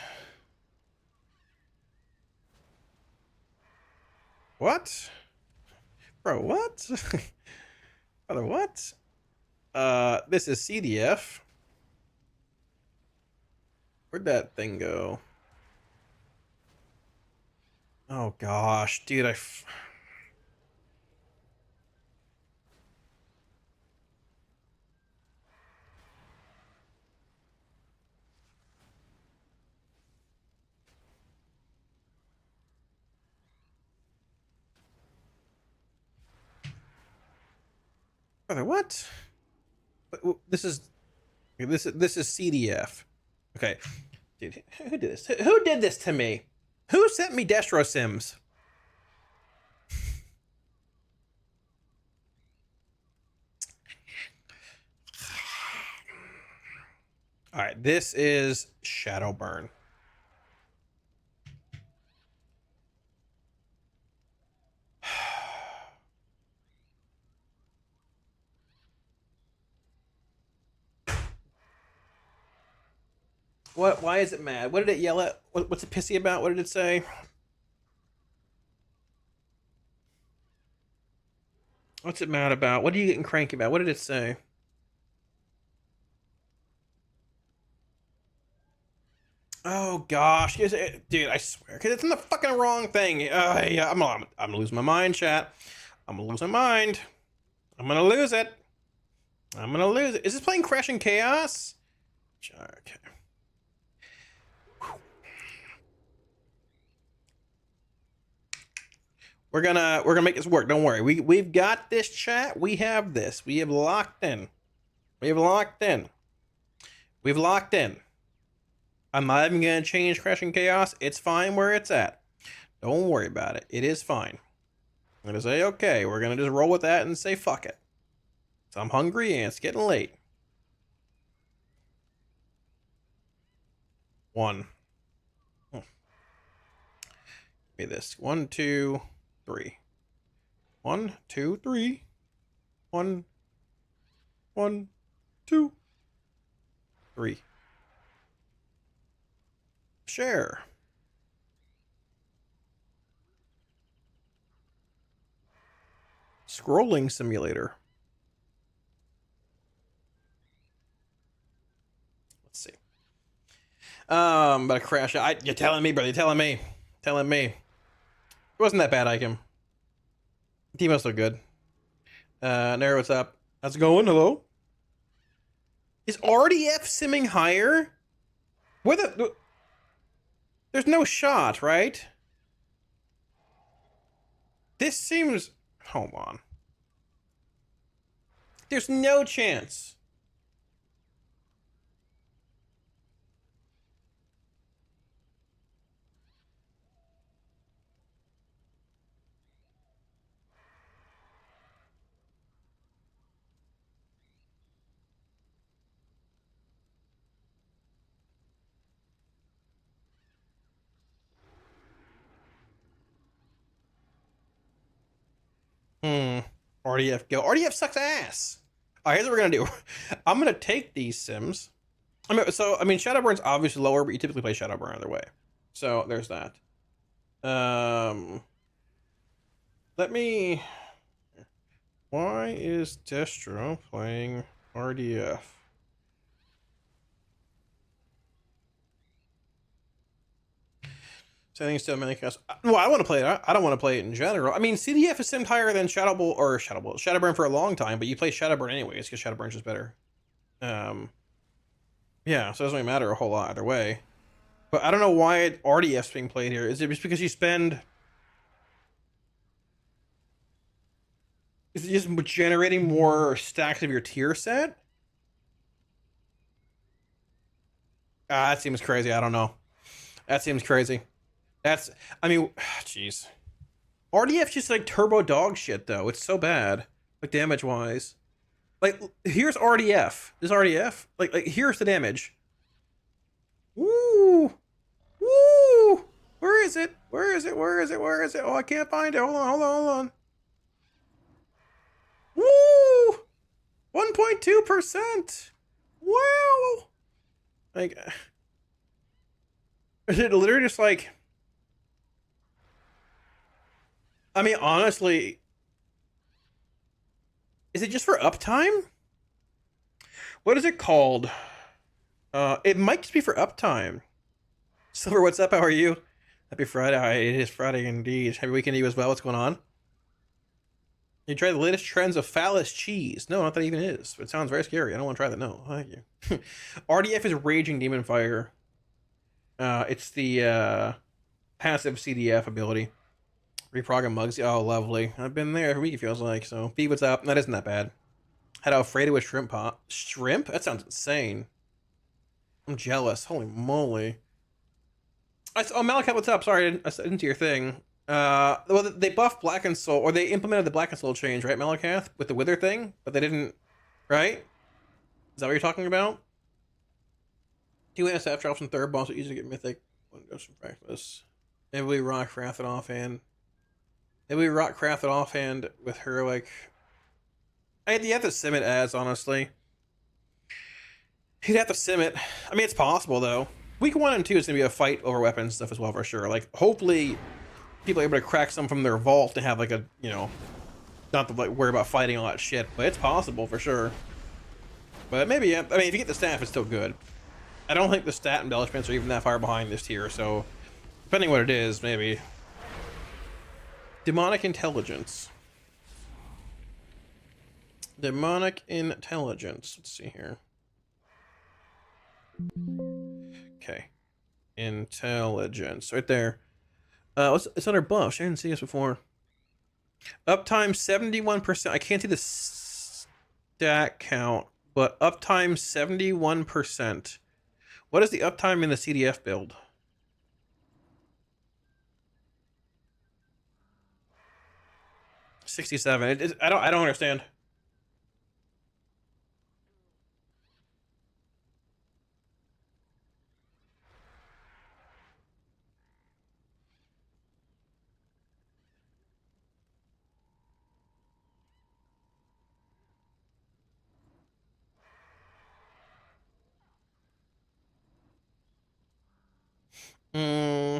What? Bro, what? Brother, what? This is CDF. Where'd that thing go? Oh gosh, dude, Brother, what? This is CDF. Okay, dude, who did this? Who did this to me? Who sent me Destro Sims? All right, this is Shadowburn. What? Why is it mad? What did it yell at? What's it pissy about? What did it say? What's it mad about? What are you getting cranky about? What did it say? Oh gosh, dude, I swear, cause it's in the fucking wrong thing. Yeah, I'm gonna lose my mind, chat. I'm gonna lose my mind. I'm gonna lose it. I'm gonna lose it. Is this playing Crashing Chaos? Okay. We're gonna make this work. Don't worry. We've got this, chat. We have this. We have locked in. We have locked in. We've locked in. I'm not even gonna change Crashing Chaos. It's fine where it's at. Don't worry about it. It is fine. I'm gonna say, okay, we're gonna just roll with that and say fuck it. So I'm hungry and it's getting late. One. Oh. Give me this. 1, 2, 3. 1, 2, 3. 1, 1, 2, 3. Share. Scrolling simulator. But a crash. You're telling me, brother. You're telling me. Telling me. It wasn't that bad, Ikem. Team must look good. Nero, what's up? How's it going? Hello? Is RDF simming higher? Where the... There's no shot, right? This seems... Hold on. There's no chance. RDF go. RDF sucks ass. All right, here's what we're gonna do. I'm gonna take these sims. I mean, Shadowburn's obviously lower, but you typically play Shadowburn either way. So there's that. Let me. Why is Destro playing RDF? Settings still many costs. Well, I want to play it. I don't want to play it in general. I mean, CDF is simmed higher than Shadowburn for a long time, but you play Shadowburn anyways because Shadowburn's just better. Yeah, so it doesn't really matter a whole lot either way. But I don't know why RDF's being played here. Is it just because you spend? Is it just generating more stacks of your tier set? That seems crazy. I don't know. That seems crazy. That's, I mean, jeez. RDF's just like turbo dog shit, though. It's so bad, like damage wise. Like, here's RDF. This RDF. Like, here's the damage. Woo, woo. Where is it? Where is it? Where is it? Where is it? Oh, I can't find it. Hold on, hold on, hold on. Woo! 1.2%. Wow. Like, is it literally just like? I mean, honestly, is it just for uptime? What is it called? It might just be for uptime. Silver, what's up? How are you? Happy Friday. It is Friday indeed. Happy weekend to you as well. What's going on? You try the latest trends of phallus cheese. No, not that even is. It sounds very scary. I don't want to try that. No, thank you. RDF is Raging Demon Fire. It's the passive CDF ability. Reprogram Mugsy. Oh, lovely. I've been there every week, it feels like. So, B, what's up? That isn't that bad. Had Alfredo with shrimp pot. Shrimp? That sounds insane. I'm jealous. Holy moly. Oh, Malachi, what's up? Sorry, I didn't see your thing. Well, they buffed Black and Soul, or they implemented the Black and Soul change, right, Malakath? With the Wither thing? But they didn't, right? Is that what you're talking about? 2 NSF drops from third boss, so easy to get Mythic. One goes from practice. Maybe we Rockcraft it offhand. Maybe we Rockcraft it offhand with her, like... You have to sim it as, honestly. You'd have to sim it. I mean, it's possible, though. Week 1 and 2 is going to be a fight over weapons stuff as well, for sure. Like, hopefully, people are able to crack some from their vault to have, like, a, you know... Not to, like, worry about fighting all that shit, but it's possible, for sure. But maybe, I mean, if you get the staff, it's still good. I don't think the stat embellishments are even that far behind this tier, so... Depending what it is, maybe. Demonic Intelligence. Demonic Intelligence. Let's see here. Okay. Intelligence. Right there. It's under buffs. I didn't see this before. Uptime 71%. I can't see the stat count, but uptime 71%. What is the uptime in the CDF build? $67. I don't understand. Hmm.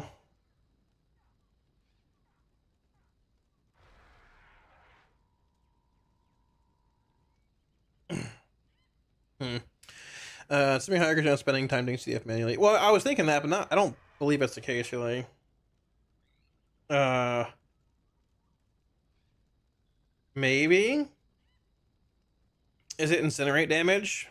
Something higher than spending time doing CDF manually. Well, I was thinking that, but I don't believe that's the case, really. Maybe? Is it incinerate damage?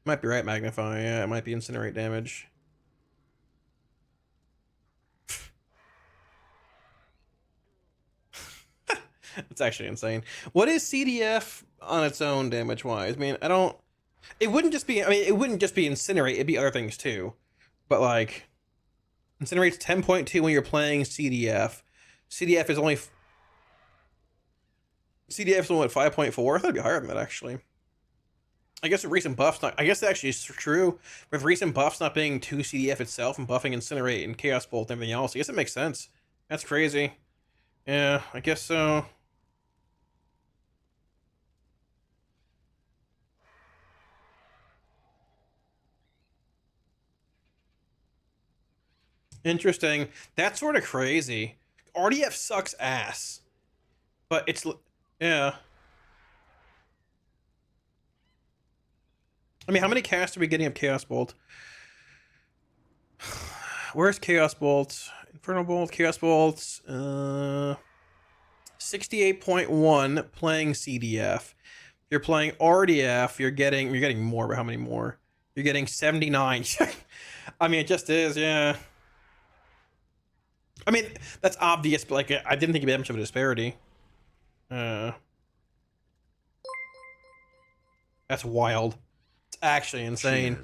Might be right, Magnify. Yeah, it might be incinerate damage. That's actually insane. What is CDF on its own damage-wise? I mean, I don't... It wouldn't just be... I mean, it wouldn't just be incinerate. It'd be other things, too. But, like... Incinerate's 10.2 when you're playing CDF. CDF is only... CDF is only, what, 5.4? I thought it'd be higher than that, actually. I guess with recent buffs... I guess that actually is true. With recent buffs not being 2 CDF itself and buffing Incinerate and Chaos Bolt and everything else, I guess it makes sense. That's crazy. Yeah, I guess so. Interesting. That's sort of crazy. RDF sucks ass. But it's... Yeah. I mean, how many casts are we getting of Chaos Bolt? Where's Chaos Bolt? Infernal Bolt, Chaos Bolt. 68.1 playing CDF. If you're playing RDF, you're getting more, but how many more? You're getting 79. I mean, it just is, yeah. I mean, that's obvious, but like, I didn't think it'd be that much of a disparity. That's wild. It's actually insane.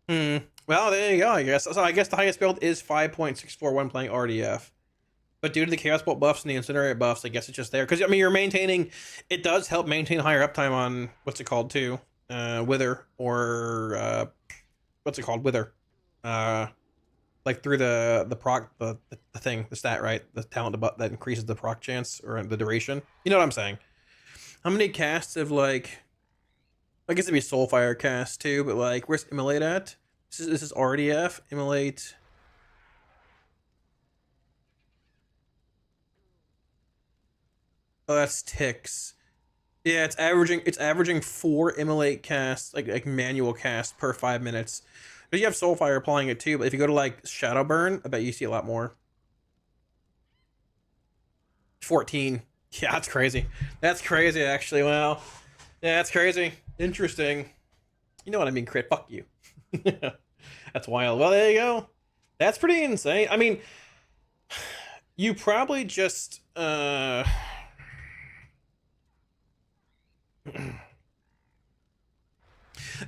Well, there you go, I guess. So I guess the highest build is 5.641 playing RDF. But due to the Chaos Bolt buffs and the Incinerate buffs, I guess it's just there. Because, I mean, you're maintaining... It does help maintain higher uptime on... What's it called, too? Wither. Or... what's it called? Wither. Like, through the proc... The thing. The stat, right? The talent that increases the proc chance. Or the duration. You know what I'm saying. How many casts of, like... I guess it'd be Soulfire cast, too. But, like, where's Immolate at? This is RDF. Immolate... Oh, that's ticks. Yeah, it's averaging 4 Immolate casts, like manual casts per 5 minutes. But you have Soulfire applying it too, but if you go to like Shadowburn, I bet you see a lot more. 14. Yeah, that's crazy. That's crazy, actually. Wow. Yeah, that's crazy. Interesting. You know what I mean, Crit. Fuck you. That's wild. Well, there you go. That's pretty insane. I mean, you probably just...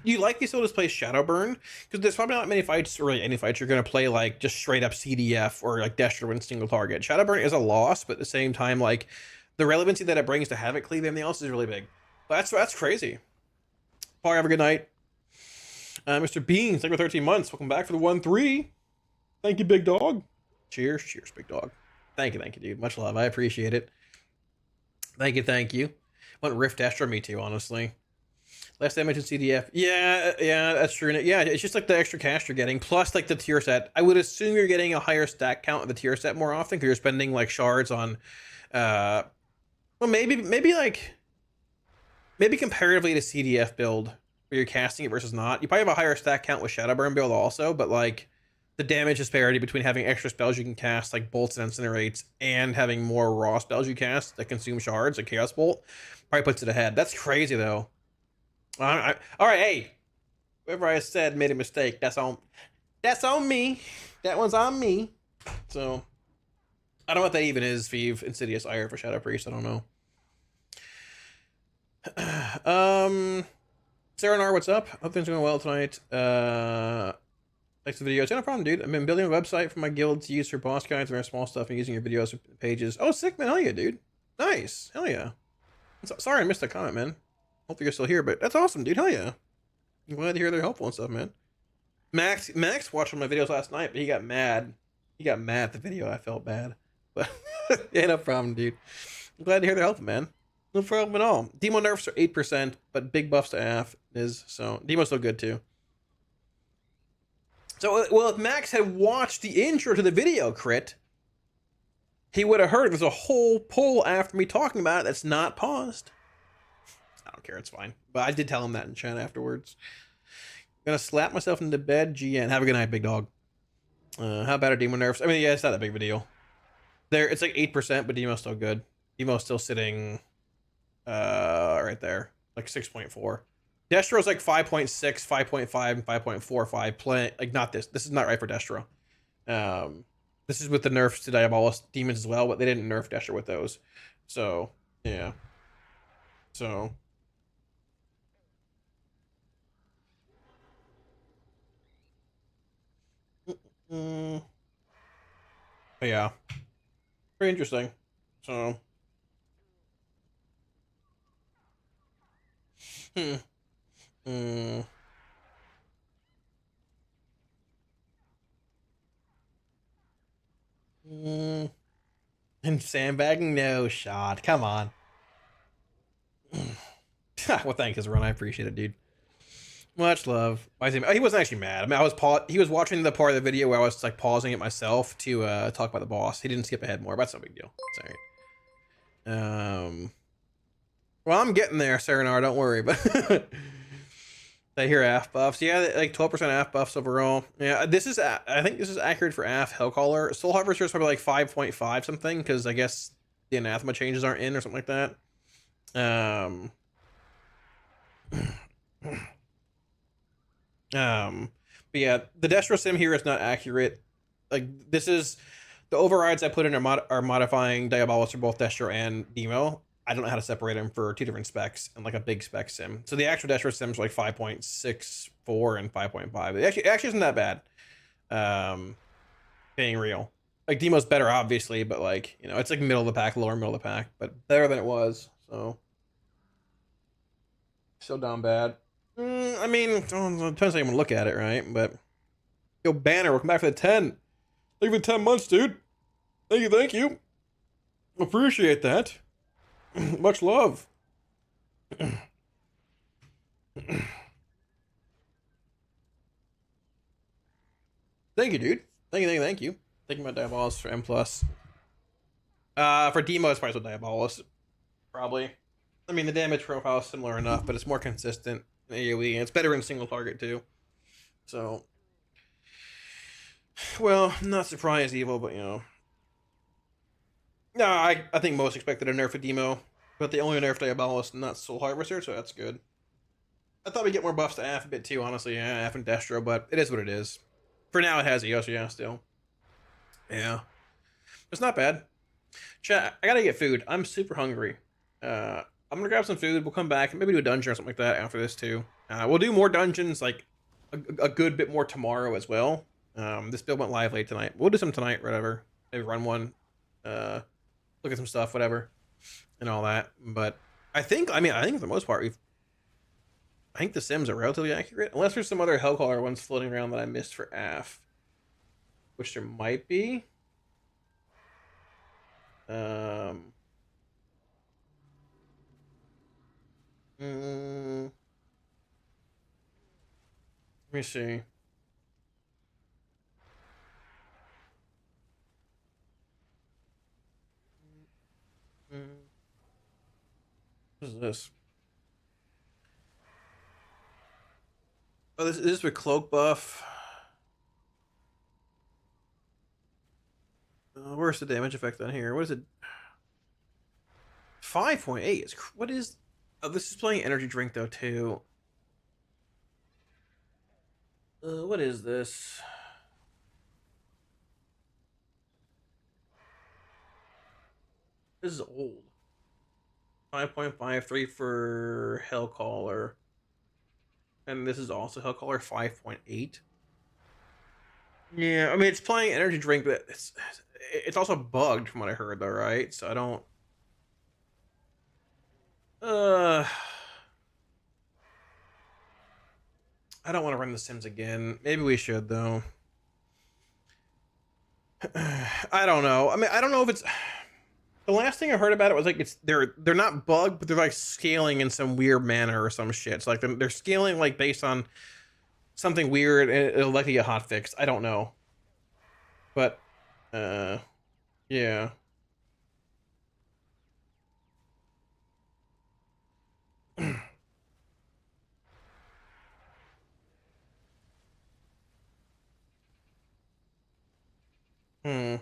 You likely still just play Shadowburn because there's probably not many fights, or really any fights, you're going to play like just straight up CDF or like Destro win single target. Shadowburn is a loss, but at the same time, like the relevancy that it brings to Havoc Cleave and everything else is really big. But that's crazy. Paul, have a good night. Mr. Beans, thank you for 13 months. Welcome back for the 1-3. Thank you, big dog. Cheers, big dog. Thank you, dude. Much love. I appreciate it. Thank you. Want Rift Destro? Me too, honestly. Less damage in CDF. Yeah, that's true. Yeah, it's just like the extra cash you're getting, plus like the tier set. I would assume you're getting a higher stack count of the tier set more often because you're spending like shards on, well, maybe comparatively to CDF build where you're casting it versus not. You probably have a higher stack count with Shadowburn build also, but like the damage disparity between having extra spells you can cast like bolts and incinerates and having more raw spells you cast that consume shards like Chaos Bolt probably puts it ahead. That's crazy though. All right, hey, whoever I said made a mistake. That's on me. That one's on me. So I don't know what that even is. Vive, Insidious, Ire for Shadow Priest. I don't know. Saranar, what's up? Hope things are going well tonight. Thanks for the videos. It's no problem, dude. I've been building a website for my guild to use for boss guides and very small stuff and using your videos for pages. Oh, sick, man. Hell yeah, dude. Nice. Hell yeah. Sorry I missed the comment, man. Hopefully you're still here, but that's awesome, dude. Hell yeah. I'm glad to hear they're helpful and stuff, man. Max watched one of my videos last night, but he got mad. He got mad at the video. I felt bad. But yeah, no problem, dude. I'm glad to hear they're helpful, man. No problem at all. Demo nerfs are 8%, but big buffs to AF is, so Demo's still good too. So, well, if Max had watched the intro to the video, Crit, he would have heard there's a whole poll after me talking about it that's not paused. I don't care, it's fine. But I did tell him that in chat afterwards. Gonna slap myself into bed. GN. Have a good night, big dog. How bad are Demo nerfs? I mean, yeah, it's not that big of a deal. It's like 8%, but Demo's still good. Demo's still sitting right there, like 6.4. Destro's like 5.6, 5.5, and 5.45. Play like not this. This is not right for Destro. This is with the nerfs to Diabolus demons as well, but they didn't nerf Destro with those. So yeah. So. But yeah. Very interesting. So. And sandbagging? No shot. Come on. Well, thank you, Run. I appreciate it, dude. Much love. He wasn't actually mad. I mean, he was watching the part of the video where I was like pausing it myself to talk about the boss. He didn't skip ahead more, but that's no big deal. It's alright. Well, I'm getting there, Serenar. Don't worry. But I hear AF buffs. Yeah, like 12% AF buffs overall. Yeah, I think this is accurate for AF Hellcaller. Soul Harvester is probably like 5.5 something because I guess the anathema changes aren't in or something like that. But yeah, the Destro sim here is not accurate. Like this is the overrides I put in are modifying Diabolus for both Destro and Demo. I don't know how to separate them for two different specs and like a big spec sim. So the actual Destro sim's like 5.64 and 5.5. It actually isn't that bad. Being real. Like Demo's better obviously, but like, you know, it's like middle of the pack, lower middle of the pack, but better than it was. So still down bad. I mean, depends how you want to look at it, right? But yo, Banner, welcome back for the 10. Thank you for the 10 months, dude. Thank you. Appreciate that. Much love. Thank you, dude. Thank you. Thank you, my Diabolus for M+. For Demo, it's probably with Diabolus. Probably. I mean, the damage profile is similar enough, but it's more consistent in AoE, and it's better in single target, too. So. Well, not surprised, Evil, but, you know. No, I think most expected a nerf of Demo, but they only nerfed Diabolus, not Soul Harvester, so that's good. I thought we'd get more buffs to AF a bit too, honestly. Yeah, AF and Destro, but it is what it is. For now, it has EOS, yeah, still. Yeah. It's not bad. Chat, I gotta get food. I'm super hungry. I'm gonna grab some food. We'll come back and maybe do a dungeon or something like that after this too. We'll do more dungeons, like a good bit more tomorrow as well. This build went live late tonight. We'll do some tonight, whatever. Maybe run one. Look at some stuff, whatever, and all that. But I think for the most part, I think the sims are relatively accurate, unless there's some other Hellcaller ones floating around that I missed for AF, which there might be. Let me see. What is this? Oh, this is with cloak buff. Where's the damage effect on here? What is it? 5.8. What is? Oh, this is playing energy drink though too. What is this? This is old. 5.53 for Hellcaller. And this is also Hellcaller 5.8. Yeah, I mean, it's playing energy drink, but it's also bugged from what I heard, though, right? So I don't... I don't want to run the Sims again. Maybe we should, though. I don't know. I mean, I don't know if it's... The last thing I heard about it was like they're not bugged, but they're like scaling in some weird manner or some shit. It's like they're scaling like based on something weird, and it'll likely get hot fixed. I don't know, but yeah. Hmm.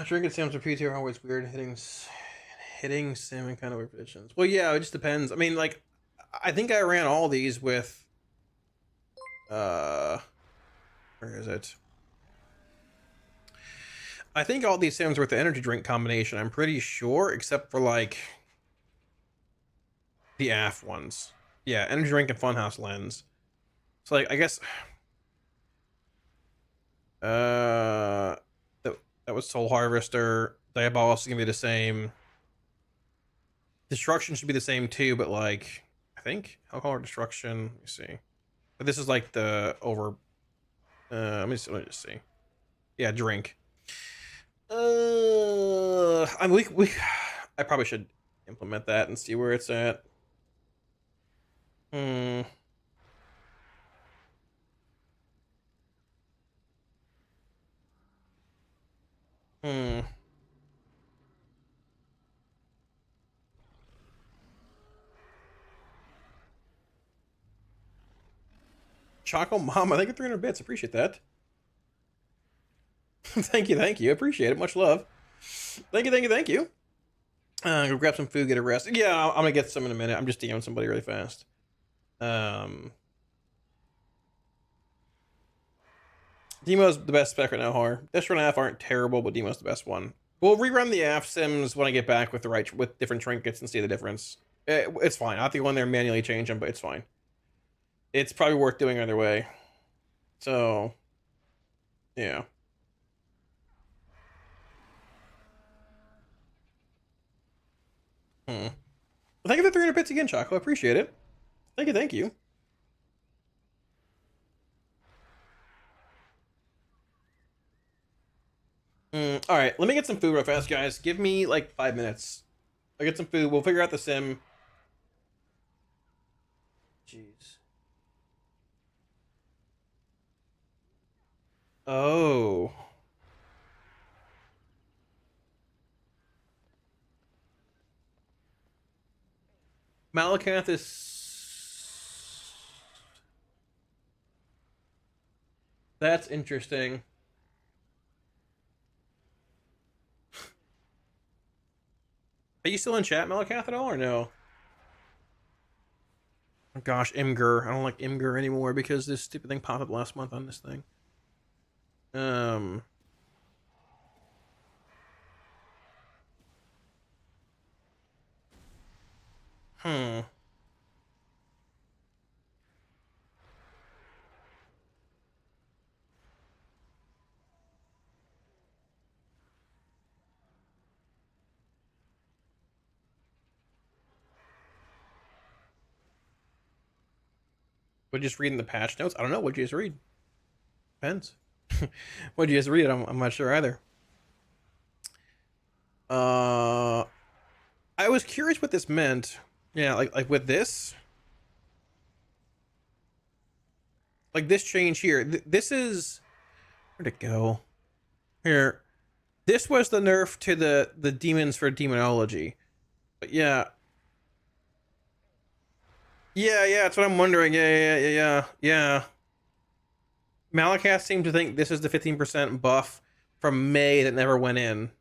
Drinking Sims or PTR are always weird. Hitting sim in kind of weird positions. Well, yeah, it just depends. I mean, like, I think I ran all these with, where is it? I think all these sims were with the energy drink combination. I'm pretty sure, except for like the AF ones. Yeah, energy drink and funhouse lens. So like, I guess, that was Soul Harvester. Diabolos is gonna be the same. Destruction should be the same too, but like, I think alcohol or destruction. Let me see. But this is like the over. Let me just see. Yeah, drink. I'm we. I probably should implement that and see where it's at. Hmm. Hmm. Choco Mom, I think 300 bits. Appreciate that. Thank you. Appreciate it. Much love. Thank you. Go grab some food, get a rest. Yeah, I'm gonna get some in a minute. I'm just DMing somebody really fast. Demo's the best spec right now, Har. This run AF aren't terrible, but Demo's the best one. We'll rerun the AF sims when I get back with with different trinkets and see the difference. It's fine. I have to go in there and manually change them, but it's fine. It's probably worth doing either way. So, yeah. Well, thank you for 300 bits again, Choco. I appreciate it. Thank you. All right, let me get some food real fast, guys. Give me like 5 minutes. I'll get some food. We'll figure out the sim. Jeez. Oh. Malacath is... That's interesting. Are you still in chat, Malacath, at all, or no? Oh gosh, Imgur. I don't like Imgur anymore because this stupid thing popped up last month on this thing. Hmm. Would you just read in the patch notes? I don't know. What'd you just read? Depends. What'd you just read? I'm not sure either. I was curious what this meant. Yeah, like with this. Like this change here. This is... Where'd it go? Here. This was the nerf to the demons for demonology. But yeah. Yeah, that's what I'm wondering. Yeah. Malacath seemed to think this is the 15% buff from May that never went in.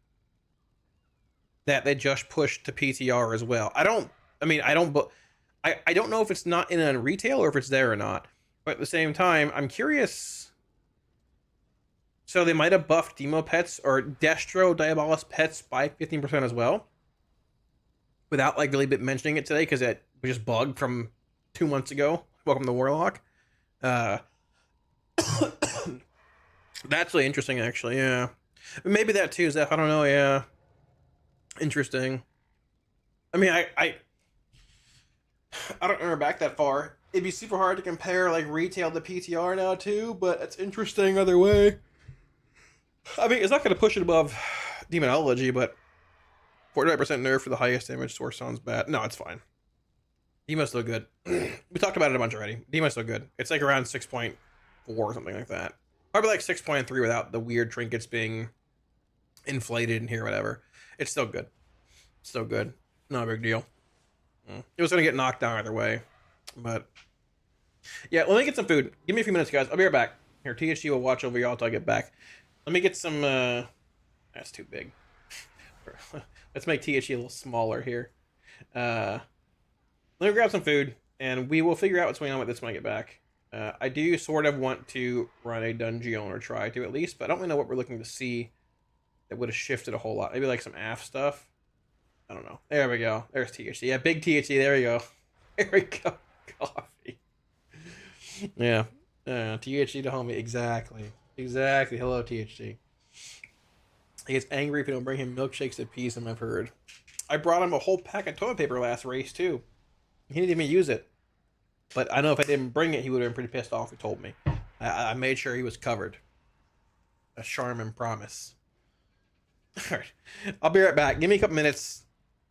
That they just pushed to PTR as well. I don't know if it's not in on retail or if it's there or not. But at the same time, I'm curious. So they might have buffed Demo pets or Destro Diabolus pets by 15% as well. Without like really mentioning it today because it was just bugged from 2 months ago. Welcome to Warlock. That's really interesting, actually. Yeah, maybe that too, Zeph. I don't know. Yeah, interesting. I mean, I don't remember back that far. It'd be super hard to compare like retail to PTR now too, but it's interesting either way. I mean, it's not going to push it above Demonology, but 49% nerf for the highest damage source sounds bad. No, it's fine. Demo's still good. We talked about it a bunch already. Demo's still good. It's like around 6.4 or something like that. Probably like 6.3 without the weird trinkets being inflated in here or whatever. It's still good. Still good. Not a big deal. It was going to get knocked down either way. But yeah, let me get some food. Give me a few minutes, guys. I'll be right back. Here, THC will watch over y'all until I get back. Let me get some... That's too big. Let's make THC a little smaller here. Let me grab some food, and we will figure out what's going on with this when I get back. I do sort of want to run a dungeon, or try to at least, but I don't really know what we're looking to see that would have shifted a whole lot. Maybe like some AF stuff. I don't know. There we go. There's THC. Yeah, big THC. There we go. There we go. Coffee. Yeah. THC to homie. Exactly. Exactly. Hello, THC. He gets angry if you don't bring him milkshakes to appease him, I've heard. I brought him a whole pack of toilet paper last race, too. He didn't even use it. But I know if I didn't bring it, he would have been pretty pissed off if he told me. I made sure he was covered. A Charmin promise. Alright. I'll be right back. Give me a couple minutes.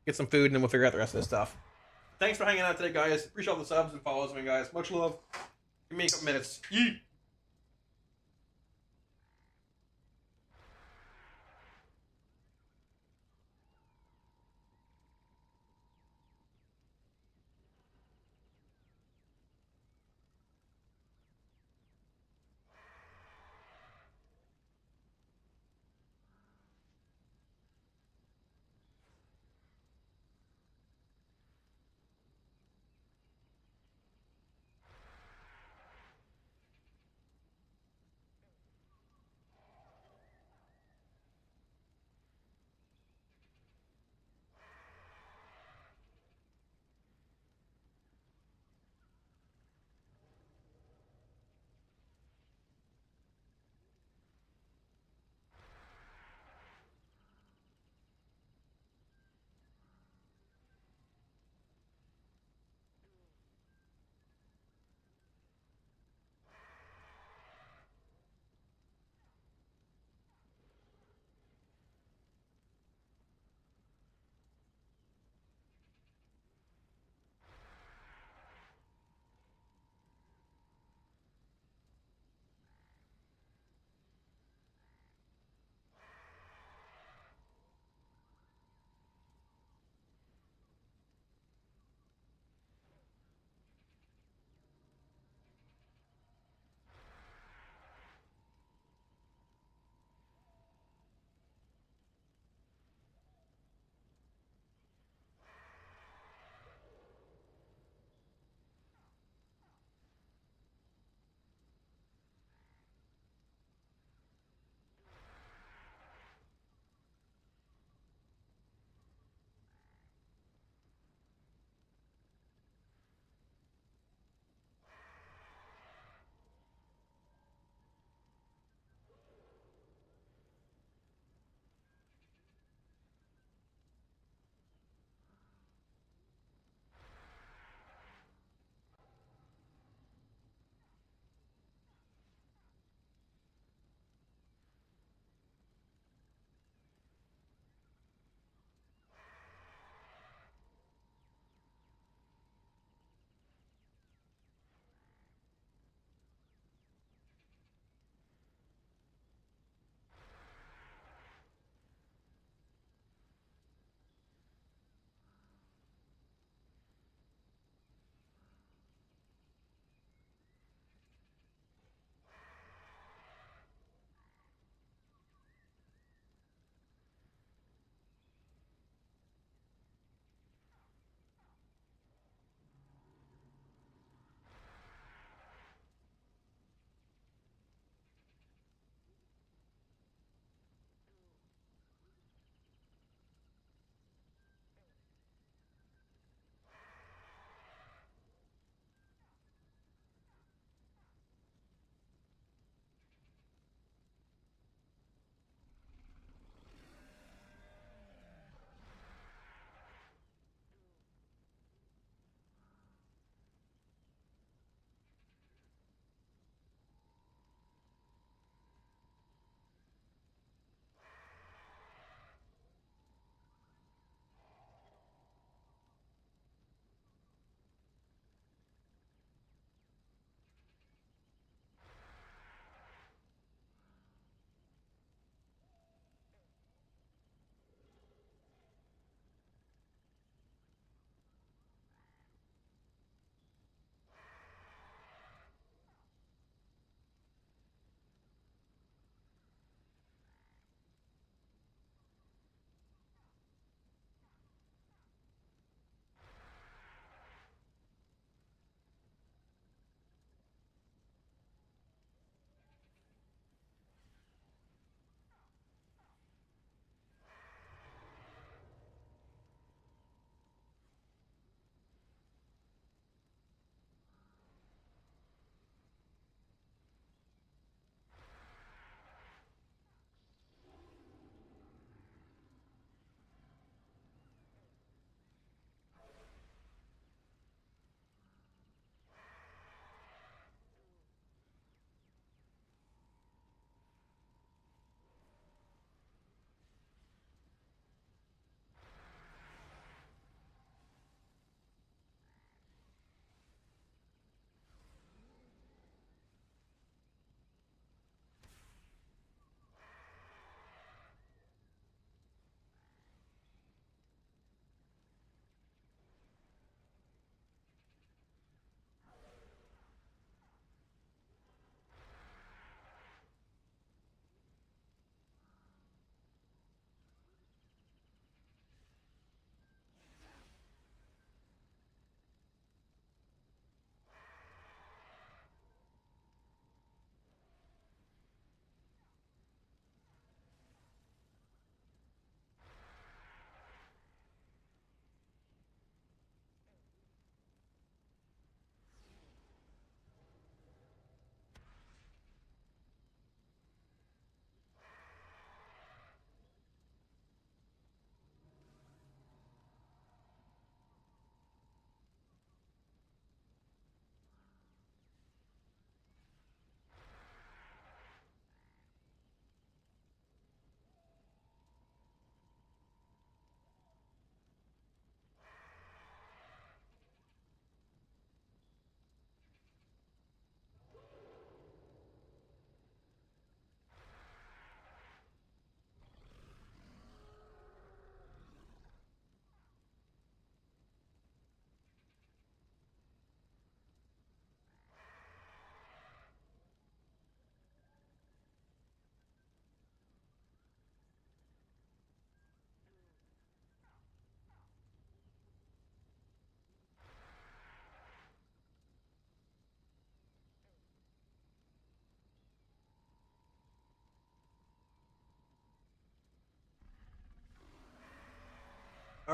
Get some food, and then we'll figure out the rest of this stuff. Thanks for hanging out today, guys. Appreciate all the subs and follows me, guys. Much love. Give me a couple minutes. Yeet.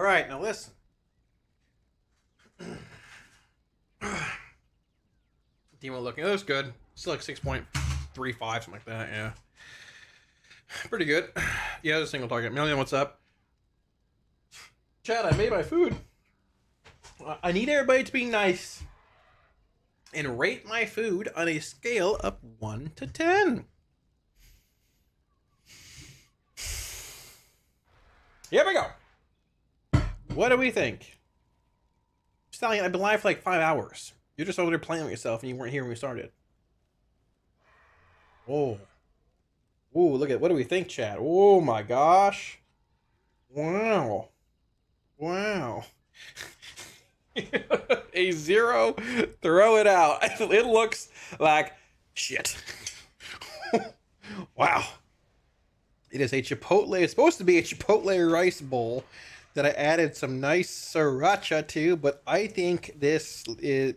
All right, now listen. Demo looking. It looks good. Still like 6.35, something like that. Yeah. Pretty good. Yeah, there's a single target. Million, what's up? Chad, I made my food. I need everybody to be nice and rate my food on a scale of 1 to 10. Here we go. What do we think? Stallion, I've been live for like 5 hours. You're just over there playing with yourself and you weren't here when we started. Oh. Ooh, look at, what do we think, chat? Oh my gosh. Wow. Wow. A 0, throw it out. It looks like shit. Wow. It is a Chipotle. It's supposed to be a Chipotle rice bowl that I added some nice sriracha to, but I think this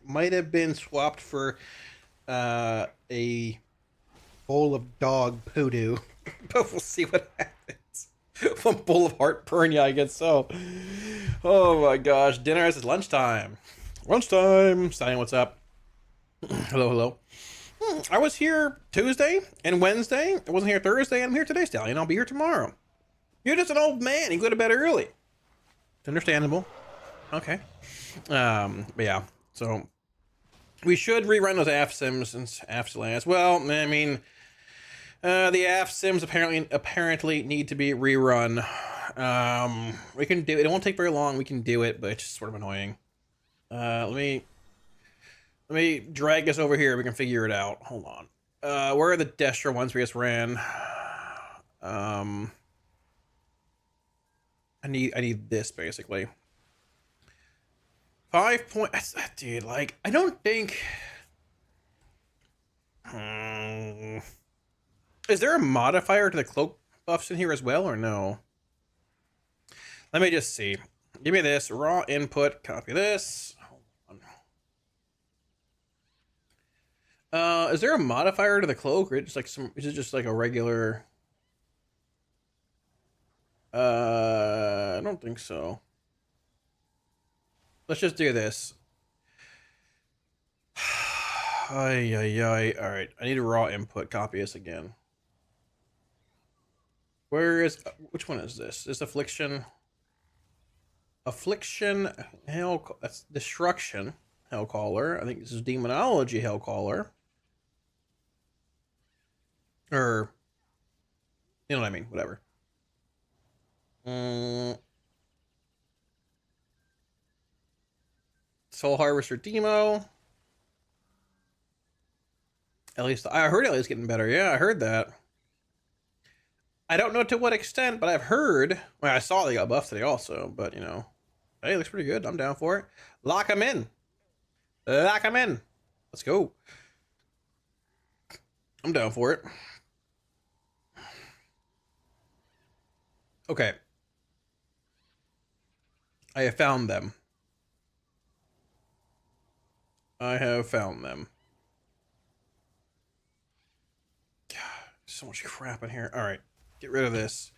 might have been swapped for a bowl of dog poo-doo. But we'll see what happens. One bowl of heartburn, yeah, I guess so. Oh my gosh, dinner is lunchtime. Lunchtime. Stallion, what's up? Hello, hello. I was here Tuesday and Wednesday. I wasn't here Thursday, and I'm here today, Stallion. I'll be here tomorrow. You're just an old man. You go to bed early. It's understandable. Okay. But yeah, so we should rerun those AF sims since AF's last. Well, I mean, the AF sims apparently need to be rerun. We can do it. It won't take very long. We can do it, but it's just sort of annoying. Let me drag this over here. We can figure it out. Hold on. Where are the Destra ones we just ran? I need this basically. 5 points, dude. Like, I don't think. Is there a modifier to the cloak buffs in here as well, or no? Let me just see. Give me this raw input. Copy this. Hold on. Is there a modifier to the cloak, or just like some? Is it just like a regular? I don't think so. Let's just do this. Ay, ay, ay. All right, I need a raw input. Copy this again. Where is? Which one is this? Is affliction? Affliction, hell. That's destruction. Hellcaller. I think this is demonology. Hellcaller. Or, you know what I mean? Whatever. Soul Harvester demo. At least I heard Ellie's getting better. Yeah, I heard that. I don't know to what extent, but I've heard. Well, I saw they got buffed today also, but you know, hey, it looks pretty good. I'm down for it. Lock him in. Lock him in. Let's go. I'm down for it. Okay. I have found them. I have found them. God, so much crap in here. All right, get rid of this.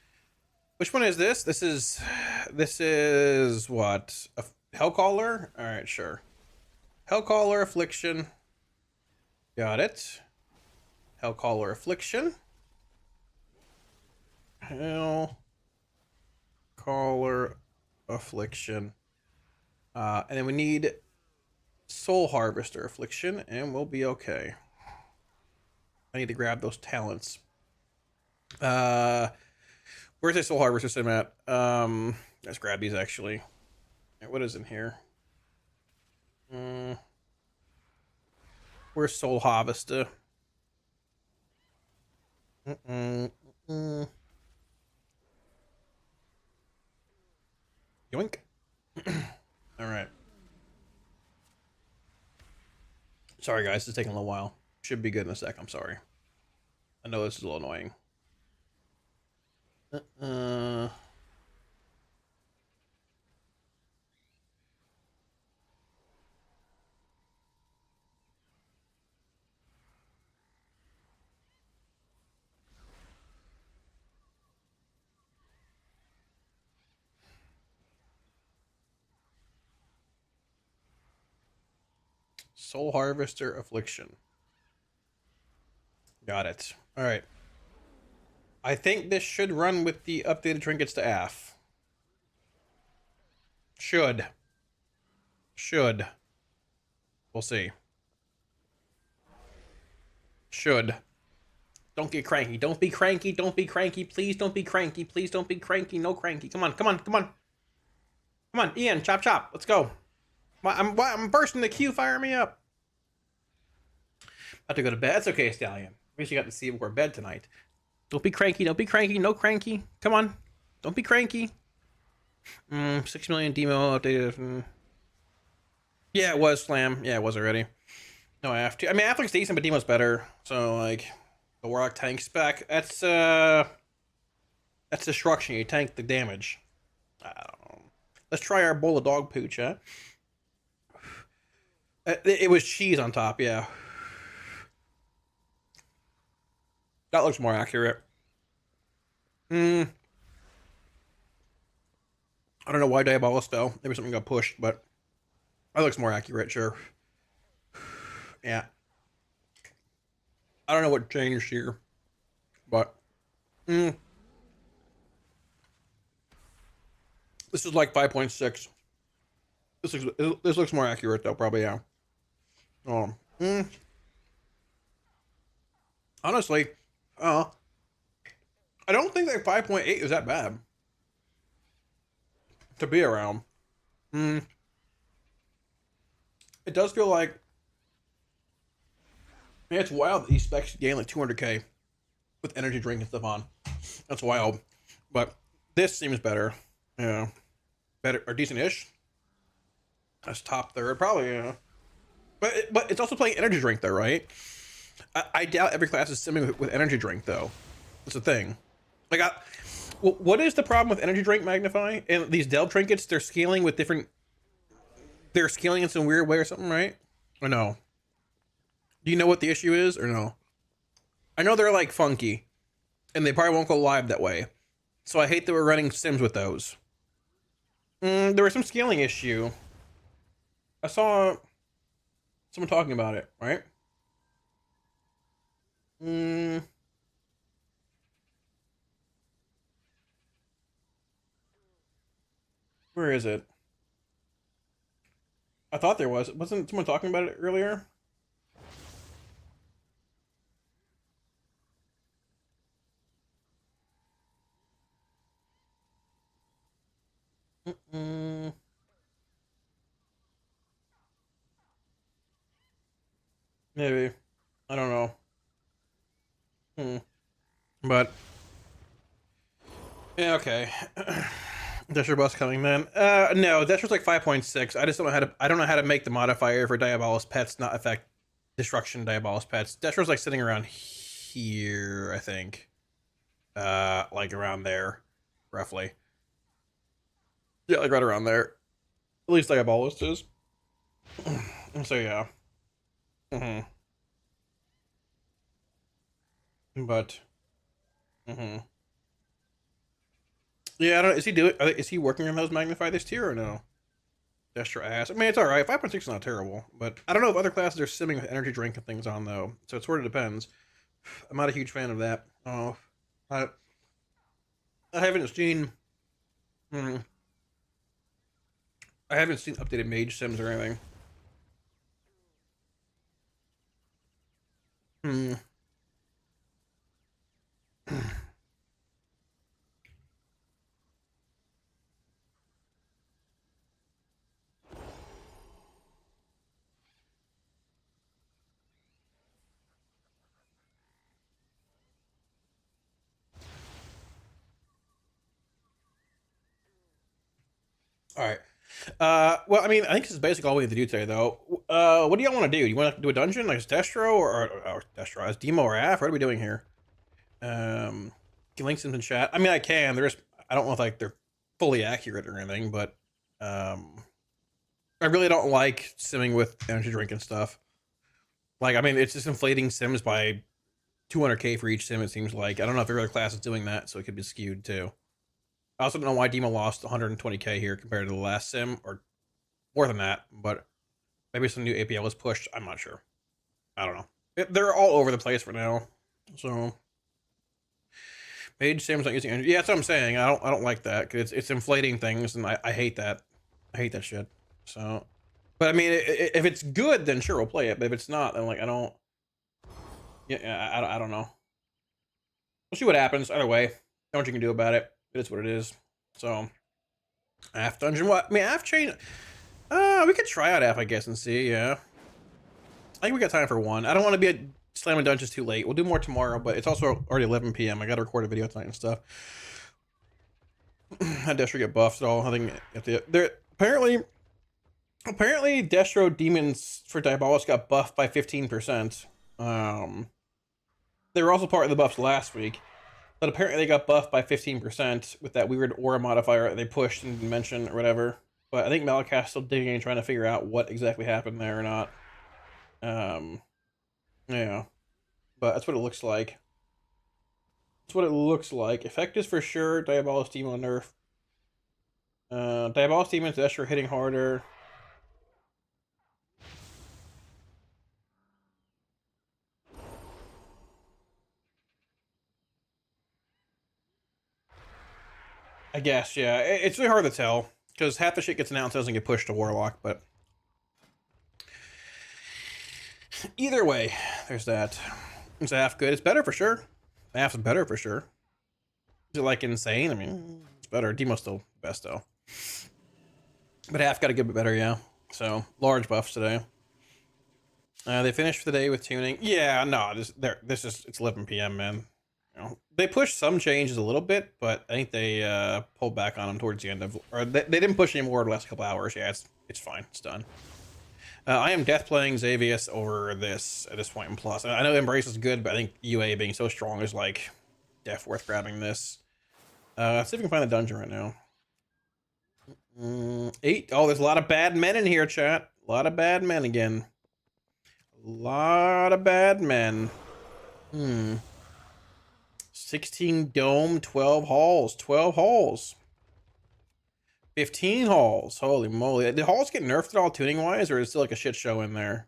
Which one is this? This is what? A Hellcaller? All right, sure. Hellcaller Affliction. Got it. Hellcaller Affliction. Hellcaller Affliction. And then we need Soul Harvester Affliction, and we'll be okay. I need to grab those talents. Where's the Soul Harvester sim at? Let's grab these actually. What is in here? Where's Soul Harvester? Yoink. All right. Sorry, guys. It's taking a little while. Should be good in a sec. I'm sorry. I know this is a little annoying. Soul Harvester Affliction. Got it. All right. I think this should run with the updated trinkets to AF. Should. We'll see. Should. Don't get cranky. Don't be cranky. Don't be cranky. Please don't be cranky. Please don't be cranky. No cranky. Come on. Come on, Ian. Chop. Let's go. I'm bursting the queue. Fire me up. About to go to bed. That's okay, Stallion. At least you got to see before bed tonight. Don't be cranky. No cranky. Come on. Don't be cranky. 6 million demo updated. Yeah, it was Slam. Yeah, it was already. No, I have to. I mean, Afflic's decent, but demo's better. So, like, the Warlock tank spec. That's destruction. You tank the damage. I don't know. Let's try our bowl of dog pooch, huh? It was cheese on top, yeah. That looks more accurate. I don't know why Diabolus fell. Maybe something got pushed, but that looks more accurate, sure. Yeah. I don't know what changed here, but this is like 5.6. This looks more accurate though, probably, yeah. Honestly, I don't think that 5.8 is that bad to be around. It does feel like, man, it's wild that these specs gain like 200k with energy drink and stuff on. That's wild. But this seems better. Yeah. Better or decent-ish. That's top third, probably, yeah. But it's also playing energy drink though, right? I doubt every class is simming with energy drink though. That's the thing. Like, what is the problem with energy drink Magnify? And these delve trinkets, they're scaling with different. They're scaling in some weird way or something, right? Or no? Do you know what the issue is or no? I know they're like funky, and they probably won't go live that way. So I hate that we're running sims with those. There was some scaling issue. I saw someone talking about it, right? Where is it? I thought there was. Wasn't someone talking about it earlier? Maybe. I don't know. But yeah, okay. Desher bus coming, man. No, Desher's like 5.6. I just don't know how to. I don't know how to make the modifier for Diabolus pets not affect destruction Diabolus pets. Desher's like sitting around here, I think. Like around there, roughly. Yeah, like right around there. At least Diabolus is. So yeah. But. Yeah, I don't. Is he doing? Is he working on those magnify this tier or no? Destra ass. I mean, it's all right. 5.6 is not terrible, but I don't know if other classes are simming with energy drink and things on though. So it sort of depends. I'm not a huge fan of that. Oh, I haven't seen. I haven't seen updated mage sims or anything. All right. Well, I mean, I think this is basically all we have to do today, though. What do y'all want to do? You want to do a dungeon like Destro or Destro as Demo or AF? What are we doing here? Can link them in chat. I mean, I can. There's. I don't know if like they're fully accurate or anything, but I really don't like simming with energy drink and stuff. Like, I mean, it's just inflating sims by 200k for each sim. It seems like I don't know if every other class is doing that, so it could be skewed too. I also don't know why Demo lost 120k here compared to the last sim, or more than that. But Maybe some new APL was pushed. I'm not sure. I don't know. They're all over the place for now. So Page Sam's not using energy. Yeah, that's what I'm saying. I don't like that because it's inflating things, and I hate that. I hate that shit. So, but I mean, if it's good, then sure we'll play it. But if it's not, then like I don't. Yeah, I don't know. We'll see what happens. Either way, know what you can do about it. It is what it is. So, AF dungeon. What? I mean, AF chain. We could try out AF, I guess, and see. Yeah. I think we got time for one. I don't want to be at slamming dungeons too late. We'll do more tomorrow, but it's also already 11 p.m. I got to record a video tonight and stuff. Had Destro get buffed at all? I think at the apparently Destro demons for Diabolos got buffed by 15%. They were also part of the buffs last week, but apparently they got buffed by 15% with that weird aura modifier they pushed and didn't mention or whatever. But I think Malakash's still digging and trying to figure out what exactly happened there or not. Yeah, but that's what it looks like. That's what it looks like. Effect is for sure Diabolos Demon on nerf. Diabolos Demons Destro hitting harder. I guess, yeah. It's really hard to tell because half the shit gets announced doesn't get pushed to Warlock, but either way, there's that. Is AF good? It's better for sure. AF's better for sure. Is it like insane? I mean, it's better. Demo's still best though. But AF got to get a bit better, yeah. So large buffs today. They finished for the day with tuning. Yeah, no, it's 11 p.m. man. You know, they pushed some changes a little bit, but I think they pulled back on them towards the end of, or they didn't push any more the last couple hours. Yeah, it's fine. It's done. I am death playing Xavius over this at this point in Plus. I know Embrace is good, but I think UA being so strong is like def worth grabbing this. Let's see if we can find the dungeon right now. 8. Oh, there's a lot of bad men in here, chat. A lot of bad men again. A lot of bad men. 16 dome, 12 halls. 12 halls. 15 halls. Holy moly. Did halls get nerfed at all tuning wise, or is it still like a shit show in there?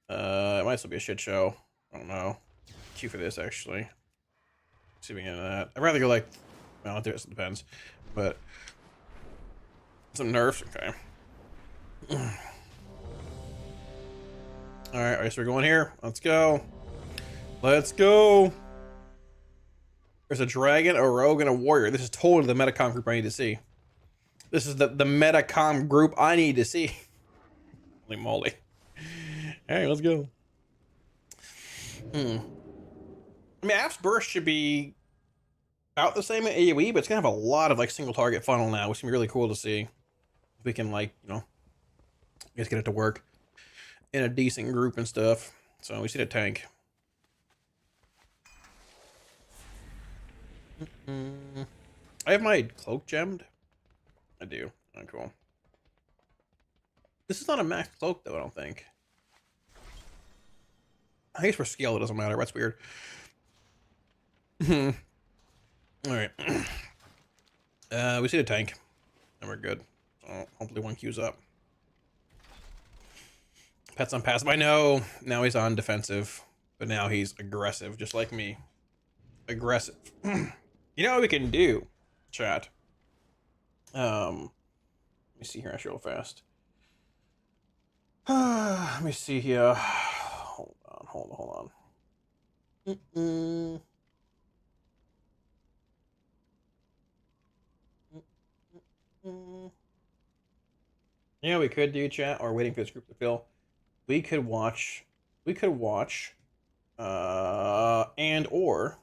It might still be a shit show. I don't know. Queue for this actually. Let's see if we can get that. I'd rather go like, well, it depends. But some nerfs, okay. Alright, so we're going here. Let's go. Let's go. There's a dragon, a rogue, and a warrior. This is totally the Metacom group I need to see. This is the Metacom group I need to see. Holy moly. Alright, let's go. I mean, App's Burst should be about the same at AoE, but it's gonna have a lot of like single target funnel now, which can be really cool to see. If we can like, you know, just get it to work in a decent group and stuff. So we see the tank. I have my cloak gemmed. I do. Oh, cool. This is not a max cloak though, I don't think. I guess for scale it doesn't matter. That's weird. Alright. We see the tank. And we're good. So hopefully one queues up. Pets on passive. I know. Now he's on defensive. But now he's aggressive, just like me. Aggressive. You know what we can do, chat? Let me see here actually real fast. Let me see here. Hold on. Yeah, we could do chat or waiting for this group to fill. We could watch and or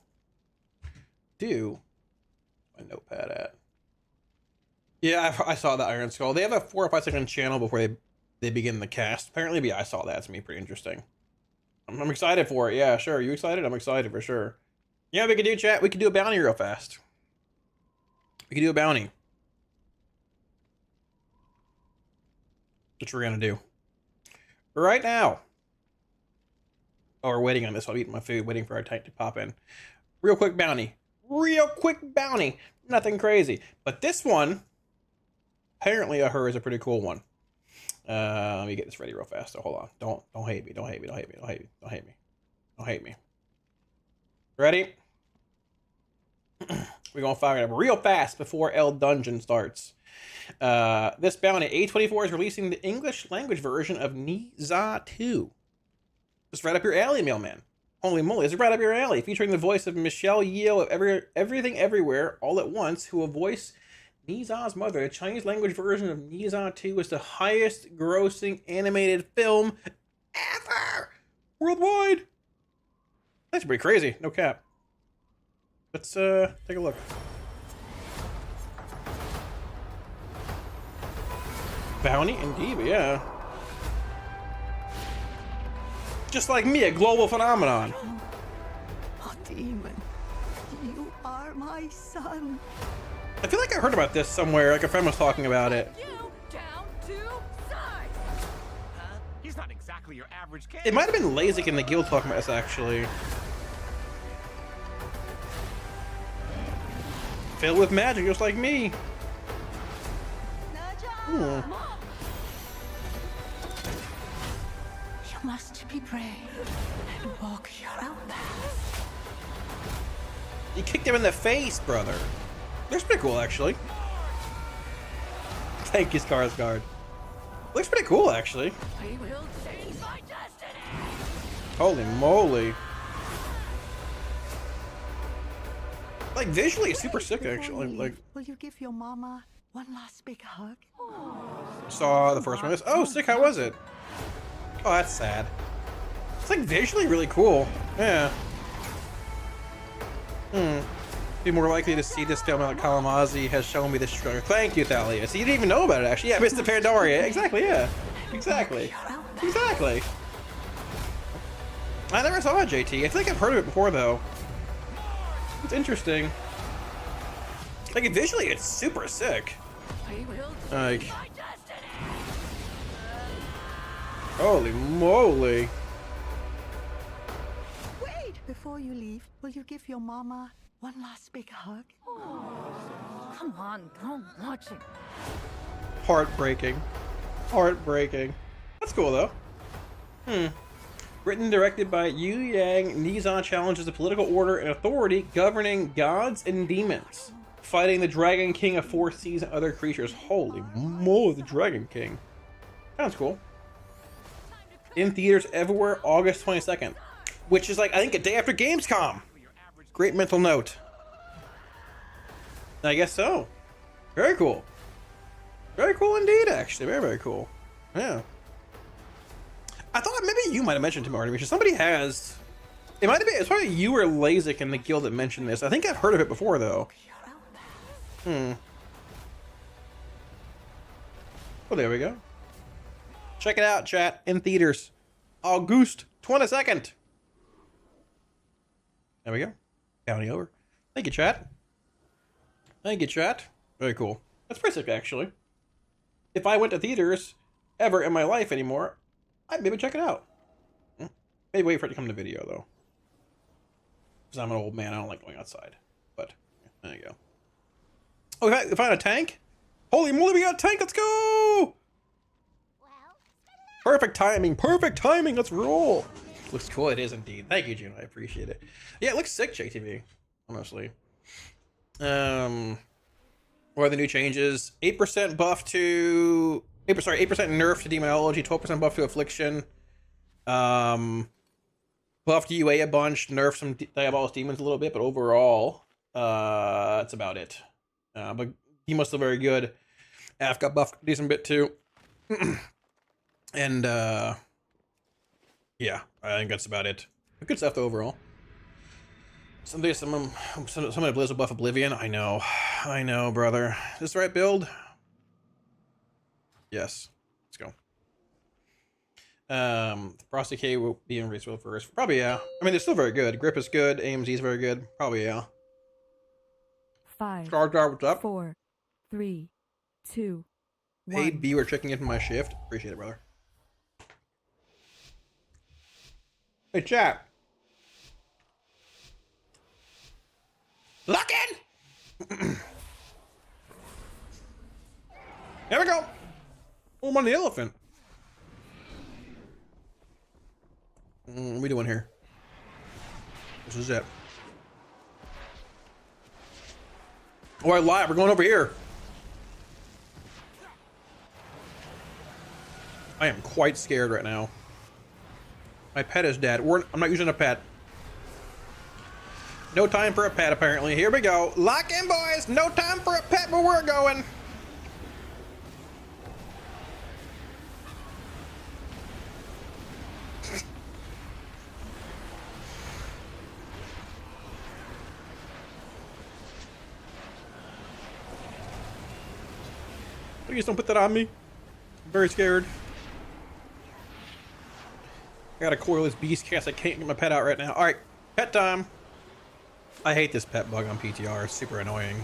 do my notepad at. Yeah, I saw that Iron Skull. They have a 4 or 5 second channel before they begin the cast. Apparently, I saw that. It's gonna be pretty interesting. I'm excited for it. Yeah, sure. You excited? I'm excited for sure. Yeah, we could do chat. We could do a bounty real fast. We could do a bounty. Which we're gonna do right now. Oh, we're waiting on this. I'll eat my food, waiting for our tank to pop in. Real quick bounty. Real quick bounty. Nothing crazy. But this one, apparently her is a pretty cool one. Let me get this ready real fast. So hold on. Don't hate me. Don't hate me. Don't hate me. Don't hate me. Don't hate me. Don't hate me. Ready? We're gonna fire it up real fast before L Dungeon starts. This bounty, A24 is releasing the English language version of Niza 2. It's right up your alley, mailman. Holy moly, it's right up your alley. Featuring the voice of Michelle Yeoh of Everything Everywhere All at Once, who will voice Niza's mother. The Chinese language version of Niza 2 is the highest grossing animated film ever worldwide. That's pretty crazy, no cap. Let's take a look. Bounty indeed, yeah. Just like me, a global phenomenon. Oh, demon, you are my son. I feel like I heard about this somewhere, like a friend was talking about it. You down to size. He's not exactly your average kid. It might have been Lasik in the guild talking about this, actually. Filled with magic, just like me. You must be brave and walk your own path. You kicked him in the face, brother. Looks pretty cool, actually. Thank you, Skarsgård. Looks pretty cool, actually. We will change my destiny. Holy moly. Like, visually, it's super sick, actually. Like, will you give your mama one last big hug? saw the first one. Oh, sick, how was it? Oh, that's sad. It's like visually really cool. Yeah. Be more likely to see this film like Kalamazi has shown me this trailer. Thank you, Thalia. So you didn't even know about it, actually. Yeah, Mr. Pandoria. Exactly, yeah. Exactly. Exactly. I never saw it, JT. I think I've heard of it before, though. It's interesting. Like, visually, it's super sick. We will Like, change my destiny. holy moly. Wait! Before you leave, will you give your mama one last big hug? Come on, don't watch it. Heartbreaking. Heartbreaking. That's cool, though. Written and directed by Yu Yang, Nizan challenges the political order and authority governing gods and demons, fighting the Dragon King of Four Seas and other creatures. Holy moly, the Dragon King. Sounds cool. In theaters everywhere, August 22nd, which is like, I think, a day after Gamescom. Great mental note. I guess so. Very cool. Very cool indeed, actually. Very, very cool. Yeah. I thought maybe you might have mentioned to me, Artemis. Somebody has. It might have been. It's probably you or Lasik in the guild that mentioned this. I think I've heard of it before, though. Well, there we go. Check it out, chat. In theaters, August 22nd. There we go. Bounty over. Thank you, chat. Thank you, chat. Very cool. That's pretty sick, actually. If I went to theaters ever in my life anymore, I'd maybe check it out. Maybe wait for it to come to video, though. Because I'm an old man, I don't like going outside. But, there you go. Oh, we found a tank? Holy moly, we got a tank! Let's go! Perfect timing, perfect timing! Let's roll! Looks cool, it is indeed. Thank you, June, I appreciate it. Yeah, it looks sick, JTV. Honestly. What are the new changes? 8% buff to... 8% nerf to demonology, 12% buff to affliction. Buff to UA a bunch, nerf some diabolus demons a little bit, but overall, that's about it. But Demo's still very good. Af got buffed a decent bit too. And yeah, I think that's about it. But good stuff though overall. Someday somebody Blizz will buff Oblivion. I know, brother. Is this the right build? Yes. Let's go. Frosty K will be in race wheel first. Probably, yeah. I mean, they're still very good. Grip is good. AMZ is very good. Probably, yeah. 5, Scarjar, what's up? 4, 3, 2, 1. Paid B, we're checking into my shift. Appreciate it, brother. Hey, chat. Lock in! There we go. Oh, I'm on the elephant. What are we doing here? This is it. Oh, I lied. We're going over here. I am quite scared right now. My pet is dead. I'm not using a pet. No time for a pet, apparently. Here we go. Lock in, boys. No time for a pet, but we're going. Please don't put that on me. I'm very scared. I gotta coil this beast cast. I can't get my pet out right now. Alright, pet time. I hate this pet bug on PTR. It's super annoying.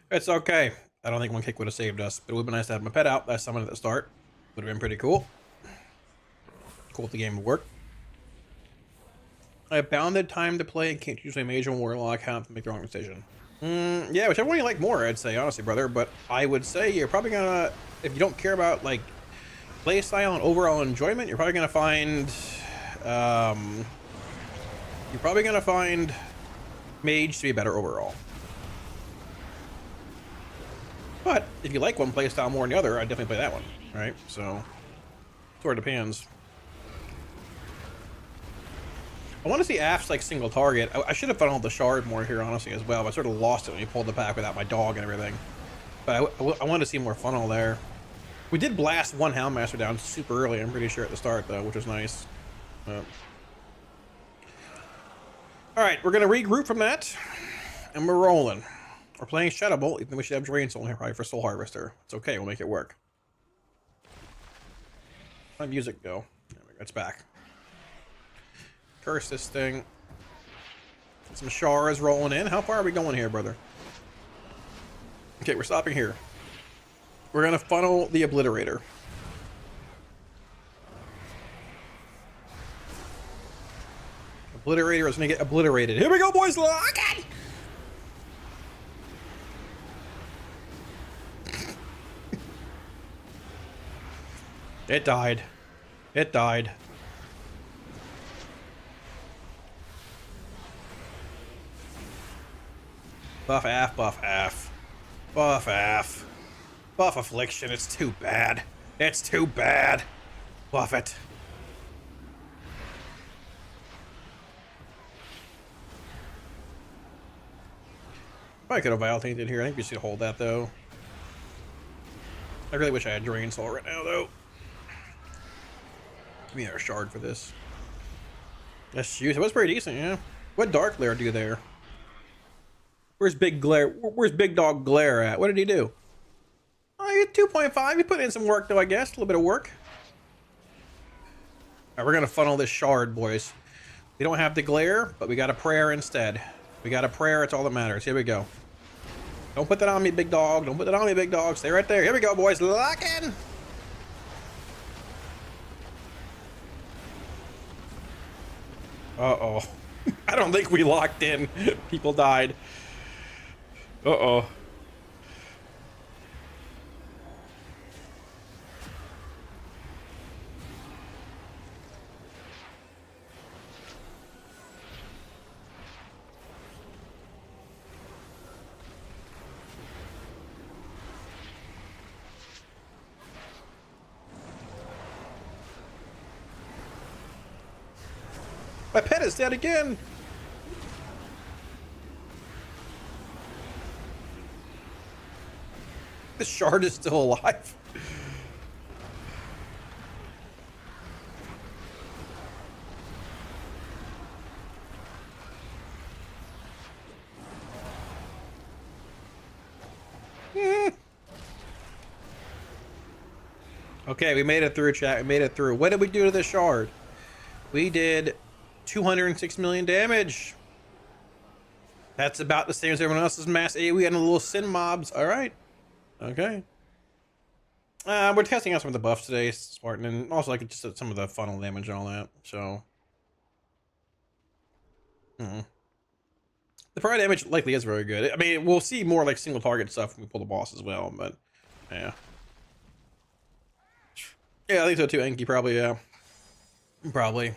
It's okay. I don't think one kick would have saved us, but it would have been nice to have my pet out. That's someone at the start. Would have been pretty cool. Cool if the game would work. I have bounded time to play and can't choose a major warlock account to make the wrong decision. Yeah, whichever one you like more, I'd say, honestly, brother. But I would say you're probably gonna, if you don't care about like play style and overall enjoyment, you're probably gonna find, mage to be better overall. But if you like one play style more than the other, I'd definitely play that one, right? So, sort of depends. I want to see Af's like single target. I should have funneled the shard more here, honestly, as well. But I sort of lost it when he pulled the pack without my dog and everything. But I wanted to see more funnel there. We did blast one Houndmaster down super early, I'm pretty sure, at the start, though, which was nice. Alright, we're going to regroup from that. And we're rolling. We're playing Shadow Bolt, even though we should have Drain Soul here probably for Soul Harvester. It's okay, we'll make it work. How'd music go? There we go, it's back. Curse this thing. Some Shars rolling in. How far are we going here, brother? Okay, we're stopping here. We're gonna funnel the Obliterator. Obliterator is gonna get obliterated. Here we go, boys! Lock it! It died. It died. Buff Af, buff Af. Buff Af. Buff Affliction, it's too bad. It's too bad. Buff it. Probably could have Vile Tainted here. I think we should hold that, though. I really wish I had Drain Soul right now, though. Give me another shard for this. Let's use it. It was pretty decent, yeah. What Dark Glare do there? Where's Big Glare? Where's Big Dog Glare at? What did he do? Oh, you 2.5. You put in some work, though, I guess. A little bit of work. All right, we're going to funnel this shard, boys. We don't have the Glare, but we got a prayer instead. We got a prayer. It's all that matters. Here we go. Don't put that on me, big dog. Don't put that on me, big dog. Stay right there. Here we go, boys. Lock in. Uh-oh. I don't think we locked in. People died. Uh-oh. My pet is dead again. The shard is still alive. Okay, we made it through, chat. We made it through. What did we do to the shard? We did 206 million damage. That's about the same as everyone else's mass AoE and a little sin mobs. All right. Okay. We're testing out some of the buffs today, Spartan, and also like just some of the funnel damage and all that. So, The prior damage likely is very good. I mean, we'll see more like single target stuff when we pull the boss as well, but yeah. Yeah, I think so too, Enki, probably, yeah. Probably.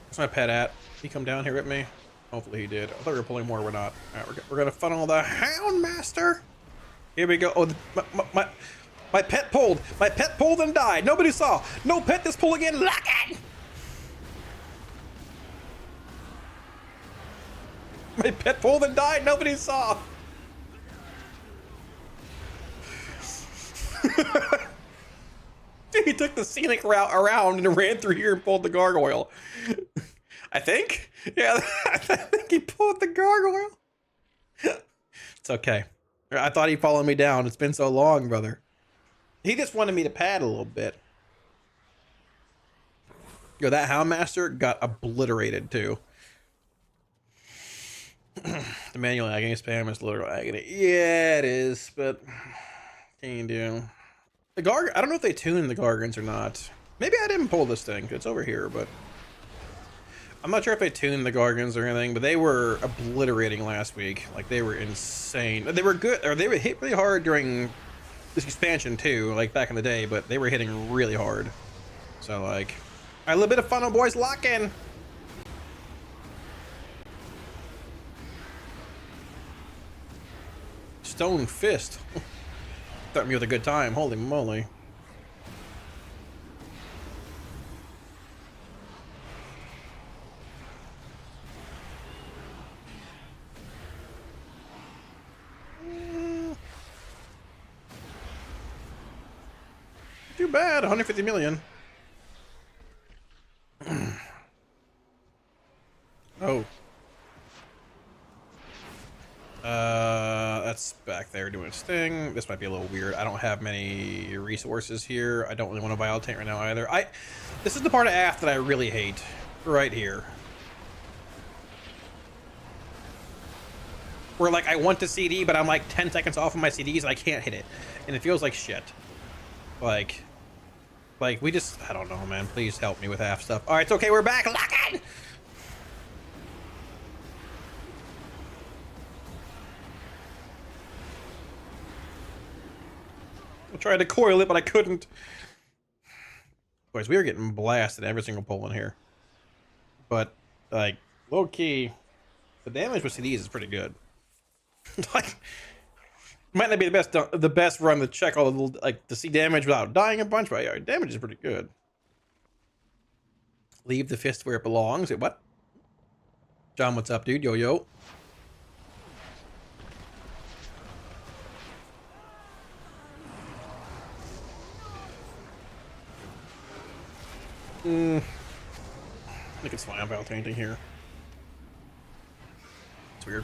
Where's my pet at? He come down here with me? Hopefully he did. I thought we were pulling more, we're not. Alright, we're gonna funnel the Hound Master. Here we go. Oh, my pet pulled. My pet pulled and died. Nobody saw. No pet this pull again. Lock it! My pet pulled and died. Nobody saw. He took the scenic route around and ran through here and pulled the gargoyle. I think. Yeah, I think he pulled the gargoyle. It's okay. I thought he followed me down. It's been so long, brother. He just wanted me to pad a little bit. Yo, that Houndmaster got obliterated too. The manual agony spam is literal agony. Yeah, it is, but can you do? The Garg, I don't know if they tuned the Gargants or not. Maybe I didn't pull this thing. It's over here, but I'm not sure if they tuned the Gargants or anything, but they were obliterating last week. Like, they were insane. They were good, or they were hit really hard during this expansion too, like back in the day, but they were hitting really hard. So like, all right, a little bit of fun, boys, lock in. Stone Fist. Thought me with a good time. Holy moly. Too bad. 150 million. Oh. That's back there doing its thing. This might be a little weird. I don't have many resources here. I don't really want to Vial Taint right now either. This is the part of AF that I really hate. Right here. Where like I want to CD, but I'm like 10 seconds off of my CDs and I can't hit it. And it feels like shit. Like we just, I don't know, man. Please help me with AF stuff. All right, it's okay. We're back. Lock in. I tried to coil it, but I couldn't. Boys, we are getting blasted every single pull in here. But, like, low key, the damage with CDs is pretty good. Like, might not be the best run to check all the little, like, to see damage without dying a bunch, but yeah, damage is pretty good. Leave the fist where it belongs. Wait, what? John, what's up, dude? Yo, yo. I think it's fine. I'm Vial Tainting here. It's weird.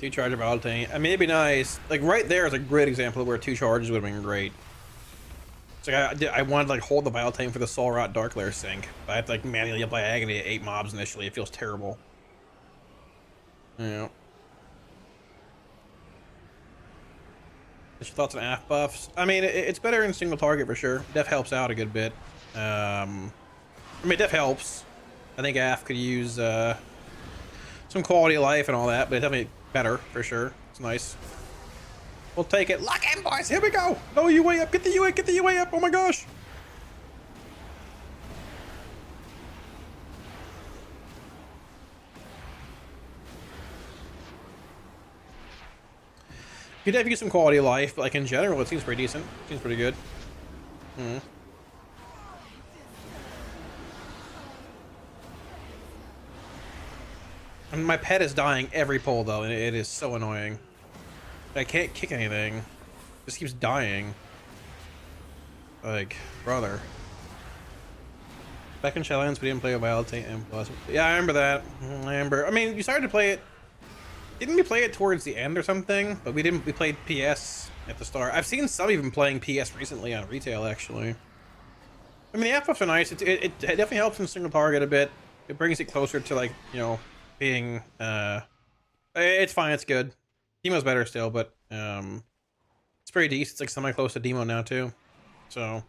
2 charge of Vial Taint. I mean, it'd be nice. Like, right there is a great example of where 2 charges would have been great. It's like, I wanted to, like, hold the Vial Taint for the Soul Rot Dark Lair sync. But I have to, like, manually apply Agony at 8 mobs initially. It feels terrible. Yeah. What's your thoughts on AF buffs? I mean, it's better in single target for sure. Def helps out a good bit. I mean, Def helps. I think AF could use some quality of life and all that, but it's definitely better for sure. It's nice. We'll take it. Lock in, boys. Here we go. No UA up. Get the UA. Get the UA up. Oh my gosh. You definitely get some quality of life, but like in general, it seems pretty decent. Seems pretty good. And my pet is dying every pull though, and it is so annoying. I can't kick anything. It just keeps dying. Like, brother. Back in Shadowlands, we didn't play a Vial Taint and plus. Yeah, I remember that. I remember. I mean, you started to play it. Didn't we play it towards the end or something? But we didn't. We played PS at the start. I've seen some even playing PS recently on retail, actually. I mean, the AF buffs are nice. It definitely helps in single target a bit. It brings it closer to, like, you know, being it's fine, it's good. Demo's better still, but it's pretty decent. It's like semi close to demo now too. So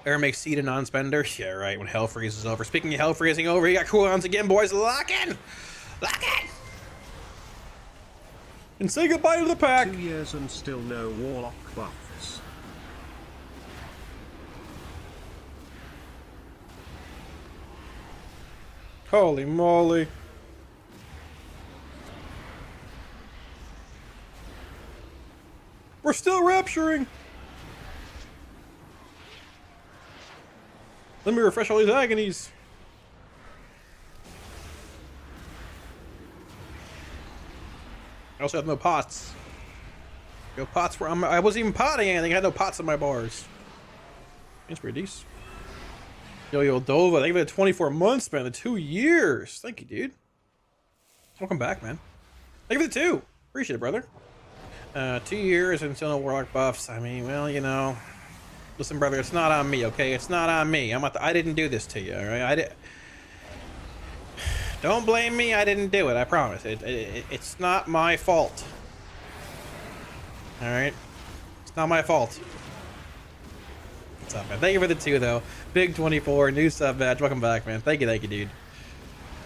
Error makes seed a non-spender. Yeah, right. When hell freezes over. Speaking of hell freezing over, you got cooldowns again, boys. Lock in! Lock in! And say goodbye to the pack. 2 years and still no Warlock buffs. Holy moly. We're still rapturing. Let me refresh all these agonies. I also have no pots. No pots where I wasn't even potting anything. I had no pots in my bars. That's pretty decent. Yo, Dova, thank you for the 24 months, man. The 2 years. Thank you, dude. Welcome back, man. Thank you for the 2. Appreciate it, brother. 2 years and still no Warlock buffs. I mean, well, you know. Listen, brother, it's not on me, okay? It's not on me. I didn't do this to you, all right? Don't blame me. I didn't do it. I promise. It's not my fault. All right? It's not my fault. What's up, man? Thank you for the 2, though. Big 24, new sub badge. Welcome back, man. Thank you, dude.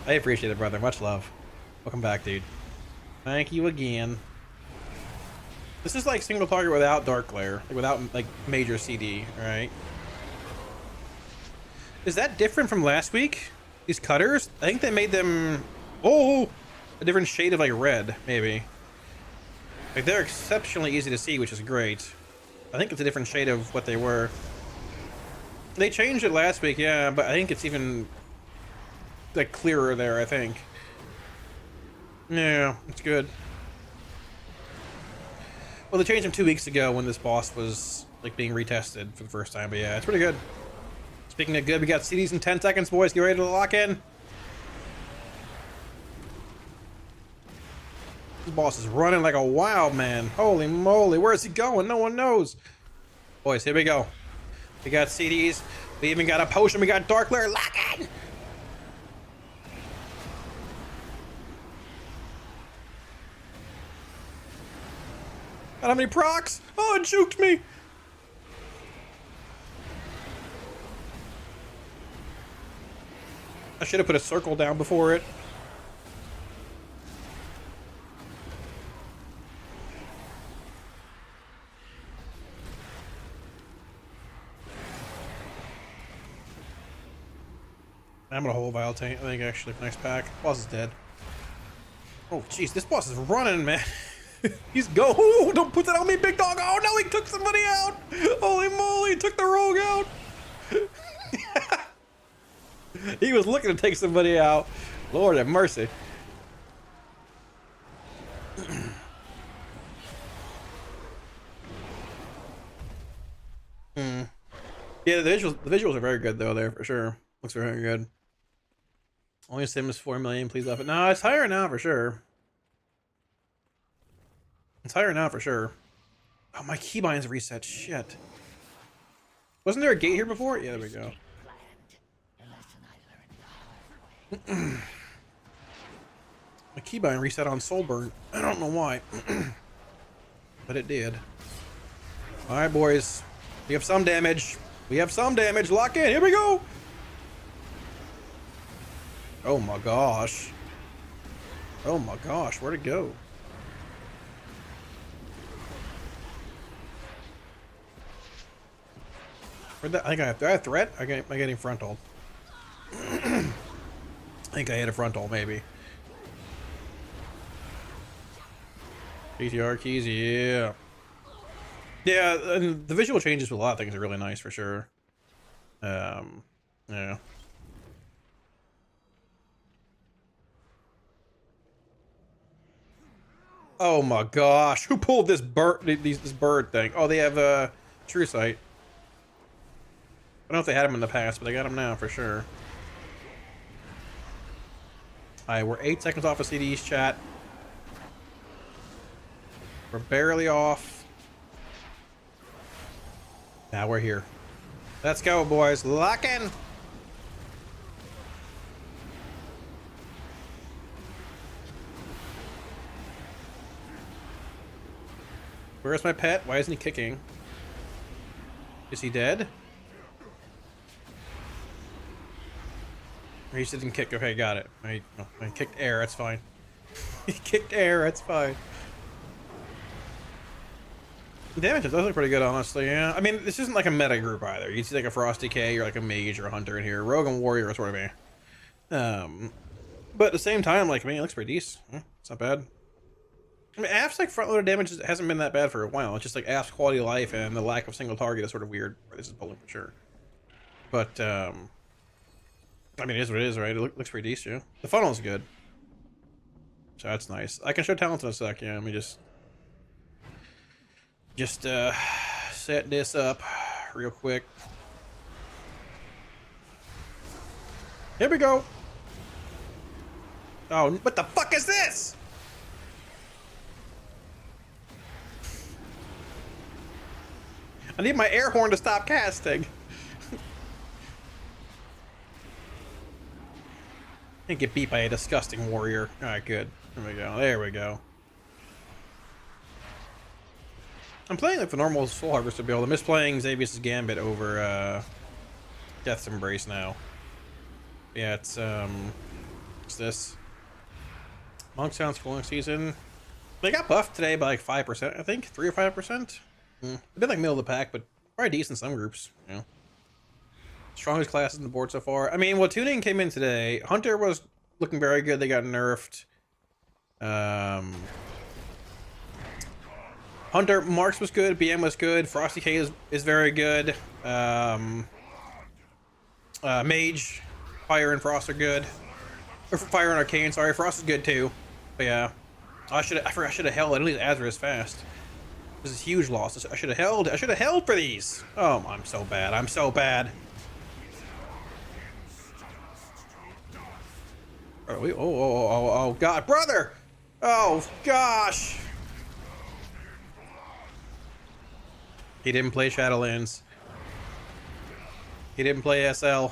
I appreciate it, brother. Much love. Welcome back, dude. Thank you again. This is like single target without Dark Glare, like without like major CD, right? Is that different from last week? These cutters? I think they made them, a different shade of like red, maybe. Like they're exceptionally easy to see, which is great. I think it's a different shade of what they were. They changed it last week, yeah, but I think it's even like clearer there, I think. Yeah, it's good. Well, they changed them 2 weeks ago when this boss was like being retested for the first time, but yeah, it's pretty good. Speaking of good, we got CDs in 10 seconds, boys. Get ready to lock in. This boss is running like a wild man. Holy moly, where is he going? No one knows. Boys, here we go. We got CDs. We even got a potion. We got Dark Glare. Lock in! I don't have any procs. Oh, it juked me. I should have put a circle down before it. I'm gonna hold Vial Tank, I think, actually, for next pack. Boss is dead. Oh, jeez, this boss is running, man. He's go. Ooh, don't put that on me, big dog. Oh, no, he took somebody out. Holy moly, he took the rogue out. He was looking to take somebody out. Lord have mercy. Yeah, the visuals are very good, though, there, for sure. Looks very good. Only sim is 4 million, please love it. No, it's higher now, for sure. It's higher now for sure. Oh, my keybinds reset. Shit. Wasn't there a gate here before? Yeah, there we go. My keybind reset on Soulburn. I don't know why. But it did. Alright, boys. We have some damage. We have some damage. Lock in. Here we go. Oh my gosh. Oh my gosh. Where'd it go? Where'd that? I think I have threat? Am I getting frontal? I think I hit a frontal, maybe. PTR keys, yeah. Yeah, and the visual changes with a lot of things are really nice for sure. Yeah. Oh my gosh, who pulled this this bird thing? Oh, they have True Sight. I don't know if they had him in the past, but they got him now for sure. Alright, we're 8 seconds off of CD's chat. We're barely off. Now we're here. Let's go, boys. Lock in. Where's my pet? Why isn't he kicking? Is he dead? He didn't kick. Okay, got it. I kicked air. That's fine. He kicked air. That's fine. The damage does look pretty good, honestly. Yeah. I mean, this isn't like a meta group either. You see like a Frosty K or like a mage or a hunter in here. Rogue and warrior is sort of but at the same time, like, I mean, it looks pretty decent. It's not bad. I mean, Aft's like front loader damage hasn't been that bad for a while. It's just like Aft's quality of life and the lack of single target is sort of weird. This is pulling for sure. But I mean, it is what it is, right? It looks pretty decent. Yeah. The funnel's good, so that's nice. I can show talents in a sec. Yeah, let me just set this up real quick. Here we go. Oh, what the fuck is this? I need my air horn to stop casting. And get beat by a disgusting warrior. Alright, good. There we go. There we go. I'm playing like the normal Soul Harvester build. I'm just playing Xavius' Gambit over Death's Embrace now. Yeah, it's this. Monkstown's Falling Season. They got buffed today by like 5%, I think. 3 or 5%. They've been like middle of the pack, but probably decent in some groups, you know. Strongest classes in the board so far. I mean, well, tuning came in today. Hunter was looking very good. They got nerfed. Hunter Marks was good. BM was good. Frosty K is very good. Mage, Fire and Frost are good. Or Fire and Arcane, sorry. Frost is good too. But yeah. I forgot I should have held. At least Azra is fast. This is a huge loss. I should have held. I should have held for these. Oh, I'm so bad. I'm so bad. Oh, God, brother! Oh, gosh! He didn't play Shadowlands. He didn't play SL.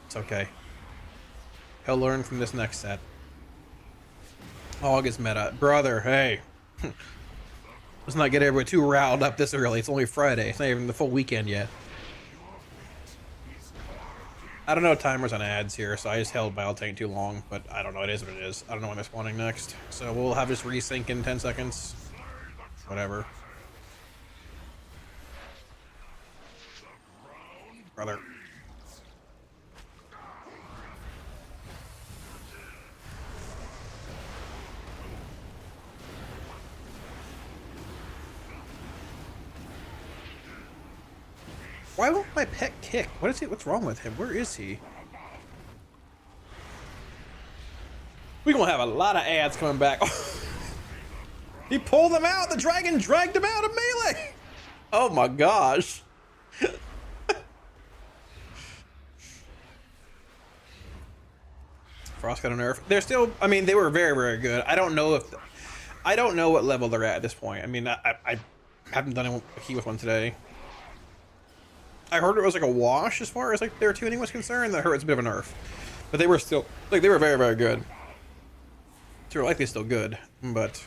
It's okay. He'll learn from this next set. August meta. Brother, hey. Let's not get everybody too riled up this early. It's only Friday. It's not even the full weekend yet. I don't know timers on ads here, so I just held Battle Tank too long, but I don't know. It is what it is. I don't know when they're spawning next. So we'll have this resync in 10 seconds. Whatever. Brother. Why won't my pet kick? What is he? What's wrong with him? Where is he? We're gonna have a lot of ads coming back. He pulled them out. The dragon dragged him out of melee. Oh my gosh. Frost got a nerf. They're still. I mean, they were very, very good. I don't know if. I don't know what level they're at this point. I mean, I haven't done a key with one today. I heard it was like a wash as far as like their tuning was concerned. I heard it's a bit of a nerf, but they were still like they were very, very good. They're likely still good, but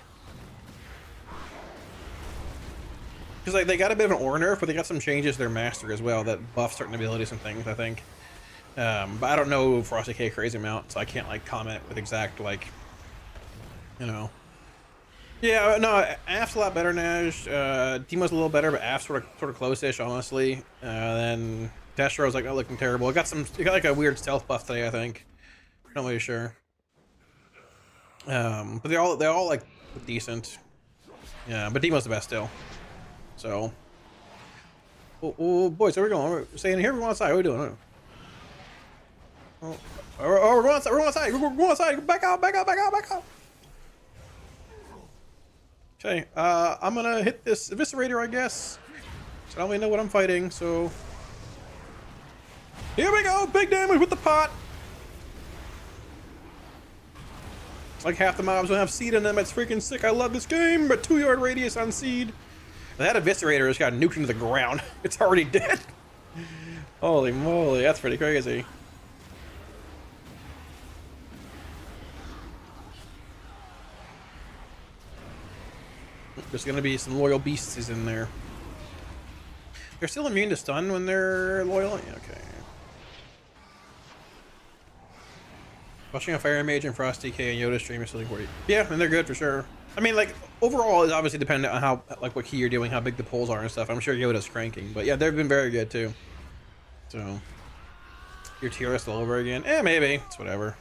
because like they got a bit of an ore nerf, but they got some changes to their master as well that buff certain abilities and things. I think, but I don't know Frosty K crazy amount, so I can't like comment with exact like, you know. Yeah, no, Aft's a lot better, Nash. Demo's a little better, but Aft's sort of close-ish, honestly. Then Destro's like not looking terrible. It got like a weird stealth buff today, I think. Not really sure. But they're all like decent. Yeah, but Demo's the best still. So, oh boys, where we going? We're staying here. We're going outside. What are we doing? Oh, we're going outside. We're going outside. We're going outside. Back out. Back out. Back out. Back out. Okay, I'm gonna hit this Eviscerator, I guess. So I don't really know what I'm fighting, so... Here we go! Big damage with the pot! It's like half the mobs don't have seed in them. It's freaking sick. I love this game, but 2-yard radius on seed. That Eviscerator just got nuked into the ground. It's already dead. Holy moly, that's pretty crazy. There's gonna be some loyal beasties in there. They're still immune to stun when they're loyal? Yeah, okay. Watching a Fire Mage and Frost DK and Yoda stream is really great. Yeah, and they're good for sure. I mean, like, overall, it's obviously dependent on how, like, what key you're doing, how big the pulls are and stuff. I'm sure Yoda's cranking, but yeah, they've been very good too. So, your tier list all over again? Eh, maybe. It's whatever.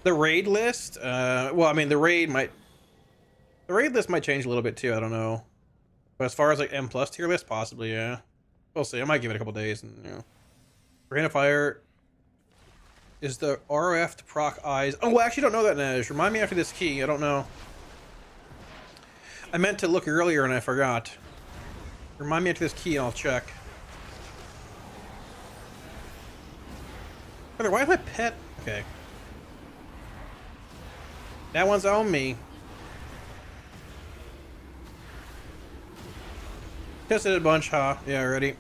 The raid list? Well, I mean, the raid list might change a little bit too. I don't know. But as far as like M+ tier list, possibly, yeah. We'll see. I might give it a couple days, and you know. Rain of Fire is the RF to proc eyes. Oh, I actually don't know that,Nej. Remind me after this key. I don't know. I meant to look earlier and I forgot. Remind me after this key and I'll check. Brother, why is my pet? Okay. That one's on me. Tested a bunch, huh? Yeah, already.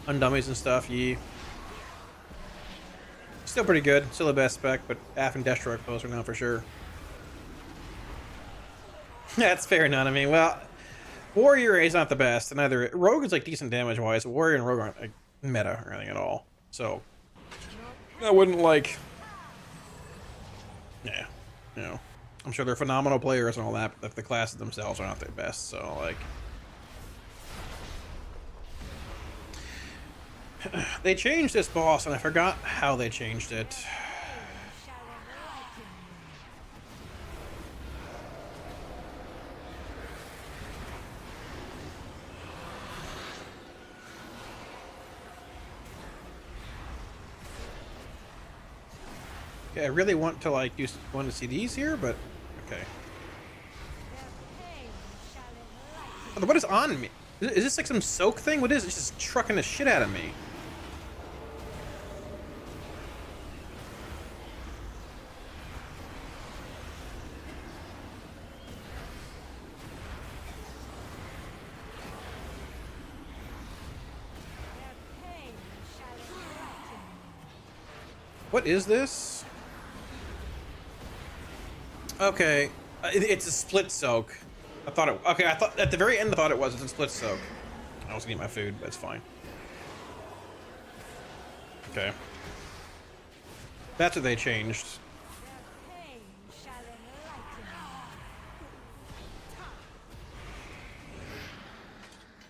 Undummies and stuff, yeah. Still pretty good. Still the best spec, but AF and Destroy closer now for sure. That's fair enough. I mean, well, Warrior is not the best, and either Rogue is like decent damage wise. Warrior and Rogue aren't like meta or anything at all. So I wouldn't like. Yeah, you know, I'm sure they're phenomenal players and all that, but the classes themselves are not their best. So like, they changed this boss, and I forgot how they changed it. Okay, I really want to like want to see these here, but okay. What is on me? Is this like some soak thing? What is it? It's just trucking the shit out of me. What is this? Okay, it's a split soak. I thought it. Okay, I thought at the very end I thought it was. It's a split soak. I was gonna eat my food, but it's fine. Okay, that's what they changed.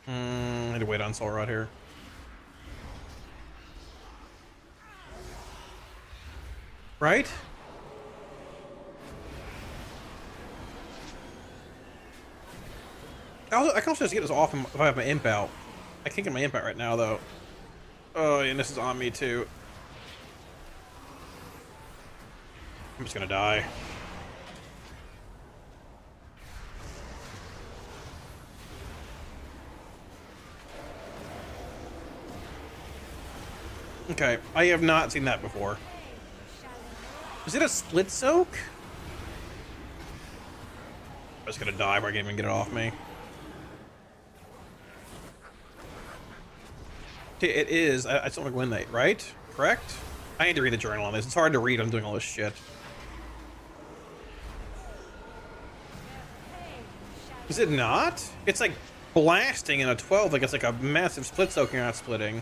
I need to wait on Soul Rod here. Right? I can also just get this off if I have my imp out. I can't get my imp out right now, though. Oh, and this is on me, too. I'm just gonna die. Okay, I have not seen that before. Is it a split soak? I'm just gonna die before I can even get it off me. It is. I don't like when they, right? Correct? I need to read the journal on this. It's hard to read. I'm doing all this shit. Is it not? It's like blasting in a 12. Like it's like a massive split soak. You're not splitting.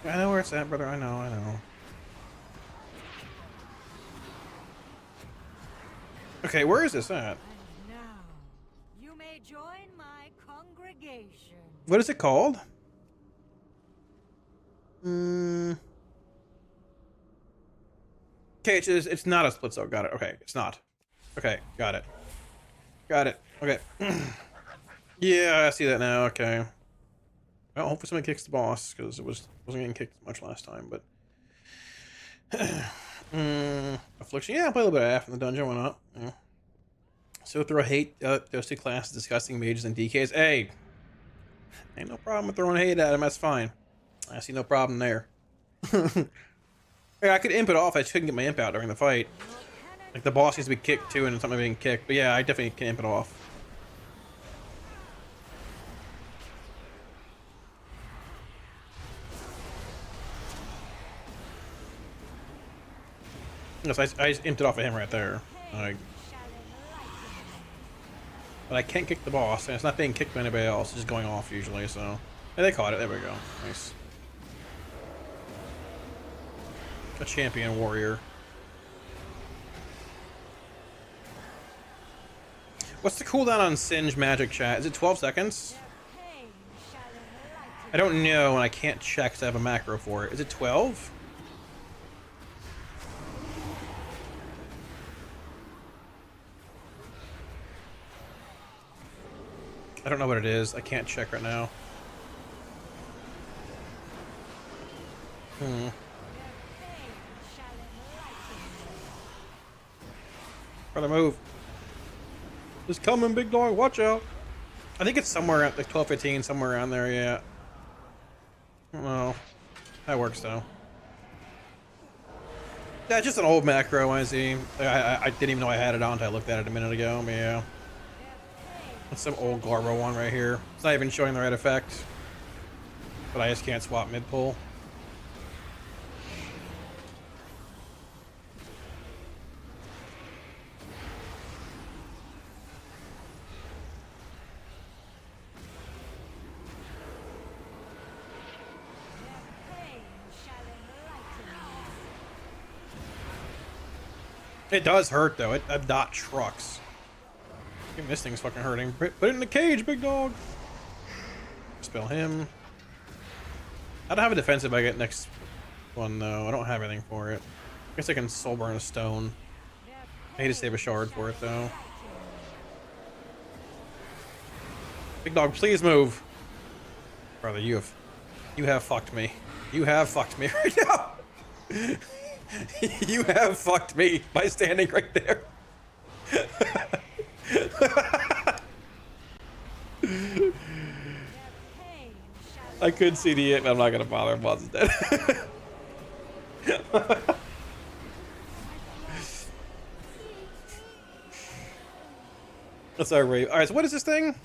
I know where it's at, brother. I know. I know. Okay, where is this at? Now, you may join my congregation. What is it called? Okay, it's not a split soak. Got it. Okay, it's not. Okay, got it. Got it. Okay. Yeah, I see that now. Okay. Well, hopefully somebody kicks the boss because it wasn't getting kicked much last time. But Affliction. Yeah, I'll play a little bit of AF in the dungeon. Why not? Yeah. So throw hate those two classes, disgusting mages and DKs. Hey, ain't no problem with throwing hate at them. That's fine. I see no problem there. Yeah, I could imp it off. I just couldn't get my imp out during the fight. Like the boss needs to be kicked too, and something being kicked. But yeah, I definitely can imp it off. Yes, I just imped it off of him right there. Like, but I can't kick the boss, and it's not being kicked by anybody else. It's just going off usually. So, yeah, they caught it. There we go. Nice. a champion warrior. What's the cooldown on Singe magic, chat? Is it 12 seconds? I don't know, and I can't check because I have a macro for it. Is it 12? I don't know what it is. I can't check right now. Brother, move. It's coming, big dog. Watch out. I think it's somewhere at like 12, 15, somewhere around there, yeah. I don't know. That works, though. Yeah, just an old macro, I see. I didn't even know I had it on until I looked at it a minute ago, but yeah. That's some old Garbo one right here. It's not even showing the right effect. But I just can't swap mid-pull. It does hurt, though. It dot trucks. Even this thing's fucking hurting. Put it in the cage, big dog. Spell him. I don't have a defensive I get next one, though. I don't have anything for it. I guess I can soul burn a stone. I need to save a shard for it, though. Big dog, please move. Brother, you have fucked me. You have fucked me right now. You have fucked me by standing right there. I could see the it, but I'm not gonna bother him once dead. That's our rate. Alright, so what is this thing?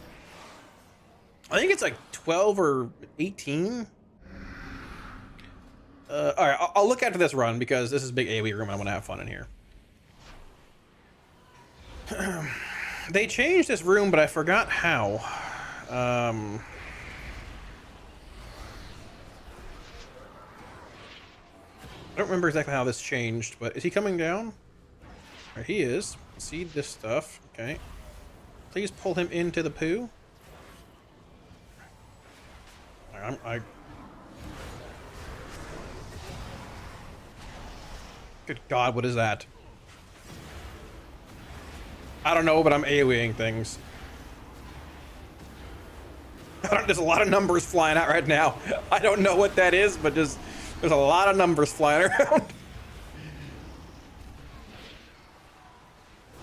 I think it's like 12 or 18. Alright, I'll look after this run because this is a big AoE room and I want to have fun in here. They changed this room, but I forgot how. I don't remember exactly how this changed, but is he coming down? There he is. See this stuff. Okay. Please pull him into the poo. Good God, what is that? I don't know, but I'm AoEing things. There's a lot of numbers flying out right now. I don't know what that is, but there's a lot of numbers flying around.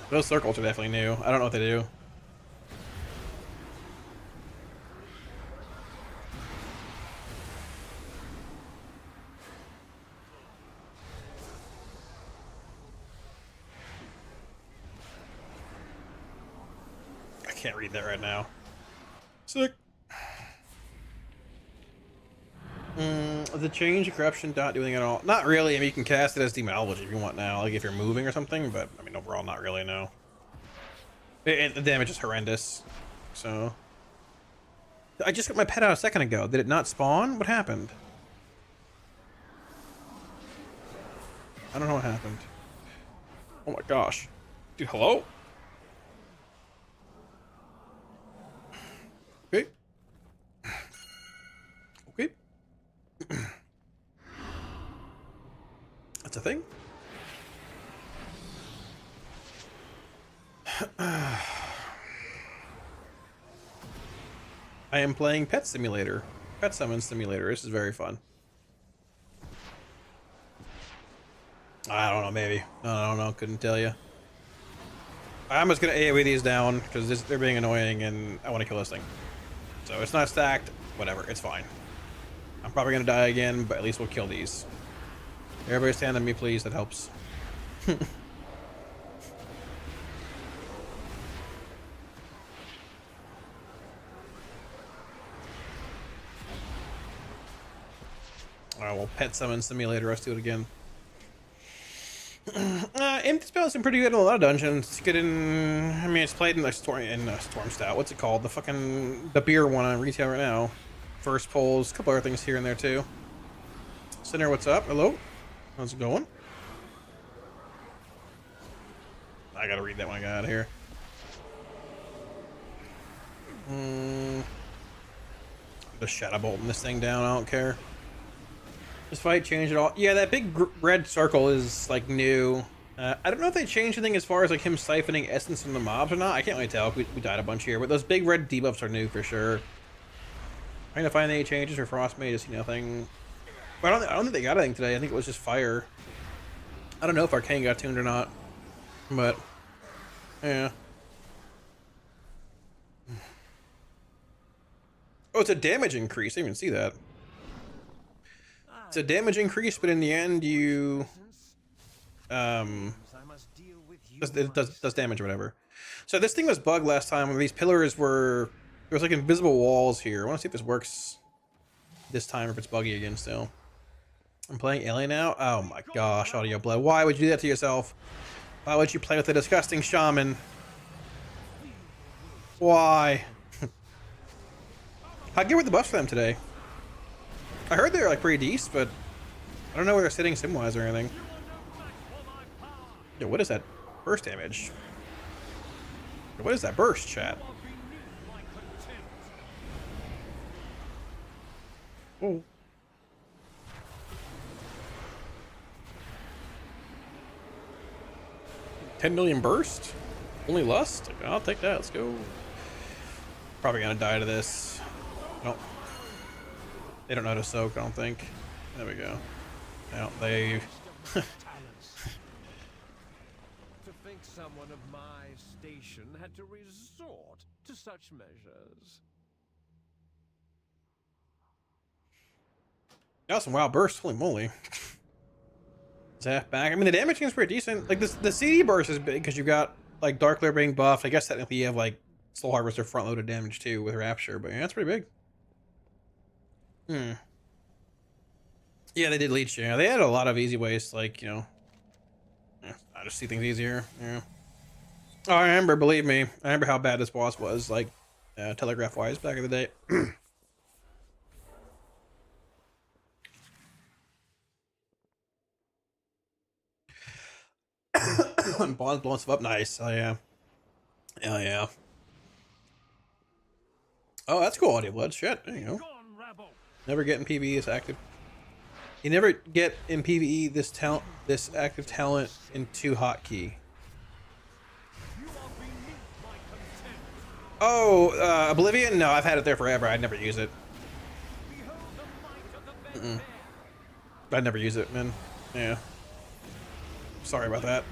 Those circles are definitely new. I don't know what they do. Can't read that right now. Sick. The change of corruption dot doing it all. Not really. I mean, you can cast it as demonology if you want now, like if you're moving or something, but I mean, overall, not really, no. The damage is horrendous. So. I just got my pet out a second ago. Did it not spawn? What happened? I don't know what happened. Oh my gosh. Dude, hello? Okay. Okay. That's a thing. I am playing Pet Simulator. Pet Summon Simulator. This is very fun. I don't know, maybe. I don't know. Couldn't tell you. I'm just gonna AoE these down because they're being annoying and I want to kill this thing. So it's not stacked. Whatever. It's fine. I'm probably gonna die again, but at least we'll kill these. Everybody stand on me, please. That helps. Alright, well, Pet Summon Simulator. Let's do it again. Empty Spell has been pretty good in a lot of dungeons. It's good in... I mean, it's played in like Storm Stout. What's it called? The beer one on retail right now. First pulls, a couple other things here and there too. Sinner, what's up? Hello? How's it going? I gotta read that when I get out of here. Just shadow bolting this thing down. I don't care. This fight changed it all. Yeah, that big red circle is like new. I don't know if they changed anything as far as like him siphoning essence from the mobs or not. I can't really tell. We died a bunch here, but those big red debuffs are new for sure. Trying to find any changes for Frostmate. I see nothing. But I don't think they got anything today. I think it was just fire. I don't know if Arcane got tuned or not, but yeah. Oh, it's a damage increase. I didn't even see that. It's a damage increase, but in the end, you it does damage or whatever. So this thing was bugged last time when these pillars were there was like invisible walls here. I want to see if this works this time or if it's buggy again still. I'm playing Alien now. Oh my gosh, Audio Blood. Why would you do that to yourself? Why would you play with a disgusting shaman? Why? How'd you get with the buffs for them today? I heard they were like pretty decent, but I don't know where they're sitting sim-wise or anything. Yo, what is that burst damage? Yo, what is that burst, chat? Oh. $10 million burst? Only lust? I'll take that. Let's go. Probably gonna die to this. Nope. They don't know how to soak, I don't think. There we go. No, they... To think someone of my station had to resort to such measures. Got some wild bursts, holy moly. Zap back. I mean, the damage seems pretty decent. Like, the CD burst is big because you got, like, Dark Lair being buffed. I guess technically you have, like, Soul Harvester front-loaded damage, too, with Rapture. But, yeah, that's pretty big. Yeah, they did leech. Yeah, they had a lot of easy ways to, like, you know, I just see things easier. Yeah. Oh, I remember. Believe me, I remember how bad this boss was, like, telegraph-wise back in the day. Bond's blowing stuff up. Nice. Oh yeah. Hell yeah. Oh, that's cool. Audio Blood. Shit. There you go. Never get in PvE this active. You never get in PvE this active talent in 2 hotkey. Oh, Oblivion? No, I've had it there forever. I'd never use it. I'd never use it, man. Yeah. Sorry about that.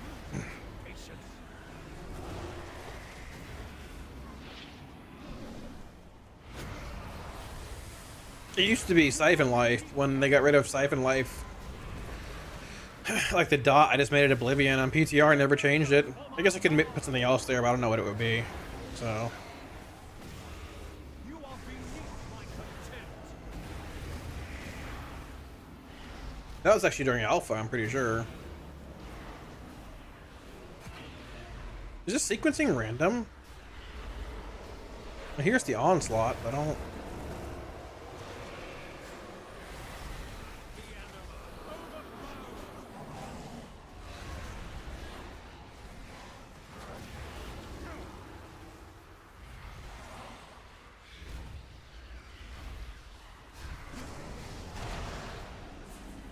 It used to be Siphon Life. When they got rid of Siphon Life, like the dot, I just made it Oblivion. On PTR, I never changed it. I guess I could put something else there, but I don't know what it would be. So. That was actually during Alpha, I'm pretty sure. Is this sequencing random? Here's the onslaught, but I don't...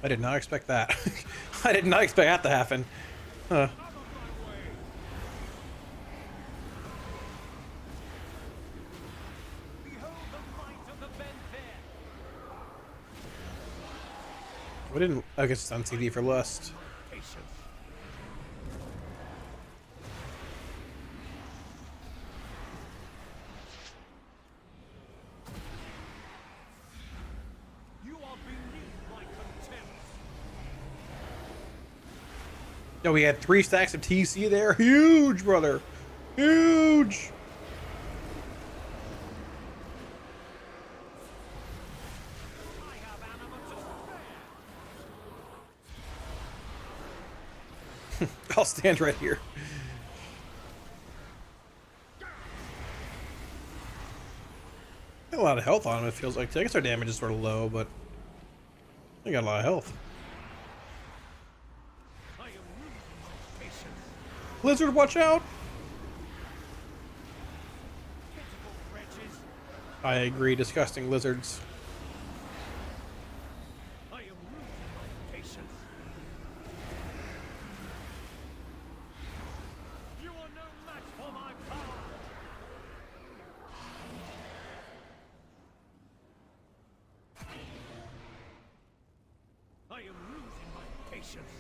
I did not expect that. I did not expect that to happen. Huh. We didn't. I guess it's on CD for Lust. No, we had 3 stacks of TC there. Huge, brother. Huge. I'll stand right here. Got a lot of health on him, it feels like. I guess our damage is sort of low, but I got a lot of health. Lizard, watch out! I agree, disgusting lizards. I am losing my patience. You are no match for my power. I am losing my patience.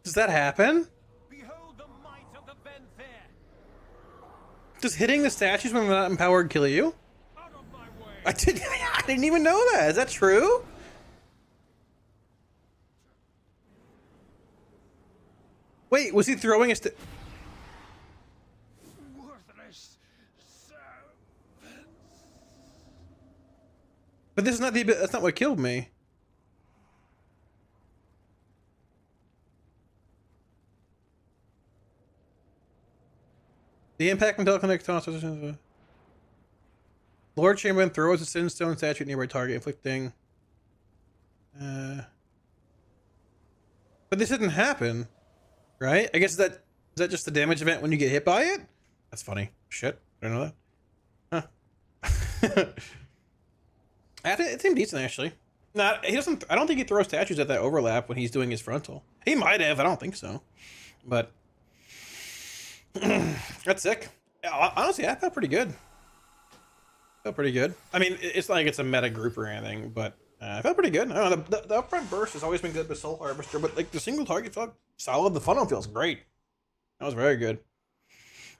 Does that happen? Behold the might of the Venfair. Does hitting the statues when they're not empowered kill you? Out of my way. I didn't even know that. Is that true? Wait, was he throwing a Worthless servants. But this is not that's not what killed me. The impact from teleconnect tosses. Lord Chamberlain throws a sin stone statue at nearby target, inflicting. But this didn't happen, right? I guess is that just the damage event when you get hit by it? That's funny. Shit, I don't know that. Huh? It seemed decent actually. Not he doesn't. I don't think he throws statues at that overlap when he's doing his frontal. He might have. I don't think so, but. That's sick. Honestly, I felt pretty good. Felt pretty good. I mean, it's not like it's a meta group or anything, but I felt pretty good. I don't know, the upfront burst has always been good with Soul Harvester, but like the single target felt solid. The funnel feels great. That was very good.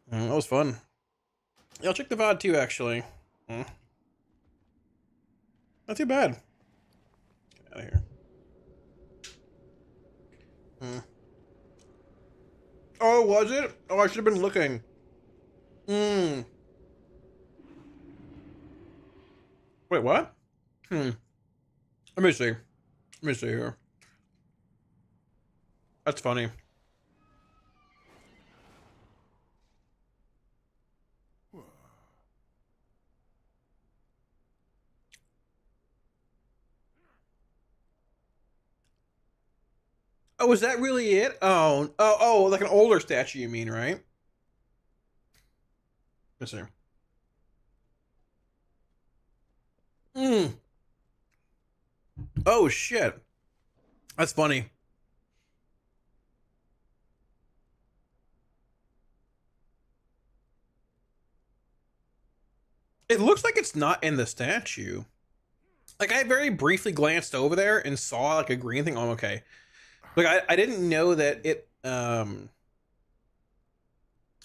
That was fun. Yeah, I'll check the VOD too, actually. Not too bad. Get out of here. Oh, was it? Oh, I should have been looking. Wait, what? Let me see. Let me see here. That's funny. Oh, is that really it? Oh, like an older statue, you mean, right? Let's see. Oh, shit. That's funny. It looks like it's not in the statue. Like, I very briefly glanced over there and saw, like, a green thing. Oh, okay. Like, I didn't know that it, I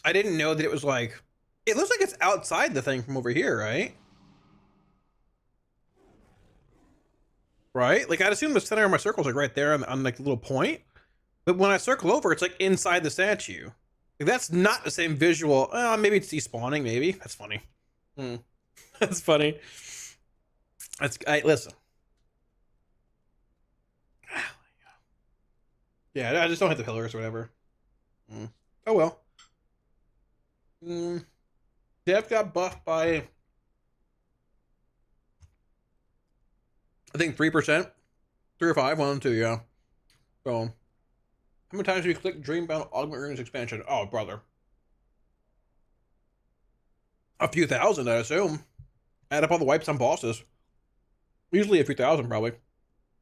didn't know that it was, like... It looks like it's outside the thing from over here, right? Right? Like, I'd assume the center of my circle is, like, right there on like, the little point. But when I circle over, it's, like, inside the statue. Like, that's not the same visual. Maybe it's despawning, maybe. That's funny. That's funny. Listen. Yeah, I just don't hit the pillars or whatever. Oh well. Dev got buffed by, I think 3%, 3 or 5, 1 and 2, yeah. So, how many times have you clicked Dreambound Augment Runes expansion? Oh, brother. A few thousand, I assume. Add up all the wipes on bosses. Usually a few thousand, probably.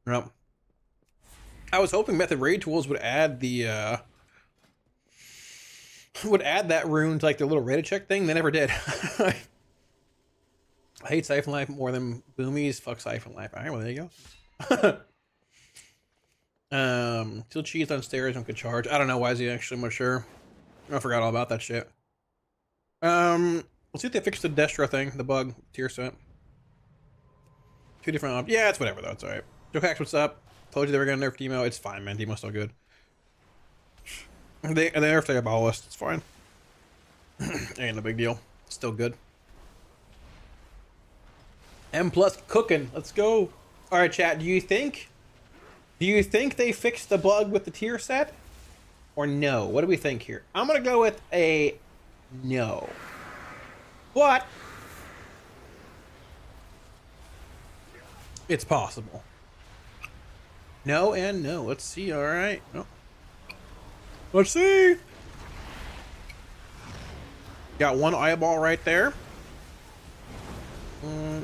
Yep. I was hoping Method Raid Tools would add the, would add that rune to like the little rated check thing. They never did. I hate Siphon Life more than Boomies. Fuck Siphon Life. All right, well, there you go. Still cheese on stairs and could charge. I don't know why is he actually more sure. I forgot all about that shit. Let's see if they fixed the Destro thing, the bug tier set. 2 different yeah, it's whatever though, it's alright. Joe Hacks, what's up? Told you they were gonna nerf Demo. It's fine, man. Demo's still good. They nerfed the Diabolist. It's fine. Ain't no big deal. Still good. M plus cooking. Let's go. All right, chat. Do you think they fixed the bug with the tier set, or no? What do we think here? I'm gonna go with a no. But it's possible. No and no. Let's see. All right. Oh. Let's see. Got one eyeball right there.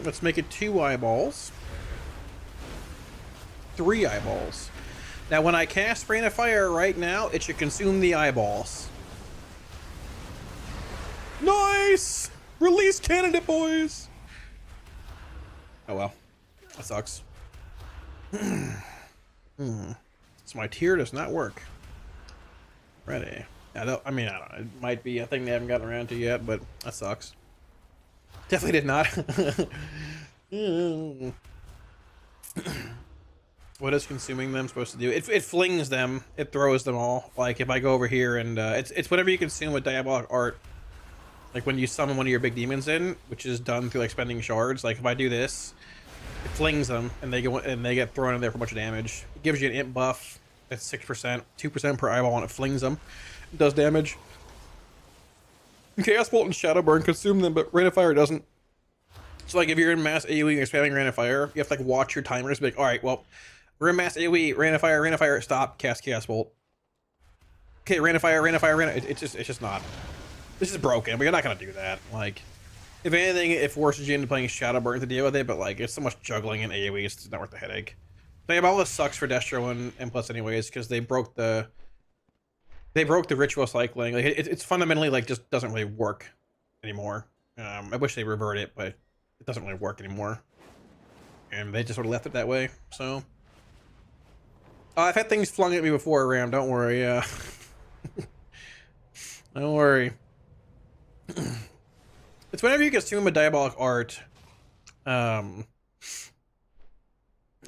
Let's make it 2 eyeballs. 3 eyeballs. Now, when I cast Rain of Fire right now, it should consume the eyeballs. Nice! Release candidate, boys! Oh well. That sucks. So my tier does not work. Ready. I don't know. It might be a thing they haven't gotten around to yet, but that sucks. Definitely did not. What is consuming them supposed to do? It flings them. It throws them all. Like if I go over here and it's whatever you consume with Diabolic Art. Like when you summon one of your big demons in, which is done through like spending shards. Like if I do this, it flings them and they get thrown in there for a bunch of damage. It gives you an imp buff. That's 6%, 2% per eyeball, and it flings them. It does damage. Chaos Bolt and Shadow Burn consume them, but Rain of Fire doesn't. So like if you're in mass AoE and you're spamming Rain of Fire, you have to like watch your timers. Be like, all right, well, we're in mass AoE, Rain of Fire, stop, cast Chaos Bolt. Okay, Rain of Fire. It's just not. This is broken, but you're not gonna do that. Like, if anything, it forces you into playing Shadow Burn to deal with it. But like, it's so much juggling in AoE, it's not worth the headache. Diabolus sucks for Destro and Plus anyways, because they broke the ritual cycling. Like it's fundamentally like just doesn't really work anymore. I wish they revert it, but it doesn't really work anymore. And they just sort of left it that way. So I've had things flung at me before, Ram. Don't worry. Don't worry. It's whenever you consume a Diabolic Art,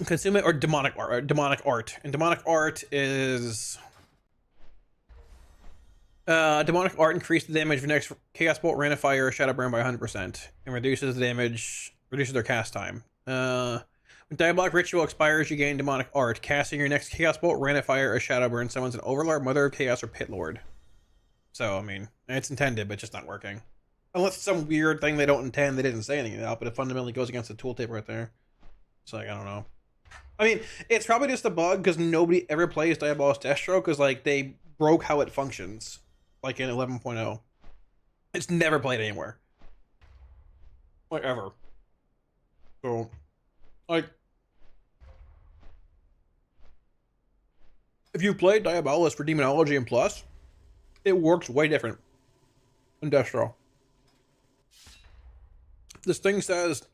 consume it, or demonic art, and demonic art is demonic art increases the damage of the next Chaos Bolt, Rain of Fire, or Shadow Burn by 100%, and reduces their cast time. When Diabolic Ritual expires, you gain demonic art. Casting your next Chaos Bolt, Rain of Fire, or Shadow Burn summons an Overlord, Mother of Chaos, or Pit Lord. So I mean, it's intended, but just not working. Unless it's some weird thing they don't intend, they didn't say anything about, but it fundamentally goes against the tooltip right there. So like, I don't know. I mean, it's probably just a bug because nobody ever plays Diabolus Destro because like they broke how it functions, like in 11.0. It's never played anywhere, like ever. So, like, if you play Diabolus for Demonology and Plus, it works way different than Destro. This thing says.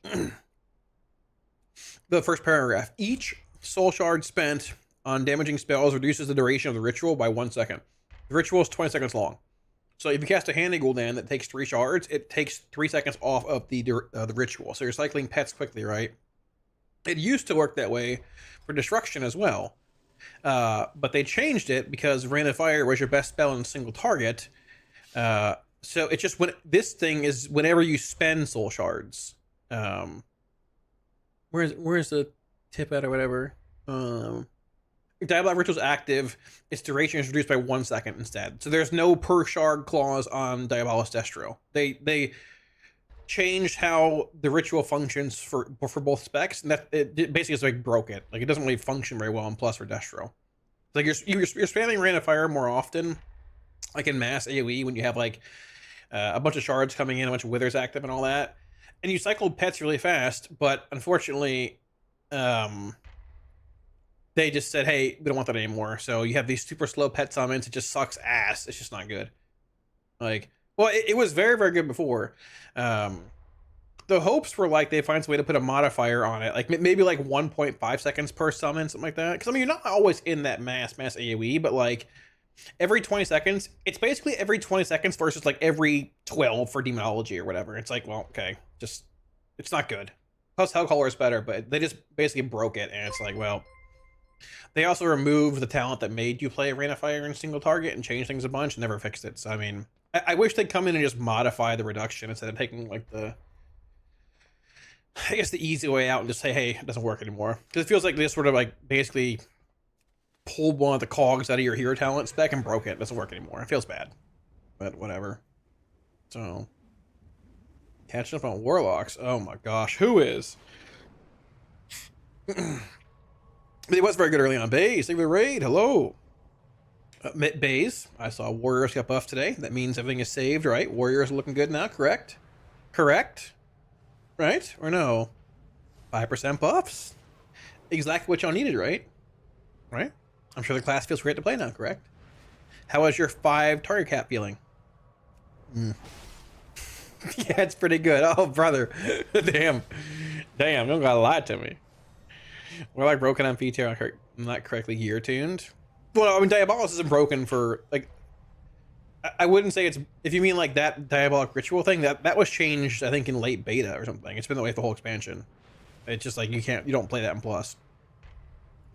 The first paragraph. Each soul shard spent on damaging spells reduces the duration of the ritual by 1 second. The ritual is 20 seconds long. So if you cast a Handy Gul'dan that takes 3 shards, it takes 3 seconds off of the ritual. So you're cycling pets quickly, right? It used to work that way for destruction as well. But they changed it because Rain of Fire was your best spell in a single target. So it's just when this thing is whenever you spend soul shards. Where's the tip at or whatever? If Diabolic Ritual is active, its duration is reduced by 1 second instead. So there's no per shard clause on Diabolus Destro. They changed how the ritual functions for both specs, and that it basically is like broke it. Like it doesn't really function very well in Plus for Destro. Like you're spamming Rain of Fire more often, like in mass AoE when you have like a bunch of shards coming in, a bunch of withers active and all that. And you cycle pets really fast, but unfortunately, they just said, hey, we don't want that anymore. So you have these super slow pet summons. It just sucks ass. It's just not good. Like, well, it was very, very good before. The hopes were like they find some way to put a modifier on it. Like maybe like 1.5 seconds per summon, something like that. Because, I mean, you're not always in that mass AoE, but like every 20 seconds, it's basically every 20 seconds versus like every 12 for Demonology or whatever. It's like, well, okay. Just, it's not good. Plus Hellcaller is better, but they just basically broke it, and it's like, well, they also removed the talent that made you play Rain of Fire in single target and changed things a bunch and never fixed it. So I mean, I wish they'd come in and just modify the reduction instead of taking like the easy way out and just say, hey, it doesn't work anymore. Because it feels like they just sort of like basically pulled one of the cogs out of your hero talent spec and broke it. It doesn't work anymore. It feels bad, but whatever. So. Catching up on Warlocks. Oh my gosh, who is? But it was very good early on. Base, thank you for the raid. Hello. Bays. I saw Warriors got buffed today. That means everything is saved, right? Warriors are looking good now, correct? Correct? Right? Or no? 5% buffs. Exactly what y'all needed, right? Right? I'm sure the class feels great to play now, correct? How is your 5 target cap feeling? Yeah, it's pretty good. Oh, brother. Damn. Damn, don't gotta lie to me. Warlock broken on PTR, not correctly gear tuned. Well, I mean, Diabolos isn't broken for, like, I wouldn't say it's, if you mean like that Diabolic Ritual thing, that was changed, I think, in late beta or something. It's been that way for the whole expansion. It's just like, you don't play that in Plus.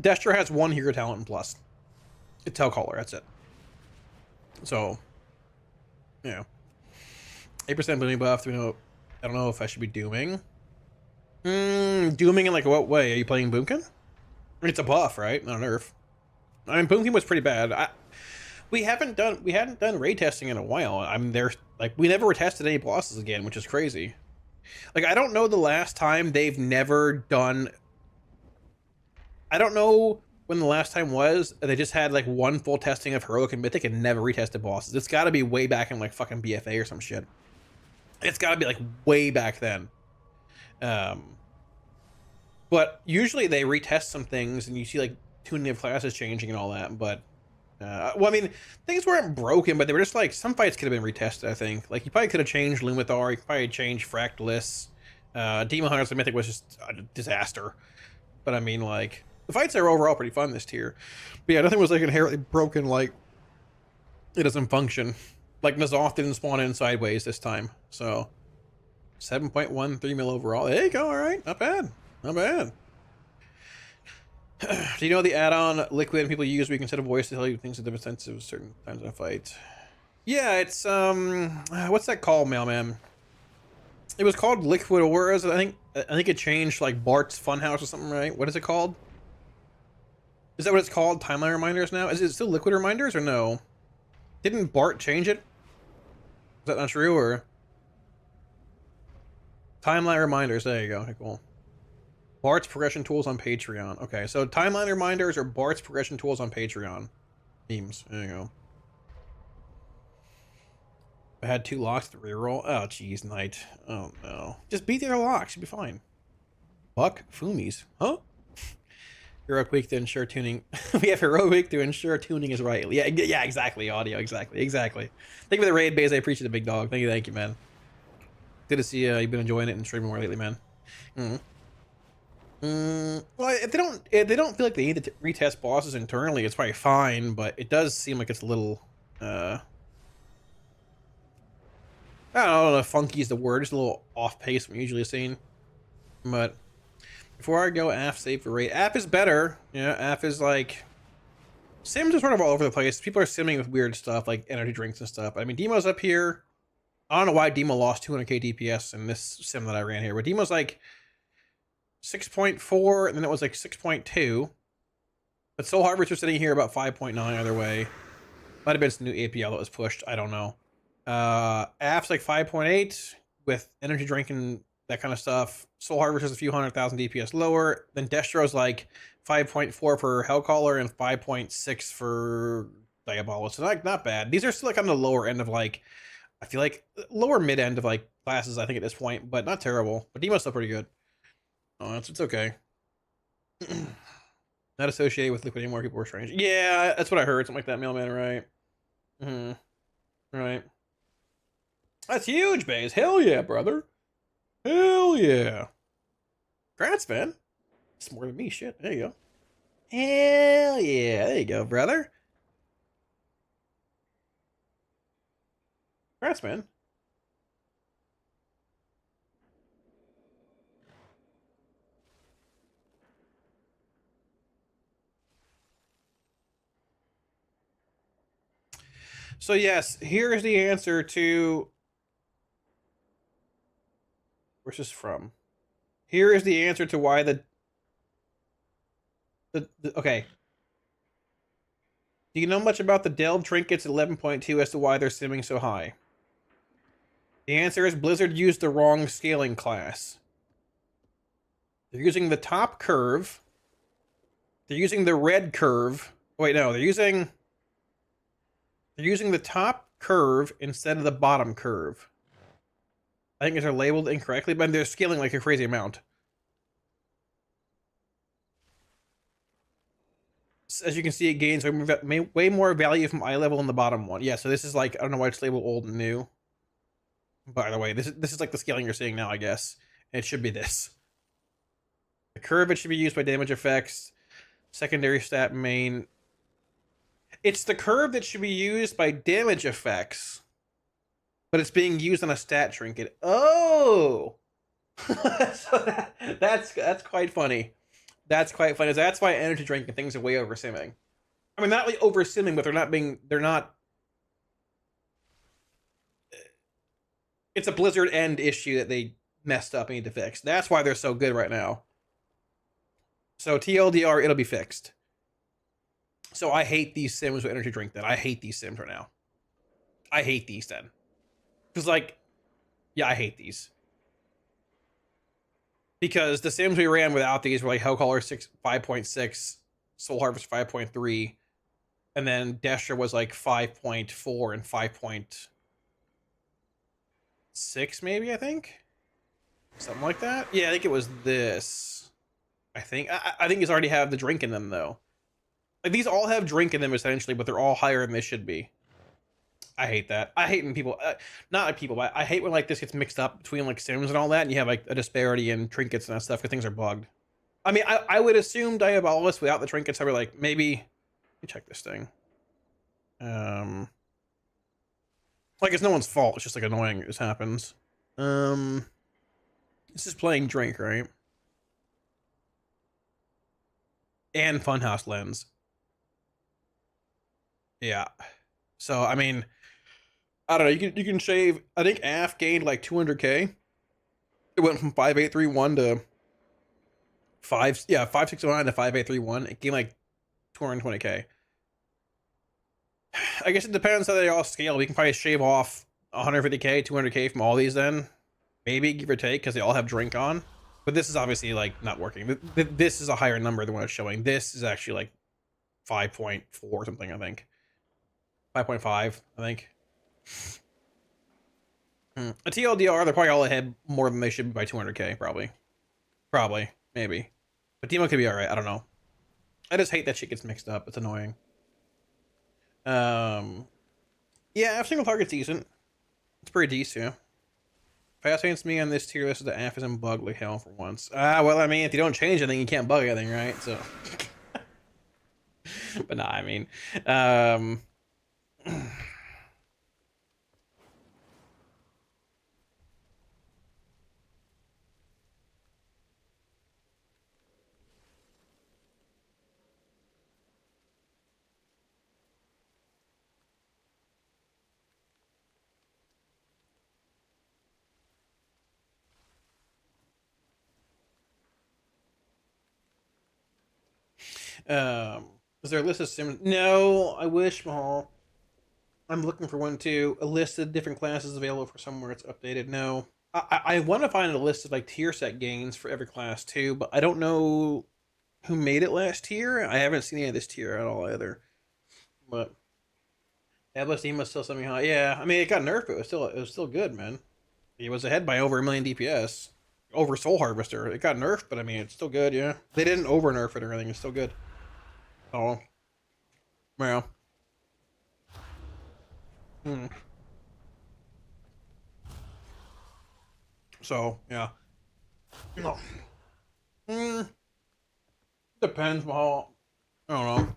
Destro has 1 hero talent in Plus. It's Hellcaller, that's it. So, yeah. 8% blooming buff, I don't know if I should be dooming. Dooming in like what way? Are you playing Boomkin? It's a buff, right? Not a nerf. I mean, Boomkin was pretty bad. We hadn't done raid testing in a while. I mean, we never tested any bosses again, which is crazy. Like, I don't know the last time they've never done. I don't know when the last time was. They just had like 1 full testing of heroic and mythic and never retested bosses. It's got to be way back in like fucking BFA or some shit. It's got to be like way back then. But usually they retest some things and you see like tuning of classes changing and all that. But well, I mean, things weren't broken, but they were just like, some fights could have been retested, I think. Like, you probably could have changed Lumathar, you could probably change Fractalus. Demon Hunters and Mythic was just a disaster. But I mean, like, the fights are overall pretty fun this tier. But yeah, nothing was like inherently broken, like it doesn't function. Like, N'Zoth didn't spawn in sideways this time. So 7.13 mil overall. There you go, alright. Not bad. Not bad. Do you know the add-on Liquid people use where you can set a voice to tell you things in different senses certain times in a fight? Yeah, it's what's that called, Mailman? It was called Liquid Auras. I think it changed like Bart's Funhouse or something, right? What is it called? Is that what it's called? Timeline Reminders now? Is it still Liquid Reminders or no? Didn't Bart change it? Is that not true, or? Timeline Reminders, there you go. Okay, cool. Bart's progression tools on Patreon. Okay, so timeline reminders are Bart's progression tools on Patreon. Memes. There you go. I had 2 locks to reroll. Oh, jeez, Knight. Oh, no. Just beat the other locks. You'll be fine. Buck Fumies. Huh? Heroic Week to ensure tuning. We have Heroic Week to ensure tuning is right. Yeah, exactly. Audio, exactly. Thank you for the raid, Baze. I appreciate the big dog. Thank you, man. Good to see you've been enjoying it and streaming more lately, man. Well, if they don't feel like they need to retest bosses internally, it's probably fine, but it does seem like it's a little I don't know if funky is the word, just a little off pace from usually seen. But before I go, AF save for raid. AF is better. Yeah, AF is like, sims are sort of all over the place. People are simming with weird stuff like energy drinks and stuff. I mean, Demo's up here. I don't know why Demo lost 200k DPS in this sim that I ran here, but Demo's like 6.4, and then it was like 6.2. But Soul Harvester sitting here about 5.9 either way. Might have been some new APL that was pushed. I don't know. AF's like 5.8 with energy drink and that kind of stuff. Soul Harvester's a few 100,000 DPS lower. Then Destro's like 5.4 for Hellcaller and 5.6 for Diabolos. So not bad. These are still like on the lower end of like, I feel like lower mid end of like classes, I think, at this point, but not terrible. But Demo's still pretty good. Oh, it's okay. Not associated with Liquid anymore. People were strange. Yeah, that's what I heard. Something like that, Mailman, right? Right. That's huge, Baze. Hell yeah, brother. Hell yeah. Congrats, man. It's more than me. Shit. There you go. Hell yeah. There you go, brother. Congrats, man. So yes, here's the answer to... Where's this from? Here is the answer to why the okay. Do you know much about the Delve trinkets 11.2 as to why they're simming so high? The answer is Blizzard used the wrong scaling class. They're using the top curve. They're using the red curve. Wait, no, they're using... They're using the top curve instead of the bottom curve. I think they're labeled incorrectly, but they're scaling like a crazy amount. As you can see, it gains way more value from eye level in the bottom one. Yeah, so this is like, I don't know why it's labeled old and new. By the way, this is like the scaling you're seeing now, I guess. And it should be this. The curve, it should be used by damage effects. Secondary stat main. It's the curve that should be used by damage effects. But it's being used on a stat trinket. Oh! So that's quite funny. That's quite funny. That's why energy drink and things are way over simming. I mean, not like over simming, but they're not. It's a Blizzard end issue that they messed up and need to fix. That's why they're so good right now. So TLDR, it'll be fixed. So I hate these sims with energy drink then. I hate these sims right now. I hate these then. Because like, yeah, I hate these. Because the sims we ran without these were like Hellcaller 5.6, Soul Harvest 5.3, and then Destra was like 5.4 and 5.6 maybe, I think? Something like that? Yeah, I think it was this. I think these already have the drink in them though. Like these all have drink in them essentially, but they're all higher than they should be. I hate that. I hate when people, not like people, but I hate when like this gets mixed up between like sims and all that, and you have like a disparity in trinkets and that stuff because things are bugged. I mean, I would assume Diabolus without the trinkets, I would like maybe. Let me check this thing. Like it's no one's fault. It's just like annoying. It just happens. This is playing drink, right? And Funhouse lens. Yeah. So I mean. I don't know, you can shave, I think AF gained like 200k. It went from 5831 to 569 to 5831. It gained like 220k. I guess it depends how they all scale. We can probably shave off 150k, 200k from all these then. Maybe, give or take, because they all have drink on. But this is obviously like not working. This is a higher number than what it's showing. This is actually like 5.4 something, I think. 5.5, I think. A TLDR, they're probably all ahead more than they should be by 200k, probably. Maybe. But Demo could be alright, I don't know. I just hate that shit gets mixed up, it's annoying. Yeah, F single target's decent. It's pretty decent, yeah. Fascinates me on this tier list is that F isn't bugged like hell for once. Well, I mean, if you don't change anything, you can't bug anything, right? So. But nah, I mean, is there a list of sims? No, I wish, Mahal. I'm looking for one too. A list of different classes available for somewhere it's updated. No. I want to find a list of like tier set gains for every class too, but I don't know who made it last tier. I haven't seen any of this tier at all either. But Atlas Team was still something high. Yeah, I mean it got nerfed, but it was still good, man. It was ahead by over 1 million DPS. Over Soul Harvester. It got nerfed, but I mean it's still good, yeah. They didn't over nerf it or anything, it's still good. Oh. Yeah. So, yeah. No. Depends, Mahal. I don't know.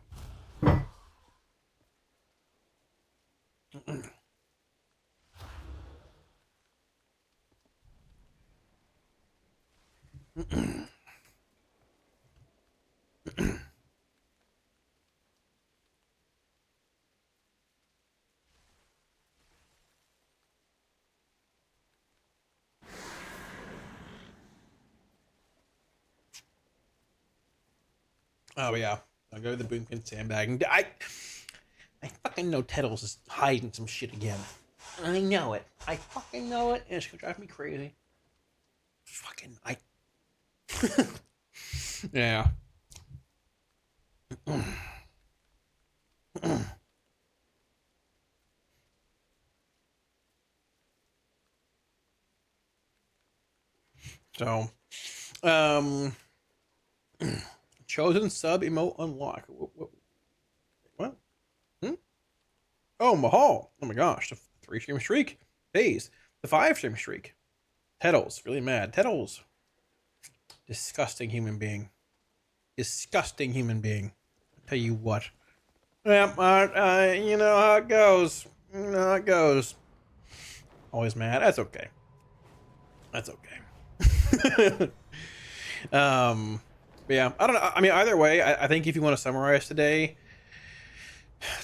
Oh yeah, I'll go to the Boomkin sandbag. I fucking know Tettles is hiding some shit again. I know it. I fucking know it, and it's gonna drive me crazy. Fucking yeah. So, chosen sub emote unlock. What? Oh, Mahal. Oh my gosh. The 3-stream streak. Phase. The 5-stream streak. Tettles. Really mad. Tettles. Disgusting human being. Disgusting human being. I'll tell you what. Yeah, you know how it goes. You know how it goes. Always mad. That's okay. That's okay. But yeah, I don't know. I mean, either way, I think if you want to summarize today,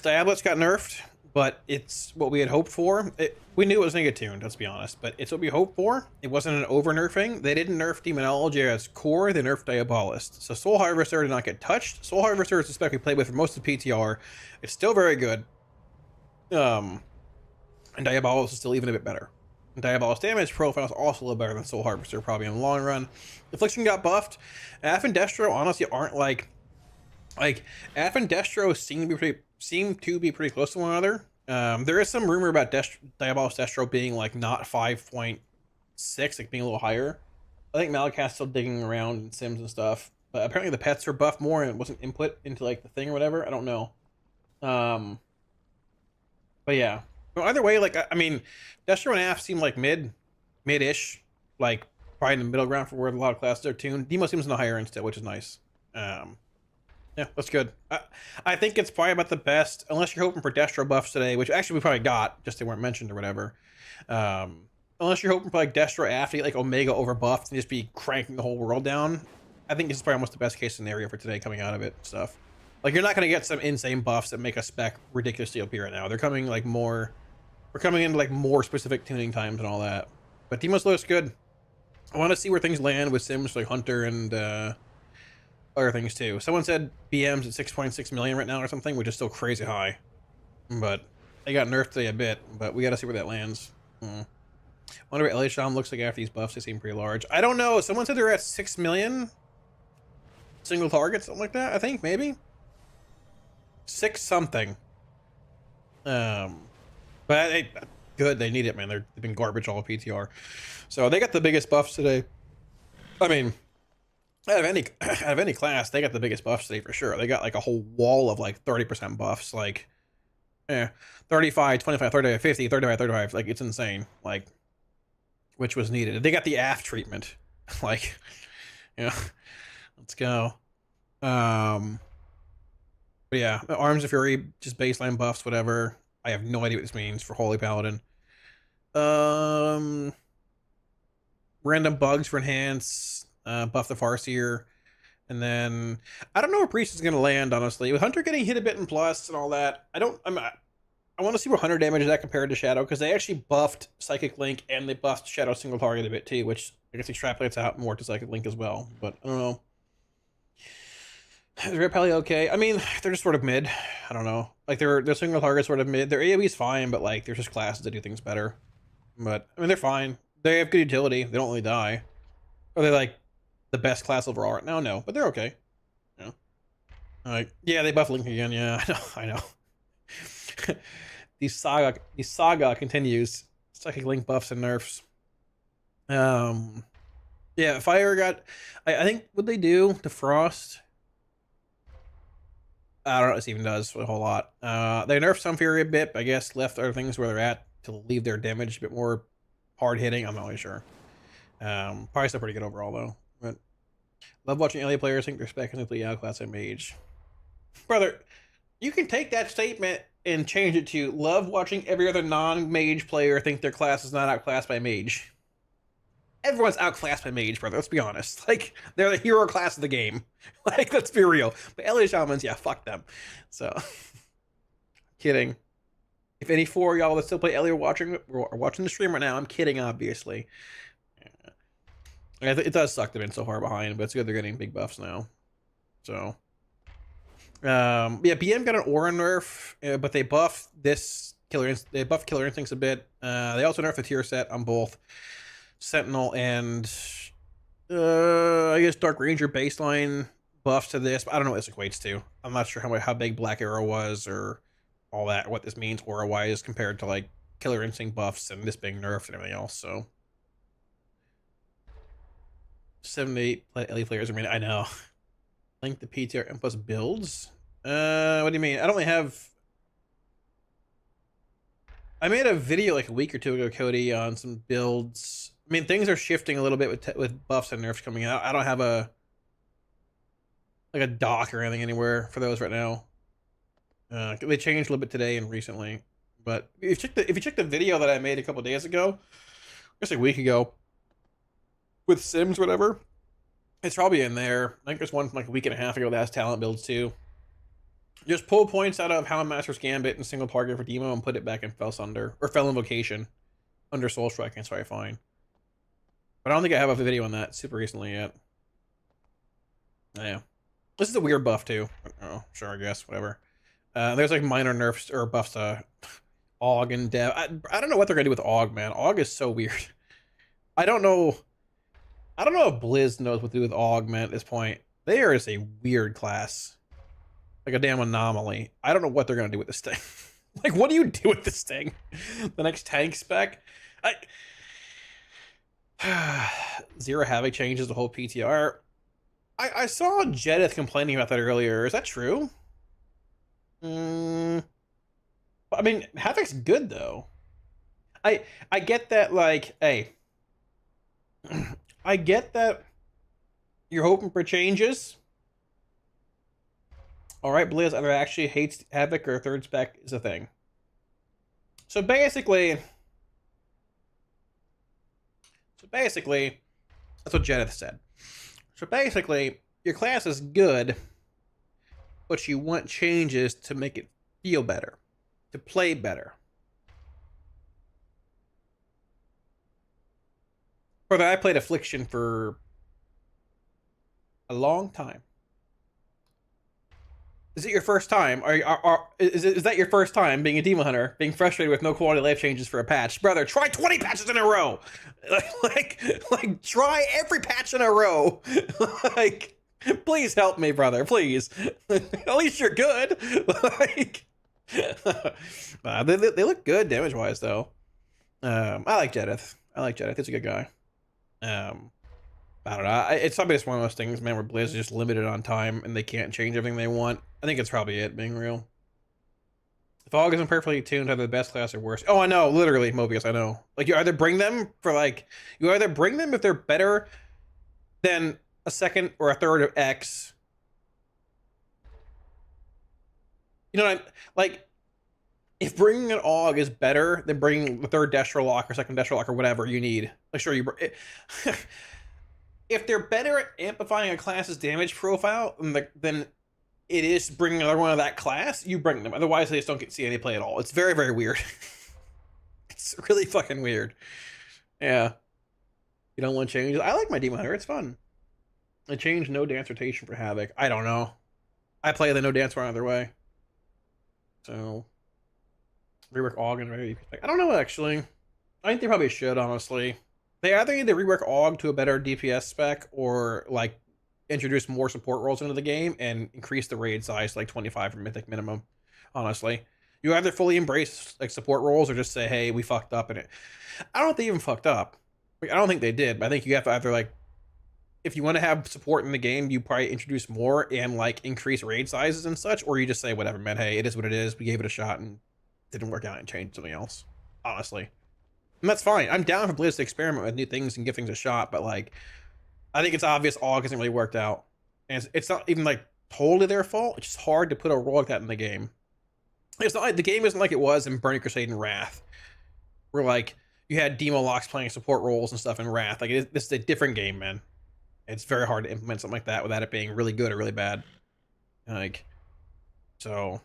Diablo's got nerfed, but it's what we had hoped for. We knew it was going to get tuned, let's be honest, but it's what we hoped for. It wasn't an over-nerfing. They didn't nerf Demonology as core, they nerfed Diabolist. So Soul Harvester did not get touched. Soul Harvester is the spec we played with for most of PTR. It's still very good. And Diabolist is still even a bit better. And Diabolist damage profile is also a little better than Soul Harvester, probably in the long run. Affliction got buffed. Aff and Destro honestly aren't like Aff and Destro seem to be pretty close to one another. There is some rumor about Diabolist Destro being like not 5.6, like being a little higher. I think Malakat's still digging around in Sims and stuff, but apparently the pets are buffed more and it wasn't input into like the thing or whatever. I don't know. But yeah. Well, either way, like I mean, Destro and Aff seem like mid-ish, like probably in the middle ground for where a lot of classes are tuned. Demo seems in the higher end still, which is nice. Yeah, that's good. I think it's probably about the best, unless you're hoping for Destro buffs today, which actually we probably got, just they weren't mentioned or whatever. Unless you're hoping for like Destro Aff to get like Omega over buffed and just be cranking the whole world down. I think this is probably almost the best case scenario for today coming out of it and stuff. Like you're not going to get some insane buffs that make a spec ridiculously OP right now. They're coming like more, we're coming into like more specific tuning times and all that. But Demos looks good. I want to see where things land with Sims like Hunter and other things too. Someone said BM's at 6.6 million right now or something, which is still crazy high. But they got nerfed today a bit, but we got to see where that lands. Wonder what LA Sham looks like after these buffs. They seem pretty large. I don't know. Someone said they're at 6 million single target, something like that. I think maybe 6 something. But good. They need it, man. They've been garbage all of PTR, so they got the biggest buffs today. I mean, out of any class, they got the biggest buffs today for sure. They got like a whole wall of like 30% buffs, like 35, 25, 35, 50, 35, 35. Like it's insane. Like, which was needed. They got the AF treatment. Like, yeah, let's go. But yeah, Arms of Fury, just baseline buffs, whatever. I have no idea what this means for Holy Paladin. Random bugs for enhance, buff the Farseer, and then I don't know where Priest is gonna land, honestly. With Hunter getting hit a bit in plus and all that, I want to see where Hunter damage is at compared to Shadow, because they actually buffed Psychic Link and they buffed Shadow single target a bit too, which I guess extrapolates out more to Psychic Link as well. But I don't know. Is Red Pally okay? I mean, they're just sort of mid. I don't know. Like their single target sort of mid. Their AoE's fine, but like there's just classes that do things better. But I mean, they're fine. They have good utility. They don't really die. Are they like the best class overall right now? No, but they're okay. Yeah. Like yeah, they buff Link again. Yeah, I know. The saga continues. Psychic Link buffs and nerfs. Yeah, Fire got. I think what they do to Frost. I don't know what this even does a whole lot. They nerfed some Fury a bit, but I guess left other things where they're at to leave their damage a bit more hard hitting. I'm not really sure. Probably still pretty good overall though. But love watching LA players think they're spec completely outclassed at mage. Brother, you can take that statement and change it to love watching every other non-mage player think their class is not outclassed by mage. Everyone's outclassed by mage, brother. Let's be honest. Like, they're the hero class of the game. Like, let's be real. But LA Shamans, yeah, fuck them. So, kidding. If any 4 of y'all that still play LA are watching the stream right now, I'm kidding, obviously. Yeah. It does suck they've been so far behind, but it's good they're getting big buffs now. So, yeah, BM got an aura nerf, but they buffed this killer instincts a bit. They also nerfed the tier set on both Sentinel and I guess Dark Ranger baseline buffs to this, but I don't know what this equates to. I'm not sure how big Black Arrow was or all that, what this means aura wise compared to like Killer Instinct buffs and this being nerfed and everything else. So 78 elite players. I mean, I know. Link the PTR and plus builds. What do you mean? I don't really have. I made a video like a week or two ago, Cody, on some builds. I mean, things are shifting a little bit with buffs and nerfs coming out. I don't have a doc or anything anywhere for those right now. They changed a little bit today and recently. But if you check the video that I made a couple days ago, just a week ago, with Sims, whatever, it's probably in there. I think there's one from like a week and a half ago that has talent builds too. Just pull points out of Hound Master's Gambit and single target for Demo and put it back in Fell Invocation under Soul Strike, and it's probably fine. But I don't think I have a video on that super recently yet. Yeah. This is a weird buff too. Oh, sure, I guess, whatever. There's like minor nerfs or buffs to AUG and Dev. I don't know what they're gonna do with AUG, man. AUG is so weird. I don't know if Blizz knows what to do with AUG, man, at this point. They are just a weird class. Like a damn anomaly. I don't know what they're gonna do with this thing. Like, what do you do with this thing? The next tank spec? Zero Havoc changes the whole PTR. I saw Jedith complaining about that earlier. Is that true? I mean, Havoc's good though. I get that, like, hey, I get that you're hoping for changes. All right, Blizz either actually hates Havoc or third spec is a thing. So basically, that's what Jedith said. So basically, your class is good, but you want changes to make it feel better, to play better. Brother, I played Affliction for a long time. Is it your first time? Is that your first time being a Demon Hunter, being frustrated with no quality life changes for a patch? Brother, try 20 patches in a row. Like try every patch in a row. Like, please help me, brother, please. At least you're good. Like, they look good damage-wise, though. I like Jedith. He's a good guy. I don't know. It's probably just one of those things, man, where Blizz is just limited on time and they can't change everything they want. I think it's probably it, being real. If AUG isn't perfectly tuned, either the best class or worse. Oh, I know, literally, Mobius, I know. Like, you either bring them if they're better than a second or a third of X. You know what like, if bringing an AUG is better than bringing the third Destro Lock or second Destro Lock or whatever you need, like, sure, if they're better at amplifying a class's damage profile, then it is bringing another one of that class, you bring them. Otherwise, they just don't get to see any play at all. It's very, very weird. It's really fucking weird. Yeah. You don't want changes? I like my Demon Hunter. It's fun. I changed no dance rotation for Havoc. I don't know. I play the no dance one either way. So, rework AUG and ready. I don't know, actually. I think they probably should, honestly. They either need to rework AUG to a better DPS spec or, like, introduce more support roles into the game and increase the raid size to, like, 25 for Mythic minimum, honestly. You either fully embrace, like, support roles or just say, hey, we fucked up in it. I don't think they even fucked up. Like, I don't think they did, but I think you have to either, like, if you want to have support in the game, you probably introduce more and, like, increase raid sizes and such, or you just say, whatever, man, hey, it is what it is. We gave it a shot and it didn't work out and changed something else, honestly. And that's fine. I'm down for Blizz to experiment with new things and give things a shot, but, like, I think it's obvious AUG hasn't really worked out. And it's not even, like, totally their fault. It's just hard to put a role like that in the game. It's not like the game isn't like it was in Burning Crusade and Wrath, where, like, you had Demo Locks playing support roles and stuff in Wrath. Like, this is a different game, man. It's very hard to implement something like that without it being really good or really bad. Like, so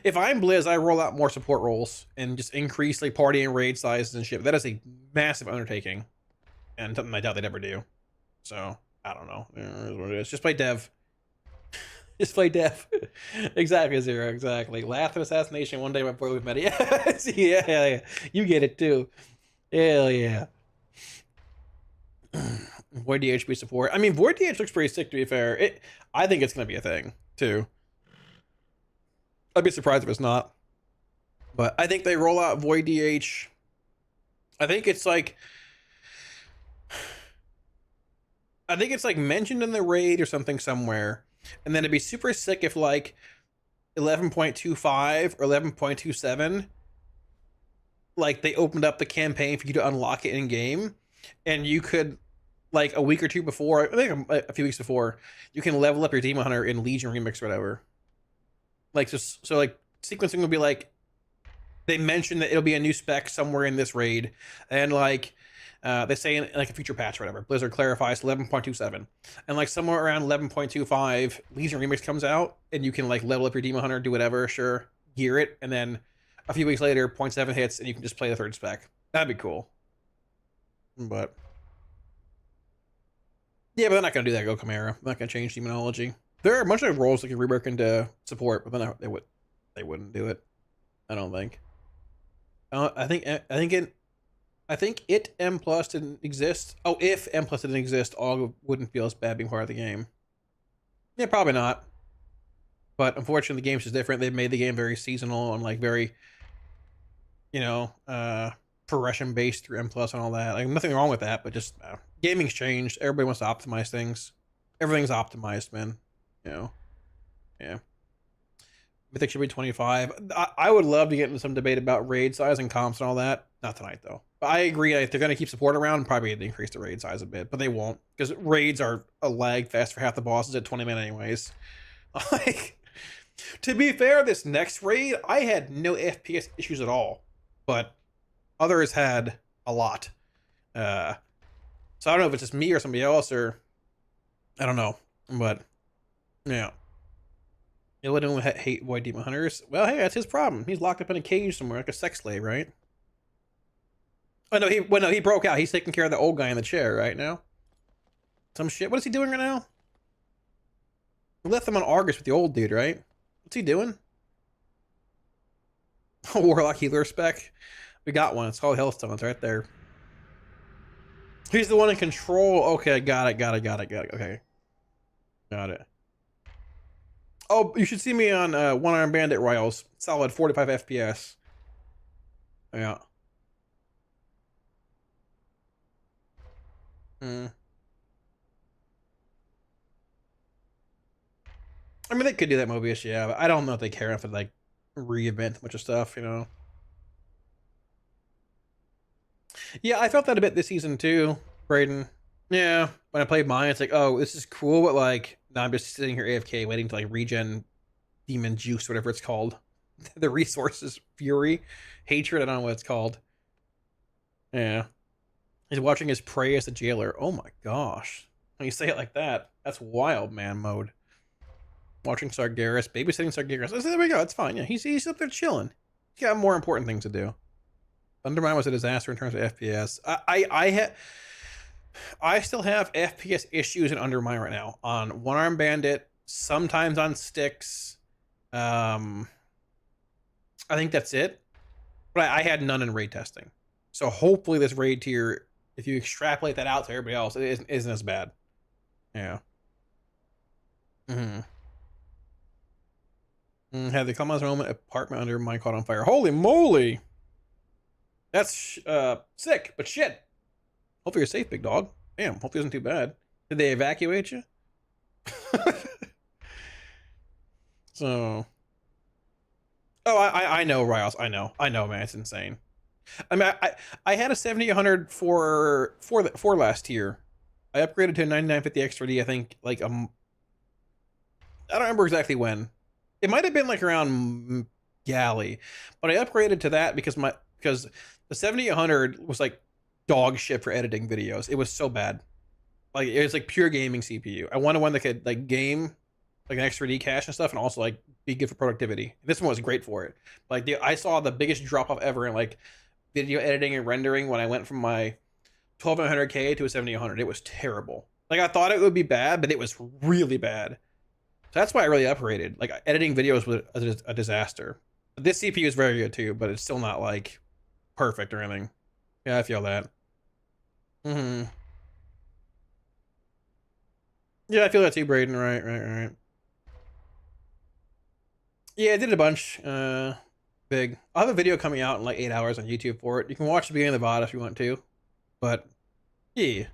if I'm Blizz, I roll out more support roles and just increase, like, party and raid sizes and shit. That is a massive undertaking and something I doubt they'd ever do. So I don't know. It is what it is. Just play dev. Just play dev. Exactly, Zero. Exactly. Laugh at assassination one day before we've met. Yeah. You get it too. Hell yeah. Void DHB support. I mean, Void DH looks pretty sick, to be fair. I think it's going to be a thing too. I'd be surprised if it's not. But I think they roll out Void DH. I think it's like, I think it's like mentioned in the raid or something somewhere. And then it'd be super sick if like 11.25 or 11.27, like they opened up the campaign for you to unlock it in game, and you could, like a week or two before, I think a few weeks before, you can level up your Demon Hunter in Legion Remix or whatever. Like just so like sequencing will be like, they mentioned that it'll be a new spec somewhere in this raid, and like they say in like a future patch or whatever, Blizzard clarifies 11.27, and like somewhere around 11.25, Legion Remix comes out, and you can like level up your Demon Hunter, do whatever, sure, gear it, and then a few weeks later, 0.7 hits, and you can just play the third spec. That'd be cool. But yeah, but they're not gonna do that. Go Chimera. They're not gonna change demonology. There are a bunch of roles that can rework into support, but then they wouldn't do it. I don't think. I think it M plus didn't exist. Oh, if M plus didn't exist, all wouldn't feel as bad being part of the game. Yeah, probably not. But unfortunately, the game's just different. They've made the game very seasonal and like very, you know, progression based through M plus and all that. Like nothing wrong with that, but just gaming's changed. Everybody wants to optimize things. Everything's optimized, man. You know, yeah. Mythic should be 25. I would love to get into some debate about raid size and comps and all that. Not tonight, though. But I agree, if they're going to keep support around, probably need to increase the raid size a bit. But they won't, because raids are a lag fest for half the bosses at 20 minutes anyways. Like, to be fair, this next raid, I had no FPS issues at all. But others had a lot. So I don't know if it's just me or somebody else, or I don't know. But, yeah. You wouldn't hate Void Demon Hunters. Well, hey, that's his problem. He's locked up in a cage somewhere, like a sex slave, right? Oh no, he broke out. He's taking care of the old guy in the chair right now. Some shit. What is he doing right now? We left him on Argus with the old dude, right? What's he doing? Warlock healer spec. We got one. It's called Hellstones right there. He's the one in control. Okay, got it. Okay. Got it. Oh, you should see me on One Arm Bandit Royals. Solid 45 FPS. Yeah. I mean, they could do that Mobius, yeah, but I don't know if they care enough to, like, reinvent a bunch of stuff, you know? Yeah, I felt that a bit this season, too, Brayden. Yeah, when I played mine, it's like, oh, this is cool, but, like, now I'm just sitting here AFK waiting to, like, regen demon juice, whatever it's called. The resources, fury, hatred, I don't know what it's called. Yeah. He's watching his prey as a jailer. Oh my gosh. When you say it like that, that's wild man mode. Watching Sargeras, babysitting Sargeras. Oh, so there we go, it's fine. Yeah, he's up there chilling. He's got more important things to do. Undermine was a disaster in terms of FPS. I still have FPS issues in Undermine right now. On One Arm Bandit, sometimes on Styx. I think that's it. But I had none in raid testing. So hopefully this raid tier, if you extrapolate that out to everybody else, it isn't as bad. Yeah. Had the Kalamazi moment apartment under mine caught on fire. Holy moly! That's sick, but shit. Hopefully you're safe, big dog. Damn, hopefully it isn't too bad. Did they evacuate you? So. Oh, I know, Rios. I know, man. It's insane. I mean, I had a 70-100 for last year. I upgraded to a 9950 X3D, I think, like, I don't remember exactly when. It might have been, like, around Galley. But I upgraded to that because the 70-100 was, like, dog shit for editing videos. It was so bad. Like, it was, like, pure gaming CPU. I wanted one that could, like, game, like, an X3D cache and stuff, and also, like, be good for productivity. This one was great for it. Like, I saw the biggest drop-off ever in, like, video editing and rendering when I went from my 1200K to a 70-100. It was terrible. Like, I thought it would be bad, but it was really bad. So that's why I really upgraded. Like, editing videos was a disaster. But this CPU is very good too, but it's still not, like, perfect or anything. Yeah, I feel that. Yeah, I feel that too, Brayden. Right. Yeah, I did a bunch. Big. I'll have a video coming out in like 8 hours on YouTube for it. You can watch the beginning of the VOD if you want to. But, yeah.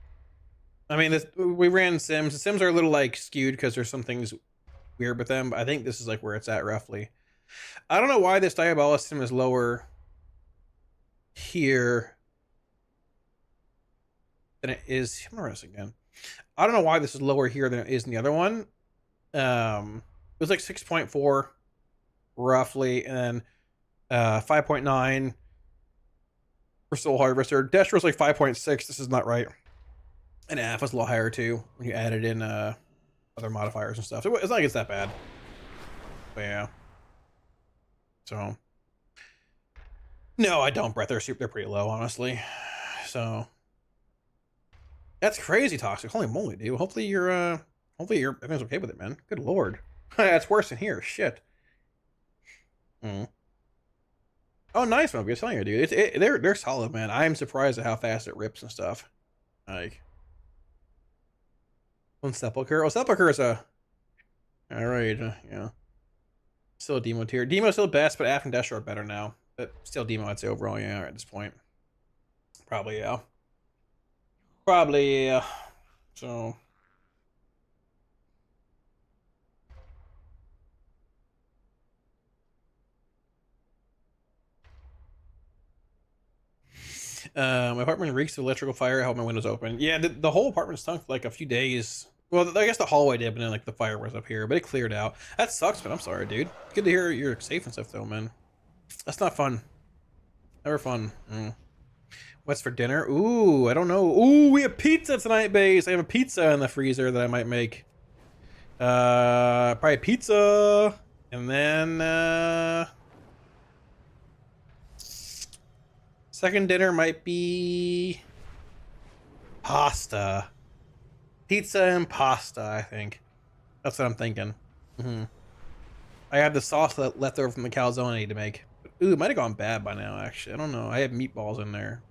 I mean, we ran Sims. The Sims are a little like skewed because there's some things weird with them, but I think this is like where it's at roughly. I don't know why this Diabola Sim is lower here than it is. I'm gonna run this again. I don't know why this is lower here than it is in the other one. It was like 6.4 roughly, and then 5.9 for Soul Harvester. Destro's like 5.6. This is not right. And F was a little higher too when you added in other modifiers and stuff. It's not like it's that bad. But yeah. So no, I don't. Breath, they're pretty low, honestly. So that's crazy toxic. Holy moly, dude. Hopefully everything's okay with it, man. Good lord. That's worse than here. Shit. Oh, nice one. I'm telling you, dude. They're solid, man. I'm surprised at how fast it rips and stuff. Like one Sepulcher. Oh, Sepulcher is a alright, yeah. Still a Demo tier. Demo's still best, but Af and Destro are better now. But still Demo, I'd say overall, yeah, at this point. Probably, yeah. Probably, yeah. So my apartment reeks of electrical fire. I hope my window's open. Yeah, the whole apartment stunk for like a few days. Well, I guess the hallway did, but then like the fire was up here, but it cleared out. That sucks, man. I'm sorry, dude. Good to hear you're safe and stuff, though, man. That's not fun. Never fun. What's for dinner? Ooh, I don't know. Ooh, we have pizza tonight, base. I have a pizza in the freezer that I might make. Probably pizza, and then second dinner might be pasta. Pizza and pasta, I think. That's what I'm thinking. I have the sauce left over from the calzone I need to make. Ooh, it might have gone bad by now, actually. I don't know. I have meatballs in there.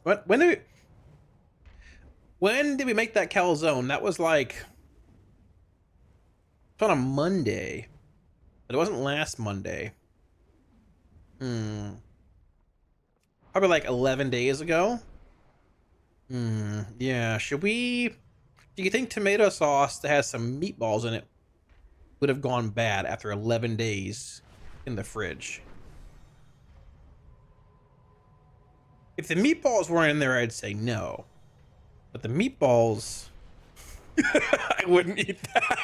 What? When did we make that calzone? That was like it's on a Monday. But it wasn't last Monday. Probably like 11 days ago. Yeah, should we... Do you think tomato sauce that has some meatballs in it would have gone bad after 11 days in the fridge? If the meatballs weren't in there, I'd say no. But the meatballs... I wouldn't eat that.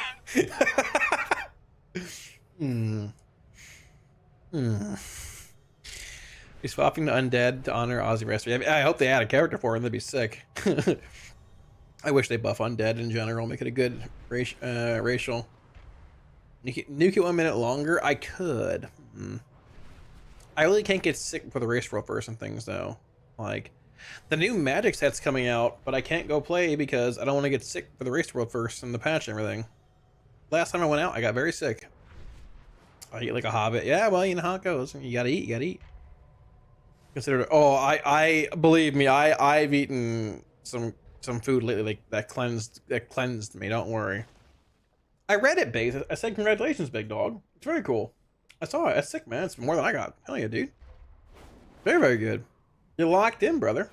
He's swapping the undead to honor Ozzy Rester. I hope they add a character for him. That'd be sick. I wish they buff undead in general. Make it a good racial. Nuke it 1 minute longer? I could. I really can't get sick for the race roll first and things, though. Like, the new magic set's coming out, but I can't go play because I don't want to get sick for the race world first and the patch and everything. Last time I went out, I got very sick. I eat like a hobbit. Yeah, well, you know how it goes. You gotta eat, you gotta eat. Consider it. Oh, I believe me, I've eaten some food lately like that cleansed me. Don't worry. I read it, Base. I said congratulations, big dog. It's very cool. I saw it. That's sick, man. It's more than I got. Hell yeah, dude. Very, very good. You're locked in, brother.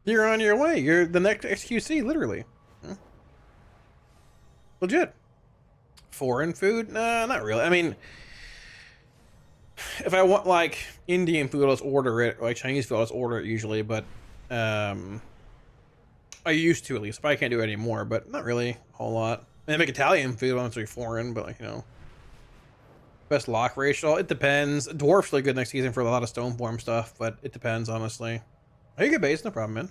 You're on your way. You're the next XQC, literally. Legit. Foreign food? Nah, not really. I mean, if I want like Indian food, I'll just order it. Or like Chinese food, I'll just order it usually. But I used to, at least. Probably can't do it anymore, but not really a whole lot. I make Italian food, honestly foreign, but like, you know. Best lock ratio? It depends. Dwarf's really good next season for a lot of stone form stuff, but it depends, honestly. Oh, you get base, no problem, man.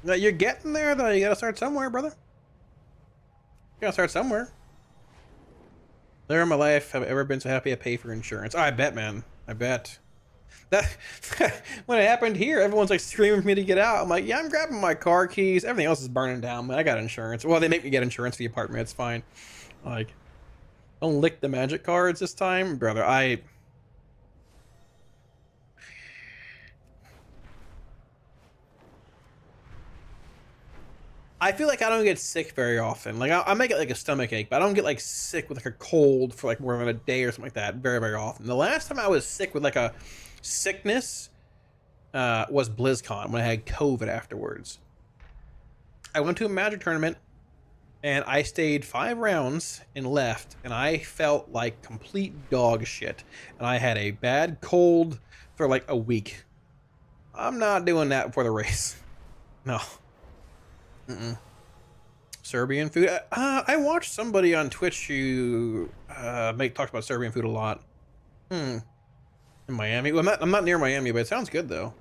Now, you're getting there, though. You gotta start somewhere, brother. You gotta start somewhere. Never in my life have I ever been so happy I pay for insurance. Oh, I bet, man. I bet. That when it happened here, everyone's like screaming for me to get out. I'm like, yeah, I'm grabbing my car keys. Everything else is burning down, man. I got insurance. Well, they make me get insurance for the apartment. It's fine. Like, don't lick the magic cards this time, brother. I feel like I don't get sick very often. Like, I might get like a stomach ache, but I don't get like sick with like a cold for like more than a day or something like that very, very often. The last time I was sick with like a sickness was BlizzCon when I had COVID afterwards. I went to a Magic tournament and I stayed 5 rounds and left, and I felt like complete dog shit. And I had a bad cold for like a week. I'm not doing that before the race. No. Serbian food. I watched somebody on Twitch who talked about Serbian food a lot. In Miami. Well, I'm not near Miami, but it sounds good though.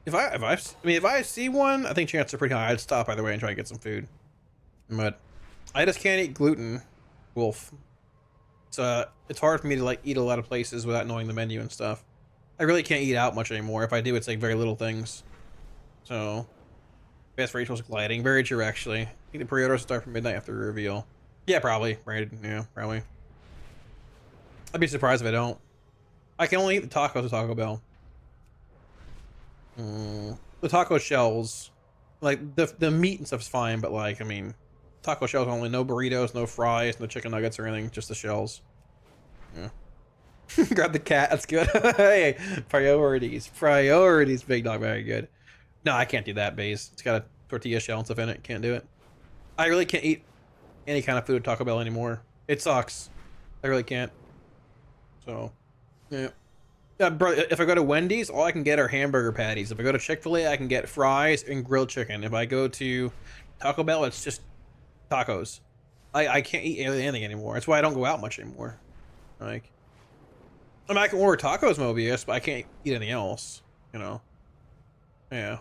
If I see one, I think chances are pretty high. I'd stop either way and try to get some food. But I just can't eat gluten, Wolf. It's hard for me to like eat a lot of places without knowing the menu and stuff. I really can't eat out much anymore. If I do, it's like very little things. So, best Rachel's gliding. Very true, actually. I think the pre-orders start from midnight after the reveal. Yeah, probably. Right? Yeah, probably. I'd be surprised if I don't. I can only eat the tacos at Taco Bell. The taco shells, like the meat and stuff's fine, but like, I mean, taco shells only. No burritos, no fries, no chicken nuggets or anything. Just the shells. Yeah. Grab the cat. That's good. Hey, priorities. Priorities, big dog. Very good. No, I can't do that, Baze. It's got a tortilla shell and stuff in it. Can't do it. I really can't eat any kind of food at Taco Bell anymore. It sucks. I really can't. So, yeah. Bro, if I go to Wendy's, all I can get are hamburger patties. If I go to Chick-fil-A, I can get fries and grilled chicken. If I go to Taco Bell, it's just tacos. I can't eat anything anymore. That's why I don't go out much anymore. Like, I mean, I can order tacos, Mobius, but I can't eat anything else. You know? Yeah.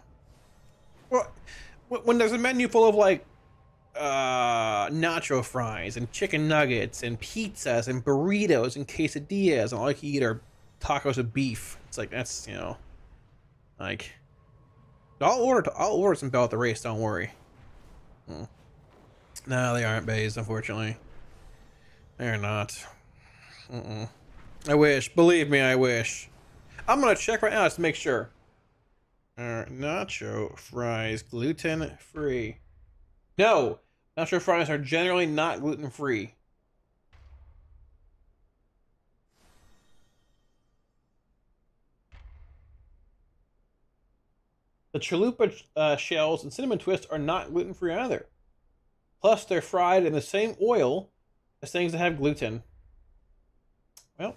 Well, when there's a menu full of like nacho fries and chicken nuggets and pizzas and burritos and quesadillas, and all I can eat are tacos of beef. It's like, that's, you know, like, I'll order some Bell at the race. Don't worry. No, they aren't Bays, unfortunately. They're not. I wish. Believe me, I wish. I'm gonna check right now just to make sure. Nacho fries, gluten free. No, nacho fries are generally not gluten free. The chalupa shells and cinnamon twists are not gluten free either. Plus, they're fried in the same oil as things that have gluten. Well.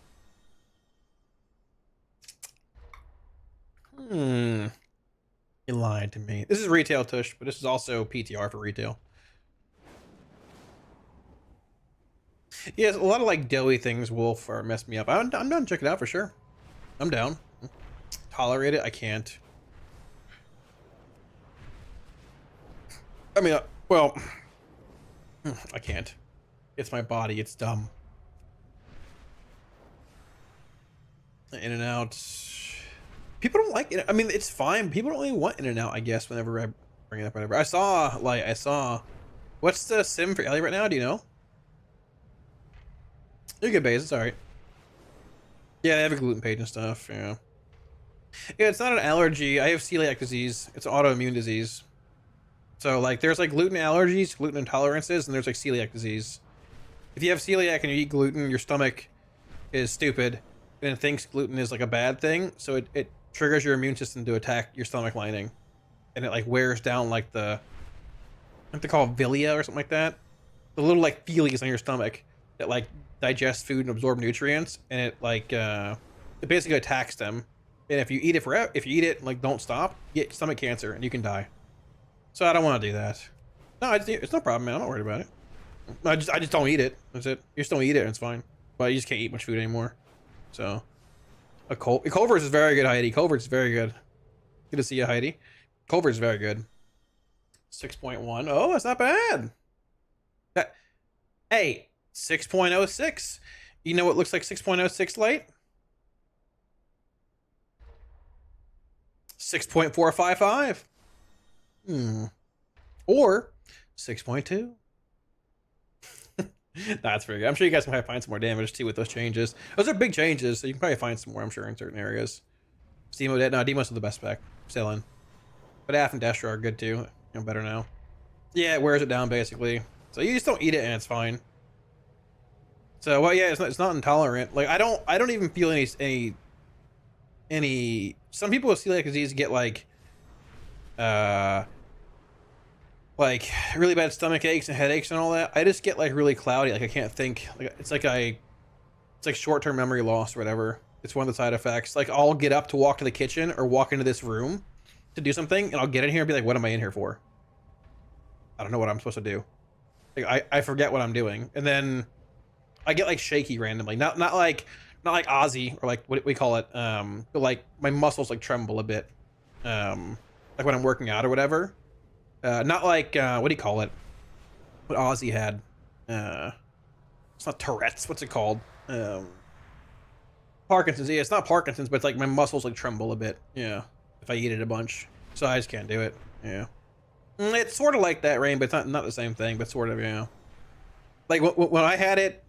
You lied to me. This is retail, Tush, but this is also PTR for retail. Yes, a lot of like doughy things, Wolf, are messing me up. I'm down to check it out for sure. I'm down. Tolerate it? I can't. I mean, well, I can't. It's my body. It's dumb. In and out. People don't like it. I mean, it's fine. People don't really want in and out, I guess, whenever I bring it up, whatever. I saw, what's the sim for Ellie right now? Do you know? You're good, Baze. It's alright. Yeah, they have a gluten page and stuff. Yeah. Yeah, it's not an allergy. I have celiac disease. It's an autoimmune disease. So, like, there's, like, gluten allergies, gluten intolerances, and there's, like, celiac disease. If you have celiac and you eat gluten, your stomach is stupid and it thinks gluten is, like, a bad thing, so it triggers your immune system to attack your stomach lining. And it, like, wears down, like, what they call villia or something like that. The little, like, feelies on your stomach that, like, digest food and absorb nutrients, and it, like, it basically attacks them. And if you eat it and, like, don't stop, you get stomach cancer and you can die. So I don't want to do that. No, it's no problem, man. I'm not worried about it. I just don't eat it. That's it. You just don't eat it, and it's fine. But you just can't eat much food anymore. So, Culver's is very good, Heidi. Culver's is very good. Good to see you, Heidi. Culver's is very good. 6.1. Oh, that's not bad. Hey, 6.06. You know what looks like 6.06 light? 6.455. Or 6.2. That's pretty good. I'm sure you guys can probably find some more damage too with those changes. Those are big changes, so you can probably find some more, I'm sure, in certain areas. Demo dead. No, Demo's the best spec. Still in. But Af and Destro are good too. You know, better now. Yeah, it wears it down basically. So you just don't eat it and it's fine. So well, yeah, it's not intolerant. Like I don't even feel any. Some people with celiac disease get like like really bad stomach aches and headaches and all that, I just get like really cloudy. Like I can't think. Like it's like short-term memory loss or whatever. It's one of the side effects. Like I'll get up to walk to the kitchen or walk into this room to do something, and I'll get in here and be like, "What am I in here for?" I don't know what I'm supposed to do. Like I forget what I'm doing, and then I get like shaky randomly. Not like Ozzy or like what we call it. But like my muscles like tremble a bit. Like when I'm working out or whatever. Not like what do you call it? What Ozzy had. It's not Tourette's. What's it called? Parkinson's. Yeah, it's not Parkinson's, but it's like my muscles like tremble a bit. Yeah, if I eat it a bunch, so I just can't do it. Yeah, it's sort of like that, Rain, but it's not the same thing. But sort of, yeah. Like when I had it,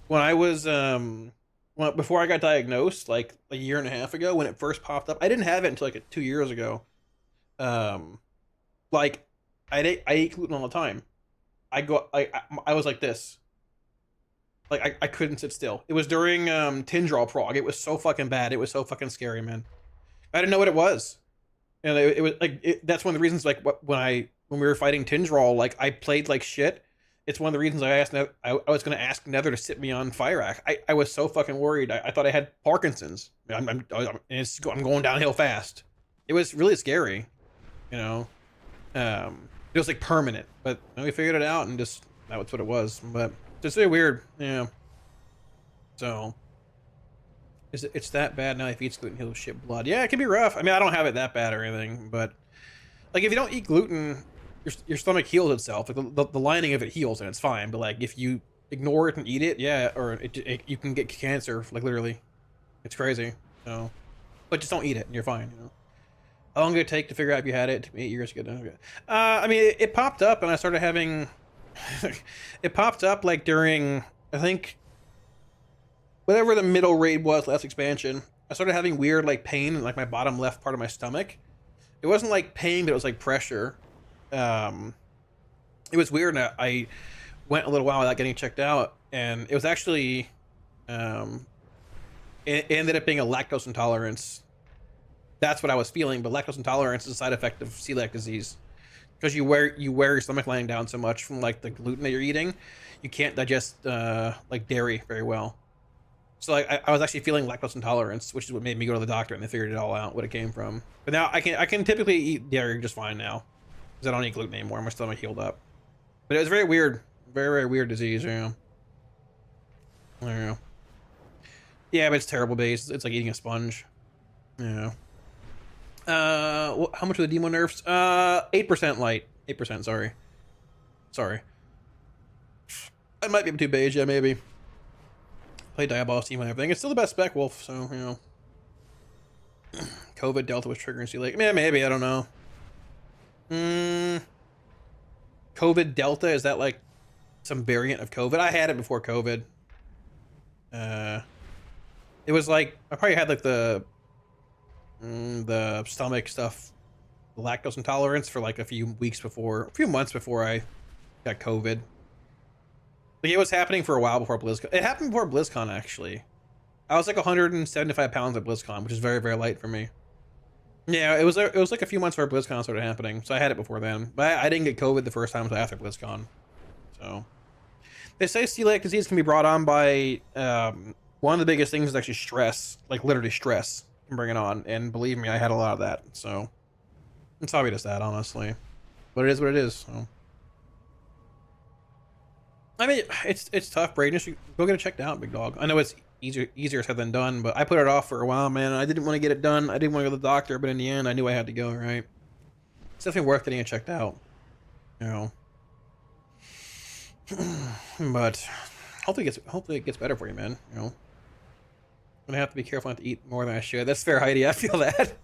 when I was before I got diagnosed, like a year and a half ago, when it first popped up, I didn't have it until like 2 years ago. Like I ate gluten all the time. I was like this. Like I couldn't sit still. It was during Tindral prog. It was so fucking bad. It was so fucking scary, man. I didn't know what it was, and it was like that's one of the reasons. Like when we were fighting Tindral, like I played like shit. It's one of the reasons I asked. I was going to ask Nether to sit me on Fire Act. I was so fucking worried. I thought I had Parkinson's. I'm going downhill fast. It was really scary, you know. It was like permanent, but we figured it out, and just that was what it was. But it's very weird, yeah. So it's that bad now. If you eat gluten, he'll shit blood. Yeah, it can be rough. I mean, I don't have it that bad or anything, but like if you don't eat gluten, your stomach heals itself. Like the lining of it heals and it's fine. But like if you ignore it and eat it, yeah, or you can get cancer. Like literally, it's crazy. So, but just don't eat it and you're fine. You know. How long did it take to figure out if you had it? It took me 8 years to get done. I mean, it popped up and I started having. It popped up like during, I think, whatever the middle raid was last expansion. I started having weird like pain in like my bottom left part of my stomach. It wasn't like pain, but it was like pressure. It was weird, and I went a little while without getting checked out, and it was actually it ended up being a lactose intolerance. That's what I was feeling, but lactose intolerance is a side effect of celiac disease. Because you wear your stomach laying down so much from like the gluten that you're eating, you can't digest like dairy very well. So like I was actually feeling lactose intolerance, which is what made me go to the doctor, and they figured it all out what it came from. But now I can typically eat dairy just fine now, because I don't eat gluten anymore. My stomach healed up. But it was very weird, very weird disease. Yeah. I don't know. Yeah, but it's terrible base. It's like eating a sponge. Yeah. How much were the demo nerfs? 8% light. 8%, sorry. I might be too beige, yeah, maybe. Play Diabolos team and everything. It's still the best spec wolf, so, you know. COVID Delta was triggering celiac. Yeah, maybe, I don't know. COVID Delta, is that like some variant of COVID? I had it before COVID. It was like, I probably had like the stomach stuff, the lactose intolerance for like a few months before I got COVID. Like it was happening for a while before BlizzCon. It happened before BlizzCon, actually. I was like 175 pounds at BlizzCon, which is very, very light for me. Yeah, it was like a few months before BlizzCon started happening, so I had it before then. But I didn't get COVID the first time until after BlizzCon. So they say celiac disease can be brought on by one of the biggest things is actually stress, like literally stress. Bring it on, and believe me, I had a lot of that, so it's probably just that, honestly, but it is what it is. So I mean, it's tough, Braden. Just go get it checked out, big dog. I know it's easier said than done, but I put it off for a while, man. I didn't want to get it done. I didn't want to go to the doctor, but in the end, I knew I had to go. Right? It's definitely worth getting it checked out, you know. But hopefully it gets better for you, man. You know. I'm gonna have to be careful not to eat more than I should. That's fair, Heidi. I feel that.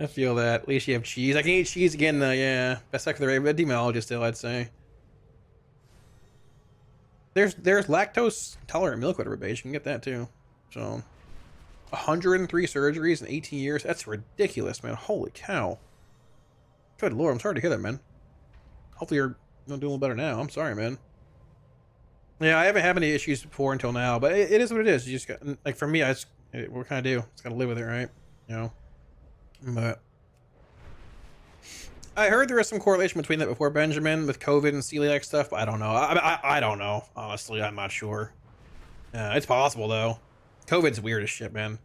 I feel that. At least you have cheese. I can eat cheese again, though. Yeah, best I could. But demonologist still, I'd say. There's lactose tolerant milk litter base. You can get that too. So, 103 surgeries in 18 years. That's ridiculous, man. Holy cow. Good lord, I'm sorry to hear that, man. Hopefully you're doing a little better now. I'm sorry, man. Yeah, I haven't had any issues before until now, but it is what it is. You just got, like, for me, what can I do? Just gotta live with it, right? You know? But I heard there was some correlation between that before, Benjamin, with COVID and celiac stuff, but I don't know. I don't know. Honestly, I'm not sure. It's possible, though. COVID's weird as shit, man.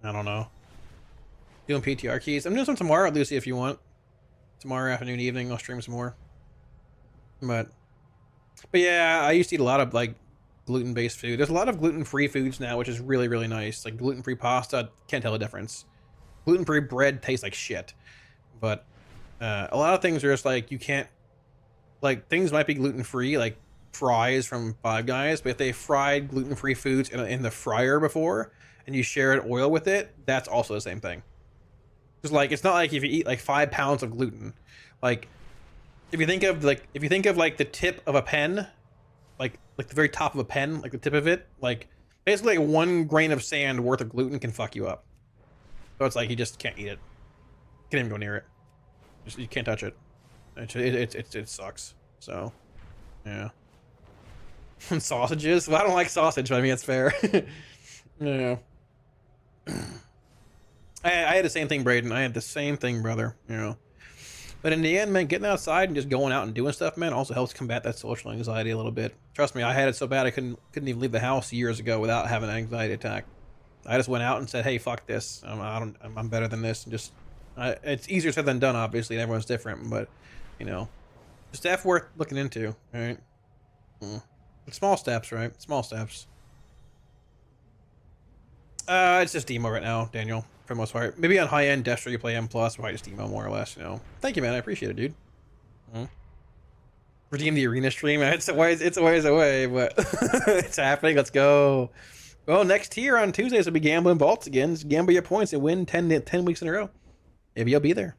I don't know. Doing PTR keys. I'm doing some tomorrow, Lucy, if you want. Tomorrow afternoon, evening, I'll stream some more. But yeah, I used to eat a lot of, like, gluten-based food. There's a lot of gluten-free foods now, which is really, really nice. Like, gluten-free pasta, can't tell the difference. Gluten-free bread tastes like shit. But a lot of things are just, like, you can't... Like, things might be gluten-free, like fries from Five Guys, but if they fried gluten-free foods in the fryer before, and you shared oil with it, that's also the same thing. Because, like, it's not like if you eat, like, 5 pounds of gluten. Like, if you think of, like, the tip of a pen... Like the very top of a pen, like the tip of it, like basically like 1 grain of sand worth of gluten can fuck you up. So it's like you just can't eat it. Can't even go near it. You can't touch it. It sucks. So, yeah. And sausages? Well, I don't like sausage, but I mean it's fair. Yeah. I had the same thing, Braden. I had the same thing, brother. You know. But in the end, man, getting outside and just going out and doing stuff, man, also helps combat that social anxiety a little bit. Trust me, I had it so bad I couldn't even leave the house years ago without having an anxiety attack. I just went out and said, "Hey, fuck this. I'm better than this." And just, it's easier said than done. Obviously, and everyone's different, but you know, just stuff worth looking into, right? Small steps, right? Small steps. It's just emo right now, Daniel. For the most part, maybe on high end Destro you play M+, probably just emo more or less, you know. Thank you, man. I appreciate it, dude. Redeem the arena stream. It's a ways away, but it's happening. Let's go. Well, next tier on Tuesdays will be gambling vaults again. Just gamble your points and win 10 weeks in a row. Maybe you'll be there.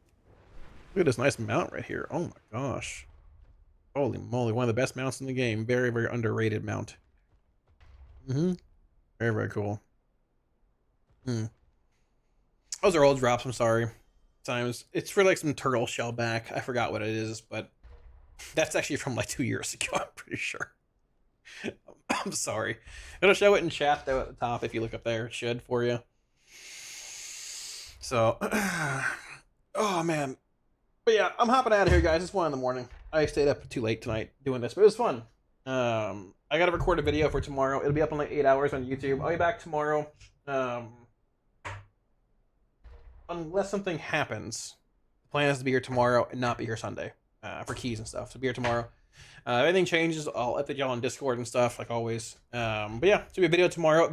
Look at this nice mount right here. Oh my gosh. Holy moly, one of the best mounts in the game. Very, very underrated mount. Very, very cool. Those are old drops, I'm sorry. Times it's for like some turtle shell back. I forgot what it is, but that's actually from like 2 years ago, I'm pretty sure. I'm sorry. It'll show it in chat though at the top if you look up there. It should for you. So oh man. But yeah, I'm hopping out of here, guys. It's 1 in the morning. I stayed up too late tonight doing this, but it was fun. I gotta record a video for tomorrow. It'll be up in like 8 hours on YouTube. I'll be back tomorrow. Unless something happens, the plan is to be here tomorrow and not be here Sunday for keys and stuff. So be here tomorrow. If anything changes, I'll update y'all on Discord and stuff like always. But yeah, so be a video tomorrow.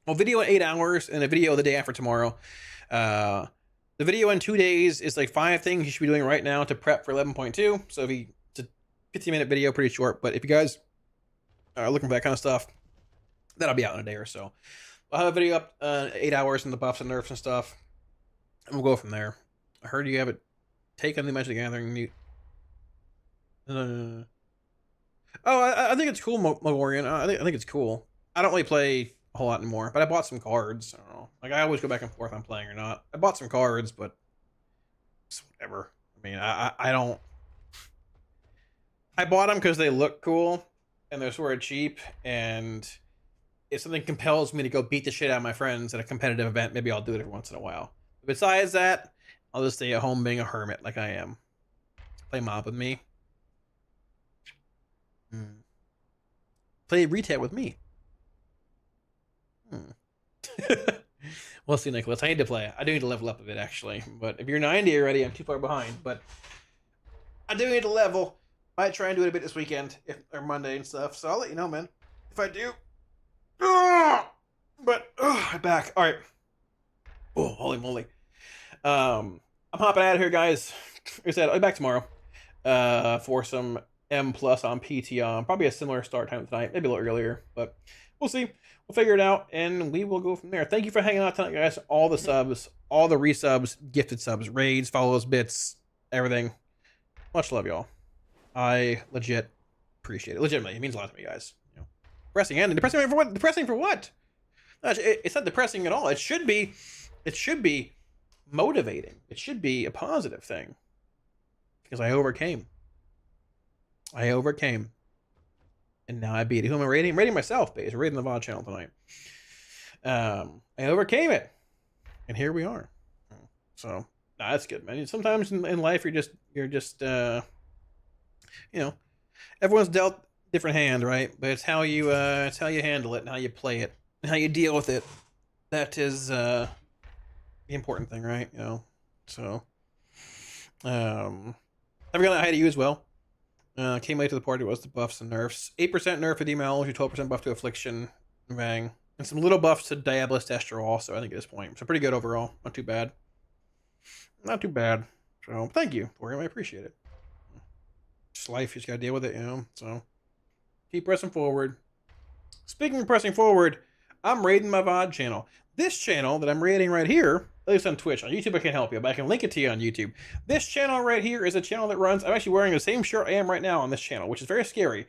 Well, video in 8 hours and a video the day after tomorrow. The video in 2 days is like 5 things you should be doing right now to prep for 11.2. So it's a 15-minute video, pretty short. But if you guys are looking for that kind of stuff, that'll be out in a day or so. I'll have a video up 8 hours in the buffs and nerfs and stuff. And we'll go from there. I heard you have it take on the Magic the Gathering mute. Oh, I think it's cool, Mogorian. I think it's cool. I don't really play a whole lot anymore, but I bought some cards. I don't know. Like, I always go back and forth on playing or not. I bought some cards, but it's whatever. I mean, I don't... I bought them because they look cool, and they're sort of cheap, and... If something compels me to go beat the shit out of my friends at a competitive event, maybe I'll do it every once in a while. But besides that, I'll just stay at home being a hermit like I am. Play mob with me. Play retail with me. We'll see, Nicholas. I need to play. I do need to level up a bit, actually. But if you're 90 already, I'm too far behind. But I do need to level. Might try and do it a bit this weekend, or Monday and stuff. So I'll let you know, man. If I do. But I'm back. All right. Oh, holy moly. I'm hopping out of here, guys. Like I said, I'll be back tomorrow for some M+ on PTR. Probably a similar start time tonight, maybe a little earlier, but we'll see. We'll figure it out, and we will go from there. Thank you for hanging out tonight, guys. All the subs, all the resubs, gifted subs, raids, follows, bits, everything. Much love, y'all. I legit appreciate it. Legitimately, it means a lot to me, guys. Depressing ending. Depressing for what? Depressing for what? It's not depressing at all. It should be motivating. It should be a positive thing. Because I overcame. And now I beat it. Who am I rating? I'm rating myself, base. I'm rating the VOD channel tonight. I overcame it. And here we are. So, Nah, that's good, man. Sometimes in life you're just you know, everyone's dealt different hand, right? But it's how you handle it and how you play it and how you deal with it. That is the important thing, right? You know. So I forgot how to use well. Came late to the party was the buffs and nerfs. 8% nerf to Demonology, 12% buff to Affliction, bang. And some little buffs to Diabolist Destro also, I think, at this point. So pretty good overall. Not too bad. Not too bad. So thank you, Thorium. I appreciate it. Just life, you just gotta deal with it, you know. So keep pressing forward. Speaking of pressing forward, I'm raiding my VOD channel. This channel that I'm raiding right here, at least on Twitch. On YouTube, I can't help you, but I can link it to you on YouTube. This channel right here is a channel that runs. I'm actually wearing the same shirt I am right now on this channel, which is very scary.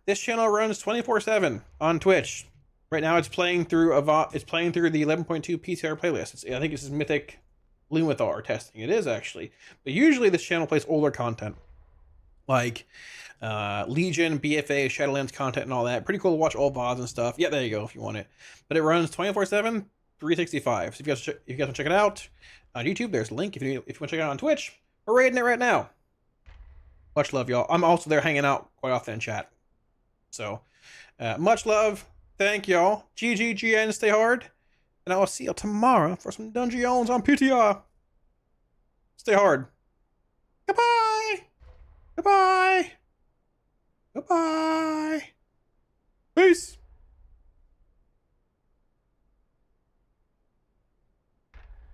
This channel runs 24/7 on Twitch. Right now, it's playing through it's playing through the 11.2 PTR playlist. I think this is Mythic Lunathar testing. It is actually, but usually this channel plays older content like Legion, BFA, Shadowlands content, and all that. Pretty cool to watch old VODs and stuff. Yeah, there you go if you want it. But it runs 24/7, 365. So if you guys want to check it out on YouTube, there's a link. If you want to check it out on Twitch, we're raiding it right now. Much love, y'all. I'm also there hanging out quite often in chat. So much love. Thank y'all. GGGN, stay hard. And I will see y'all tomorrow for some Dungeons on PTR. Stay hard. Goodbye. Goodbye. Goodbye. Peace.